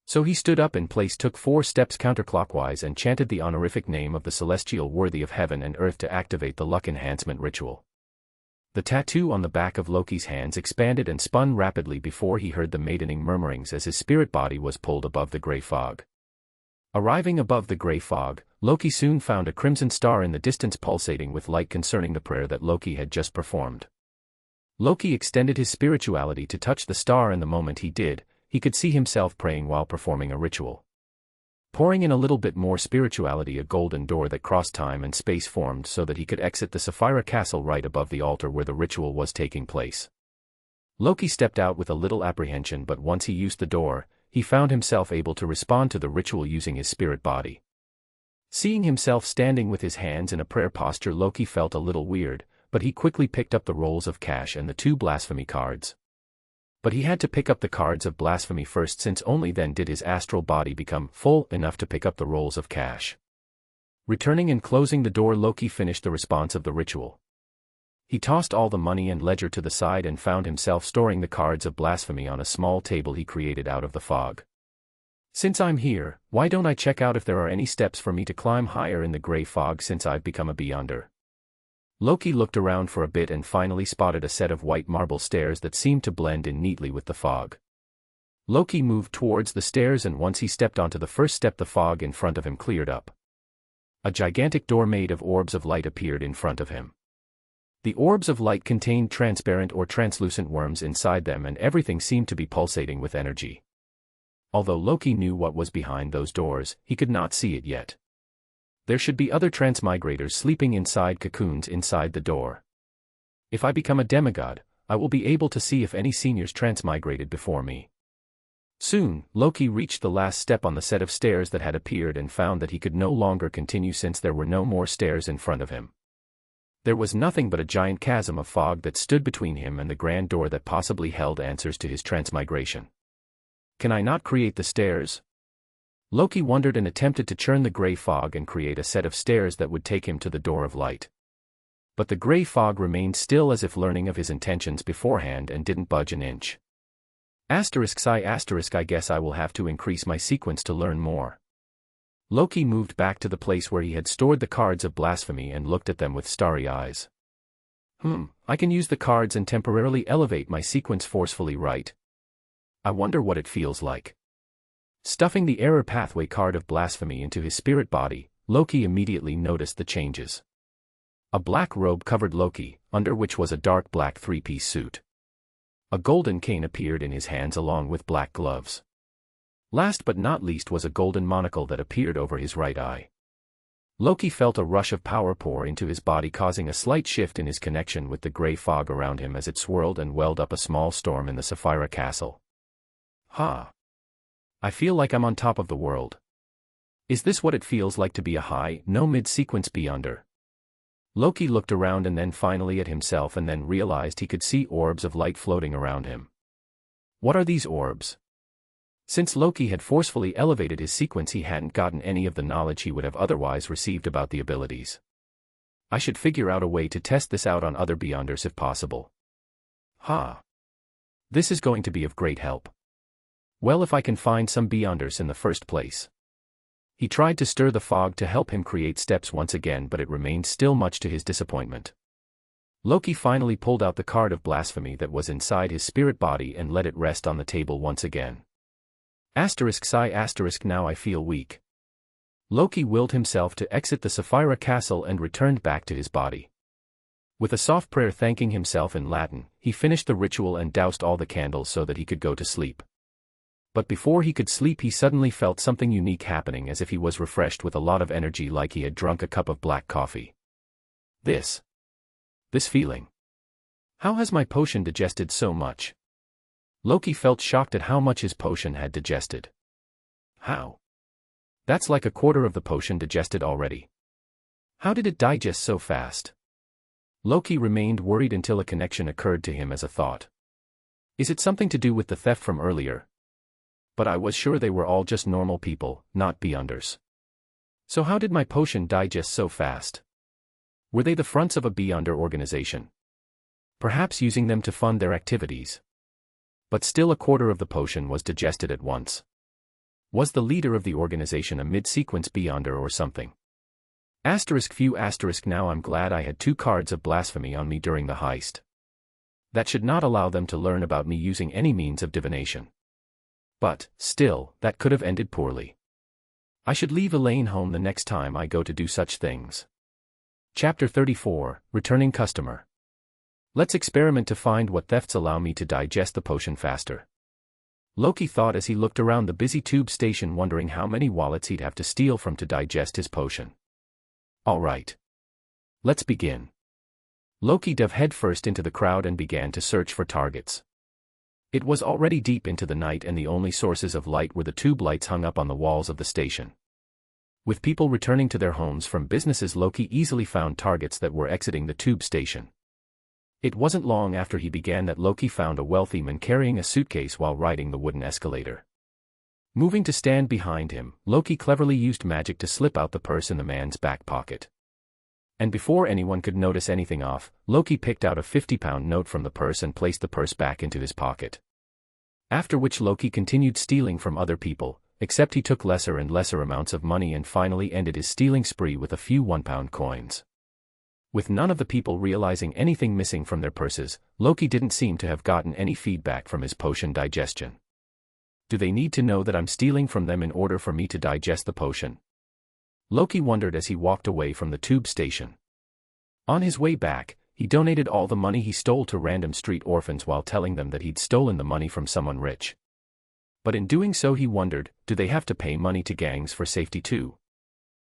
So he stood up in place, took 4 steps counterclockwise and chanted the honorific name of the celestial worthy of heaven and earth to activate the luck enhancement ritual. The tattoo on the back of Loki's hands expanded and spun rapidly before he heard the maidening murmurings as his spirit body was pulled above the gray fog. Arriving above the gray fog, Loki soon found a crimson star in the distance pulsating with light concerning the prayer that Loki had just performed. Loki extended his spirituality to touch the star, and the moment he did, he could see himself praying while performing a ritual. Pouring in a little bit more spirituality, a golden door that crossed time and space formed so that he could exit the Sapphire Castle right above the altar where the ritual was taking place. Loki stepped out with a little apprehension, but once he used the door, he found himself able to respond to the ritual using his spirit body. Seeing himself standing with his hands in a prayer posture, Loki felt a little weird, but he quickly picked up the rolls of cash and the 2 blasphemy cards. But he had to pick up the cards of blasphemy first, since only then did his astral body become full enough to pick up the rolls of cash. Returning and closing the door, Loki finished the response of the ritual. He tossed all the money and ledger to the side and found himself storing the cards of blasphemy on a small table he created out of the fog. Since I'm here, why don't I check out if there are any steps for me to climb higher in the gray fog since I've become a beyonder? Loki looked around for a bit and finally spotted a set of white marble stairs that seemed to blend in neatly with the fog. Loki moved towards the stairs, and once he stepped onto the first step, the fog in front of him cleared up. A gigantic door made of orbs of light appeared in front of him. The orbs of light contained transparent or translucent worms inside them, and everything seemed to be pulsating with energy. Although Loki knew what was behind those doors, he could not see it yet. There should be other transmigrators sleeping inside cocoons inside the door. If I become a demigod, I will be able to see if any seniors transmigrated before me. Soon, Loki reached the last step on the set of stairs that had appeared and found that he could no longer continue since there were no more stairs in front of him. There was nothing but a giant chasm of fog that stood between him and the grand door that possibly held answers to his transmigration. Can I not create the stairs? Loki wondered and attempted to churn the gray fog and create a set of stairs that would take him to the door of light. But the gray fog remained still, as if learning of his intentions beforehand, and didn't budge an inch. I guess I will have to increase my sequence to learn more. Loki moved back to the place where he had stored the cards of blasphemy and looked at them with starry eyes. I can use the cards and temporarily elevate my sequence forcefully, right? I wonder what it feels like. Stuffing the error pathway card of blasphemy into his spirit body, Loki immediately noticed the changes. A black robe covered Loki, under which was a dark black 3-piece suit. A golden cane appeared in his hands along with black gloves. Last but not least was a golden monocle that appeared over his right eye. Loki felt a rush of power pour into his body, causing a slight shift in his connection with the gray fog around him as it swirled and welled up a small storm in the Sapphire Castle. I feel like I'm on top of the world. Is this what it feels like to be a high, no mid-sequence beyonder? Loki looked around and then finally at himself, and then realized he could see orbs of light floating around him. What are these orbs? Since Loki had forcefully elevated his sequence, he hadn't gotten any of the knowledge he would have otherwise received about the abilities. I should figure out a way to test this out on other beyonders if possible. This is going to be of great help. Well, if I can find some beyonders in the first place. He tried to stir the fog to help him create steps once again, but it remained still, much to his disappointment. Loki finally pulled out the card of blasphemy that was inside his spirit body and let it rest on the table once again. Now I feel weak. Loki willed himself to exit the Sapphire Castle and returned back to his body. With a soft prayer thanking himself in Latin, he finished the ritual and doused all the candles so that he could go to sleep. But before he could sleep, he suddenly felt something unique happening, as if he was refreshed with a lot of energy, like he had drunk a cup of black coffee. This feeling. How has my potion digested so much? Loki felt shocked at how much his potion had digested. How? That's like a quarter of the potion digested already. How did it digest so fast? Loki remained worried until a connection occurred to him as a thought. Is it something to do with the theft from earlier? But I was sure they were all just normal people, not beyonders. So how did my potion digest so fast? Were they the fronts of a beyonder organization? Perhaps using them to fund their activities. But still, a quarter of the potion was digested at once. Was the leader of the organization a mid-sequence beyonder or something? Few now I'm glad I had 2 cards of blasphemy on me during the heist. That should not allow them to learn about me using any means of divination. But, still, that could have ended poorly. I should leave Elaine home the next time I go to do such things. Chapter 34, Returning Customer. Let's experiment to find what thefts allow me to digest the potion faster. Loki thought as he looked around the busy tube station, wondering how many wallets he'd have to steal from to digest his potion. Alright. Let's begin. Loki dove headfirst into the crowd and began to search for targets. It was already deep into the night and the only sources of light were the tube lights hung up on the walls of the station. With people returning to their homes from businesses, Loki easily found targets that were exiting the tube station. It wasn't long after he began that Loki found a wealthy man carrying a suitcase while riding the wooden escalator. Moving to stand behind him, Loki cleverly used magic to slip out the purse in the man's back pocket. And before anyone could notice anything off, Loki picked out a 50-pound note from the purse and placed the purse back into his pocket. After which Loki continued stealing from other people, except he took lesser and lesser amounts of money and finally ended his stealing spree with a few 1-pound coins. With none of the people realizing anything missing from their purses, Loki didn't seem to have gotten any feedback from his potion digestion. Do they need to know that I'm stealing from them in order for me to digest the potion? Loki wondered as he walked away from the tube station. On his way back, he donated all the money he stole to random street orphans while telling them that he'd stolen the money from someone rich. But in doing so he wondered, do they have to pay money to gangs for safety too?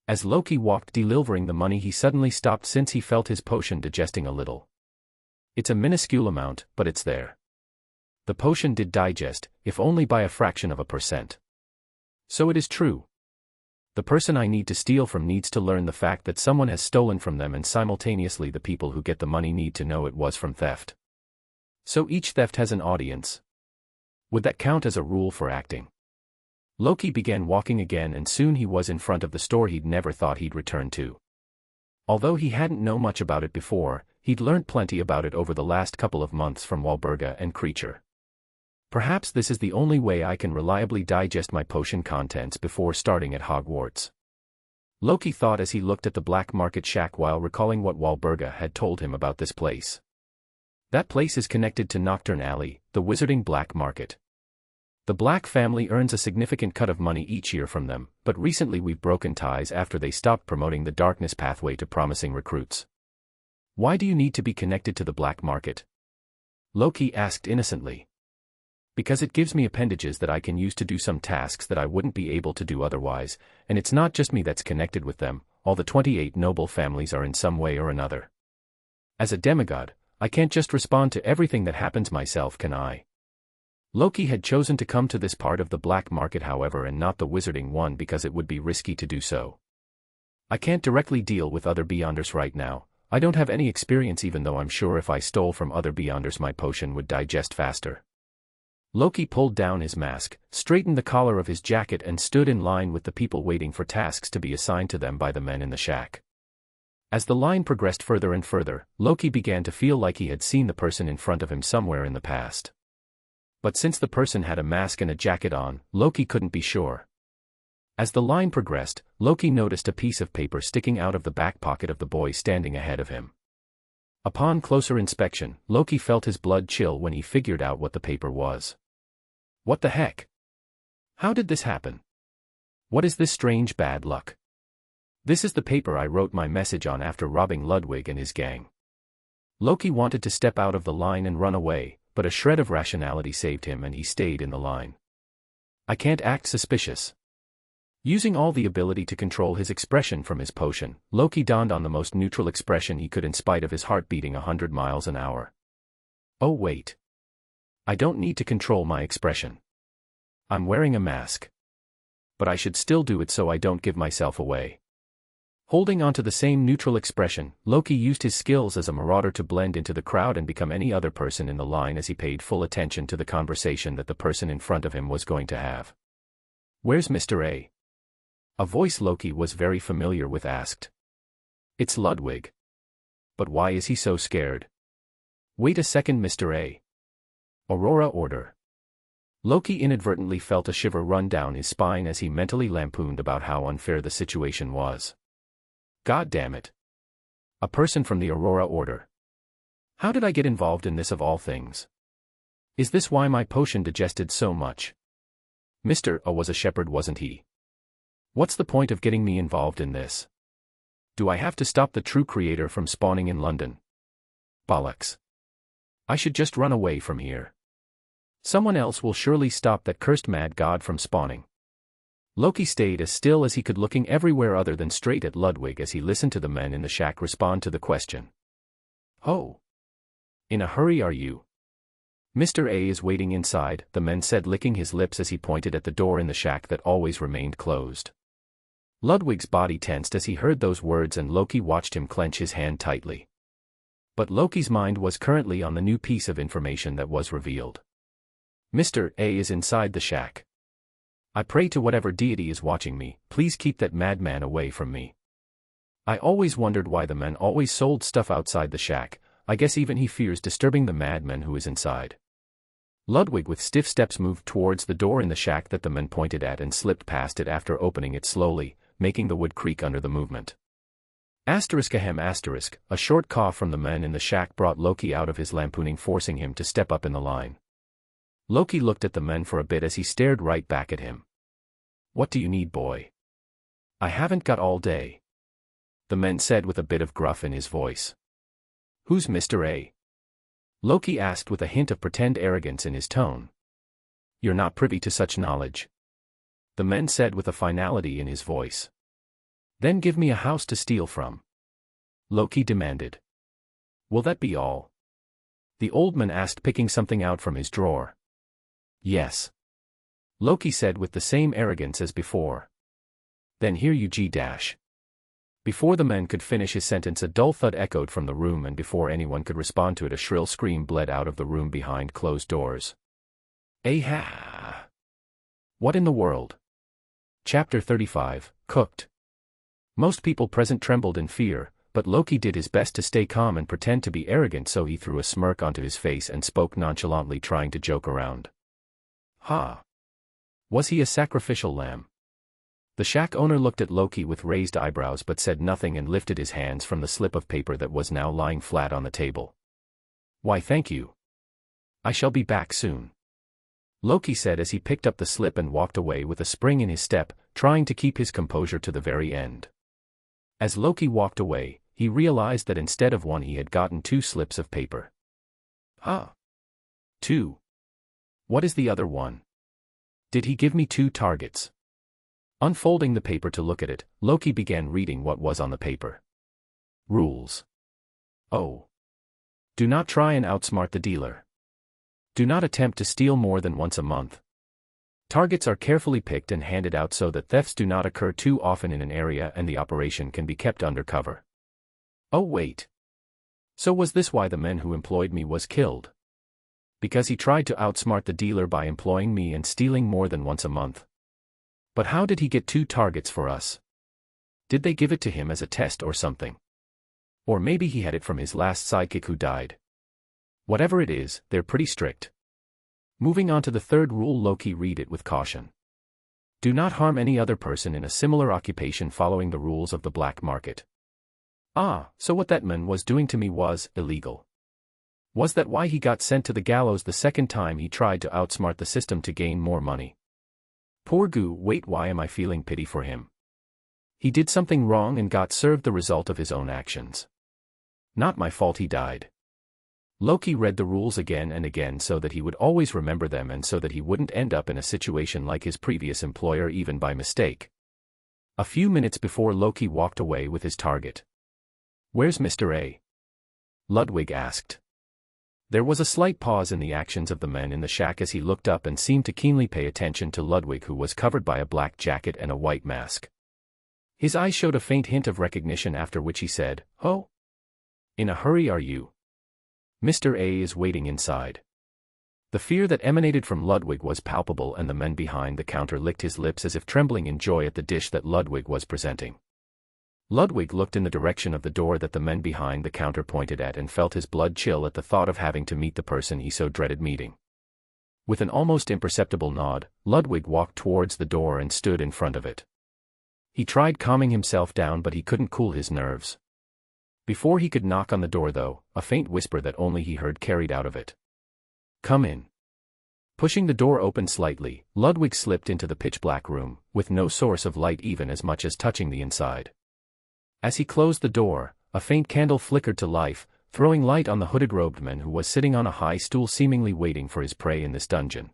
As Loki walked delivering the money, he suddenly stopped since he felt his potion digesting a little. It's a minuscule amount, but it's there. The potion did digest, if only by a fraction of a %. So it is true. The person I need to steal from needs to learn the fact that someone has stolen from them, and simultaneously the people who get the money need to know it was from theft. So each theft has an audience. Would that count as a rule for acting? Loki began walking again and soon he was in front of the store he'd never thought he'd return to. Although he hadn't known much about it before, he'd learned plenty about it over the last couple of months from Wahlberga and Creature. Perhaps this is the only way I can reliably digest my potion contents before starting at Hogwarts. Loki thought as he looked at the black market shack while recalling what Wahlberga had told him about this place. That place is connected to Nocturne Alley, the wizarding black market. The Black family earns a significant cut of money each year from them, but recently we've broken ties after they stopped promoting the darkness pathway to promising recruits. Why do you need to be connected to the black market? Loki asked innocently. Because it gives me appendages that I can use to do some tasks that I wouldn't be able to do otherwise, and it's not just me that's connected with them, all the 28 noble families are in some way or another. As a demigod, I can't just respond to everything that happens myself, can I? Loki had chosen to come to this part of the black market, however, and not the wizarding one because it would be risky to do so. I can't directly deal with other Beyonders right now. I don't have any experience, even though I'm sure if I stole from other Beyonders my potion would digest faster. Loki pulled down his mask, straightened the collar of his jacket and stood in line with the people waiting for tasks to be assigned to them by the men in the shack. As the line progressed further and further, Loki began to feel like he had seen the person in front of him somewhere in the past. But since the person had a mask and a jacket on, Loki couldn't be sure. As the line progressed, Loki noticed a piece of paper sticking out of the back pocket of the boy standing ahead of him. Upon closer inspection, Loki felt his blood chill when he figured out what the paper was. What the heck? How did this happen? What is this strange bad luck? This is the paper I wrote my message on after robbing Ludwig and his gang. Loki wanted to step out of the line and run away, but a shred of rationality saved him and he stayed in the line. I can't act suspicious. Using all the ability to control his expression from his potion, Loki donned on the most neutral expression he could in spite of his heart beating 100 miles an hour. Oh wait. I don't need to control my expression. I'm wearing a mask. But I should still do it so I don't give myself away. Holding on to the same neutral expression, Loki used his skills as a marauder to blend into the crowd and become any other person in the line as he paid full attention to the conversation that the person in front of him was going to have. Where's Mr. A? A voice Loki was very familiar with asked. It's Ludwig. But why is he so scared? Wait a second, Mr. A. Aurora order. Loki inadvertently felt a shiver run down his spine as he mentally lampooned about how unfair the situation was. God damn it. A person from the Aurora Order. How did I get involved in this of all things? Is this why my potion digested so much? Mr. A was a shepherd, wasn't he? What's the point of getting me involved in this? Do I have to stop the true creator from spawning in London? Bollocks. I should just run away from here. Someone else will surely stop that cursed mad god from spawning. Loki stayed as still as he could, looking everywhere other than straight at Ludwig as he listened to the men in the shack respond to the question. Oh. In a hurry are you? Mr. A is waiting inside, the man said, licking his lips as he pointed at the door in the shack that always remained closed. Ludwig's body tensed as he heard those words and Loki watched him clench his hand tightly. But Loki's mind was currently on the new piece of information that was revealed. Mr. A is inside the shack. I pray to whatever deity is watching me, please keep that madman away from me. I always wondered why the man always sold stuff outside the shack. I guess even he fears disturbing the madman who is inside. Ludwig with stiff steps moved towards the door in the shack that the man pointed at and slipped past it after opening it slowly, making the wood creak under the movement. Ahem asterisk, a short cough from the man in the shack brought Loki out of his lampooning, forcing him to step up in the line. Loki looked at the man for a bit as he stared right back at him. What do you need, boy? I haven't got all day. The man said with a bit of gruff in his voice. Who's Mr. A? Loki asked with a hint of pretend arrogance in his tone. You're not privy to such knowledge. The man said with a finality in his voice. Then give me a house to steal from. Loki demanded. Will that be all? The old man asked, picking something out from his drawer. Yes. Loki said with the same arrogance as before. Then here you G-dash. Before the man could finish his sentence, a dull thud echoed from the room, and before anyone could respond to it, a shrill scream bled out of the room behind closed doors. Aha! What in the world? Chapter 35, Cooked. Most people present trembled in fear, but Loki did his best to stay calm and pretend to be arrogant, so he threw a smirk onto his face and spoke nonchalantly, trying to joke around. Ha! Was he a sacrificial lamb? The shack owner looked at Loki with raised eyebrows but said nothing and lifted his hands from the slip of paper that was now lying flat on the table. Why, thank you. I shall be back soon. Loki said as he picked up the slip and walked away with a spring in his step, trying to keep his composure to the very end. As Loki walked away, he realized that instead of one he had gotten 2 slips of paper. Ah. 2. What is the other one? Did he give me 2 targets? Unfolding the paper to look at it, Loki began reading what was on the paper. Rules. Oh. Do not try and outsmart the dealer. Do not attempt to steal more than once a month. Targets are carefully picked and handed out so that thefts do not occur too often in an area and the operation can be kept under cover. Oh wait. So was this why the man who employed me was killed? Because he tried to outsmart the dealer by employing me and stealing more than once a month. But how did he get 2 targets for us? Did they give it to him as a test or something? Or maybe he had it from his last sidekick who died. Whatever it is, they're pretty strict. Moving on to the 3rd rule, Loki read it with caution. Do not harm any other person in a similar occupation following the rules of the black market. Ah, so what that man was doing to me was illegal. Was that why he got sent to the gallows the second time he tried to outsmart the system to gain more money? Poor Goo, wait, why am I feeling pity for him? He did something wrong and got served the result of his own actions. Not my fault he died. Loki read the rules again and again so that he would always remember them and so that he wouldn't end up in a situation like his previous employer even by mistake. A few minutes before Loki walked away with his target. Where's Mr. A? Ludwig asked. There was a slight pause in the actions of the man in the shack as he looked up and seemed to keenly pay attention to Ludwig, who was covered by a black jacket and a white mask. His eyes showed a faint hint of recognition, after which he said, Oh? In a hurry are you? Mr. A is waiting inside. The fear that emanated from Ludwig was palpable, and the man behind the counter licked his lips as if trembling in joy at the dish that Ludwig was presenting. Ludwig looked in the direction of the door that the men behind the counter pointed at and felt his blood chill at the thought of having to meet the person he so dreaded meeting. With an almost imperceptible nod, Ludwig walked towards the door and stood in front of it. He tried calming himself down but he couldn't cool his nerves. Before he could knock on the door though, a faint whisper that only he heard carried out of it. "Come in." Pushing the door open slightly, Ludwig slipped into the pitch-black room, with no source of light even as much as touching the inside. As he closed the door, a faint candle flickered to life, throwing light on the hooded-robed man who was sitting on a high stool seemingly waiting for his prey in this dungeon.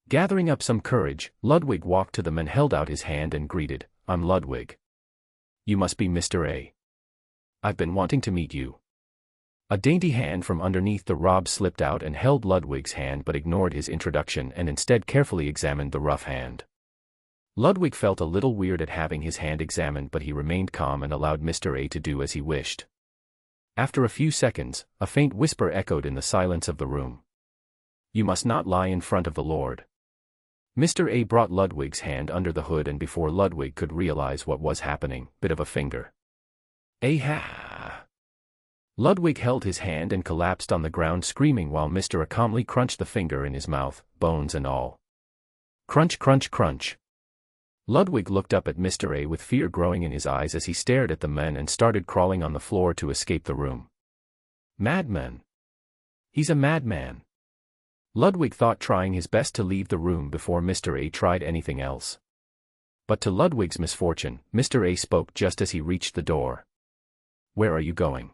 Gathering up some courage, Ludwig walked to them and held out his hand and greeted, "I'm Ludwig. You must be Mr. A. I've been wanting to meet you." A dainty hand from underneath the robe slipped out and held Ludwig's hand but ignored his introduction and instead carefully examined the rough hand. Ludwig felt a little weird at having his hand examined but he remained calm and allowed Mr. A to do as he wished. After a few seconds, a faint whisper echoed in the silence of the room. "You must not lie in front of the Lord." Mr. A brought Ludwig's hand under the hood and before Ludwig could realize what was happening, bit of a finger. "Ah!" Ludwig held his hand and collapsed on the ground screaming while Mr. A calmly crunched the finger in his mouth, bones and all. Crunch crunch crunch. Ludwig looked up at Mr. A with fear growing in his eyes as he stared at the men and started crawling on the floor to escape the room. Madman! He's a madman! Ludwig thought, trying his best to leave the room before Mr. A tried anything else. But to Ludwig's misfortune, Mr. A spoke just as he reached the door. "Where are you going?"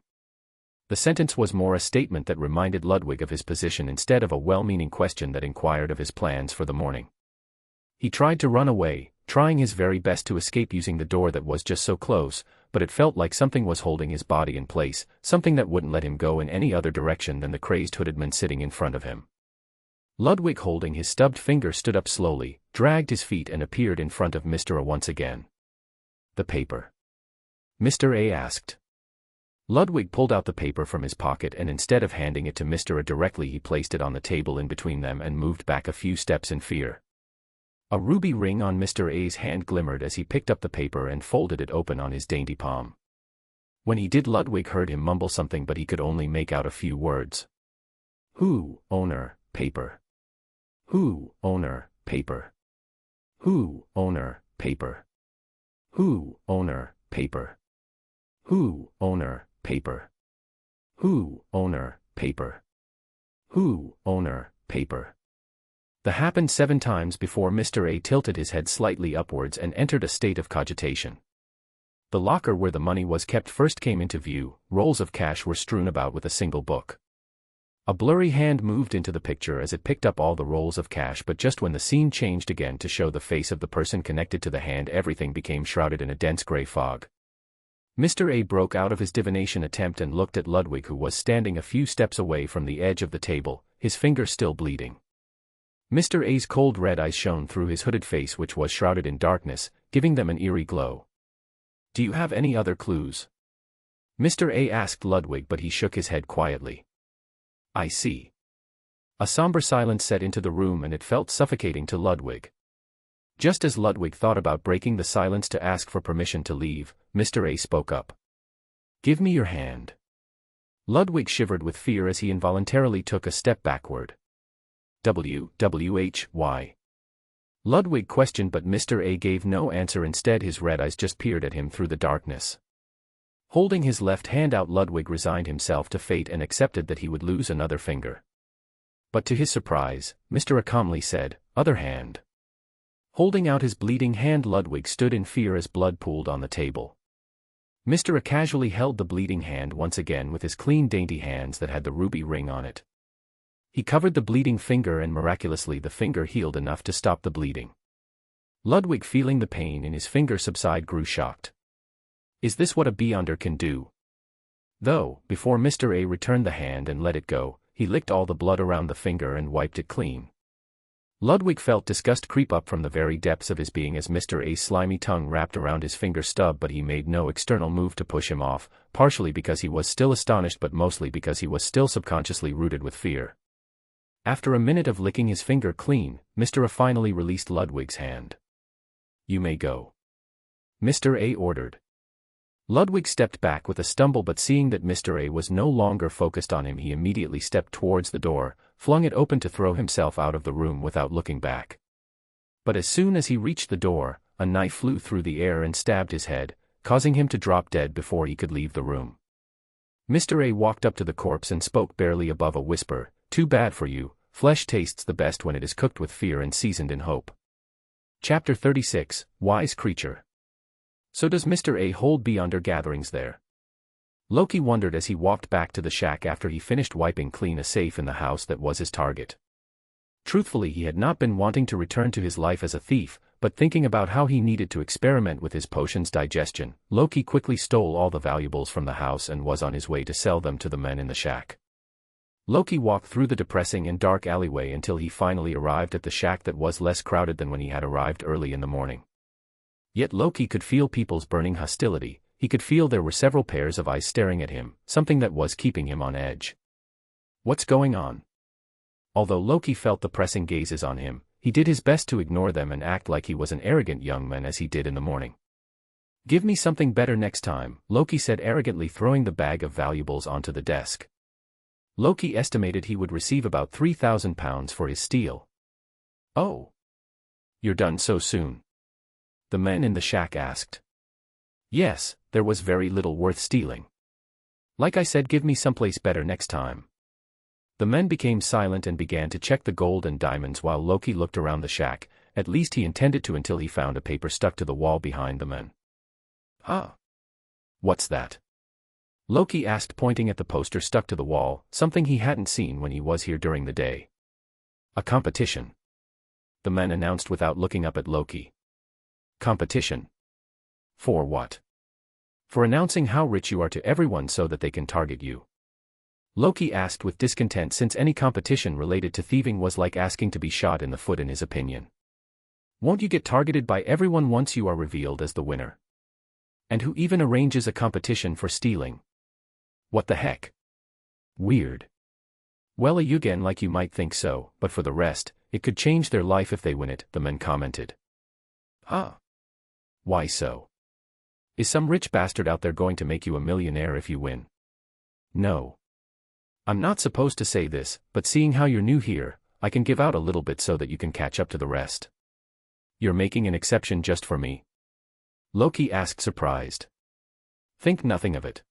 The sentence was more a statement that reminded Ludwig of his position instead of a well-meaning question that inquired of his plans for the morning. He tried to run away, trying his very best to escape using the door that was just so close, but it felt like something was holding his body in place, something that wouldn't let him go in any other direction than the crazed hooded man sitting in front of him. Ludwig, holding his stubbed finger, stood up slowly, dragged his feet and appeared in front of Mr. A once again. "The paper?" Mr. A asked. Ludwig pulled out the paper from his pocket and instead of handing it to Mr. A directly he placed it on the table in between them and moved back a few steps in fear. A ruby ring on Mr. A's hand glimmered as he picked up the paper and folded it open on his dainty palm. When he did, Ludwig heard him mumble something but he could only make out a few words. "Who, owner, paper? Who, owner, paper? Who, owner, paper? Who, owner, paper? Who, owner, paper? Who, owner, paper? Who, owner, paper?" That happened 7 times before Mr. A tilted his head slightly upwards and entered a state of cogitation. The locker where the money was kept first came into view. Rolls of cash were strewn about with a single book. A blurry hand moved into the picture as it picked up all the rolls of cash, but just when the scene changed again to show the face of the person connected to the hand, everything became shrouded in a dense gray fog. Mr. A broke out of his divination attempt and looked at Ludwig, who was standing a few steps away from the edge of the table, his finger still bleeding. Mr. A's cold red eyes shone through his hooded face, which was shrouded in darkness, giving them an eerie glow. "Do you have any other clues?" Mr. A asked Ludwig, but he shook his head quietly. "I see." A somber silence set into the room and it felt suffocating to Ludwig. Just as Ludwig thought about breaking the silence to ask for permission to leave, Mr. A spoke up. "Give me your hand." Ludwig shivered with fear as he involuntarily took a step backward. "Why?" Ludwig questioned, but Mr. A gave no answer. Instead, his red eyes just peered at him through the darkness. Holding his left hand out, Ludwig resigned himself to fate and accepted that he would lose another finger. But to his surprise, Mr. A calmly said, "Other hand." Holding out his bleeding hand, Ludwig stood in fear as blood pooled on the table. Mr. A casually held the bleeding hand once again with his clean, dainty hands that had the ruby ring on it. He covered the bleeding finger and miraculously the finger healed enough to stop the bleeding. Ludwig, feeling the pain in his finger subside, grew shocked. Is this what a beyonder can do? Though, before Mr. A returned the hand and let it go, he licked all the blood around the finger and wiped it clean. Ludwig felt disgust creep up from the very depths of his being as Mr. A's slimy tongue wrapped around his finger stub, but he made no external move to push him off, partially because he was still astonished but mostly because he was still subconsciously rooted with fear. After a minute of licking his finger clean, Mr. A finally released Ludwig's hand. "You may go," Mr. A ordered. Ludwig stepped back with a stumble, but seeing that Mr. A was no longer focused on him, he immediately stepped towards the door, flung it open to throw himself out of the room without looking back. But as soon as he reached the door, a knife flew through the air and stabbed his head, causing him to drop dead before he could leave the room. Mr. A walked up to the corpse and spoke barely above a whisper, "Too bad for you, flesh tastes the best when it is cooked with fear and seasoned in hope." Chapter 36, Wise Creature. So does Mr. A hold beyonder gatherings there? Loki wondered as he walked back to the shack after he finished wiping clean a safe in the house that was his target. Truthfully, he had not been wanting to return to his life as a thief, but thinking about how he needed to experiment with his potion's digestion, Loki quickly stole all the valuables from the house and was on his way to sell them to the men in the shack. Loki walked through the depressing and dark alleyway until he finally arrived at the shack that was less crowded than when he had arrived early in the morning. Yet Loki could feel people's burning hostility. He could feel there were several pairs of eyes staring at him, something that was keeping him on edge. What's going on? Although Loki felt the pressing gazes on him, he did his best to ignore them and act like he was an arrogant young man as he did in the morning. "Give me something better next time," Loki said arrogantly, throwing the bag of valuables onto the desk. Loki estimated he would receive about 3,000 pounds for his steal. "Oh. You're done so soon?" the men in the shack asked. "Yes, there was very little worth stealing. Like I said, give me someplace better next time." The men became silent and began to check the gold and diamonds while Loki looked around the shack. At least he intended to, until he found a paper stuck to the wall behind the men. "Huh? What's that?" Loki asked, pointing at the poster stuck to the wall, something he hadn't seen when he was here during the day. "A competition," the men announced without looking up at Loki. "Competition? For what?" "For announcing how rich you are to everyone so that they can target you," Loki asked with discontent, since any competition related to thieving was like asking to be shot in the foot in his opinion. "Won't you get targeted by everyone once you are revealed as the winner? And who even arranges a competition for stealing? What the heck? Weird." "Well, again, like you might think so, but for the rest, it could change their life if they win it," the men commented. "Huh? Why so? Is some rich bastard out there going to make you a millionaire if you win?" "No. I'm not supposed to say this, but seeing how you're new here, I can give out a little bit so that you can catch up to the rest." "You're making an exception just for me?" Loki asked, surprised. "Think nothing of it.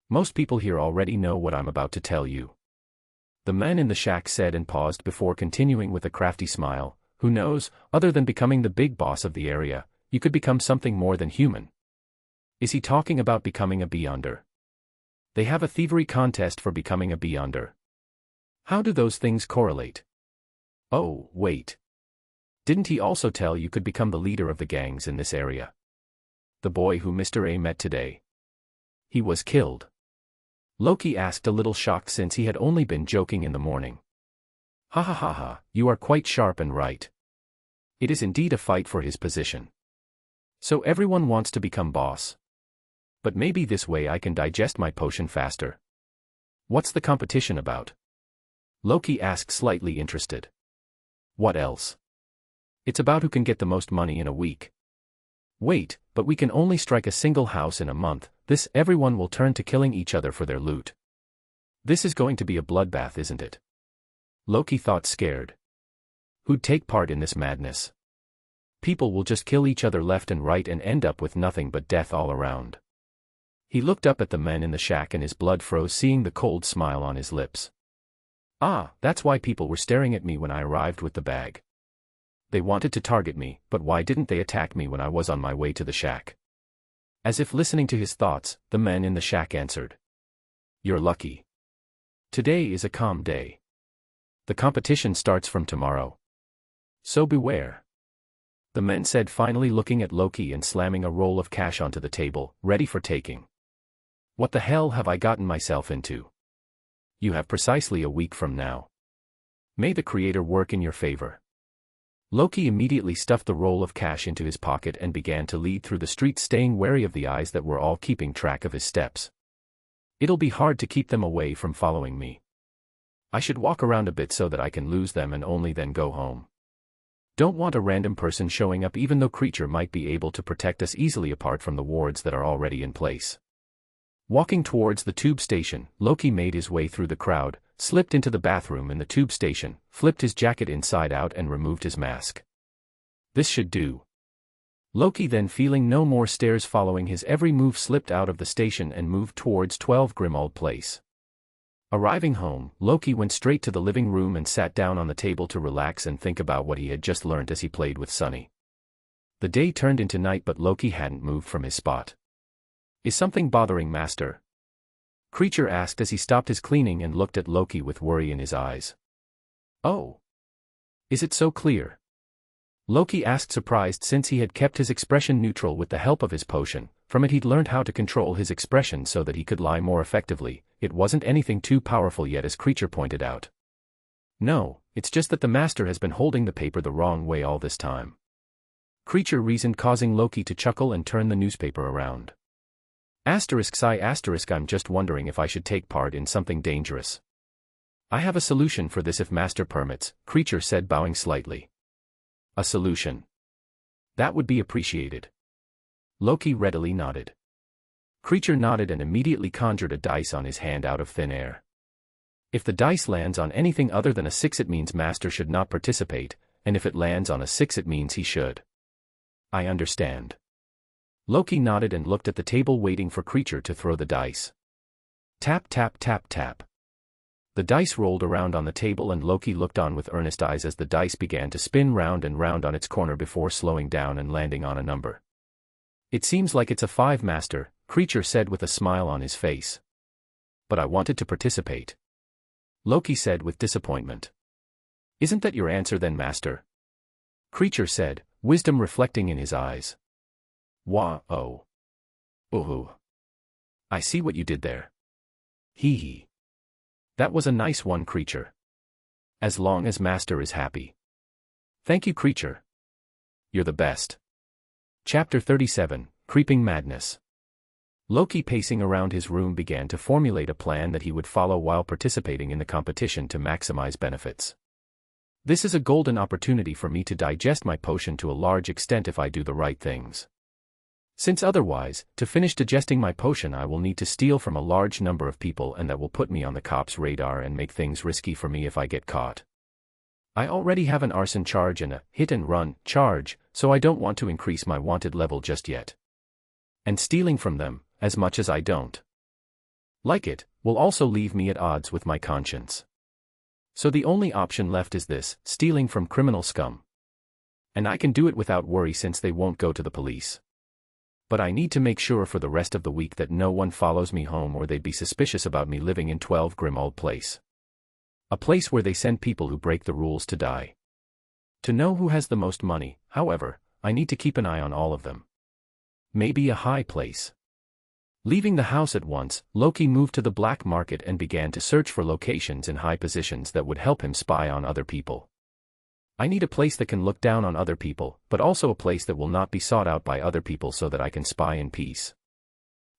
Most people here already know what I'm about to tell you," the men in the shack said, and paused before continuing with a crafty smile. "Who knows, other than becoming the big boss of the area, you could become something more than human." Is he talking about becoming a beyonder? They have a thievery contest for becoming a beyonder. How do those things correlate? Oh, wait. Didn't he also tell you could become the leader of the gangs in this area? The boy who Mr. A met today. He was killed. Loki asked, a little shocked since he had only been joking in the morning. "Ha ha ha ha, you are quite sharp and right. It is indeed a fight for his position. So everyone wants to become boss. But maybe this way I can digest my potion faster." "What's the competition about?" Loki asked, slightly interested. "What else? It's about who can get the most money in a week." "Wait, but we can only strike a single house in a month. This everyone will turn to killing each other for their loot. This is going to be a bloodbath, isn't it?" Loki thought, scared. Who'd take part in this madness? People will just kill each other left and right and end up with nothing but death all around. He looked up at the men in the shack and his blood froze, seeing the cold smile on his lips. "Ah, that's why people were staring at me when I arrived with the bag. They wanted to target me, but why didn't they attack me when I was on my way to the shack?" As if listening to his thoughts, the men in the shack answered. "You're lucky. Today is a calm day. The competition starts from tomorrow. So beware," the men said, finally looking at Loki and slamming a roll of cash onto the table, ready for taking. "What the hell have I gotten myself into? You have precisely a week from now. May the Creator work in your favor." Loki immediately stuffed the roll of cash into his pocket and began to lead through the streets, staying wary of the eyes that were all keeping track of his steps. "It'll be hard to keep them away from following me. I should walk around a bit so that I can lose them and only then go home. Don't want a random person showing up, even though creature might be able to protect us easily apart from the wards that are already in place." Walking towards the tube station, Loki made his way through the crowd, slipped into the bathroom in the tube station, flipped his jacket inside out and removed his mask. This should do. Loki, then feeling no more stares following his every move, slipped out of the station and moved towards 12 Grimald Place. Arriving home, Loki went straight to the living room and sat down on the table to relax and think about what he had just learned as he played with Sunny. The day turned into night, but Loki hadn't moved from his spot. "Is something bothering Master?" Creature asked as he stopped his cleaning and looked at Loki with worry in his eyes. "Oh. Is it so clear?" Loki asked, surprised since he had kept his expression neutral with the help of his potion. From it he'd learned how to control his expression so that he could lie more effectively. It wasn't anything too powerful yet, as Creature pointed out. "No, it's just that the Master has been holding the paper the wrong way all this time," Creature reasoned, causing Loki to chuckle and turn the newspaper around. I'm just wondering if I should take part in something dangerous. I have a solution for this if Master permits, Creature said, bowing slightly. A solution? That would be appreciated. Loki readily nodded. Creature nodded and immediately conjured a dice on his hand out of thin air. If the dice lands on anything other than a 6, it means Master should not participate, and if it lands on a 6, it means he should. I understand. Loki nodded and looked at the table, waiting for Creature to throw the dice. Tap, tap, tap, tap. The dice rolled around on the table and Loki looked on with earnest eyes as the dice began to spin round and round on its corner before slowing down and landing on a number. It seems like it's a 5, Master, Creature said with a smile on his face. But I wanted to participate. Loki said with disappointment. Isn't that your answer then, Master? Creature said, wisdom reflecting in his eyes. Oh. Ooh. I see what you did there. Hee hee. That was a nice one, Creature. As long as Master is happy. Thank you, Creature. You're the best. Chapter 37, Creeping Madness. Loki, pacing around his room, began to formulate a plan that he would follow while participating in the competition to maximize benefits. This is a golden opportunity for me to digest my potion to a large extent if I do the right things. Since otherwise, to finish digesting my potion I will need to steal from a large number of people, and that will put me on the cops' radar and make things risky for me if I get caught. I already have an arson charge and a hit-and-run charge, so I don't want to increase my wanted level just yet. And stealing from them, as much as I don't like it, will also leave me at odds with my conscience. So the only option left is this, stealing from criminal scum. And I can do it without worry since they won't go to the police. But I need to make sure for the rest of the week that no one follows me home, or they'd be suspicious about me living in 12 Grimald Place. A place where they send people who break the rules to die. To know who has the most money, however, I need to keep an eye on all of them. Maybe a high place. Leaving the house at once, Loki moved to the black market and began to search for locations in high positions that would help him spy on other people. I need a place that can look down on other people, but also a place that will not be sought out by other people so that I can spy in peace.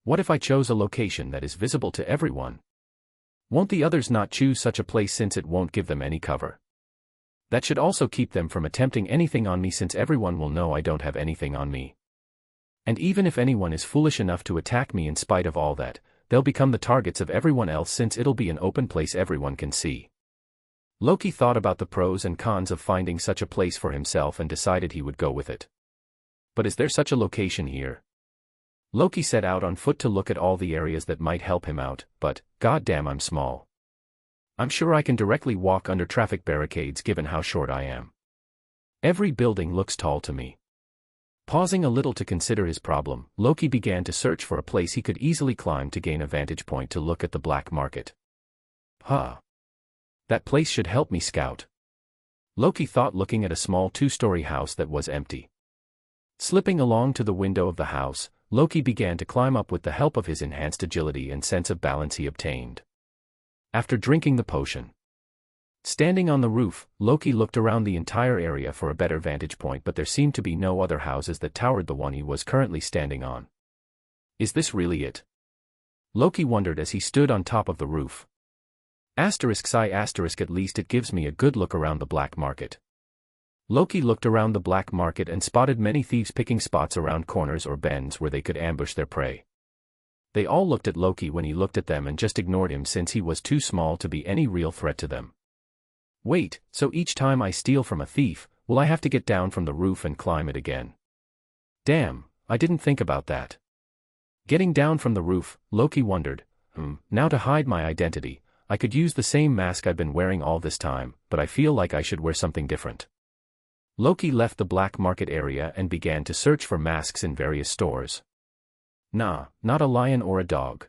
What if I chose a location that is visible to everyone? Won't the others not choose such a place since it won't give them any cover? That should also keep them from attempting anything on me since everyone will know I don't have anything on me. And even if anyone is foolish enough to attack me in spite of all that, they'll become the targets of everyone else since it'll be an open place everyone can see. Loki thought about the pros and cons of finding such a place for himself and decided he would go with it. But is there such a location here? Loki set out on foot to look at all the areas that might help him out, but, goddamn, I'm small. I'm sure I can directly walk under traffic barricades given how short I am. Every building looks tall to me. Pausing a little to consider his problem, Loki began to search for a place he could easily climb to gain a vantage point to look at the black market. That place should help me scout. Loki thought, looking at a small 2-story house that was empty. Slipping along to the window of the house, Loki began to climb up with the help of his enhanced agility and sense of balance he obtained after drinking the potion. Standing on the roof, Loki looked around the entire area for a better vantage point, but there seemed to be no other houses that towered the one he was currently standing on. Is this really it? Loki wondered as he stood on top of the roof. At least it gives me a good look around the black market. Loki looked around the black market and spotted many thieves picking spots around corners or bends where they could ambush their prey. They all looked at Loki when he looked at them and just ignored him since he was too small to be any real threat to them. Wait, so each time I steal from a thief, will I have to get down from the roof and climb it again? Damn, I didn't think about that. Getting down from the roof, Loki wondered, now to hide my identity, I could use the same mask I've been wearing all this time, but I feel like I should wear something different. Loki left the black market area and began to search for masks in various stores. Nah, not a lion or a dog.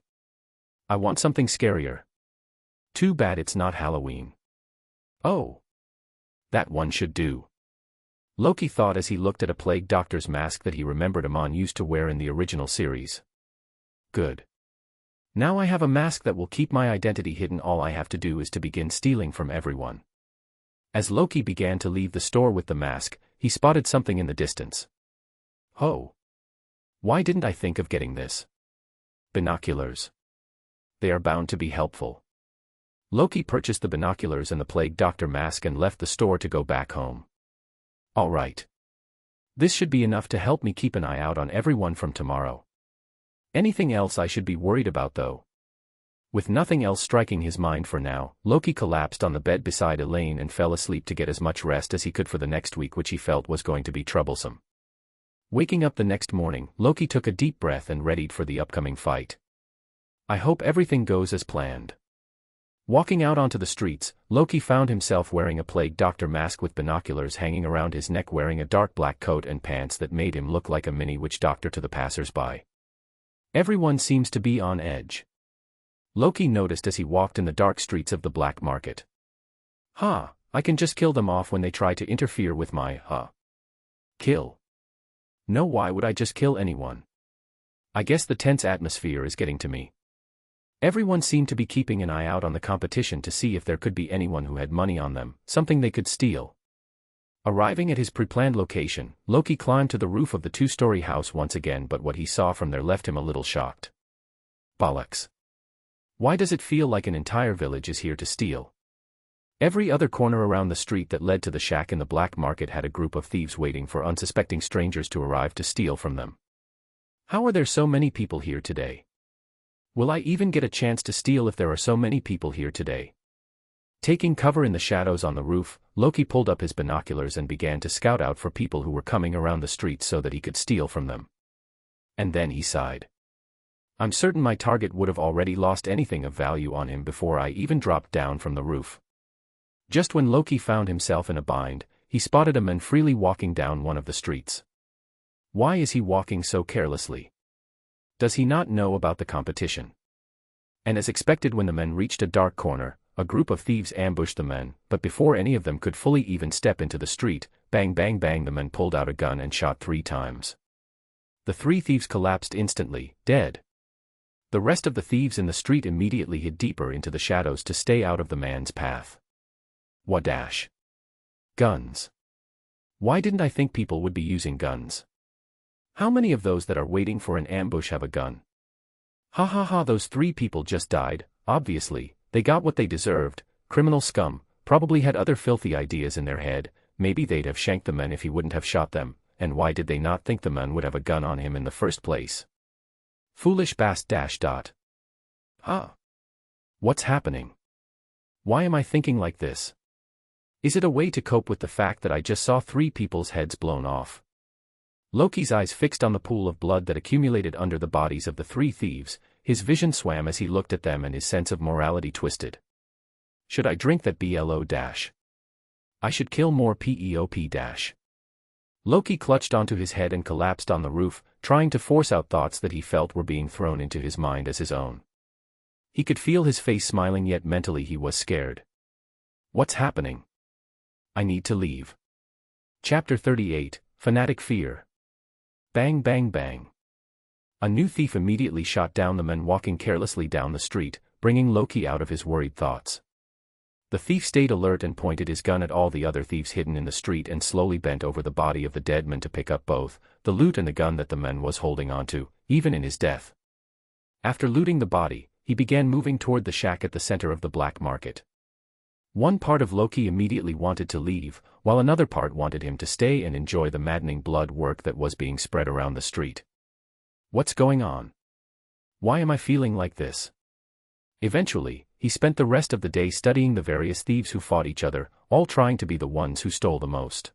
I want something scarier. Too bad it's not Halloween. Oh. That one should do. Loki thought as he looked at a plague doctor's mask that he remembered Amon used to wear in the original series. Good. Now I have a mask that will keep my identity hidden. All I have to do is to begin stealing from everyone. As Loki began to leave the store with the mask, he spotted something in the distance. Oh. Why didn't I think of getting this? Binoculars. They are bound to be helpful. Loki purchased the binoculars and the plague doctor mask and left the store to go back home. All right. This should be enough to help me keep an eye out on everyone from tomorrow. Anything else I should be worried about though? With nothing else striking his mind for now, Loki collapsed on the bed beside Elaine and fell asleep to get as much rest as he could for the next week, which he felt was going to be troublesome. Waking up the next morning, Loki took a deep breath and readied for the upcoming fight. I hope everything goes as planned. Walking out onto the streets, Loki found himself wearing a plague doctor mask with binoculars hanging around his neck, wearing a dark black coat and pants that made him look like a mini witch doctor to the passers-by. Everyone seems to be on edge. Loki noticed as he walked in the dark streets of the black market. I can just kill them off when they try to interfere with my, kill. No, why would I just kill anyone? I guess the tense atmosphere is getting to me. Everyone seemed to be keeping an eye out on the competition to see if there could be anyone who had money on them, something they could steal. Arriving at his pre-planned location, Loki climbed to the roof of the two-story house once again, but what he saw from there left him a little shocked. Bollocks. Why does it feel like an entire village is here to steal? Every other corner around the street that led to the shack in the black market had a group of thieves waiting for unsuspecting strangers to arrive to steal from them. How are there so many people here today? Will I even get a chance to steal if there are so many people here today? Taking cover in the shadows on the roof, Loki pulled up his binoculars and began to scout out for people who were coming around the street so that he could steal from them. And then he sighed. I'm certain my target would have already lost anything of value on him before I even dropped down from the roof. Just when Loki found himself in a bind, he spotted a man freely walking down one of the streets. Why is he walking so carelessly? Does he not know about the competition? And as expected, when the men reached a dark corner, a group of thieves ambushed the men, but before any of them could fully even step into the street, bang bang bang, the men pulled out a gun and shot 3 times. The 3 thieves collapsed instantly, dead. The rest of the thieves in the street immediately hid deeper into the shadows to stay out of the man's path. Wadash. Guns. Why didn't I think people would be using guns? How many of those that are waiting for an ambush have a gun? Ha ha ha, those 3 people just died. Obviously, they got what they deserved. Criminal scum, probably had other filthy ideas in their head. Maybe they'd have shanked the men if he wouldn't have shot them, and why did they not think the man would have a gun on him in the first place? Foolish bast dash dot. What's happening? Why am I thinking like this? Is it a way to cope with the fact that I just saw 3 people's heads blown off? Loki's eyes fixed on the pool of blood that accumulated under the bodies of the 3 thieves, his vision swam as he looked at them and his sense of morality twisted. Should I drink that BLO dash? I should kill more PEOP dash. Loki clutched onto his head and collapsed on the roof, trying to force out thoughts that he felt were being thrown into his mind as his own. He could feel his face smiling, yet mentally he was scared. What's happening? I need to leave. Chapter 38, Fanatic Fear. Bang bang bang. A new thief immediately shot down the men walking carelessly down the street, bringing Loki out of his worried thoughts. The thief stayed alert and pointed his gun at all the other thieves hidden in the street and slowly bent over the body of the dead man to pick up both the loot and the gun that the man was holding onto, even in his death. After looting the body, he began moving toward the shack at the center of the black market. One part of Loki immediately wanted to leave, while another part wanted him to stay and enjoy the maddening blood work that was being spread around the street. What's going on? Why am I feeling like this? Eventually, he spent the rest of the day studying the various thieves who fought each other, all trying to be the ones who stole the most.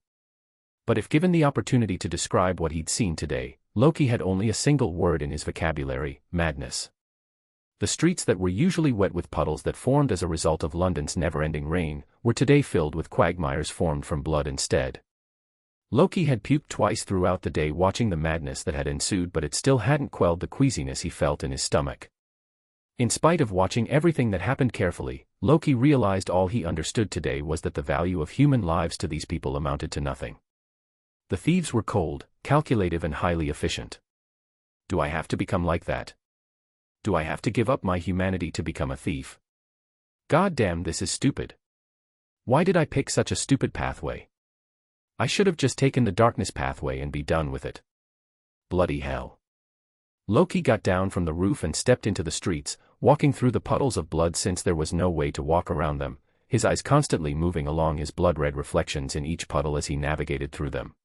But if given the opportunity to describe what he'd seen today, Loki had only a single word in his vocabulary: madness. The streets that were usually wet with puddles that formed as a result of London's never-ending rain, were today filled with quagmires formed from blood instead. Loki had puked twice throughout the day watching the madness that had ensued, but it still hadn't quelled the queasiness he felt in his stomach. In spite of watching everything that happened carefully, Loki realized all he understood today was that the value of human lives to these people amounted to nothing. The thieves were cold, calculative and highly efficient. Do I have to become like that? Do I have to give up my humanity to become a thief? God damn, this is stupid. Why did I pick such a stupid pathway? I should have just taken the darkness pathway and be done with it. Bloody hell. Loki got down from the roof and stepped into the streets, walking through the puddles of blood since there was no way to walk around them, his eyes constantly moving along his blood-red reflections in each puddle as he navigated through them.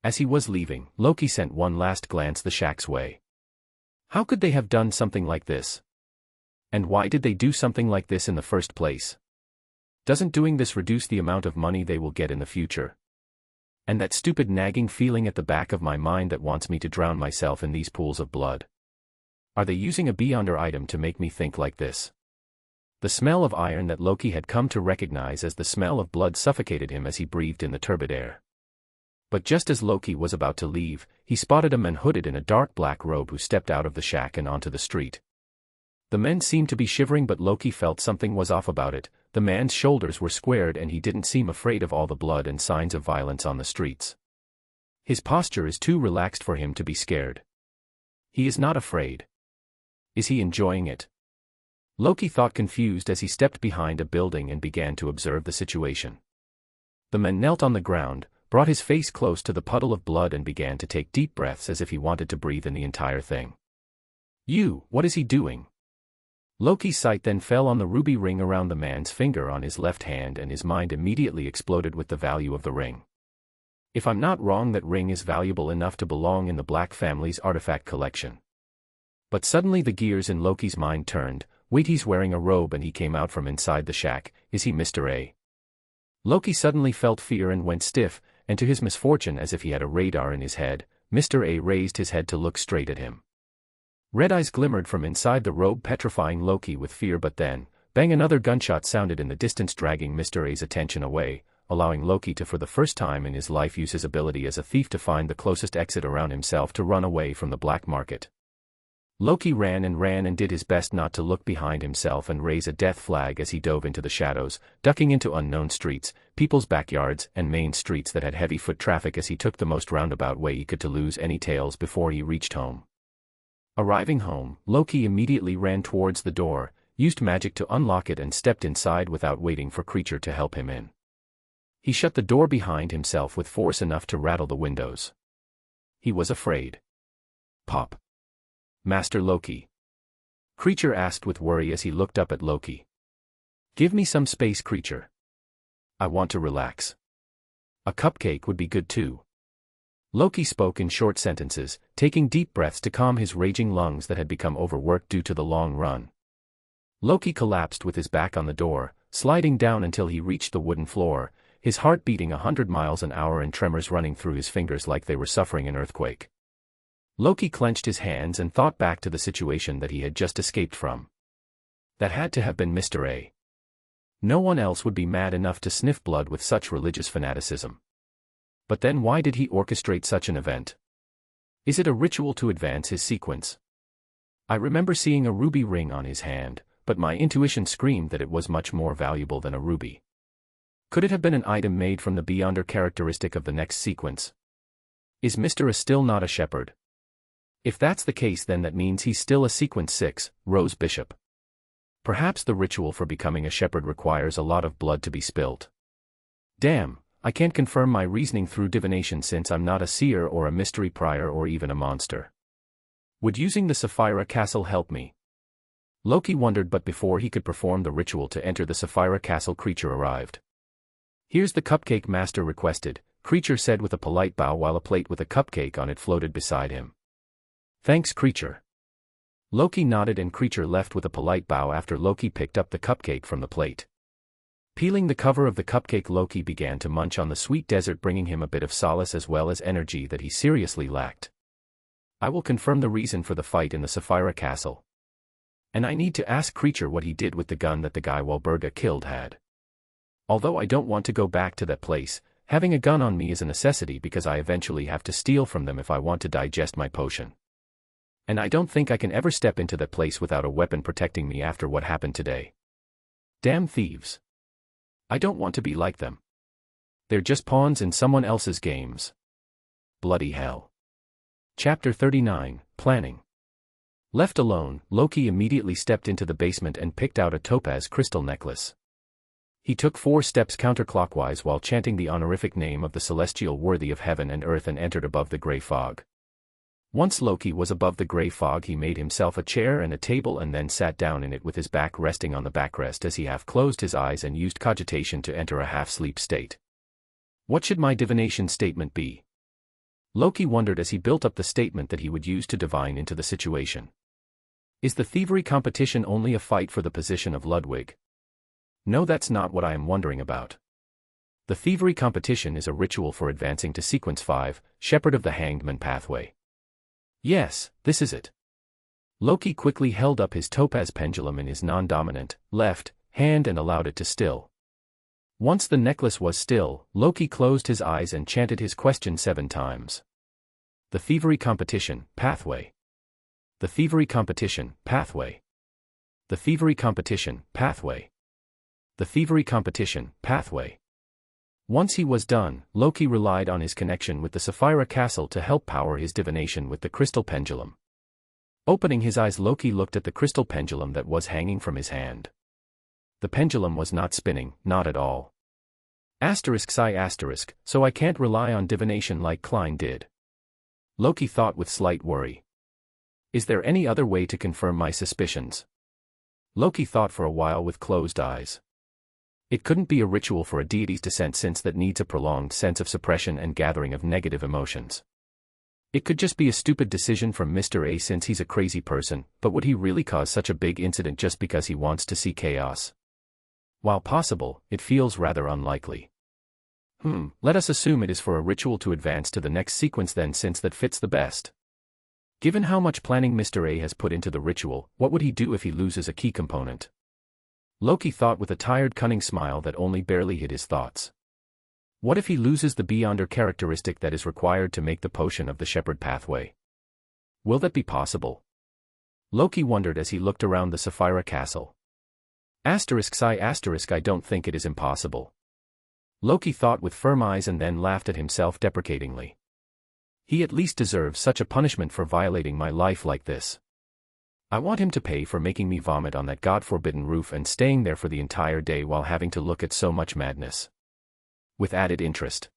As he was leaving, Loki sent one last glance the shack's way. How could they have done something like this? And why did they do something like this in the first place? Doesn't doing this reduce the amount of money they will get in the future? And that stupid nagging feeling at the back of my mind that wants me to drown myself in these pools of blood. Are they using a Beyonder item to make me think like this? The smell of iron that Loki had come to recognize as the smell of blood suffocated him as he breathed in the turbid air. But just as Loki was about to leave, he spotted a man hooded in a dark black robe who stepped out of the shack and onto the street. The men seemed to be shivering, but Loki felt something was off about it. The man's shoulders were squared and he didn't seem afraid of all the blood and signs of violence on the streets. His posture is too relaxed for him to be scared. He is not afraid. Is he enjoying it? Loki thought, confused as he stepped behind a building and began to observe the situation. The man knelt on the ground, brought his face close to the puddle of blood and began to take deep breaths as if he wanted to breathe in the entire thing. What is he doing? Loki's sight then fell on the ruby ring around the man's finger on his left hand, and his mind immediately exploded with the value of the ring. If I'm not wrong, that ring is valuable enough to belong in the Black family's artifact collection. But suddenly the gears in Loki's mind turned. Wait, he's wearing a robe and he came out from inside the shack. Is he Mr. A? Loki suddenly felt fear and went stiff, and to his misfortune, as if he had a radar in his head, Mr. A raised his head to look straight at him. Red eyes glimmered from inside the robe, petrifying Loki with fear, but then, bang, another gunshot sounded in the distance, dragging Mr. A's attention away, allowing Loki to for the first time in his life use his ability as a thief to find the closest exit around himself to run away from the black market. Loki ran and did his best not to look behind himself and raise a death flag as he dove into the shadows, ducking into unknown streets, people's backyards, and main streets that had heavy foot traffic as he took the most roundabout way he could to lose any tails before he reached home. Arriving home, Loki immediately ran towards the door, used magic to unlock it and stepped inside without waiting for Creature to help him in. He shut the door behind himself with force enough to rattle the windows. He was afraid. Pop. Master Loki. Creature asked with worry as he looked up at Loki. Give me some space, Creature. I want to relax. A cupcake would be good too. Loki spoke in short sentences, taking deep breaths to calm his raging lungs that had become overworked due to the long run. Loki collapsed with his back on the door, sliding down until he reached the wooden floor, his heart beating 100 miles an hour and tremors running through his fingers like they were suffering an earthquake. Loki clenched his hands and thought back to the situation that he had just escaped from. That had to have been Mr. A. No one else would be mad enough to sniff blood with such religious fanaticism. But then why did he orchestrate such an event? Is it a ritual to advance his sequence? I remember seeing a ruby ring on his hand, but my intuition screamed that it was much more valuable than a ruby. Could it have been an item made from the Beyonder characteristic of the next sequence? Is Mr. A still not a shepherd? If that's the case, then that means he's still a sequence 6, Rose Bishop. Perhaps the ritual for becoming a shepherd requires a lot of blood to be spilt. Damn. I can't confirm my reasoning through divination since I'm not a seer or a mystery prior or even a monster. Would using the Sapphira Castle help me? Loki wondered, but before he could perform the ritual to enter the Sapphira Castle, Creature arrived. Here's the cupcake Master requested, Creature said with a polite bow while a plate with a cupcake on it floated beside him. Thanks, Creature. Loki nodded and Creature left with a polite bow after Loki picked up the cupcake from the plate. Peeling the cover of the cupcake, Loki began to munch on the sweet dessert, bringing him a bit of solace as well as energy that he seriously lacked. I will confirm the reason for the fight in the Sapphira Castle. And I need to ask Creature what he did with the gun that the guy Walburga killed had. Although I don't want to go back to that place, having a gun on me is a necessity because I eventually have to steal from them if I want to digest my potion. And I don't think I can ever step into that place without a weapon protecting me after what happened today. Damn thieves. I don't want to be like them. They're just pawns in someone else's games. Bloody hell. Chapter 39, Planning. Left alone, Loki immediately stepped into the basement and picked out a topaz crystal necklace. He took 4 steps counterclockwise while chanting the honorific name of the celestial worthy of heaven and earth and entered above the gray fog. Once Loki was above the gray fog, he made himself a chair and a table and then sat down in it with his back resting on the backrest as he half closed his eyes and used cogitation to enter a half-sleep state. What should my divination statement be? Loki wondered as he built up the statement that he would use to divine into the situation. Is the thievery competition only a fight for the position of Ludwig? No, that's not what I am wondering about. The thievery competition is a ritual for advancing to sequence 5, Shepherd of the Hanged Man pathway. Yes, this is it. Loki quickly held up his topaz pendulum in his non-dominant, left, hand and allowed it to still. Once the necklace was still, Loki closed his eyes and chanted his question 7 times. The thievery competition, pathway. The thievery competition, pathway. The thievery competition, pathway. The thievery competition, pathway. Once he was done, Loki relied on his connection with the Sapphira Castle to help power his divination with the crystal pendulum. Opening his eyes, Loki looked at the crystal pendulum that was hanging from his hand. The pendulum was not spinning, not at all. So I can't rely on divination like Klein did. Loki thought with slight worry. Is there any other way to confirm my suspicions? Loki thought for a while with closed eyes. It couldn't be a ritual for a deity's descent since that needs a prolonged sense of suppression and gathering of negative emotions. It could just be a stupid decision from Mr. A since he's a crazy person, but would he really cause such a big incident just because he wants to see chaos? While possible, it feels rather unlikely. Let us assume it is for a ritual to advance to the next sequence then, since that fits the best. Given how much planning Mr. A has put into the ritual, what would he do if he loses a key component? Loki thought with a tired, cunning smile that only barely hid his thoughts. What if he loses the Beyonder characteristic that is required to make the potion of the Shepherd pathway? Will that be possible? Loki wondered as he looked around the Sapphira Castle. I don't think it is impossible. Loki thought with firm eyes and then laughed at himself deprecatingly. He at least deserves such a punishment for violating my life like this. I want him to pay for making me vomit on that God-forbidden roof and staying there for the entire day while having to look at so much madness. With added interest.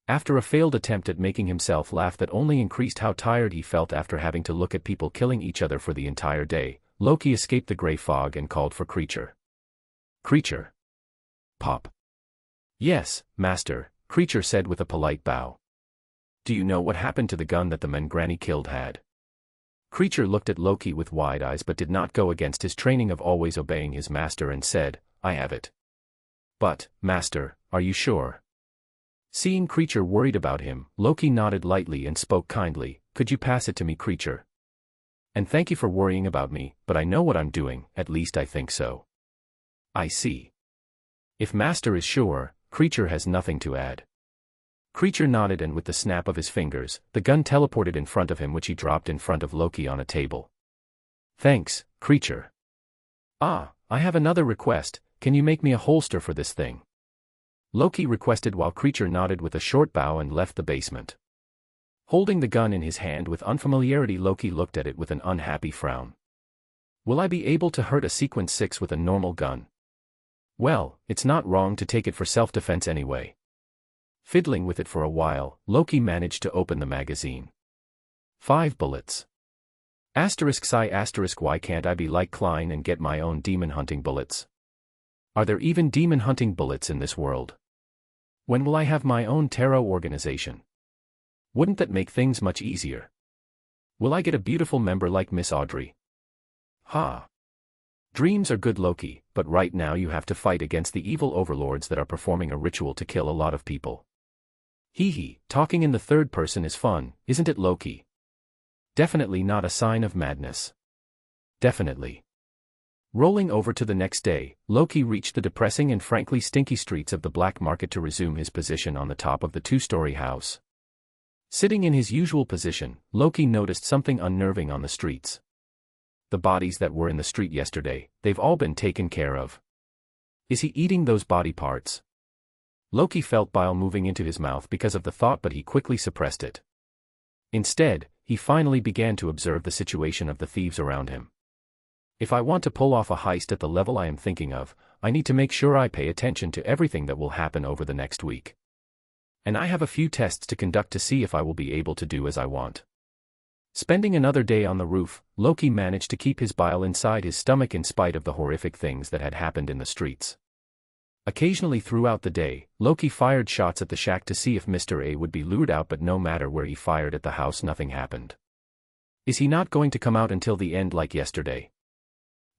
After a failed attempt at making himself laugh that only increased how tired he felt after having to look at people killing each other for the entire day, Loki escaped the gray fog and called for Creature. Creature. Pop. Yes, Master, Creature said with a polite bow. Do you know what happened to the gun that the man Granny killed had? Creature looked at Loki with wide eyes but did not go against his training of always obeying his master and said, I have it. But, Master, are you sure? Seeing Creature worried about him, Loki nodded lightly and spoke kindly, could you pass it to me, Creature? And thank you for worrying about me, but I know what I'm doing, at least I think so. I see. If Master is sure, Creature has nothing to add. Creature nodded and with the snap of his fingers, the gun teleported in front of him, which he dropped in front of Loki on a table. Thanks, Creature. I have another request, can you make me a holster for this thing? Loki requested while Creature nodded with a short bow and left the basement. Holding the gun in his hand with unfamiliarity, Loki looked at it with an unhappy frown. Will I be able to hurt a sequence 6 with a normal gun? Well, it's not wrong to take it for self-defense anyway. Fiddling with it for a while, Loki managed to open the magazine. 5 bullets. Why can't I be like Klein and get my own demon hunting bullets? Are there even demon hunting bullets in this world? When will I have my own tarot organization? Wouldn't that make things much easier? Will I get a beautiful member like Miss Audrey? Ha! Dreams are good, Loki, but right now you have to fight against the evil overlords that are performing a ritual to kill a lot of people. Hee hee, talking in the third person is fun, isn't it, Loki? Definitely not a sign of madness. Definitely. Rolling over to the next day, Loki reached the depressing and frankly stinky streets of the black market to resume his position on the top of the two-story house. Sitting in his usual position, Loki noticed something unnerving on the streets. The bodies that were in the street yesterday, they've all been taken care of. Is he eating those body parts? Loki felt bile moving into his mouth because of the thought, but he quickly suppressed it. Instead, he finally began to observe the situation of the thieves around him. If I want to pull off a heist at the level I am thinking of, I need to make sure I pay attention to everything that will happen over the next week. And I have a few tests to conduct to see if I will be able to do as I want. Spending another day on the roof, Loki managed to keep his bile inside his stomach in spite of the horrific things that had happened in the streets. Occasionally throughout the day, Loki fired shots at the shack to see if Mr. A would be lured out, but no matter where he fired at the house, nothing happened. Is he not going to come out until the end like yesterday?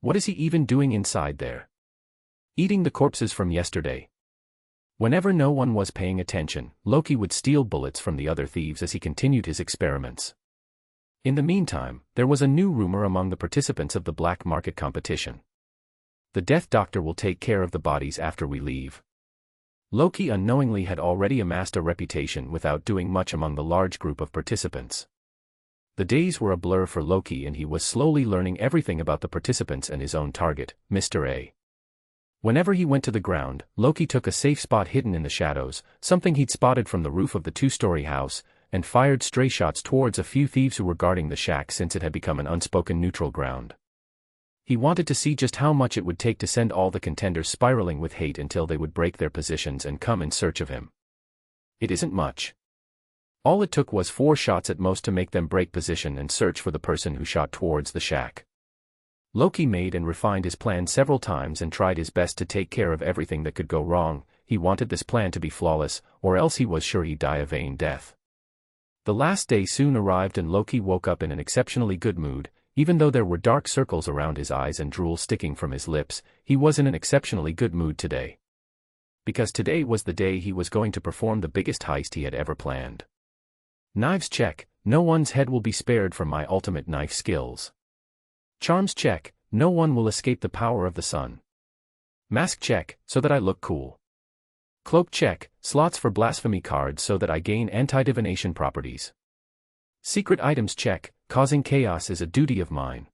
What is he even doing inside there? Eating the corpses from yesterday? Whenever no one was paying attention, Loki would steal bullets from the other thieves as he continued his experiments. In the meantime, there was a new rumor among the participants of the black market competition. The Death Doctor will take care of the bodies after we leave. Loki unknowingly had already amassed a reputation without doing much among the large group of participants. The days were a blur for Loki, and he was slowly learning everything about the participants and his own target, Mr. A. Whenever he went to the ground, Loki took a safe spot hidden in the shadows, something he'd spotted from the roof of the two-story house, and fired stray shots towards a few thieves who were guarding the shack since it had become an unspoken neutral ground. He wanted to see just how much it would take to send all the contenders spiraling with hate until they would break their positions and come in search of him. It isn't much. All it took was 4 shots at most to make them break position and search for the person who shot towards the shack. Loki made and refined his plan several times and tried his best to take care of everything that could go wrong. He wanted this plan to be flawless, or else he was sure he'd die a vain death. The last day soon arrived and Loki woke up in an exceptionally good mood. Even though there were dark circles around his eyes and drool sticking from his lips, he was in an exceptionally good mood today. Because today was the day he was going to perform the biggest heist he had ever planned. Knives check, no one's head will be spared from my ultimate knife skills. Charms check, no one will escape the power of the sun. Mask check, so that I look cool. Cloak check, slots for blasphemy cards so that I gain anti-divination properties. Secret items check, causing chaos is a duty of mine.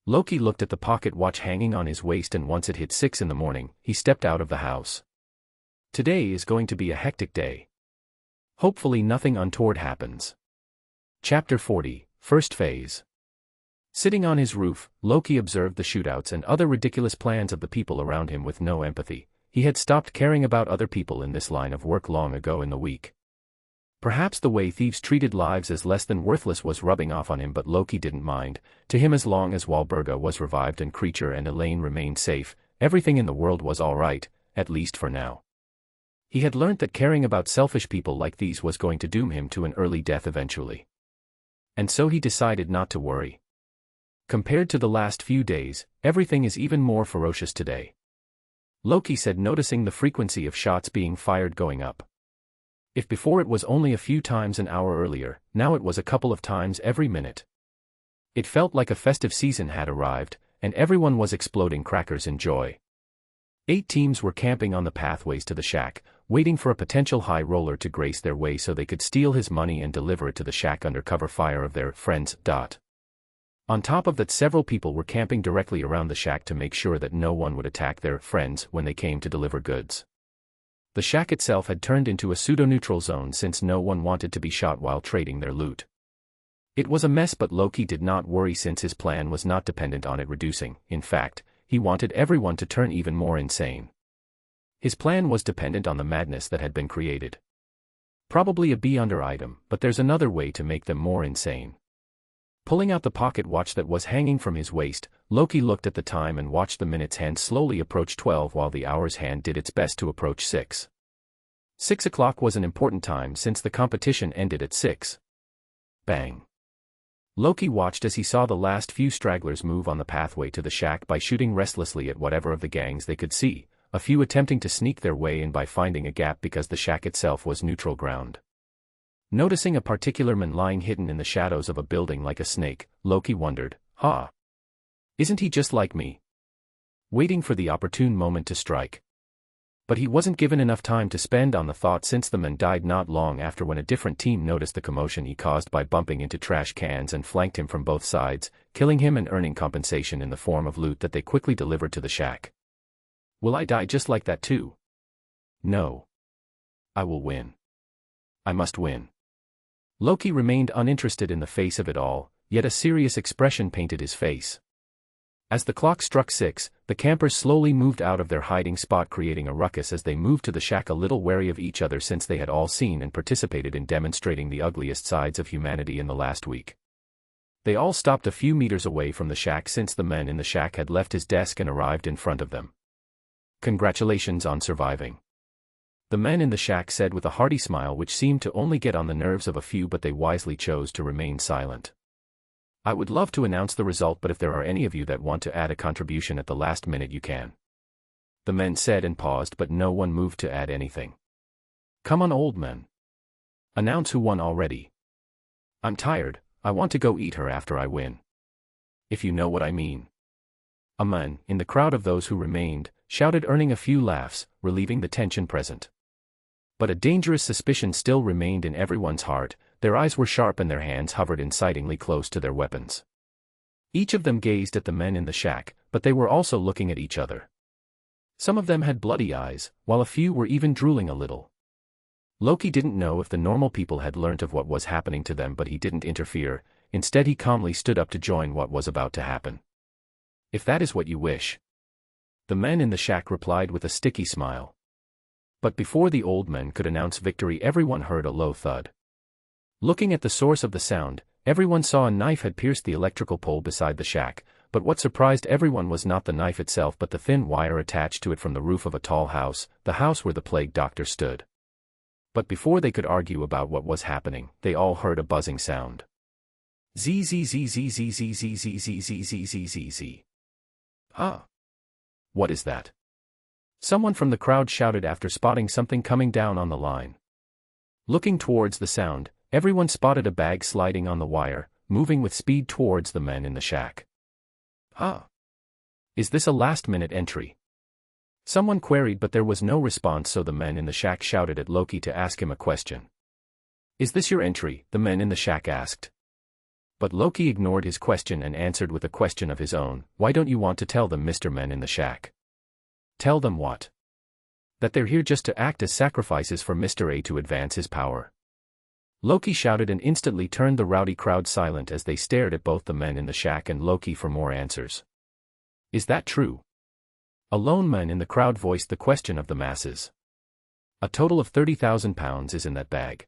Loki looked at the pocket watch hanging on his waist, and once it hit 6 in the morning, he stepped out of the house. Today is going to be a hectic day. Hopefully nothing untoward happens. Chapter 40, First Phase. Sitting on his roof, Loki observed the shootouts and other ridiculous plans of the people around him with no empathy. He had stopped caring about other people in this line of work long ago in the week. Perhaps the way thieves treated lives as less than worthless was rubbing off on him, but Loki didn't mind. To him, as long as Walburga was revived and Creature and Elaine remained safe, everything in the world was all right, at least for now. He had learnt that caring about selfish people like these was going to doom him to an early death eventually. And so he decided not to worry. Compared to the last few days, everything is even more ferocious today. Loki said, noticing the frequency of shots being fired going up. If before it was only a few times an hour earlier, now it was a couple of times every minute. It felt like a festive season had arrived, and everyone was exploding crackers in joy. 8 teams were camping on the pathways to the shack, waiting for a potential high roller to grace their way so they could steal his money and deliver it to the shack under cover fire of their friends. On top of that, several people were camping directly around the shack to make sure that no one would attack their friends when they came to deliver goods. The shack itself had turned into a pseudo-neutral zone since no one wanted to be shot while trading their loot. It was a mess, but Loki did not worry since his plan was not dependent on it reducing. In fact, he wanted everyone to turn even more insane. His plan was dependent on the madness that had been created. Probably a B-under item, but there's another way to make them more insane. Pulling out the pocket watch that was hanging from his waist, Loki looked at the time and watched the minutes hand slowly approach 12 while the hour's hand did its best to approach 6. 6 o'clock was an important time since the competition ended at 6. Bang. Loki watched as he saw the last few stragglers move on the pathway to the shack by shooting restlessly at whatever of the gangs they could see, a few attempting to sneak their way in by finding a gap because the shack itself was neutral ground. Noticing a particular man lying hidden in the shadows of a building like a snake, Loki wondered, isn't he just like me? Waiting for the opportune moment to strike. But he wasn't given enough time to spend on the thought since the man died not long after when a different team noticed the commotion he caused by bumping into trash cans and flanked him from both sides, killing him and earning compensation in the form of loot that they quickly delivered to the shack. Will I die just like that too? No. I will win. I must win. Loki remained uninterested in the face of it all, yet a serious expression painted his face. As the clock struck 6, the campers slowly moved out of their hiding spot, creating a ruckus as they moved to the shack, a little wary of each other since they had all seen and participated in demonstrating the ugliest sides of humanity in the last week. They all stopped a few meters away from the shack since the man in the shack had left his desk and arrived in front of them. Congratulations on surviving. The man in the shack said with a hearty smile which seemed to only get on the nerves of a few, but they wisely chose to remain silent. I would love to announce the result, but if there are any of you that want to add a contribution at the last minute, you can. The men said and paused, but no one moved to add anything. Come on, old man. Announce who won already. I'm tired, I want to go eat her after I win. If you know what I mean. A man, in the crowd of those who remained, shouted, earning a few laughs, relieving the tension present. But a dangerous suspicion still remained in everyone's heart. Their eyes were sharp and their hands hovered incitingly close to their weapons. Each of them gazed at the men in the shack, but they were also looking at each other. Some of them had bloody eyes, while a few were even drooling a little. Loki didn't know if the normal people had learnt of what was happening to them, but he didn't interfere. Instead, he calmly stood up to join what was about to happen. If that is what you wish. The men in the shack replied with a sticky smile. But before the old men could announce victory, everyone heard a low thud. Looking at the source of the sound, everyone saw a knife had pierced the electrical pole beside the shack, but what surprised everyone was not the knife itself but the thin wire attached to it from the roof of a tall house, the house where the plague doctor stood. But before they could argue about what was happening, they all heard a buzzing sound. Z. What is that? Someone from the crowd shouted after spotting something coming down on the line. Looking towards the sound, everyone spotted a bag sliding on the wire, moving with speed towards the men in the shack. Is this a last-minute entry? Someone queried, but there was no response, so the men in the shack shouted at Loki to ask him a question. Is this your entry? The men in the shack asked. But Loki ignored his question and answered with a question of his own. Why don't you want to tell them, Mr. Men in the shack? Tell them what? That they're here just to act as sacrifices for Mr. A to advance his power. Loki shouted and instantly turned the rowdy crowd silent as they stared at both the men in the shack and Loki for more answers. Is that true? A lone man in the crowd voiced the question of the masses. A total of 30,000 pounds is in that bag.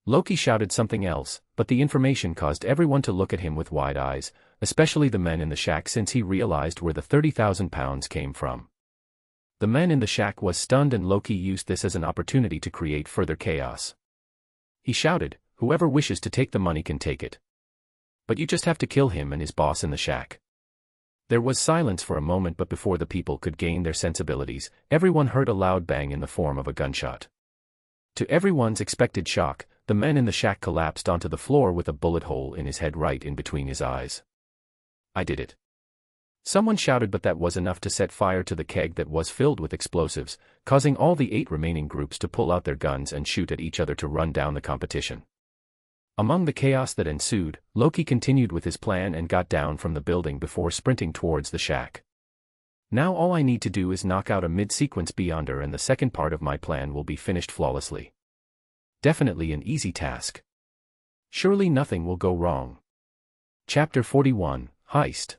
Loki shouted something else, but the information caused everyone to look at him with wide eyes, especially the men in the shack, since he realized where the 30,000 pounds came from. The men in the shack was stunned, and Loki used this as an opportunity to create further chaos. He shouted, whoever wishes to take the money can take it. But you just have to kill him and his boss in the shack. There was silence for a moment, but before the people could gain their sensibilities, everyone heard a loud bang in the form of a gunshot. To everyone's expected shock, the man in the shack collapsed onto the floor with a bullet hole in his head right in between his eyes. I did it. Someone shouted, but that was enough to set fire to the keg that was filled with explosives, causing all the 8 remaining groups to pull out their guns and shoot at each other to run down the competition. Among the chaos that ensued, Loki continued with his plan and got down from the building before sprinting towards the shack. Now all I need to do is knock out a mid-sequence Beyonder and the second part of my plan will be finished flawlessly. Definitely an easy task. Surely nothing will go wrong. Chapter 41, Heist.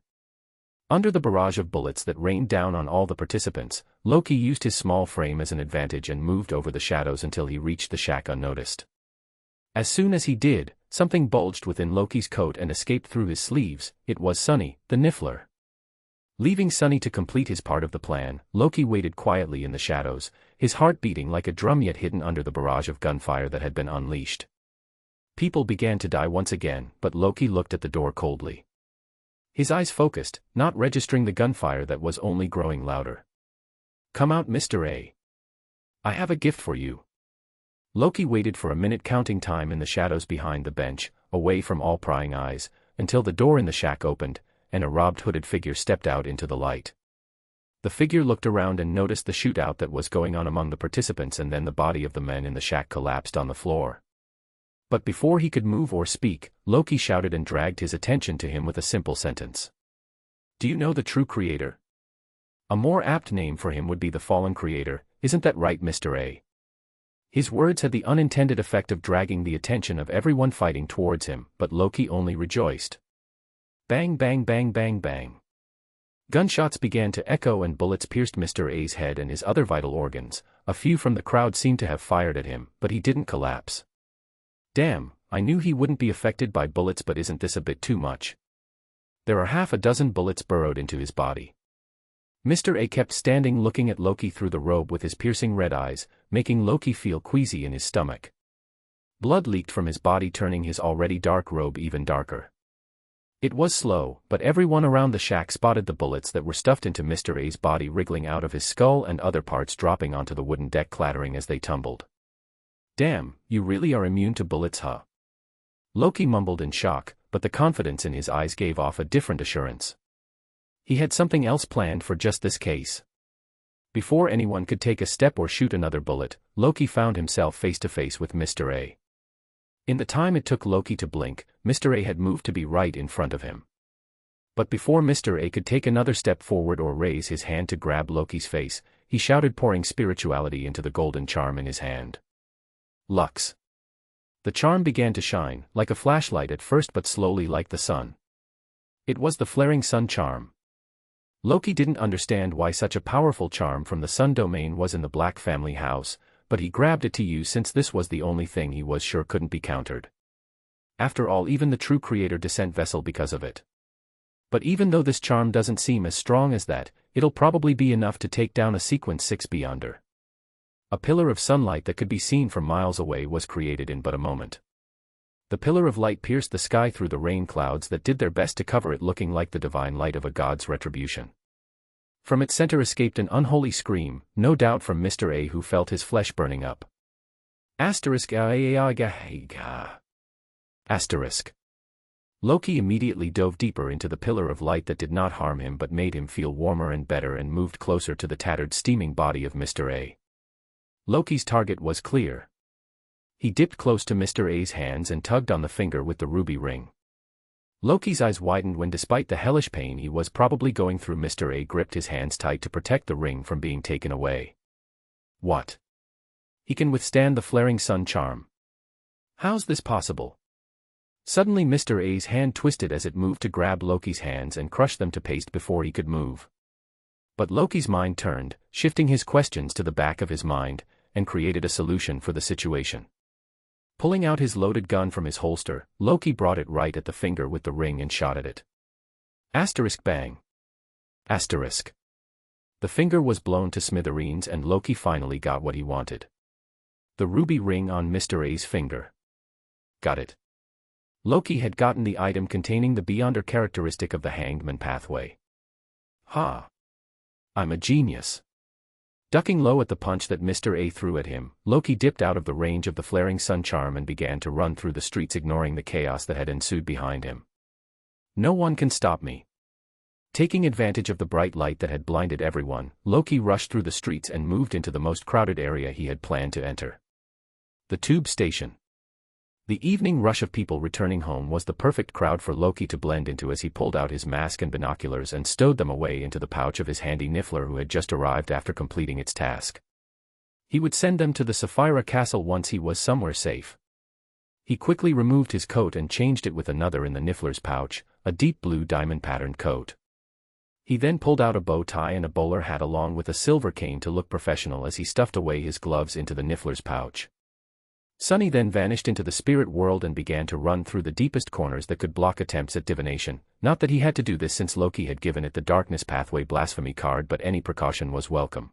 Under the barrage of bullets that rained down on all the participants, Loki used his small frame as an advantage and moved over the shadows until he reached the shack unnoticed. As soon as he did, something bulged within Loki's coat and escaped through his sleeves. It was Sunny, the Niffler. Leaving Sunny to complete his part of the plan, Loki waited quietly in the shadows, his heart beating like a drum yet hidden under the barrage of gunfire that had been unleashed. People began to die once again, but Loki looked at the door coldly. His eyes focused, not registering the gunfire that was only growing louder. "Come out, Mr. A. I have a gift for you." Loki waited for a minute, counting time in the shadows behind the bench, away from all prying eyes, until the door in the shack opened, and a robbed hooded figure stepped out into the light. The figure looked around and noticed the shootout that was going on among the participants, and then the body of the man in the shack collapsed on the floor. But before he could move or speak, Loki shouted and dragged his attention to him with a simple sentence. "Do you know the true creator?" A more apt name for him would be the fallen creator, isn't that right, Mr. A? His words had the unintended effect of dragging the attention of everyone fighting towards him, but Loki only rejoiced. Bang bang bang bang bang. Gunshots began to echo and bullets pierced Mr. A's head and his other vital organs. A few from the crowd seemed to have fired at him, but he didn't collapse. Damn, I knew he wouldn't be affected by bullets, but isn't this a bit too much? There are half a dozen bullets burrowed into his body. Mr. A kept standing looking at Loki through the robe with his piercing red eyes, making Loki feel queasy in his stomach. Blood leaked from his body, turning his already dark robe even darker. It was slow, but everyone around the shack spotted the bullets that were stuffed into Mr. A's body, wriggling out of his skull and other parts dropping onto the wooden deck, clattering as they tumbled. "Damn, you really are immune to bullets, huh?" Loki mumbled in shock, but the confidence in his eyes gave off a different assurance. He had something else planned for just this case. Before anyone could take a step or shoot another bullet, Loki found himself face to face with Mr. A. In the time it took Loki to blink, Mr. A had moved to be right in front of him. But before Mr. A could take another step forward or raise his hand to grab Loki's face, he shouted, pouring spirituality into the golden charm in his hand. Lux. The charm began to shine, like a flashlight at first, but slowly like the sun. It was the flaring sun charm. Loki didn't understand why such a powerful charm from the sun domain was in the Black family house, but he grabbed it to use since this was the only thing he was sure couldn't be countered. After all, even the true creator descent vessel because of it. But even though this charm doesn't seem as strong as that, it'll probably be enough to take down a sequence 6 beyonder. A pillar of sunlight that could be seen from miles away was created in but a moment. The pillar of light pierced the sky through the rain clouds that did their best to cover it, looking like the divine light of a god's retribution. From its center escaped an unholy scream, no doubt from Mr. A, who felt his flesh burning up. Asterisk. Loki immediately dove deeper into the pillar of light that did not harm him but made him feel warmer and better, and moved closer to the tattered, steaming body of Mr. A. Loki's target was clear. He dipped close to Mr. A's hands and tugged on the finger with the ruby ring. Loki's eyes widened when, despite the hellish pain he was probably going through, Mr. A gripped his hands tight to protect the ring from being taken away. What? He can withstand the flaring sun charm? How's this possible? Suddenly Mr. A's hand twisted as it moved to grab Loki's hands and crush them to paste before he could move. But Loki's mind turned, shifting his questions to the back of his mind, and created a solution for the situation. Pulling out his loaded gun from his holster, Loki brought it right at the finger with the ring and shot at it. Asterisk bang. Asterisk. The finger was blown to smithereens and Loki finally got what he wanted. The ruby ring on Mr. A's finger. Got it. Loki had gotten the item containing the beyonder characteristic of the hangman pathway. Ha! I'm a genius. Ducking low at the punch that Mr. A threw at him, Loki dipped out of the range of the flaring sun charm and began to run through the streets, ignoring the chaos that had ensued behind him. No one can stop me. Taking advantage of the bright light that had blinded everyone, Loki rushed through the streets and moved into the most crowded area he had planned to enter. The tube station. The evening rush of people returning home was the perfect crowd for Loki to blend into as he pulled out his mask and binoculars and stowed them away into the pouch of his handy niffler, who had just arrived after completing its task. He would send them to the Sapphira Castle once he was somewhere safe. He quickly removed his coat and changed it with another in the niffler's pouch, a deep blue diamond-patterned coat. He then pulled out a bow tie and a bowler hat along with a silver cane to look professional as he stuffed away his gloves into the niffler's pouch. Sunny then vanished into the spirit world and began to run through the deepest corners that could block attempts at divination. Not that he had to do this since Loki had given it the darkness pathway blasphemy card, but any precaution was welcome.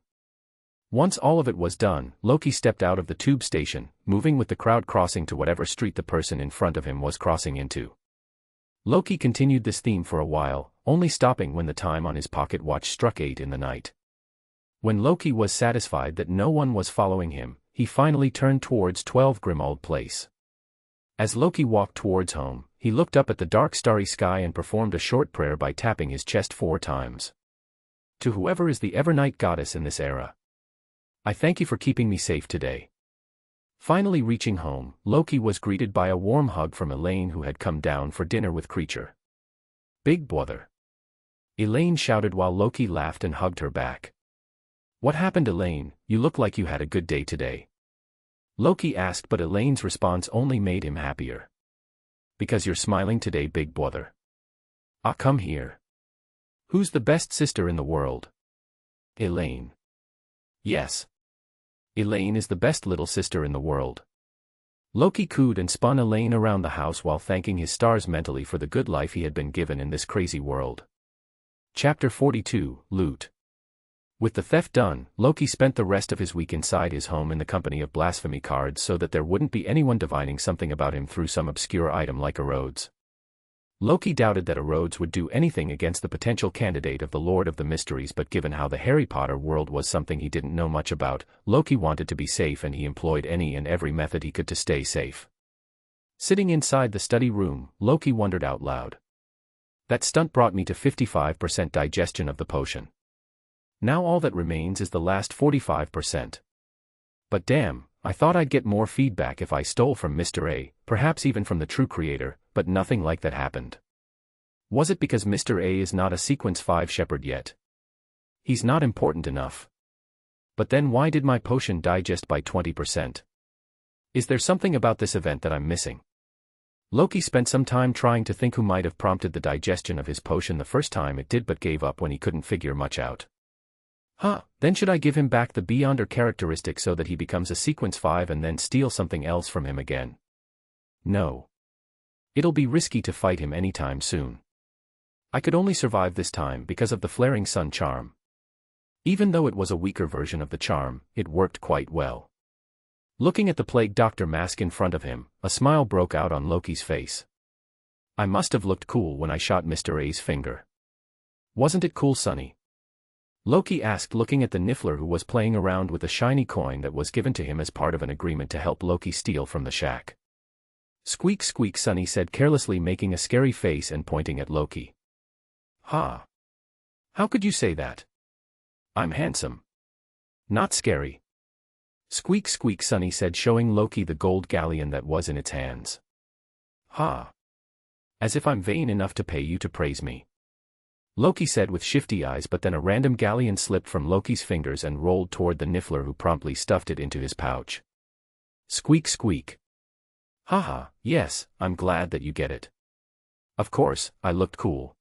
Once all of it was done, Loki stepped out of the tube station, moving with the crowd crossing to whatever street the person in front of him was crossing into. Loki continued this theme for a while, only stopping when the time on his pocket watch struck 8 in the night. When Loki was satisfied that no one was following him, he finally turned towards 12 Grimald Place. As Loki walked towards home, he looked up at the dark starry sky and performed a short prayer by tapping his chest 4 times. To whoever is the Evernight goddess in this era, I thank you for keeping me safe today. Finally reaching home, Loki was greeted by a warm hug from Elaine, who had come down for dinner with Creature. Big brother, Elaine shouted while Loki laughed and hugged her back. What happened, Elaine? You look like you had a good day today. Loki asked, but Elaine's response only made him happier. Because you're smiling today, big brother. Ah, come here. Who's the best sister in the world? Elaine. Yes. Elaine is the best little sister in the world. Loki cooed and spun Elaine around the house while thanking his stars mentally for the good life he had been given in this crazy world. Chapter 42, Loot. With the theft done, Loki spent the rest of his week inside his home in the company of blasphemy cards so that there wouldn't be anyone divining something about him through some obscure item like a Rhodes. Loki doubted that a Rhodes would do anything against the potential candidate of the Lord of the Mysteries, but given how the Harry Potter world was something he didn't know much about, Loki wanted to be safe and he employed any and every method he could to stay safe. Sitting inside the study room, Loki wondered out loud. That stunt brought me to 55% digestion of the potion. Now all that remains is the last 45%. But damn, I thought I'd get more feedback if I stole from Mr. A, perhaps even from the true creator, but nothing like that happened. Was it because Mr. A is not a Sequence 5 shepherd yet? He's not important enough. But then why did my potion digest by 20%? Is there something about this event that I'm missing? Loki spent some time trying to think who might have prompted the digestion of his potion the first time it did, but gave up when he couldn't figure much out. Then should I give him back the Beyonder characteristic so that he becomes a Sequence 5 and then steal something else from him again? No. It'll be risky to fight him anytime soon. I could only survive this time because of the Flaring Sun charm. Even though it was a weaker version of the charm, it worked quite well. Looking at the Plague Doctor mask in front of him, a smile broke out on Loki's face. I must have looked cool when I shot Mr. A's finger. Wasn't it cool, Sonny? Loki asked, looking at the Niffler, who was playing around with a shiny coin that was given to him as part of an agreement to help Loki steal from the shack. Squeak squeak, Sonny said carelessly, making a scary face and pointing at Loki. Ha! How could you say that? I'm handsome. Not scary. Squeak squeak, Sonny said, showing Loki the gold galleon that was in its hands. Ha! As if I'm vain enough to pay you to praise me. Loki said with shifty eyes, but then a random galleon slipped from Loki's fingers and rolled toward the Niffler, who promptly stuffed it into his pouch. Squeak squeak. Haha, yes, I'm glad that you get it. Of course, I looked cool.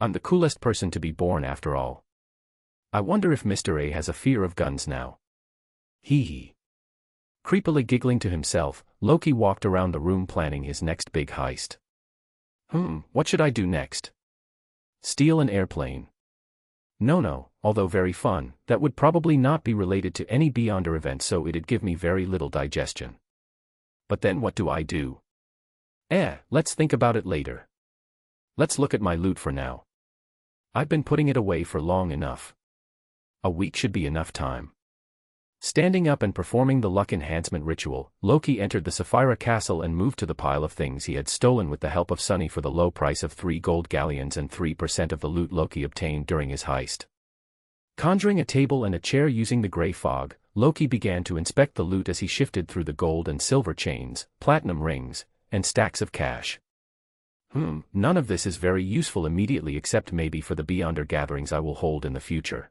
I'm the coolest person to be born after all. I wonder if Mr. A has a fear of guns now. Hee hee. Creepily giggling to himself, Loki walked around the room planning his next big heist. What should I do next? Steal an airplane. No, although very fun, that would probably not be related to any Beyonder event, so it'd give me very little digestion. But then what do I do? Let's think about it later. Let's look at my loot for now. I've been putting it away for long enough. A week should be enough time. Standing up and performing the luck enhancement ritual, Loki entered the Sapphira Castle and moved to the pile of things he had stolen with the help of Sunny for the low price of 3 gold galleons and 3% of the loot Loki obtained during his heist. Conjuring a table and a chair using the gray fog, Loki began to inspect the loot as he shifted through the gold and silver chains, platinum rings, and stacks of cash. None of this is very useful immediately, except maybe for the Beyonder gatherings I will hold in the future.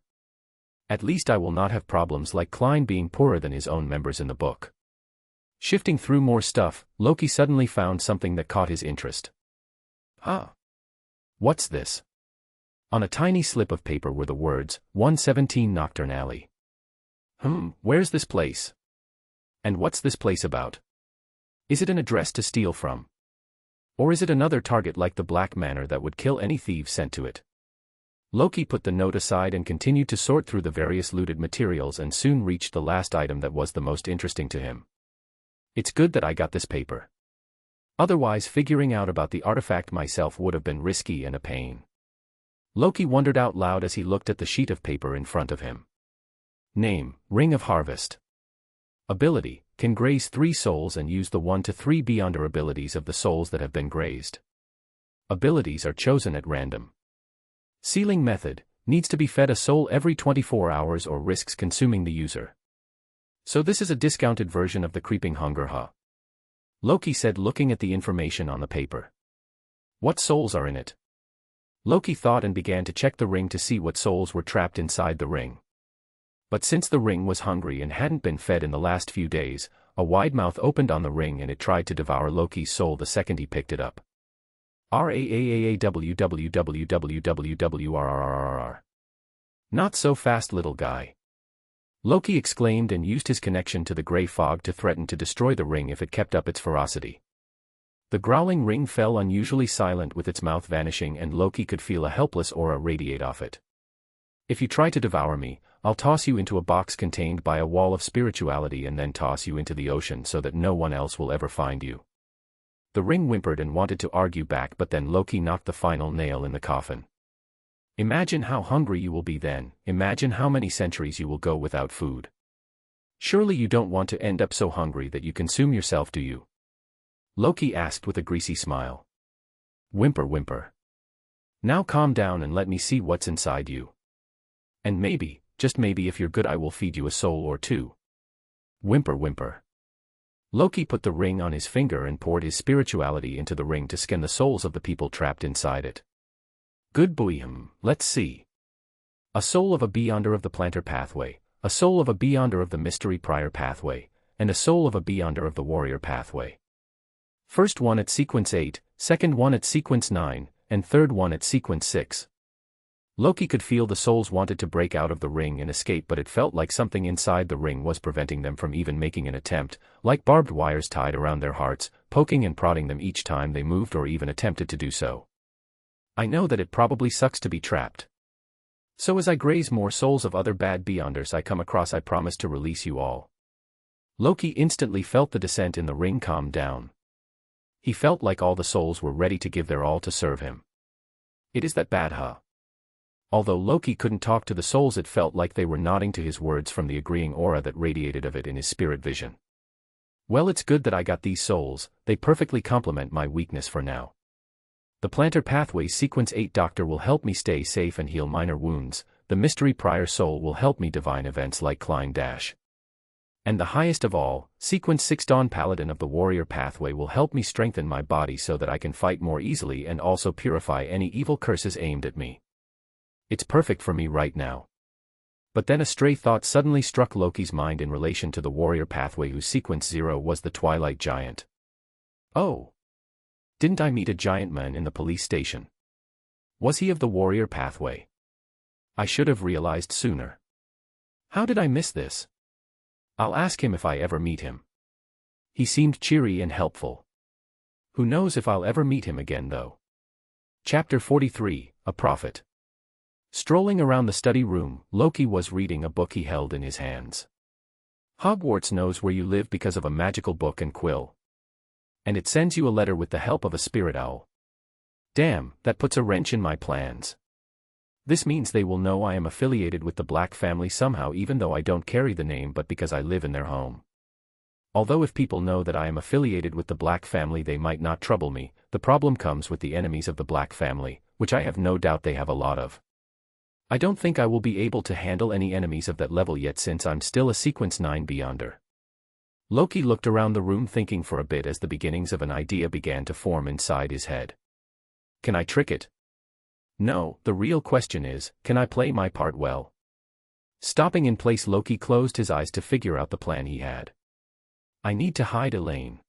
At least I will not have problems like Klein being poorer than his own members in the book. Shifting through more stuff, Loki suddenly found something that caught his interest. What's this? On a tiny slip of paper were the words, 117 Nocturne Alley. Where's this place? And what's this place about? Is it an address to steal from? Or is it another target like the Black Manor that would kill any thieves sent to it? Loki put the note aside and continued to sort through the various looted materials and soon reached the last item that was the most interesting to him. It's good that I got this paper. Otherwise, figuring out about the artifact myself would have been risky and a pain. Loki wondered out loud as he looked at the sheet of paper in front of him. Name, Ring of Harvest. Ability, can graze 3 souls and use the 1 to 3 beyonder abilities of the souls that have been grazed. Abilities are chosen at random. Sealing method, needs to be fed a soul every 24 hours or risks consuming the user. So this is a discounted version of the creeping hunger, huh? Loki said, looking at the information on the paper. What souls are in it? Loki thought and began to check the ring to see what souls were trapped inside the ring. But since the ring was hungry and hadn't been fed in the last few days, a wide mouth opened on the ring and it tried to devour Loki's soul the second he picked it up. RAAAWWWWWRRRRR. Not so fast, little guy. Loki exclaimed and used his connection to the grey fog to threaten to destroy the ring if it kept up its ferocity. The growling ring fell unusually silent with its mouth vanishing, and Loki could feel a helpless aura radiate off it. If you try to devour me, I'll toss you into a box contained by a wall of spirituality and then toss you into the ocean so that no one else will ever find you. The ring whimpered and wanted to argue back, but then Loki knocked the final nail in the coffin. Imagine how hungry you will be then, imagine how many centuries you will go without food. Surely you don't want to end up so hungry that you consume yourself, do you? Loki asked with a greasy smile. Whimper, whimper. Now calm down and let me see what's inside you. And maybe, just maybe if you're good, I will feed you a soul or 2. Whimper, whimper. Loki put the ring on his finger and poured his spirituality into the ring to scan the souls of the people trapped inside it. Good boy, let's see. A soul of a beyonder of the planter pathway, a soul of a beyonder of the mystery prior pathway, and a soul of a beyonder of the warrior pathway. First one at sequence 8, second one at sequence 9, and third one at sequence 6. Loki could feel the souls wanted to break out of the ring and escape, but it felt like something inside the ring was preventing them from even making an attempt, like barbed wires tied around their hearts, poking and prodding them each time they moved or even attempted to do so. I know that it probably sucks to be trapped. So as I graze more souls of other bad beyonders I come across, I promise to release you all. Loki instantly felt the descent in the ring calm down. He felt like all the souls were ready to give their all to serve him. It is that bad, huh? Although Loki couldn't talk to the souls, it felt like they were nodding to his words from the agreeing aura that radiated of it in his spirit vision. Well, it's good that I got these souls, they perfectly complement my weakness for now. The planter pathway sequence 8 doctor will help me stay safe and heal minor wounds, the mystery prior soul will help me divine events like Klein Dash. And the highest of all, sequence 6 dawn paladin of the warrior pathway will help me strengthen my body so that I can fight more easily and also purify any evil curses aimed at me. It's perfect for me right now. But then a stray thought suddenly struck Loki's mind in relation to the warrior pathway whose sequence 0 was the Twilight Giant. Oh! Didn't I meet a giant man in the police station? Was he of the warrior pathway? I should have realized sooner. How did I miss this? I'll ask him if I ever meet him. He seemed cheery and helpful. Who knows if I'll ever meet him again though. Chapter 43, A Prophet. Strolling around the study room, Loki was reading a book he held in his hands. Hogwarts knows where you live because of a magical book and quill. And it sends you a letter with the help of a spirit owl. Damn, that puts a wrench in my plans. This means they will know I am affiliated with the Black family somehow, even though I don't carry the name, but because I live in their home. Although if people know that I am affiliated with the Black family they might not trouble me, the problem comes with the enemies of the Black family, which I have no doubt they have a lot of. I don't think I will be able to handle any enemies of that level yet since I'm still a sequence 9 beyonder. Loki looked around the room thinking for a bit as the beginnings of an idea began to form inside his head. Can I trick it? No, the real question is, can I play my part well? Stopping in place, Loki closed his eyes to figure out the plan he had. I need to hide Elaine.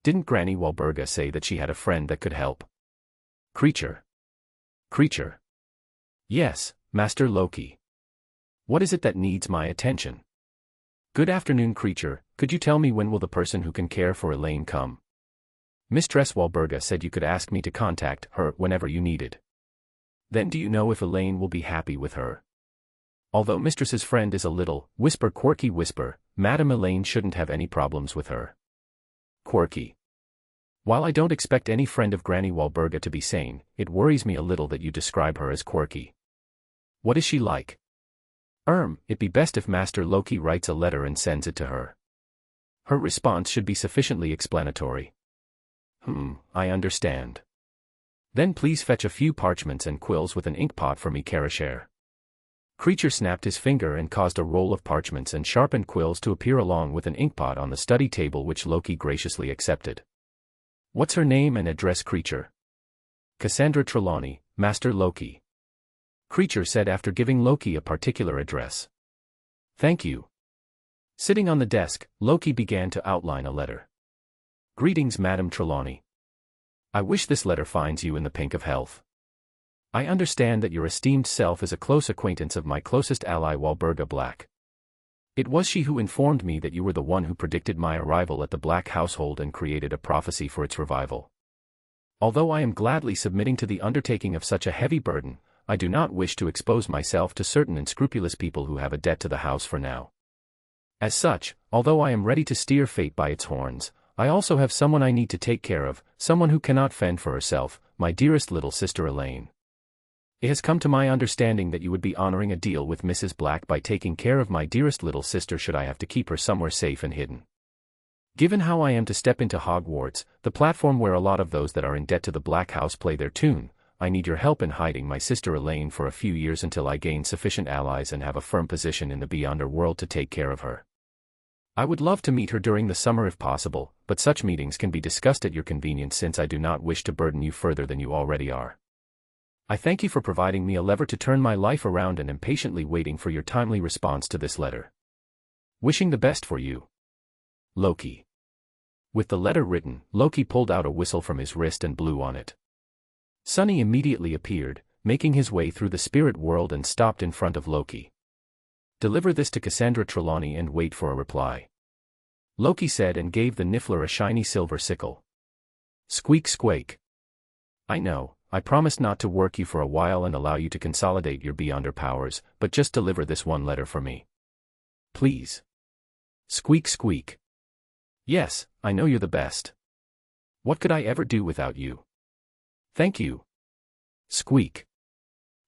Didn't Granny Walburga say that she had a friend that could help? Creature. Creature. Yes, Master Loki. What is it that needs my attention? Good afternoon, Creature, could you tell me when will the person who can care for Elaine come? Mistress Walburga said you could ask me to contact her whenever you needed. Then do you know if Elaine will be happy with her? Although mistress's friend is a little, quirky whisper, Madame Elaine shouldn't have any problems with her. Quirky. While I don't expect any friend of Granny Walburga to be sane, it worries me a little that you describe her as quirky. What is she like? It'd be best if Master Loki writes a letter and sends it to her. Her response should be sufficiently explanatory. I understand. Then please fetch a few parchments and quills with an inkpot for me, Karashare. Creature snapped his finger and caused a roll of parchments and sharpened quills to appear along with an inkpot on the study table, which Loki graciously accepted. What's her name and address, Creature? Cassandra Trelawney, Master Loki. Creature said after giving Loki a particular address. Thank you. Sitting on the desk, Loki began to outline a letter. Greetings, Madame Trelawney. I wish this letter finds you in the pink of health. I understand that your esteemed self is a close acquaintance of my closest ally Walburga Black. It was she who informed me that you were the one who predicted my arrival at the Black household and created a prophecy for its revival. Although I am gladly submitting to the undertaking of such a heavy burden, I do not wish to expose myself to certain unscrupulous people who have a debt to the house for now. As such, although I am ready to steer fate by its horns, I also have someone I need to take care of, someone who cannot fend for herself, my dearest little sister Elaine. It has come to my understanding that you would be honoring a deal with Mrs. Black by taking care of my dearest little sister should I have to keep her somewhere safe and hidden. Given how I am to step into Hogwarts, the platform where a lot of those that are in debt to the Black House play their tune, I need your help in hiding my sister Elaine for a few years until I gain sufficient allies and have a firm position in the Beyonder world to take care of her. I would love to meet her during the summer if possible, but such meetings can be discussed at your convenience since I do not wish to burden you further than you already are. I thank you for providing me a lever to turn my life around and am patiently waiting for your timely response to this letter. Wishing the best for you. Loki. With the letter written, Loki pulled out a whistle from his wrist and blew on it. Sunny immediately appeared, making his way through the spirit world and stopped in front of Loki. Deliver this to Cassandra Trelawney and wait for a reply. Loki said and gave the Niffler a shiny silver sickle. Squeak squeak. I know, I promised not to work you for a while and allow you to consolidate your Beyonder powers, but just deliver this one letter for me. Please. Squeak squeak. Yes, I know you're the best. What could I ever do without you? Thank you. Squeak.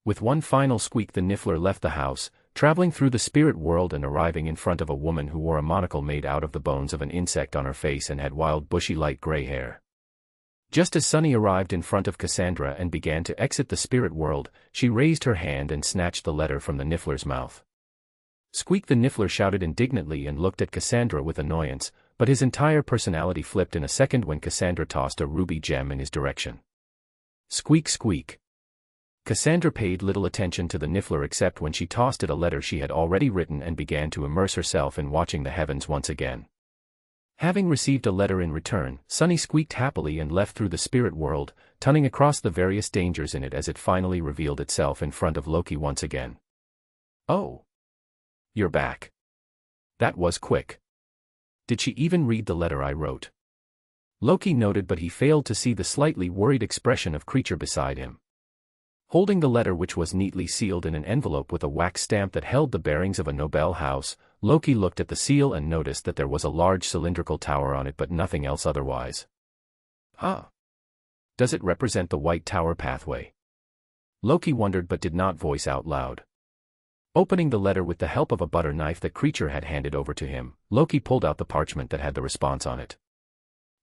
With one final squeak the Niffler left the house, traveling through the spirit world and arriving in front of a woman who wore a monocle made out of the bones of an insect on her face and had wild bushy light gray hair. Just as Sunny arrived in front of Cassandra and began to exit the spirit world, she raised her hand and snatched the letter from the Niffler's mouth. Squeak the Niffler shouted indignantly and looked at Cassandra with annoyance, but his entire personality flipped in a second when Cassandra tossed a ruby gem in his direction. Squeak squeak. Cassandra paid little attention to the Niffler except when she tossed it a letter she had already written and began to immerse herself in watching the heavens once again. Having received a letter in return, Sunny squeaked happily and left through the spirit world, tunning across the various dangers in it as it finally revealed itself in front of Loki once again. Oh. You're back. That was quick. Did she even read the letter I wrote? Loki noted, but he failed to see the slightly worried expression of Creature beside him. Holding the letter, which was neatly sealed in an envelope with a wax stamp that held the bearings of a Nobel house, Loki looked at the seal and noticed that there was a large cylindrical tower on it but nothing else otherwise. Huh. Does it represent the White Tower pathway? Loki wondered but did not voice out loud. Opening the letter with the help of a butter knife that Creature had handed over to him, Loki pulled out the parchment that had the response on it.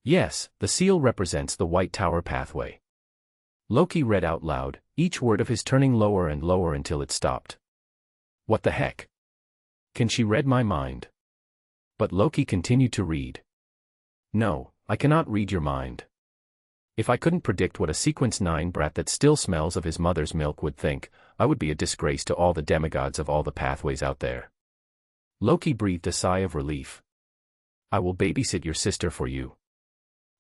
Yes, the seal represents the White Tower pathway. Loki read out loud, each word of his turning lower and lower until it stopped. What the heck? Can she read my mind? But Loki continued to read. No, I cannot read your mind. If I couldn't predict what a Sequence 9 brat that still smells of his mother's milk would think, I would be a disgrace to all the demigods of all the pathways out there. Loki breathed a sigh of relief. I will babysit your sister for you.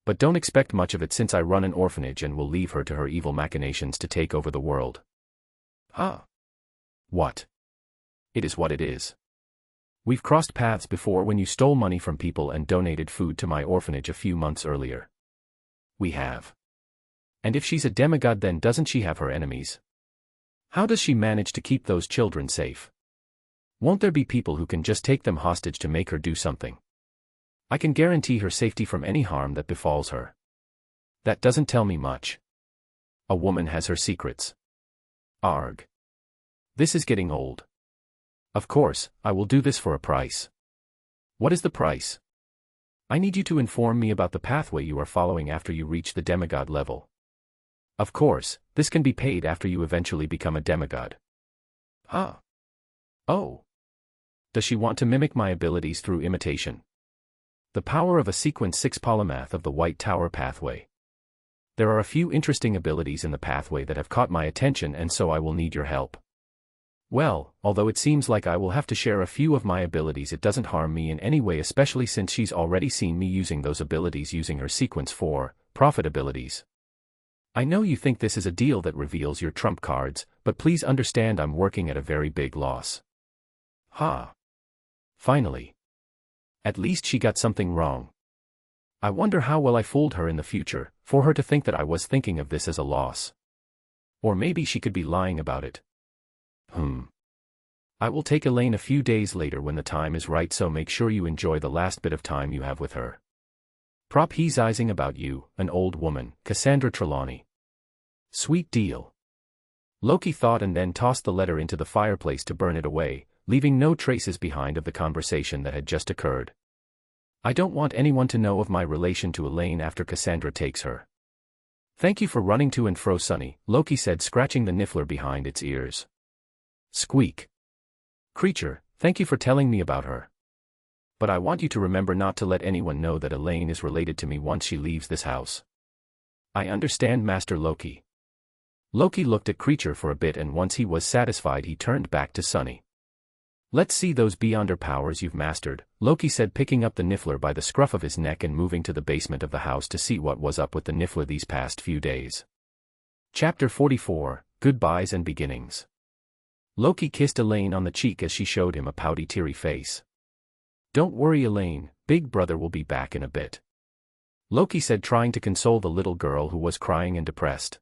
But don't expect much of it since I run an orphanage and will leave her to her evil machinations to take over the world. Huh? What? It is what it is. We've crossed paths before when you stole money from people and donated food to my orphanage a few months earlier. We have. And if she's a demigod, then doesn't she have her enemies? How does she manage to keep those children safe? Won't there be people who can just take them hostage to make her do something? I can guarantee her safety from any harm that befalls her. That doesn't tell me much. A woman has her secrets. Arg. This is getting old. Of course, I will do this for a price. What is the price? I need you to inform me about the pathway you are following after you reach the demigod level. Of course, this can be paid after you eventually become a demigod. Ah. Oh. Does she want to mimic my abilities through imitation? The power of a sequence 6 polymath of the White Tower pathway. There are a few interesting abilities in the pathway that have caught my attention, and so I will need your help. Well, although it seems like I will have to share a few of my abilities, it doesn't harm me in any way, especially since she's already seen me using those abilities using her sequence 4 profit abilities. I know you think this is a deal that reveals your trump cards, but please understand I'm working at a very big loss. Ha. Finally. At least she got something wrong. I wonder how well I fooled her in the future, for her to think that I was thinking of this as a loss. Or maybe she could be lying about it. I will take Elaine a few days later when the time is right, so make sure you enjoy the last bit of time you have with her. Prop he's izing about you, an old woman, Cassandra Trelawney. Sweet deal. Loki thought and then tossed the letter into the fireplace to burn it away, leaving no traces behind of the conversation that had just occurred. I don't want anyone to know of my relation to Elaine after Cassandra takes her. Thank you for running to and fro, Sonny, Loki said, scratching the niffler behind its ears. Squeak. Creature, thank you for telling me about her. But I want you to remember not to let anyone know that Elaine is related to me once she leaves this house. I understand, Master Loki. Loki looked at Creature for a bit, and once he was satisfied he turned back to Sonny. Let's see those beyonder powers you've mastered, Loki said, picking up the niffler by the scruff of his neck and moving to the basement of the house to see what was up with the niffler these past few days. Chapter 44, Goodbyes and Beginnings. Loki kissed Elaine on the cheek as she showed him a pouty, teary face. Don't worry, Elaine, Big Brother will be back in a bit. Loki said, trying to console the little girl who was crying and depressed.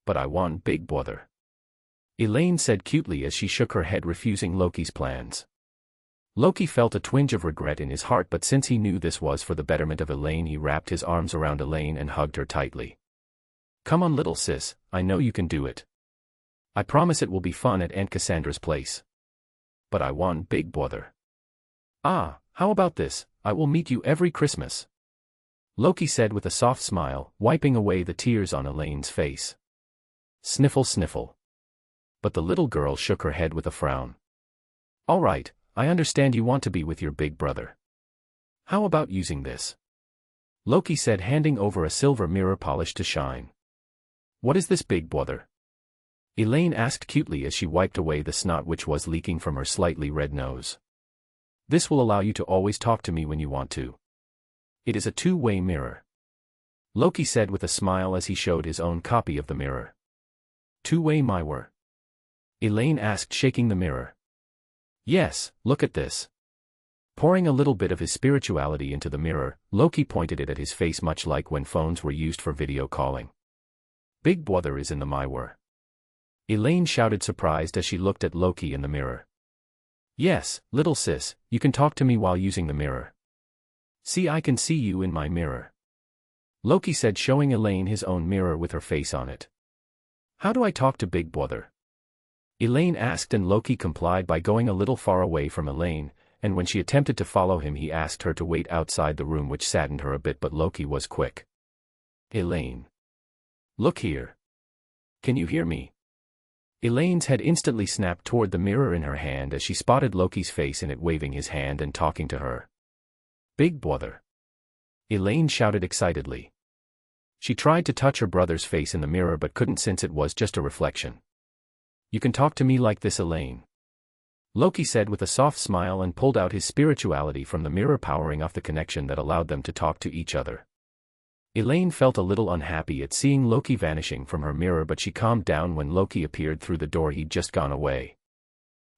But I want Big Brother. Elaine said cutely as she shook her head, refusing Loki's plans. Loki felt a twinge of regret in his heart, but since he knew this was for the betterment of Elaine, he wrapped his arms around Elaine and hugged her tightly. Come on, little sis, I know you can do it. I promise it will be fun at Aunt Cassandra's place. But I want Big Brother. Ah, how about this, I will meet you every Christmas. Loki said with a soft smile, wiping away the tears on Elaine's face. Sniffle, sniffle. But the little girl shook her head with a frown. All right, I understand you want to be with your big brother. How about using this? Loki said, handing over a silver mirror polished to shine. What is this, Big Brother? Elaine asked cutely as she wiped away the snot which was leaking from her slightly red nose. This will allow you to always talk to me when you want to. It is a two-way mirror. Loki said with a smile as he showed his own copy of the mirror. Two-way mirror? Elaine asked, shaking the mirror. Yes, look at this. Pouring a little bit of his spirituality into the mirror, Loki pointed it at his face, much like when phones were used for video calling. Big Brother is in the mirror. Elaine shouted, surprised as she looked at Loki in the mirror. Yes, little sis, you can talk to me while using the mirror. See, I can see you in my mirror. Loki said, showing Elaine his own mirror with her face on it. How do I talk to Big Brother? Elaine asked, and Loki complied by going a little far away from Elaine, and when she attempted to follow him he asked her to wait outside the room, which saddened her a bit, but Loki was quick. Elaine. Look here. Can you hear me? Elaine's head instantly snapped toward the mirror in her hand as she spotted Loki's face in it, waving his hand and talking to her. Big Brother. Elaine shouted excitedly. She tried to touch her brother's face in the mirror but couldn't, since it was just a reflection. You can talk to me like this, Elaine. Loki said with a soft smile and pulled out his spirituality from the mirror, powering off the connection that allowed them to talk to each other. Elaine felt a little unhappy at seeing Loki vanishing from her mirror, but she calmed down when Loki appeared through the door he'd just gone away.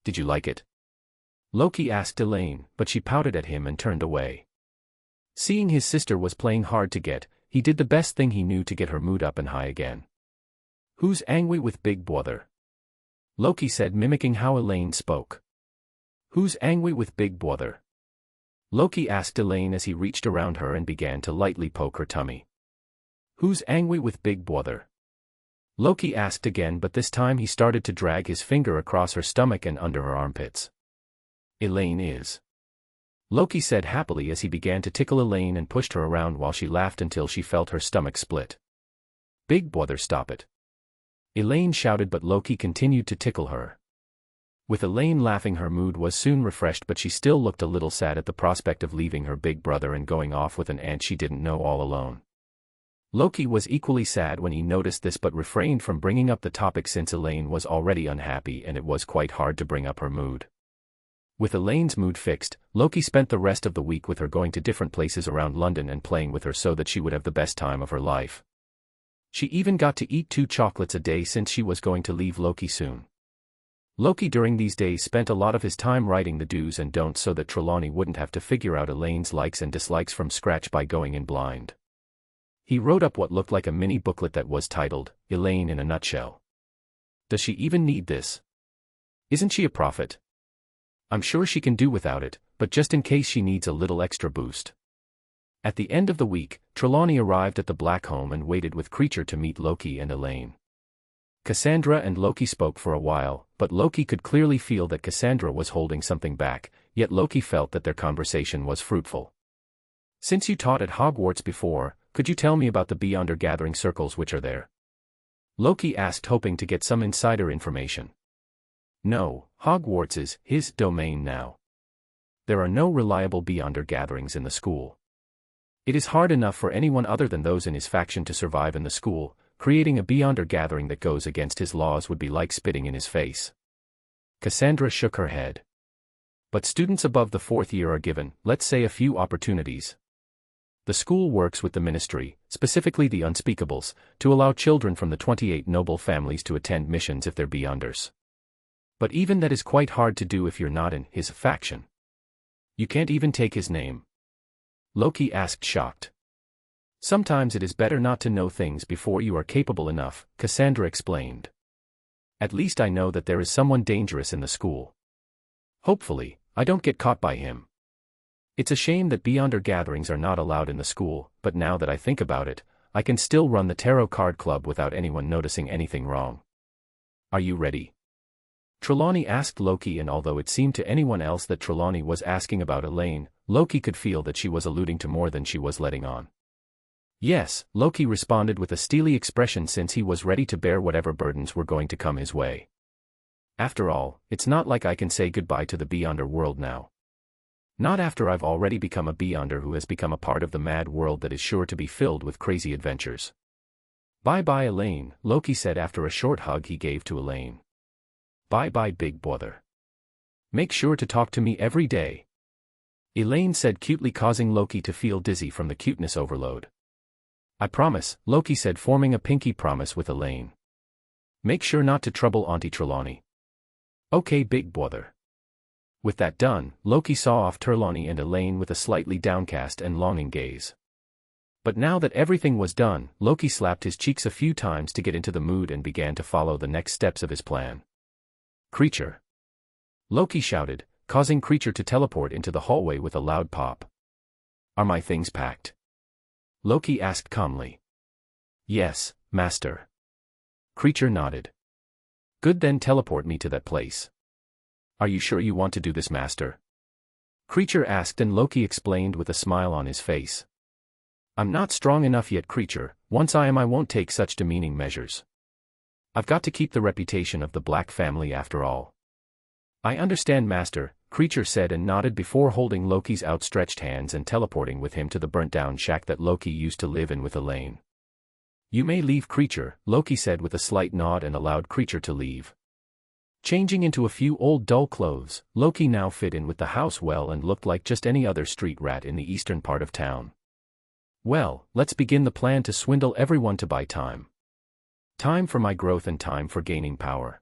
Did you like it? Loki asked Elaine, but she pouted at him and turned away. Seeing his sister was playing hard to get, he did the best thing he knew to get her mood up and high again. Who's angry with Big Brother? Loki said, mimicking how Elaine spoke. Who's angry with big brother? Loki asked Elaine as he reached around her and began to lightly poke her tummy. Who's angry with big brother? Loki asked again, but this time he started to drag his finger across her stomach and under her armpits. Elaine is. Loki said happily as he began to tickle Elaine and pushed her around while she laughed until she felt her stomach split. Big brother, stop it. Elaine shouted, but Loki continued to tickle her. With Elaine laughing, her mood was soon refreshed, but she still looked a little sad at the prospect of leaving her big brother and going off with an aunt she didn't know all alone. Loki was equally sad when he noticed this, but refrained from bringing up the topic since Elaine was already unhappy and it was quite hard to bring up her mood. With Elaine's mood fixed, Loki spent the rest of the week with her, going to different places around London and playing with her so that she would have the best time of her life. She even got to eat 2 chocolates a day since she was going to leave Loki soon. Loki during these days spent a lot of his time writing the do's and don'ts so that Trelawney wouldn't have to figure out Elaine's likes and dislikes from scratch by going in blind. He wrote up what looked like a mini booklet that was titled, Elaine in a Nutshell. Does she even need this? Isn't she a prophet? I'm sure she can do without it, but just in case she needs a little extra boost. At the end of the week, Trelawney arrived at the Black home and waited with Creature to meet Loki and Elaine. Cassandra and Loki spoke for a while, but Loki could clearly feel that Cassandra was holding something back, yet Loki felt that their conversation was fruitful. Since you taught at Hogwarts before, could you tell me about the Beyonder gathering circles which are there? Loki asked, hoping to get some insider information. No, Hogwarts is his domain now. There are no reliable Beyonder gatherings in the school. It is hard enough for anyone other than those in his faction to survive in the school. Creating a Beyonder gathering that goes against his laws would be like spitting in his face. Cassandra shook her head. But students above the 4th year are given, let's say, a few opportunities. The school works with the ministry, specifically the Unspeakables, to allow children from the 28 noble families to attend missions if they're Beyonders. But even that is quite hard to do if you're not in his faction. You can't even take his name. Loki asked, shocked. Sometimes it is better not to know things before you are capable enough, Cassandra explained. At least I know that there is someone dangerous in the school. Hopefully, I don't get caught by him. It's a shame that Beyonder gatherings are not allowed in the school, but now that I think about it, I can still run the Tarot Card Club without anyone noticing anything wrong. Are you ready? Trelawney asked Loki, and although it seemed to anyone else that Trelawney was asking about Elaine, Loki could feel that she was alluding to more than she was letting on. Yes, Loki responded with a steely expression, since he was ready to bear whatever burdens were going to come his way. After all, it's not like I can say goodbye to the Beyonder world now. Not after I've already become a Beyonder who has become a part of the mad world that is sure to be filled with crazy adventures. Bye-bye, Elaine, Loki said after a short hug he gave to Elaine. Bye-bye, big brother. Make sure to talk to me every day. Elaine said cutely, causing Loki to feel dizzy from the cuteness overload. I promise, Loki said, forming a pinky promise with Elaine. Make sure not to trouble Auntie Trelawney. Okay, big brother. With that done, Loki saw off Trelawney and Elaine with a slightly downcast and longing gaze. But now that everything was done, Loki slapped his cheeks a few times to get into the mood and began to follow the next steps of his plan. Creature! Loki shouted, causing Creature to teleport into the hallway with a loud pop. Are my things packed? Loki asked calmly. Yes, Master. Creature nodded. Good, then teleport me to that place. Are you sure you want to do this, Master? Creature asked, and Loki explained with a smile on his face. I'm not strong enough yet, Creature. Once I am, I won't take such demeaning measures. I've got to keep the reputation of the Black family after all. I understand, Master, Creature said and nodded before holding Loki's outstretched hands and teleporting with him to the burnt-down shack that Loki used to live in with Elaine. You may leave, Creature, Loki said with a slight nod and allowed Creature to leave. Changing into a few old dull clothes, Loki now fit in with the house well and looked like just any other street rat in the eastern part of town. Well, let's begin the plan to swindle everyone to buy time. Time for my growth and time for gaining power.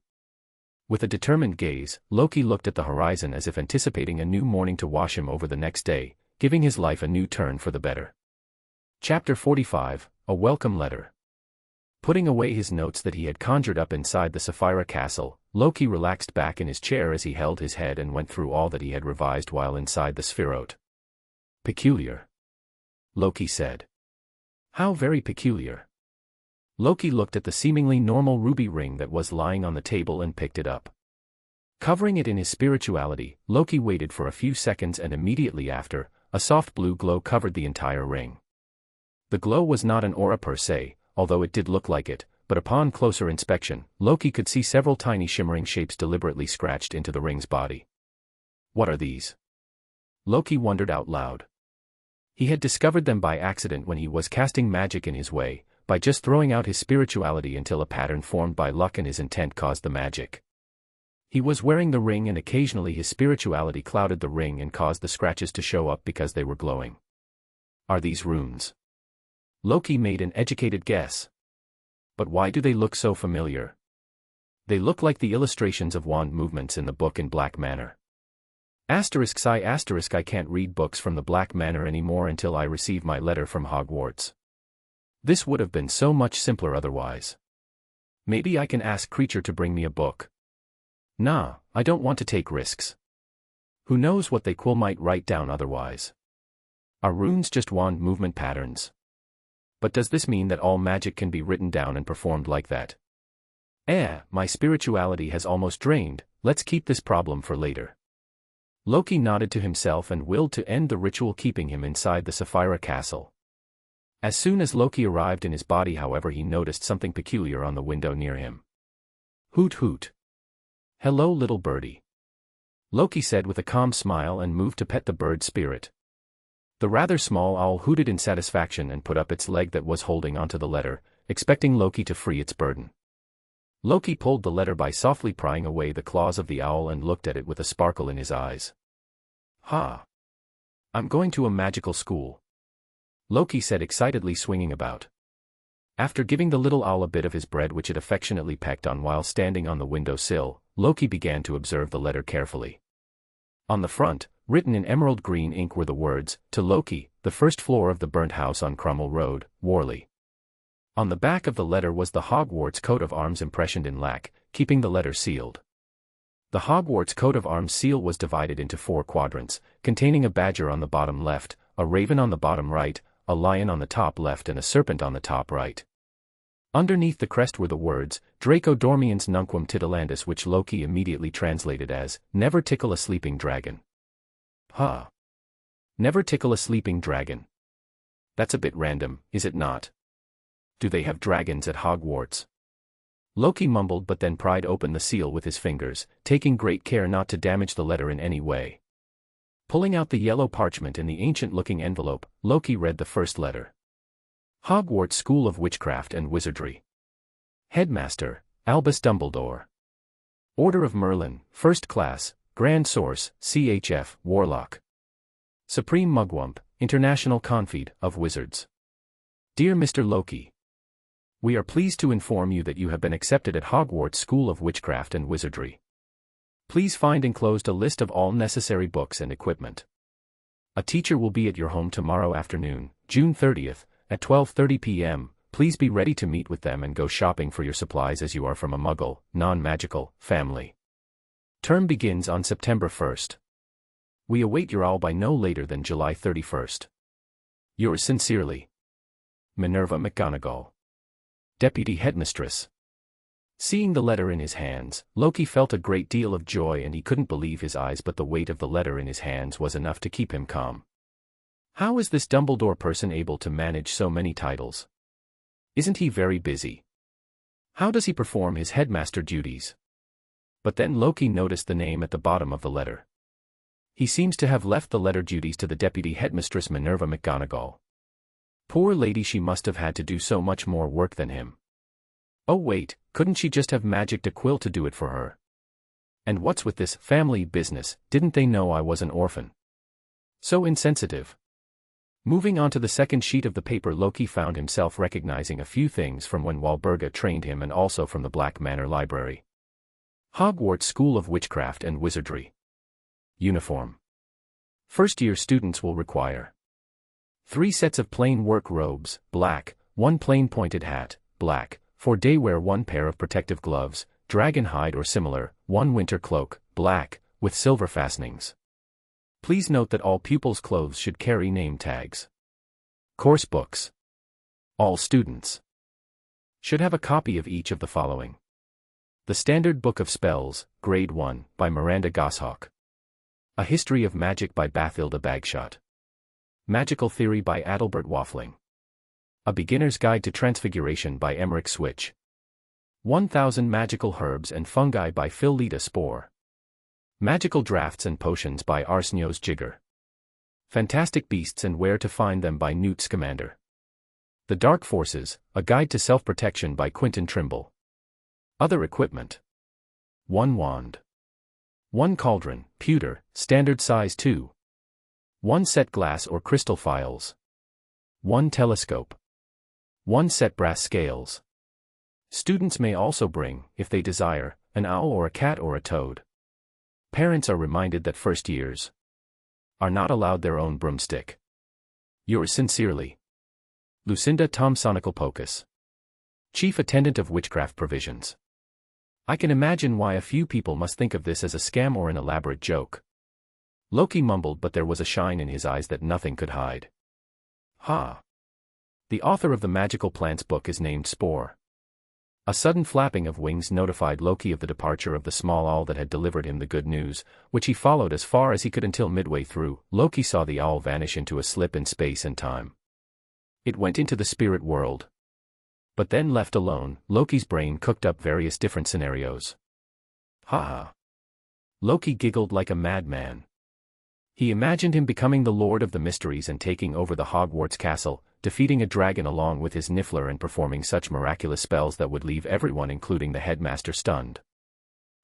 With a determined gaze, Loki looked at the horizon as if anticipating a new morning to wash him over the next day, giving his life a new turn for the better. Chapter 45, A Welcome Letter. Putting away his notes that he had conjured up inside the Sapphire Castle, Loki relaxed back in his chair as he held his head and went through all that he had revised while inside the spherote. Peculiar. Loki said. How very peculiar. Loki looked at the seemingly normal ruby ring that was lying on the table and picked it up. Covering it in his spirituality, Loki waited for a few seconds and immediately after, a soft blue glow covered the entire ring. The glow was not an aura per se, although it did look like it, but upon closer inspection, Loki could see several tiny shimmering shapes deliberately scratched into the ring's body. What are these? Loki wondered out loud. He had discovered them by accident when he was casting magic in his way, by just throwing out his spirituality until a pattern formed by luck and his intent caused the magic. He was wearing the ring and occasionally his spirituality clouded the ring and caused the scratches to show up because they were glowing. Are these runes? Loki made an educated guess. But why do they look so familiar? They look like the illustrations of wand movements in the book in Black Manor. I can't read books from the Black Manor anymore until I receive my letter from Hogwarts. This would have been so much simpler otherwise. Maybe I can ask Creature to bring me a book. Nah, I don't want to take risks. Who knows what they might write down otherwise. Are runes just wand movement patterns? But does this mean that all magic can be written down and performed like that? My spirituality has almost drained, let's keep this problem for later. Loki nodded to himself and willed to end the ritual, keeping him inside the Sapphire Castle. As soon as Loki arrived in his body, however, he noticed something peculiar on the window near him. Hoot hoot. Hello, little birdie. Loki said with a calm smile and moved to pet the bird spirit. The rather small owl hooted in satisfaction and put up its leg that was holding onto the letter, expecting Loki to free its burden. Loki pulled the letter by softly prying away the claws of the owl and looked at it with a sparkle in his eyes. Ha! I'm going to a magical school. Loki said excitedly, swinging about. After giving the little owl a bit of his bread which it affectionately pecked on while standing on the window sill, Loki began to observe the letter carefully. On the front, written in emerald green ink, were the words, "To Loki, the first floor of the burnt house on Crummel Road, Worley." On the back of the letter was the Hogwarts coat of arms impressioned in lac, keeping the letter sealed. The Hogwarts coat of arms seal was divided into 4 quadrants, containing a badger on the bottom left, a raven on the bottom right, a lion on the top left and a serpent on the top right. Underneath the crest were the words, Draco Dormiens Nunquam Titilandus, which Loki immediately translated as, "Never tickle a sleeping dragon." Huh. Never tickle a sleeping dragon. That's a bit random, is it not? Do they have dragons at Hogwarts? Loki mumbled but then pried open the seal with his fingers, taking great care not to damage the letter in any way. Pulling out the yellow parchment in the ancient-looking envelope, Loki read the first letter. Hogwarts School of Witchcraft and Wizardry. Headmaster, Albus Dumbledore. Order of Merlin, First Class, Grand Source, CHF, Warlock. Supreme Mugwump, International Confide of Wizards. Dear Mr. Loki, we are pleased to inform you that you have been accepted at Hogwarts School of Witchcraft and Wizardry. Please find enclosed a list of all necessary books and equipment. A teacher will be at your home tomorrow afternoon, June 30th, at 12:30 p.m. Please be ready to meet with them and go shopping for your supplies as you are from a Muggle, non-magical, family. Term begins on September 1st. We await your owl by no later than July 31st. Yours sincerely, Minerva McGonagall, Deputy Headmistress. Seeing the letter in his hands, Loki felt a great deal of joy and he couldn't believe his eyes, but the weight of the letter in his hands was enough to keep him calm. How is this Dumbledore person able to manage so many titles? Isn't he very busy? How does he perform his headmaster duties? But then Loki noticed the name at the bottom of the letter. He seems to have left the letter duties to the Deputy Headmistress Minerva McGonagall. Poor lady, she must have had to do so much more work than him. Oh wait, couldn't she just have magicked a quill to do it for her? And what's with this family business? Didn't they know I was an orphan? So insensitive. Moving on to the second sheet of the paper, Loki found himself recognizing a few things from when Walburga trained him and also from the Black Manor Library. Hogwarts School of Witchcraft and Wizardry. Uniform. First-year students will require 3 sets of plain work robes, black, 1 plain pointed hat, black, For day wear 1 pair of protective gloves, dragon hide or similar, 1 winter cloak, black, with silver fastenings. Please note that all pupils' clothes should carry name tags. Course books. All students should have a copy of each of the following. The Standard Book of Spells, Grade 1, by Miranda Goshawk. A History of Magic by Bathilda Bagshot. Magical Theory by Adalbert Waffling. A Beginner's Guide to Transfiguration by Emmerich Switch. 1000 Magical Herbs and Fungi by Phil-Lita Spore. Magical Drafts and Potions by Arsonist Jigger. Fantastic Beasts and Where to Find Them by Newt Scamander. The Dark Forces, A Guide to Self-Protection by Quentin Trimble. Other Equipment. 1 Wand. 1 Cauldron, pewter, standard size 2. 1 set glass or crystal phials. 1 telescope. 1 set brass scales. Students may also bring, if they desire, an owl or a cat or a toad. Parents are reminded that first years are not allowed their own broomstick. Yours sincerely, Lucinda Thomsonical Pocus, Chief Attendant of Witchcraft Provisions. I can imagine why a few people must think of this as a scam or an elaborate joke. Loki mumbled, but there was a shine in his eyes that nothing could hide. Ha! The author of the Magical Plants book is named Spore. A sudden flapping of wings notified Loki of the departure of the small owl that had delivered him the good news, which he followed as far as he could until midway through, Loki saw the owl vanish into a slip in space and time. It went into the spirit world. But then left alone, Loki's brain cooked up various different scenarios. Ha ha! Loki giggled like a madman. He imagined him becoming the Lord of the Mysteries and taking over the Hogwarts castle, defeating a dragon along with his Niffler and performing such miraculous spells that would leave everyone including the headmaster stunned.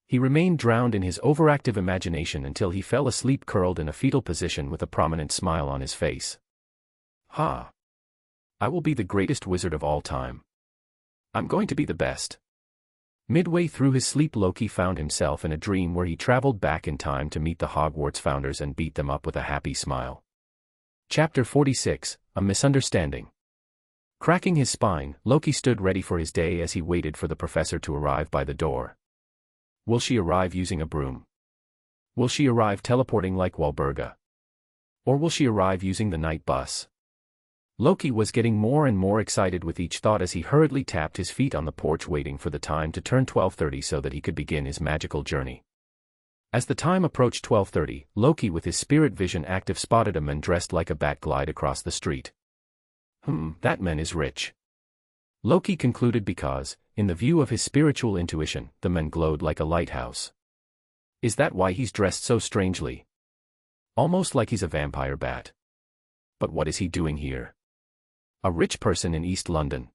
He remained drowned in his overactive imagination until he fell asleep curled in a fetal position with a prominent smile on his face. Ha! I will be the greatest wizard of all time. I'm going to be the best. Midway through his sleep, Loki found himself in a dream where he traveled back in time to meet the Hogwarts founders and beat them up with a happy smile. Chapter 46, A Misunderstanding. Cracking his spine, Loki stood ready for his day as he waited for the professor to arrive by the door. Will she arrive using a broom? Will she arrive teleporting like Walburga? Or will she arrive using the night bus? Loki was getting more and more excited with each thought as he hurriedly tapped his feet on the porch waiting for the time to turn 12:30 so that he could begin his magical journey. As the time approached 12:30, Loki with his spirit vision active spotted a man dressed like a bat glide across the street. That man is rich. Loki concluded because, in the view of his spiritual intuition, the man glowed like a lighthouse. Is that why he's dressed so strangely? Almost like he's a vampire bat. But what is he doing here? A rich person in East London.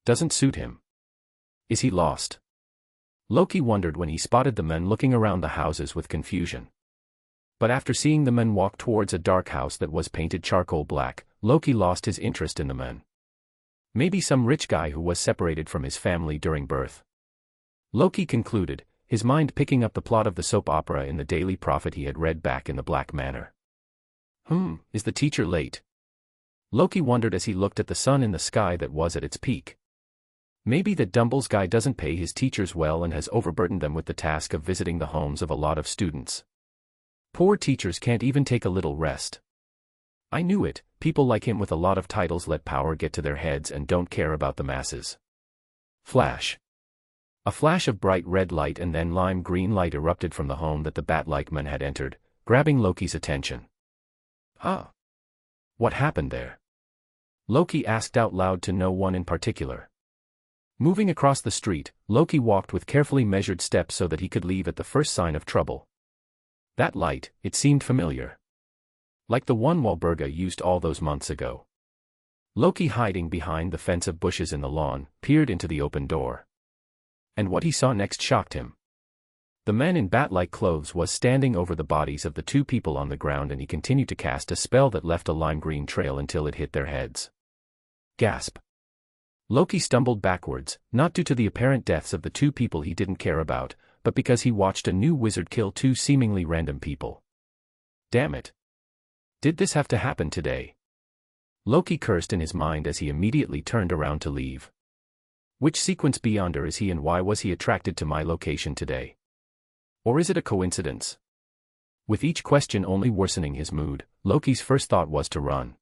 Doesn't suit him. Is he lost? Loki wondered when he spotted the men looking around the houses with confusion. But after seeing the men walk towards a dark house that was painted charcoal black, Loki lost his interest in the men. Maybe some rich guy who was separated from his family during birth. Loki concluded, his mind picking up the plot of the soap opera in the Daily Prophet he had read back in the Black Manor. Is the teacher late? Loki wondered as he looked at the sun in the sky that was at its peak. Maybe that Dumble's guy doesn't pay his teachers well and has overburdened them with the task of visiting the homes of a lot of students. Poor teachers can't even take a little rest. I knew it, people like him with a lot of titles let power get to their heads and don't care about the masses. Flash. A flash of bright red light and then lime green light erupted from the home that the bat-like man had entered, grabbing Loki's attention. What happened there? Loki asked out loud to no one in particular. Moving across the street, Loki walked with carefully measured steps so that he could leave at the first sign of trouble. That light, it seemed familiar. Like the one Walburga used all those months ago. Loki, hiding behind the fence of bushes in the lawn, peered into the open door. And what he saw next shocked him. The man in bat-like clothes was standing over the bodies of the 2 people on the ground and he continued to cast a spell that left a lime-green trail until it hit their heads. Gasp. Loki stumbled backwards, not due to the apparent deaths of the 2 people he didn't care about, but because he watched a new wizard kill 2 seemingly random people. Damn it. Did this have to happen today? Loki cursed in his mind as he immediately turned around to leave. Which sequence beyonder is he and why was he attracted to my location today? Or is it a coincidence? With each question only worsening his mood, Loki's first thought was to run.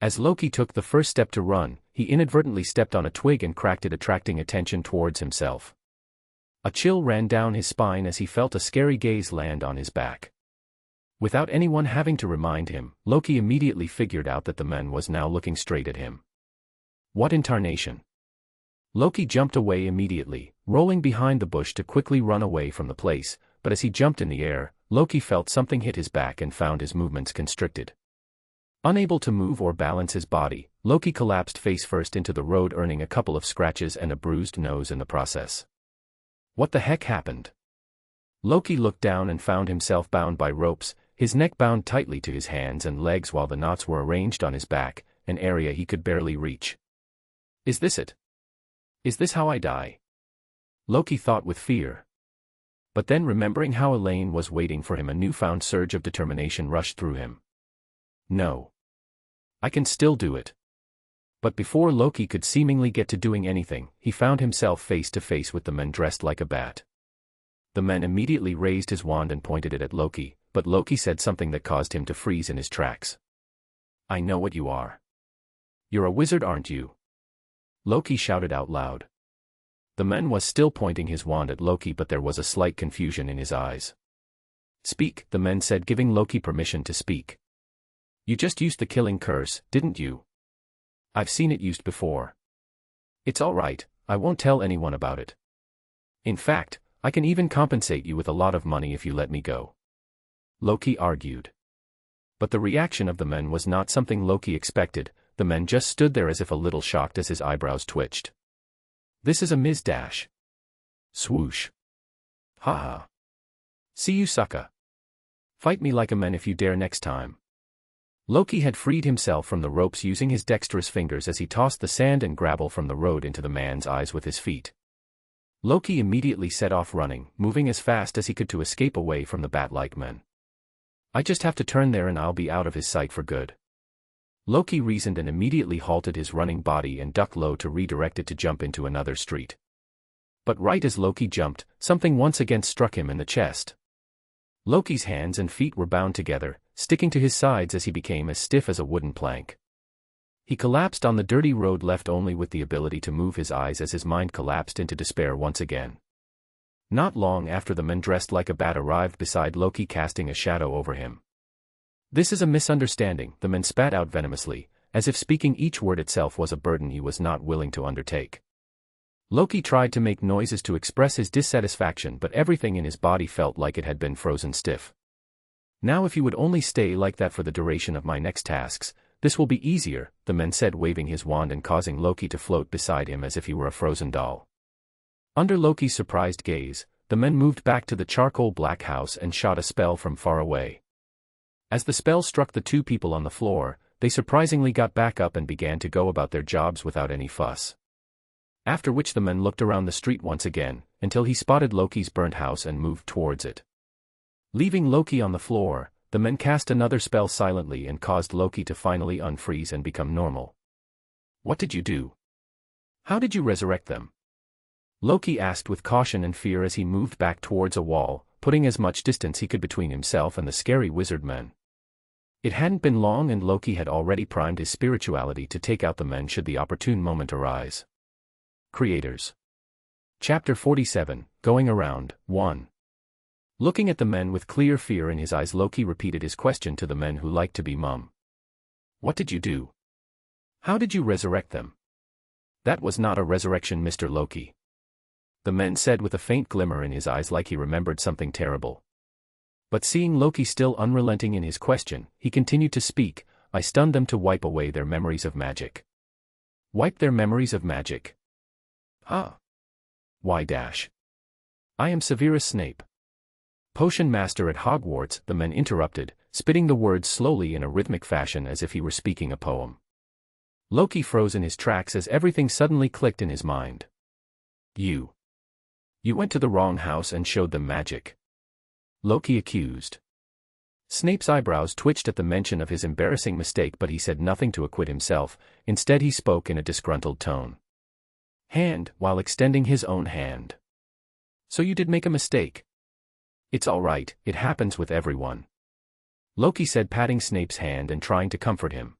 As Loki took the first step to run, he inadvertently stepped on a twig and cracked it, attracting attention towards himself. A chill ran down his spine as he felt a scary gaze land on his back. Without anyone having to remind him, Loki immediately figured out that the man was now looking straight at him. What in tarnation? Loki jumped away immediately, rolling behind the bush to quickly run away from the place, but as he jumped in the air, Loki felt something hit his back and found his movements constricted. Unable to move or balance his body, Loki collapsed face first into the road, earning a couple of scratches and a bruised nose in the process. What the heck happened? Loki looked down and found himself bound by ropes, his neck bound tightly to his hands and legs while the knots were arranged on his back, an area he could barely reach. Is this it? Is this how I die? Loki thought with fear. But then, remembering how Elaine was waiting for him, a newfound surge of determination rushed through him. No. I can still do it. But before Loki could seemingly get to doing anything, he found himself face to face with the man dressed like a bat. The man immediately raised his wand and pointed it at Loki, but Loki said something that caused him to freeze in his tracks. I know what you are. You're a wizard, aren't you? Loki shouted out loud. The man was still pointing his wand at Loki, but there was a slight confusion in his eyes. Speak, the man said, giving Loki permission to speak. You just used the killing curse, didn't you? I've seen it used before. It's all right, I won't tell anyone about it. In fact, I can even compensate you with a lot of money if you let me go. Loki argued. But the reaction of the man was not something Loki expected. The man just stood there as if a little shocked as his eyebrows twitched. This is a Ms. Dash. Swoosh. Ha ha. See you, sucker. Fight me like a man if you dare next time. Loki had freed himself from the ropes using his dexterous fingers as he tossed the sand and gravel from the road into the man's eyes with his feet. Loki immediately set off running, moving as fast as he could to escape away from the bat-like man. I just have to turn there and I'll be out of his sight for good. Loki reasoned and immediately halted his running body and ducked low to redirect it to jump into another street. But right as Loki jumped, something once again struck him in the chest. Loki's hands and feet were bound together, sticking to his sides as he became as stiff as a wooden plank. He collapsed on the dirty road, left only with the ability to move his eyes as his mind collapsed into despair once again. Not long after, the man dressed like a bat arrived beside Loki, casting a shadow over him. This is a misunderstanding, the man spat out venomously, as if speaking each word itself was a burden he was not willing to undertake. Loki tried to make noises to express his dissatisfaction, but everything in his body felt like it had been frozen stiff. Now if you would only stay like that for the duration of my next tasks, this will be easier, the man said, waving his wand and causing Loki to float beside him as if he were a frozen doll. Under Loki's surprised gaze, the man moved back to the charcoal black house and shot a spell from far away. As the spell struck the two people on the floor, they surprisingly got back up and began to go about their jobs without any fuss. After which the man looked around the street once again, until he spotted Loki's burnt house and moved towards it. Leaving Loki on the floor, the man cast another spell silently and caused Loki to finally unfreeze and become normal. What did you do? How did you resurrect them? Loki asked with caution and fear as he moved back towards a wall, putting as much distance he could between himself and the scary wizard men. It hadn't been long and Loki had already primed his spirituality to take out the men should the opportune moment arise. Creators. Chapter 47, Going Around, 1. Looking at the men with clear fear in his eyes, Loki repeated his question to the men who liked to be mum. What did you do? How did you resurrect them? That was not a resurrection, Mr. Loki. The men said with a faint glimmer in his eyes, like he remembered something terrible. But seeing Loki still unrelenting in his question, he continued to speak. I stunned them to wipe away their memories of magic. Wipe their memories of magic? Huh? Why dash? I am Severus Snape. Potion Master at Hogwarts, the man interrupted, spitting the words slowly in a rhythmic fashion as if he were speaking a poem. Loki froze in his tracks as everything suddenly clicked in his mind. You went to the wrong house and showed them magic. Loki accused. Snape's eyebrows twitched at the mention of his embarrassing mistake, but he said nothing to acquit himself. Instead he spoke in a disgruntled tone. hand, while extending his own hand. So you did make a mistake. It's all right, it happens with everyone. Loki said, patting Snape's hand and trying to comfort him.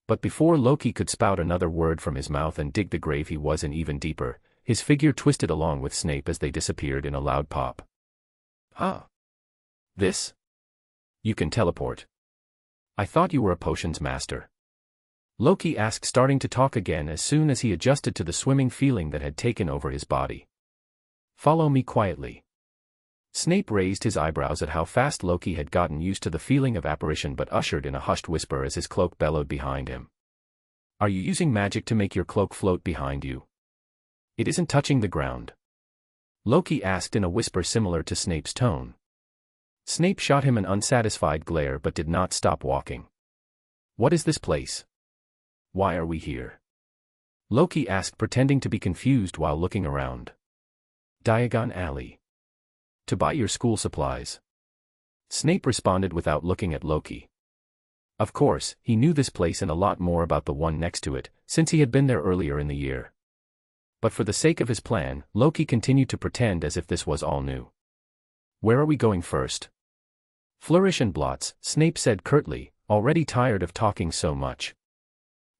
But before Loki could spout another word from his mouth and dig the grave he was in even deeper, his figure twisted along with Snape as they disappeared in a loud pop. Ah. This? You can teleport. I thought you were a potions master. Loki asked, starting to talk again as soon as he adjusted to the swimming feeling that had taken over his body. Follow me quietly. Snape raised his eyebrows at how fast Loki had gotten used to the feeling of apparition, but ushered in a hushed whisper as his cloak bellowed behind him. Are you using magic to make your cloak float behind you? It isn't touching the ground. Loki asked in a whisper similar to Snape's tone. Snape shot him an unsatisfied glare but did not stop walking. What is this place? Why are we here? Loki asked, pretending to be confused while looking around. Diagon Alley. To buy your school supplies. Snape responded without looking at Loki. Of course, he knew this place and a lot more about the one next to it, since he had been there earlier in the year. But for the sake of his plan, Loki continued to pretend as if this was all new. Where are we going first? Flourish and blots, Snape said curtly, already tired of talking so much.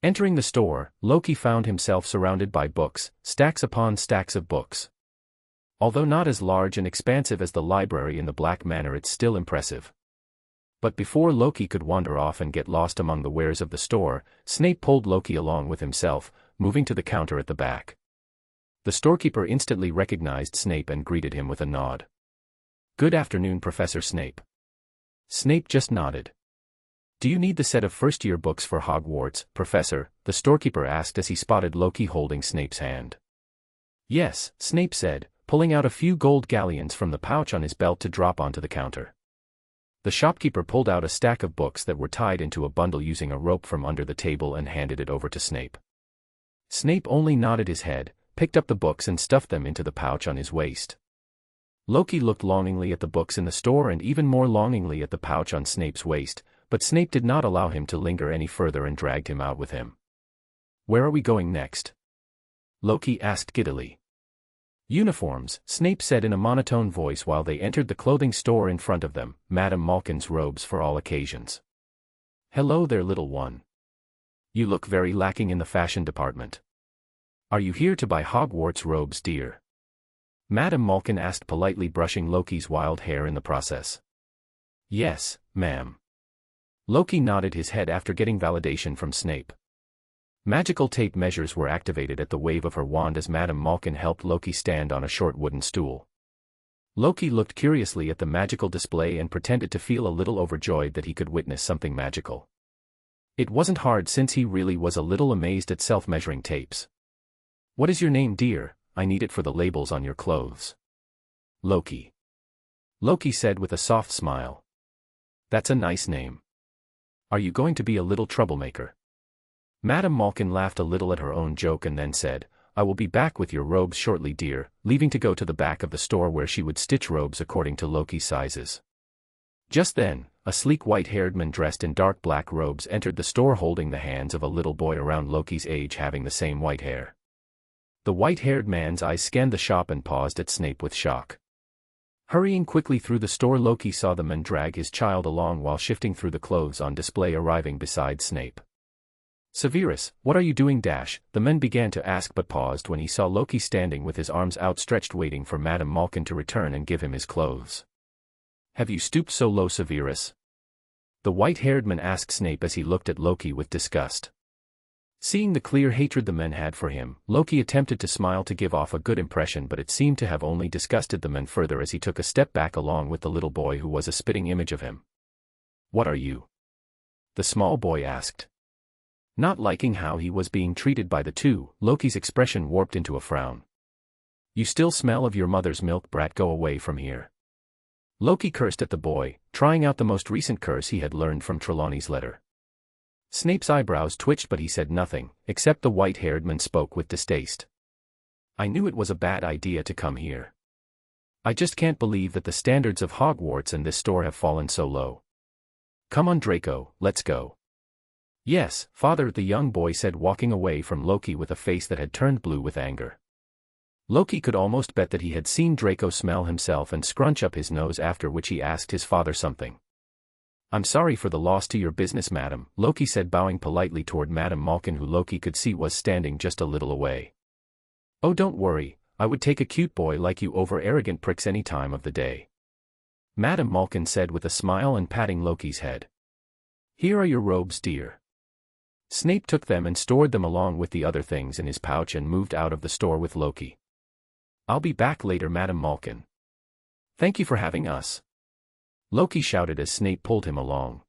Entering the store, Loki found himself surrounded by books, stacks upon stacks of books. Although not as large and expansive as the library in the Black Manor, it's still impressive. But before Loki could wander off and get lost among the wares of the store, Snape pulled Loki along with himself, moving to the counter at the back. The storekeeper instantly recognized Snape and greeted him with a nod. Good afternoon, Professor Snape. Snape just nodded. Do you need the set of first-year books for Hogwarts, Professor? The storekeeper asked as he spotted Loki holding Snape's hand. Yes, Snape said, pulling out a few gold galleons from the pouch on his belt to drop onto the counter. The shopkeeper pulled out a stack of books that were tied into a bundle using a rope from under the table and handed it over to Snape. Snape only nodded his head, picked up the books and stuffed them into the pouch on his waist. Loki looked longingly at the books in the store and even more longingly at the pouch on Snape's waist, but Snape did not allow him to linger any further and dragged him out with him. Where are we going next? Loki asked giddily. Uniforms, Snape said in a monotone voice while they entered the clothing store in front of them, Madame Malkin's robes for all occasions. Hello there, little one. You look very lacking in the fashion department. Are you here to buy Hogwarts robes, dear? Madame Malkin asked politely, brushing Loki's wild hair in the process. Yes, ma'am. Loki nodded his head after getting validation from Snape. Magical tape measures were activated at the wave of her wand as Madame Malkin helped Loki stand on a short wooden stool. Loki looked curiously at the magical display and pretended to feel a little overjoyed that he could witness something magical. It wasn't hard since he really was a little amazed at self-measuring tapes. What is your name, dear? I need it for the labels on your clothes. Loki. Loki said with a soft smile. That's a nice name. Are you going to be a little troublemaker? Madame Malkin laughed a little at her own joke and then said, I will be back with your robes shortly, dear, leaving to go to the back of the store where she would stitch robes according to Loki's sizes. Just then, a sleek white-haired man dressed in dark black robes entered the store holding the hands of a little boy around Loki's age having the same white hair. The white-haired man's eyes scanned the shop and paused at Snape with shock. Hurrying quickly through the store, Loki saw the man drag his child along while shifting through the clothes on display arriving beside Snape. Severus, what are you doing? The man began to ask but paused when he saw Loki standing with his arms outstretched waiting for Madame Malkin to return and give him his clothes. Have you stooped so low, Severus? The white-haired man asked Snape as he looked at Loki with disgust. Seeing the clear hatred the men had for him, Loki attempted to smile to give off a good impression, but it seemed to have only disgusted the men further as he took a step back along with the little boy who was a spitting image of him. What are you? The small boy asked. Not liking how he was being treated by the two, Loki's expression warped into a frown. You still smell of your mother's milk, brat, go away from here. Loki cursed at the boy, trying out the most recent curse he had learned from Trelawney's letter. Snape's eyebrows twitched but he said nothing, except the white-haired man spoke with distaste. I knew it was a bad idea to come here. I just can't believe that the standards of Hogwarts and this store have fallen so low. Come on, Draco, let's go. Yes, father, the young boy said, walking away from Loki with a face that had turned blue with anger. Loki could almost bet that he had seen Draco smell himself and scrunch up his nose, after which he asked his father something. I'm sorry for the loss to your business, madam, Loki said, bowing politely toward Madam Malkin, who Loki could see was standing just a little away. Oh, don't worry, I would take a cute boy like you over arrogant pricks any time of the day, Madam Malkin said with a smile and patting Loki's head. Here are your robes, dear. Snape took them and stored them along with the other things in his pouch and moved out of the store with Loki. I'll be back later, Madam Malkin. Thank you for having us, Loki shouted as Snape pulled him along.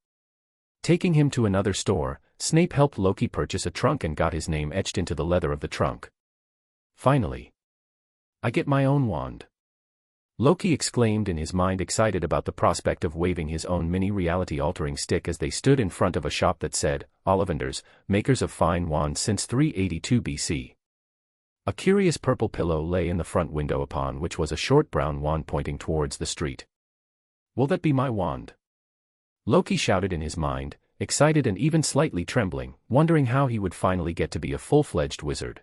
Taking him to another store, Snape helped Loki purchase a trunk and got his name etched into the leather of the trunk. Finally, I get my own wand, Loki exclaimed in his mind, excited about the prospect of waving his own mini-reality-altering stick as they stood in front of a shop that said, Ollivanders, makers of fine wands since 382 BC. A curious purple pillow lay in the front window, upon which was a short brown wand pointing towards the street. Will that be my wand? Loki shouted in his mind, excited and even slightly trembling, wondering how he would finally get to be a full-fledged wizard.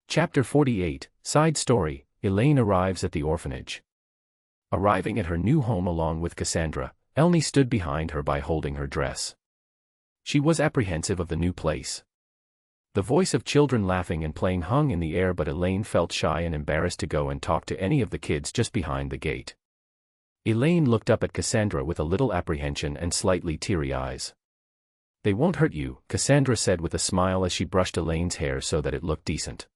Chapter 48, Side Story, Elaine arrives at the orphanage. Arriving at her new home along with Cassandra, Elnie stood behind her by holding her dress. She was apprehensive of the new place. The voice of children laughing and playing hung in the air, but Elaine felt shy and embarrassed to go and talk to any of the kids just behind the gate. Elaine looked up at Cassandra with a little apprehension and slightly teary eyes. They won't hurt you, Cassandra said with a smile as she brushed Elaine's hair so that it looked decent.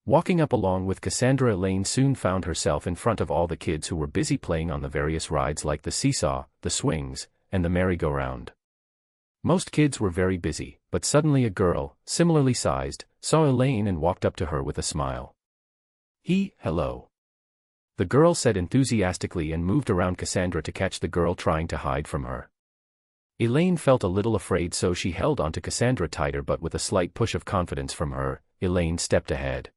Walking up along with Cassandra, Elaine soon found herself in front of all the kids who were busy playing on the various rides like the seesaw, the swings, and the merry-go-round. Most kids were very busy, but suddenly a girl, similarly sized, saw Elaine and walked up to her with a smile. Hello, the girl said enthusiastically and moved around Cassandra to catch the girl trying to hide from her. Elaine felt a little afraid, so she held onto Cassandra tighter, but with a slight push of confidence from her, Elaine stepped ahead.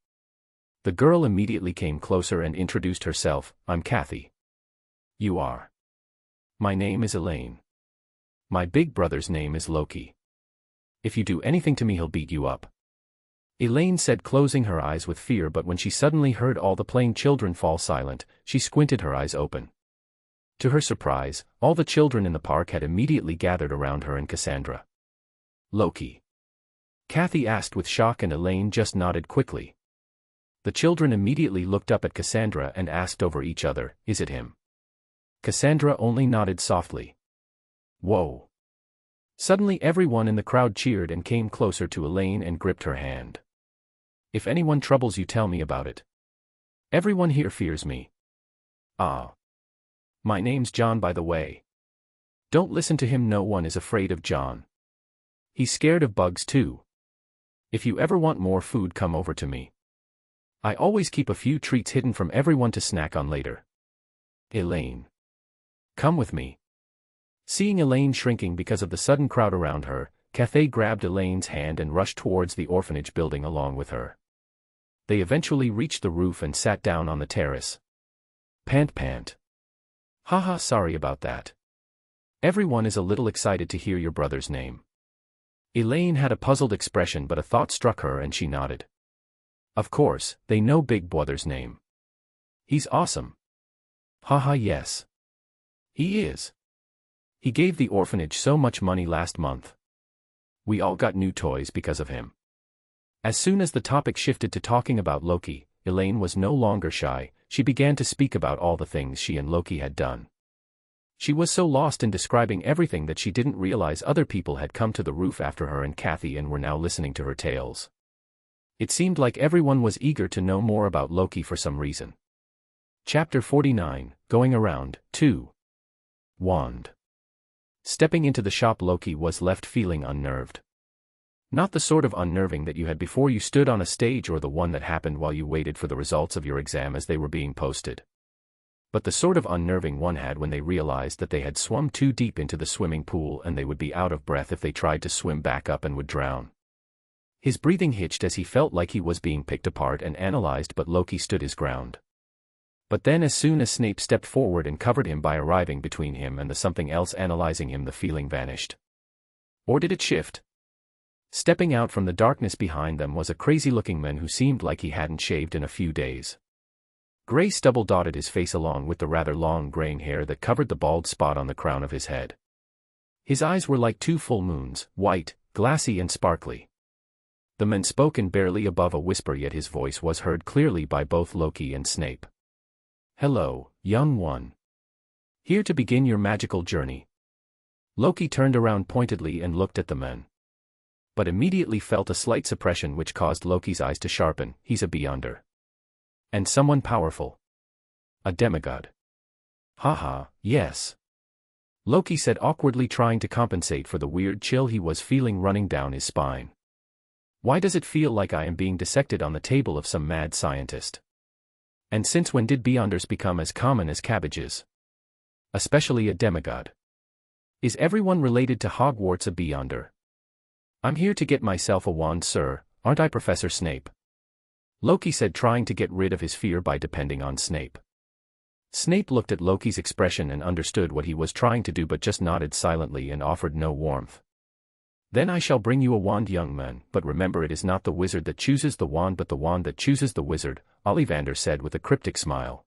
The girl immediately came closer and introduced herself. I'm Kathy. You are? My name is Elaine. My big brother's name is Loki. If you do anything to me, he'll beat you up, Elaine said, closing her eyes with fear, but when she suddenly heard all the playing children fall silent, she squinted her eyes open. To her surprise, all the children in the park had immediately gathered around her and Cassandra. Loki? Kathy asked with shock, and Elaine just nodded quickly. The children immediately looked up at Cassandra and asked over each other, is it him? Cassandra only nodded softly. Whoa! Suddenly everyone in the crowd cheered and came closer to Elaine and gripped her hand. If anyone troubles you, tell me about it. Everyone here fears me. Ah. My name's John, by the way. Don't listen to him, no one is afraid of John. He's scared of bugs too. If you ever want more food, come over to me. I always keep a few treats hidden from everyone to snack on later. Elaine. Come with me. Seeing Elaine shrinking because of the sudden crowd around her, Cathay grabbed Elaine's hand and rushed towards the orphanage building along with her. They eventually reached the roof and sat down on the terrace. Pant. Haha, sorry about that. Everyone is a little excited to hear your brother's name. Elaine had a puzzled expression, but a thought struck her and she nodded. Of course, they know Big Brother's name. He's awesome. Haha, yes. He is. He gave the orphanage so much money last month. We all got new toys because of him. As soon as the topic shifted to talking about Loki, Elaine was no longer shy. She began to speak about all the things she and Loki had done. She was so lost in describing everything that she didn't realize other people had come to the roof after her and Kathy and were now listening to her tales. It seemed like everyone was eager to know more about Loki for some reason. Chapter 49, Going Around, 2. Wand. Stepping into the shop, Loki was left feeling unnerved. Not the sort of unnerving that you had before you stood on a stage, or the one that happened while you waited for the results of your exam as they were being posted. But the sort of unnerving one had when they realized that they had swum too deep into the swimming pool and they would be out of breath if they tried to swim back up and would drown. His breathing hitched as he felt like he was being picked apart and analyzed, but Loki stood his ground. But then as soon as Snape stepped forward and covered him by arriving between him and the something else analyzing him, the feeling vanished. Or did it shift? Stepping out from the darkness behind them was a crazy-looking man who seemed like he hadn't shaved in a few days. Gray stubble dotted his face along with the rather long graying hair that covered the bald spot on the crown of his head. His eyes were like two full moons, white, glassy and sparkly. The man spoke in barely above a whisper, yet his voice was heard clearly by both Loki and Snape. "Hello, young one. Here to begin your magical journey." Loki turned around pointedly and looked at the man, but immediately felt a slight suppression which caused Loki's eyes to sharpen. "He's a beyonder. And someone powerful. A demigod." "Haha, yes," Loki said awkwardly, trying to compensate for the weird chill he was feeling running down his spine. "Why does it feel like I am being dissected on the table of some mad scientist? And since when did beyonders become as common as cabbages? Especially a demigod. Is everyone related to Hogwarts a beyonder? I'm here to get myself a wand, sir, aren't I, Professor Snape?" Loki said, trying to get rid of his fear by depending on Snape. Snape looked at Loki's expression and understood what he was trying to do, but just nodded silently and offered no warmth. "Then I shall bring you a wand, young man, but remember, it is not the wizard that chooses the wand but the wand that chooses the wizard," Ollivander said with a cryptic smile.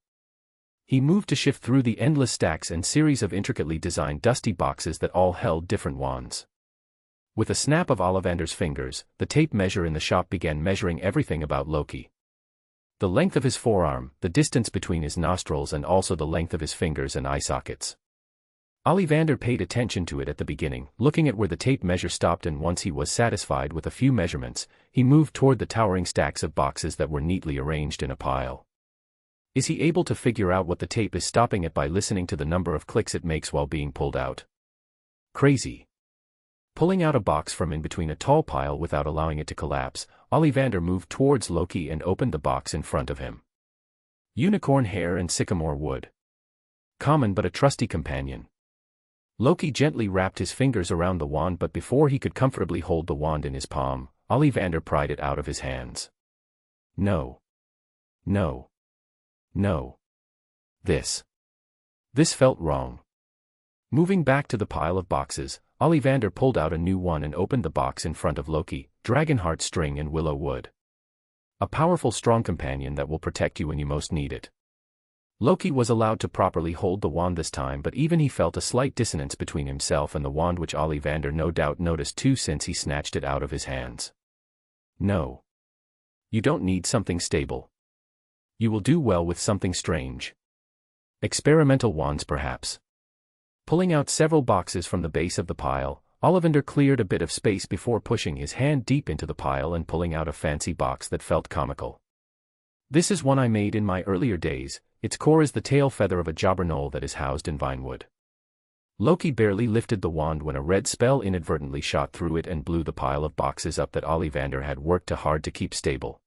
He moved to shift through the endless stacks and series of intricately designed dusty boxes that all held different wands. With a snap of Ollivander's fingers, the tape measure in the shop began measuring everything about Loki. The length of his forearm, the distance between his nostrils, and also the length of his fingers and eye sockets. Ollivander paid attention to it at the beginning, looking at where the tape measure stopped, and once he was satisfied with a few measurements, he moved toward the towering stacks of boxes that were neatly arranged in a pile. Is he able to figure out what the tape is stopping at by listening to the number of clicks it makes while being pulled out? Crazy. Pulling out a box from in between a tall pile without allowing it to collapse, Ollivander moved towards Loki and opened the box in front of him. Unicorn hair and sycamore wood. Common but a trusty companion. Loki gently wrapped his fingers around the wand, but before he could comfortably hold the wand in his palm, Ollivander pried it out of his hands. No. No. No. This felt wrong. Moving back to the pile of boxes, Ollivander pulled out a new one and opened the box in front of Loki, dragonheart string and willow wood. A powerful, strong companion that will protect you when you most need it. Loki was allowed to properly hold the wand this time, but even he felt a slight dissonance between himself and the wand, which Ollivander no doubt noticed too since he snatched it out of his hands. No. You don't need something stable. You will do well with something strange. Experimental wands, perhaps. Pulling out several boxes from the base of the pile, Ollivander cleared a bit of space before pushing his hand deep into the pile and pulling out a fancy box that felt comical. "This is one I made in my earlier days. Its core is the tail feather of a jobberknoll that is housed in vinewood." Loki barely lifted the wand when a red spell inadvertently shot through it and blew the pile of boxes up that Ollivander had worked too hard to keep stable.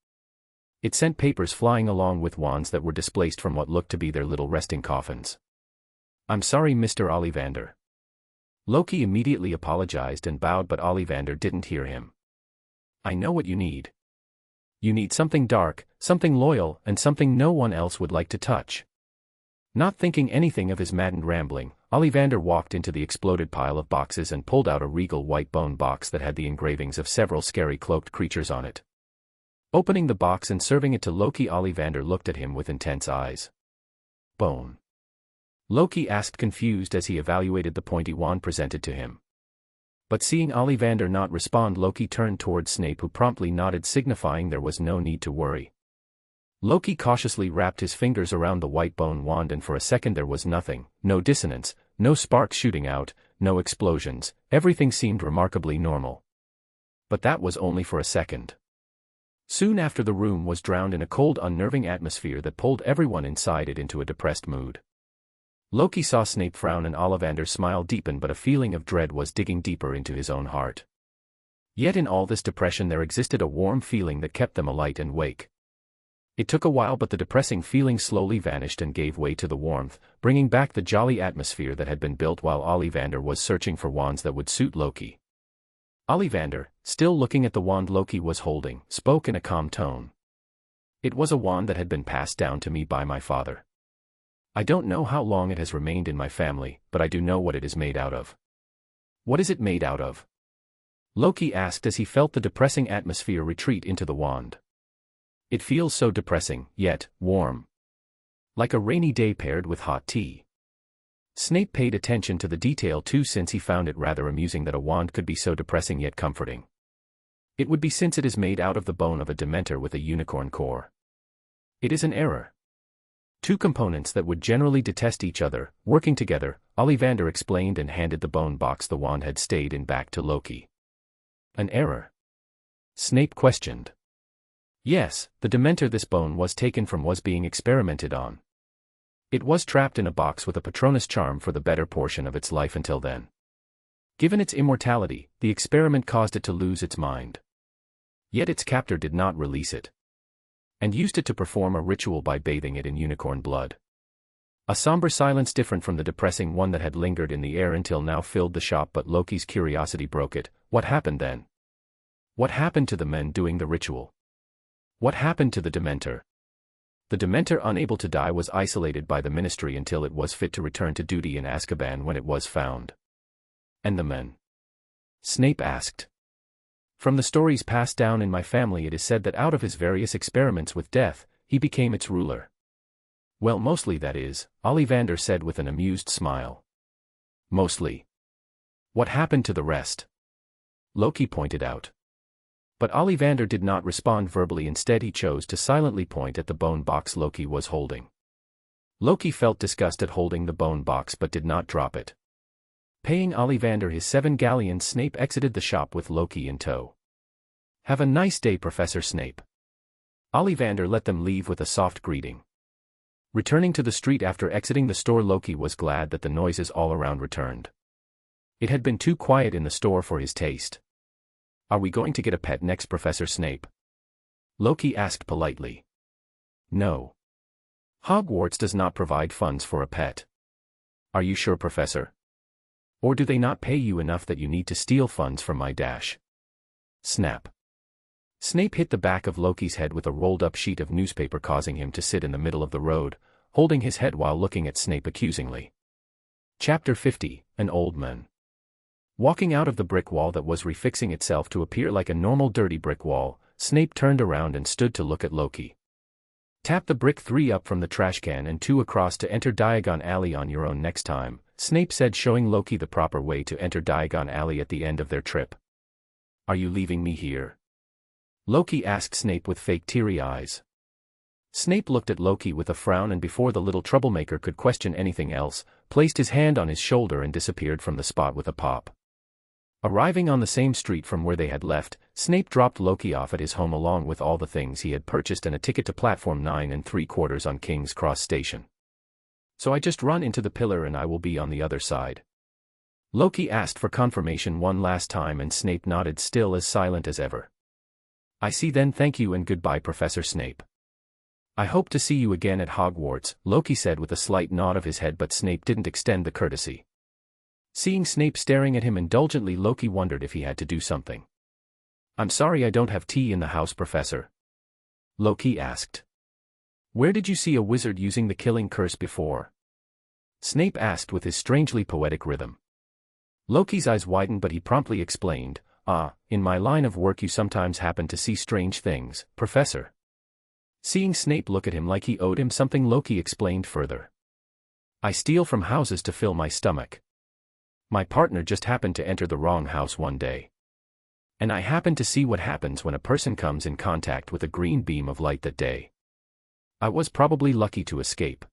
It sent papers flying along with wands that were displaced from what looked to be their little resting coffins. "I'm sorry, Mr. Ollivander." Loki immediately apologized and bowed, but Ollivander didn't hear him. "I know what you need. You need something dark, something loyal, and something no one else would like to touch." Not thinking anything of his maddened rambling, Ollivander walked into the exploded pile of boxes and pulled out a regal white bone box that had the engravings of several scary cloaked creatures on it. Opening the box and serving it to Loki, Ollivander looked at him with intense eyes. "Bone?" Loki asked, confused as he evaluated the pointy wand presented to him. But seeing Ollivander not respond, Loki turned towards Snape, who promptly nodded, signifying there was no need to worry. Loki cautiously wrapped his fingers around the white bone wand, and for a second there was nothing, no dissonance, no sparks shooting out, no explosions. Everything seemed remarkably normal. But that was only for a second. Soon after, the room was drowned in a cold, unnerving atmosphere that pulled everyone inside it into a depressed mood. Loki saw Snape frown and Ollivander's smile deepen, but a feeling of dread was digging deeper into his own heart. Yet in all this depression there existed a warm feeling that kept them alight and awake. It took a while, but the depressing feeling slowly vanished and gave way to the warmth, bringing back the jolly atmosphere that had been built while Ollivander was searching for wands that would suit Loki. Ollivander, still looking at the wand Loki was holding, spoke in a calm tone. "It was a wand that had been passed down to me by my father. I don't know how long it has remained in my family, but I do know what it is made out of." "What is it made out of?" Loki asked as he felt the depressing atmosphere retreat into the wand. It feels so depressing, yet warm. Like a rainy day paired with hot tea. Snape paid attention to the detail too, since he found it rather amusing that a wand could be so depressing yet comforting. It would be, since it is made out of the bone of a Dementor with a unicorn core. It is an error. Two components that would generally detest each other, working together, Ollivander explained and handed the bone box the wand had stayed in back to Loki. An error? Snape questioned. Yes, the Dementor this bone was taken from was being experimented on. It was trapped in a box with a Patronus charm for the better portion of its life until then. Given its immortality, the experiment caused it to lose its mind. Yet its captor did not release it, and used it to perform a ritual by bathing it in unicorn blood. A somber silence different from the depressing one that had lingered in the air until now filled the shop, but Loki's curiosity broke it. What happened then? What happened to the men doing the ritual? What happened to the Dementor? The Dementor, unable to die, was isolated by the Ministry until it was fit to return to duty in Azkaban, when it was found. And the men? Snape asked. From the stories passed down in my family, it is said that out of his various experiments with death, he became its ruler. Well, mostly, that is, Ollivander said with an amused smile. Mostly. What happened to the rest? Loki pointed out. But Ollivander did not respond verbally. Instead, he chose to silently point at the bone box Loki was holding. Loki felt disgust at holding the bone box but did not drop it. Paying Ollivander his 7 galleons, Snape exited the shop with Loki in tow. Have a nice day, Professor Snape. Ollivander let them leave with a soft greeting. Returning to the street after exiting the store, Loki was glad that the noises all around returned. It had been too quiet in the store for his taste. Are we going to get a pet next, Professor Snape? Loki asked politely. No. Hogwarts does not provide funds for a pet. Are you sure, Professor? Or do they not pay you enough that you need to steal funds from my dash? Snap. Snape hit the back of Loki's head with a rolled-up sheet of newspaper, causing him to sit in the middle of the road, holding his head while looking at Snape accusingly. Chapter 50, An Old Man. Walking out of the brick wall that was refixing itself to appear like a normal dirty brick wall, Snape turned around and stood to look at Loki. Tap the brick 3 up from the trash can and 2 across to enter Diagon Alley on your own next time, Snape said, showing Loki the proper way to enter Diagon Alley at the end of their trip. Are you leaving me here? Loki asked Snape with fake teary eyes. Snape looked at Loki with a frown, and before the little troublemaker could question anything else, placed his hand on his shoulder and disappeared from the spot with a pop. Arriving on the same street from where they had left, Snape dropped Loki off at his home along with all the things he had purchased and a ticket to platform 9 3/4 on King's Cross Station. So I just run into the pillar and I will be on the other side. Loki asked for confirmation one last time, and Snape nodded, still as silent as ever. I see then, thank you and goodbye, Professor Snape. I hope to see you again at Hogwarts, Loki said with a slight nod of his head, but Snape didn't extend the courtesy. Seeing Snape staring at him indulgently, Loki wondered if he had to do something. I'm sorry I don't have tea in the house, Professor. Loki asked. Where did you see a wizard using the killing curse before? Snape asked with his strangely poetic rhythm. Loki's eyes widened, but he promptly explained, in my line of work you sometimes happen to see strange things, Professor. Seeing Snape look at him like he owed him something, Loki explained further. I steal from houses to fill my stomach. My partner just happened to enter the wrong house one day. And I happened to see what happens when a person comes in contact with a green beam of light that day. I was probably lucky to escape.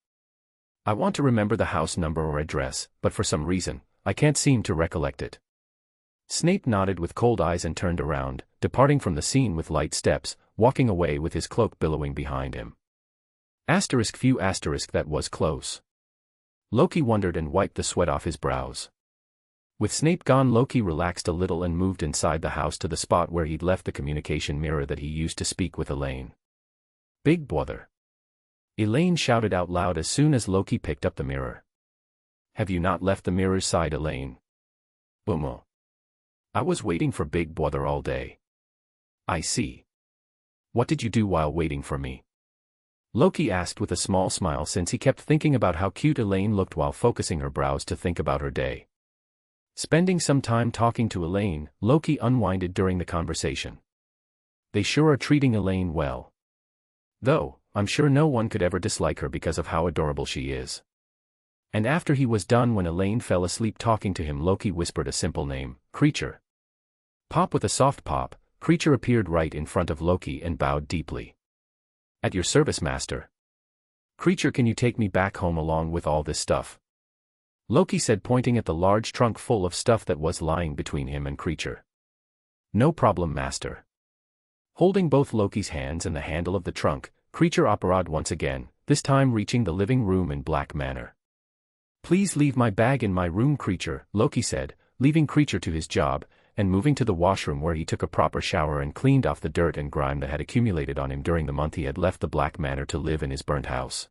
I want to remember the house number or address, but for some reason, I can't seem to recollect it. Snape nodded with cold eyes and turned around, departing from the scene with light steps, walking away with his cloak billowing behind him. Few that was close. Loki wondered and wiped the sweat off his brows. With Snape gone, Loki relaxed a little and moved inside the house to the spot where he'd left the communication mirror that he used to speak with Elaine. Big bother. Elaine shouted out loud as soon as Loki picked up the mirror. Have you not left the mirror's side, Elaine? Boomo. I was waiting for Big Bother all day. I see. What did you do while waiting for me? Loki asked with a small smile, since he kept thinking about how cute Elaine looked while focusing her brows to think about her day. Spending some time talking to Elaine, Loki unwinded during the conversation. They sure are treating Elaine well. Though, I'm sure no one could ever dislike her because of how adorable she is. And after he was done, when Elaine fell asleep talking to him, Loki whispered a simple name, Creature. Pop. With a soft pop, Creature appeared right in front of Loki and bowed deeply. At your service, master. Creature, can you take me back home along with all this stuff? Loki said, pointing at the large trunk full of stuff that was lying between him and Creature. No problem, master. Holding both Loki's hands and the handle of the trunk, Creature operated once again, this time reaching the living room in Black Manor. Please leave my bag in my room, Creature, Loki said, leaving Creature to his job, and moving to the washroom where he took a proper shower and cleaned off the dirt and grime that had accumulated on him during the month he had left the Black Manor to live in his burnt house.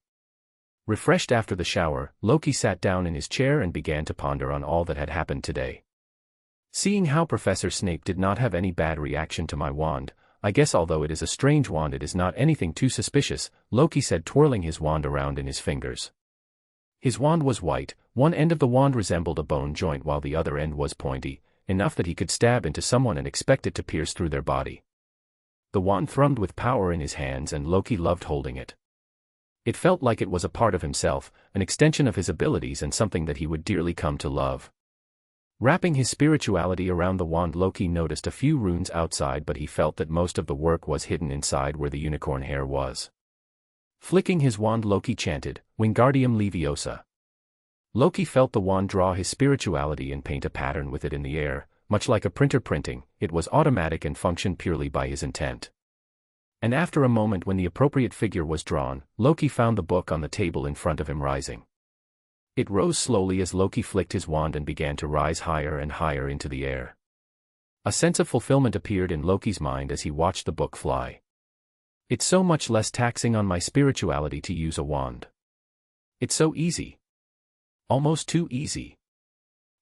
Refreshed after the shower, Loki sat down in his chair and began to ponder on all that had happened today. Seeing how Professor Snape did not have any bad reaction to my wand, I guess although it is a strange wand it is not anything too suspicious, Loki said, twirling his wand around in his fingers. His wand was white, one end of the wand resembled a bone joint while the other end was pointy, enough that he could stab into someone and expect it to pierce through their body. The wand thrummed with power in his hands and Loki loved holding it. It felt like it was a part of himself, an extension of his abilities and something that he would dearly come to love. Wrapping his spirituality around the wand, Loki noticed a few runes outside, but he felt that most of the work was hidden inside where the unicorn hair was. Flicking his wand, Loki chanted, Wingardium Leviosa. Loki felt the wand draw his spirituality and paint a pattern with it in the air, much like a printer printing. It was automatic and functioned purely by his intent. And after a moment, when the appropriate figure was drawn, Loki found the book on the table in front of him rising. It rose slowly as Loki flicked his wand and began to rise higher and higher into the air. A sense of fulfillment appeared in Loki's mind as he watched the book fly. It's so much less taxing on my spirituality to use a wand. It's so easy. Almost too easy.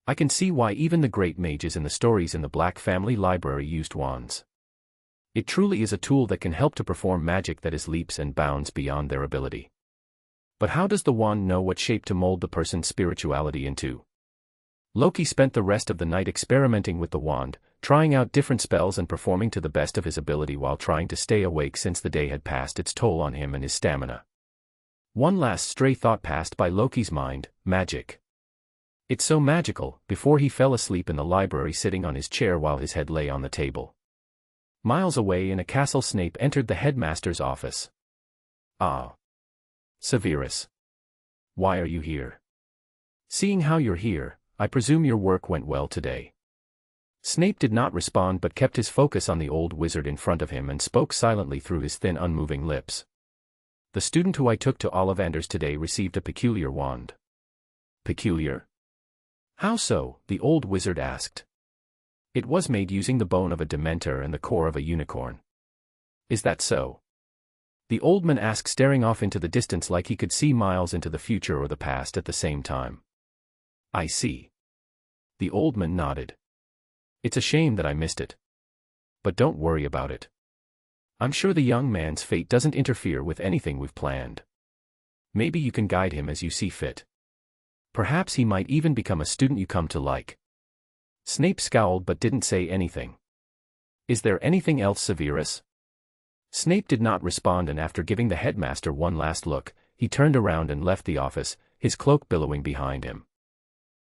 I can see why even the great mages in the stories in the Black family library used wands. It truly is a tool that can help to perform magic that is leaps and bounds beyond their ability. But how does the wand know what shape to mold the person's spirituality into? Loki spent the rest of the night experimenting with the wand, trying out different spells and performing to the best of his ability while trying to stay awake since the day had passed its toll on him and his stamina. One last stray thought passed by Loki's mind, magic. It's so magical, before he fell asleep in the library sitting on his chair while his head lay on the table. Miles away in a castle, Snape entered the headmaster's office. Ah. Severus. Why are you here? Seeing how you're here, I presume your work went well today. Snape did not respond but kept his focus on the old wizard in front of him and spoke silently through his thin, unmoving lips. The student who I took to Ollivanders today received a peculiar wand. Peculiar? How so? The old wizard asked. It was made using the bone of a Dementor and the core of a unicorn. Is that so? The old man asked, staring off into the distance like he could see miles into the future or the past at the same time. I see. The old man nodded. It's a shame that I missed it. But don't worry about it. I'm sure the young man's fate doesn't interfere with anything we've planned. Maybe you can guide him as you see fit. Perhaps he might even become a student you come to like. Snape scowled but didn't say anything. Is there anything else, Severus? Snape did not respond, and after giving the headmaster one last look, he turned around and left the office, his cloak billowing behind him.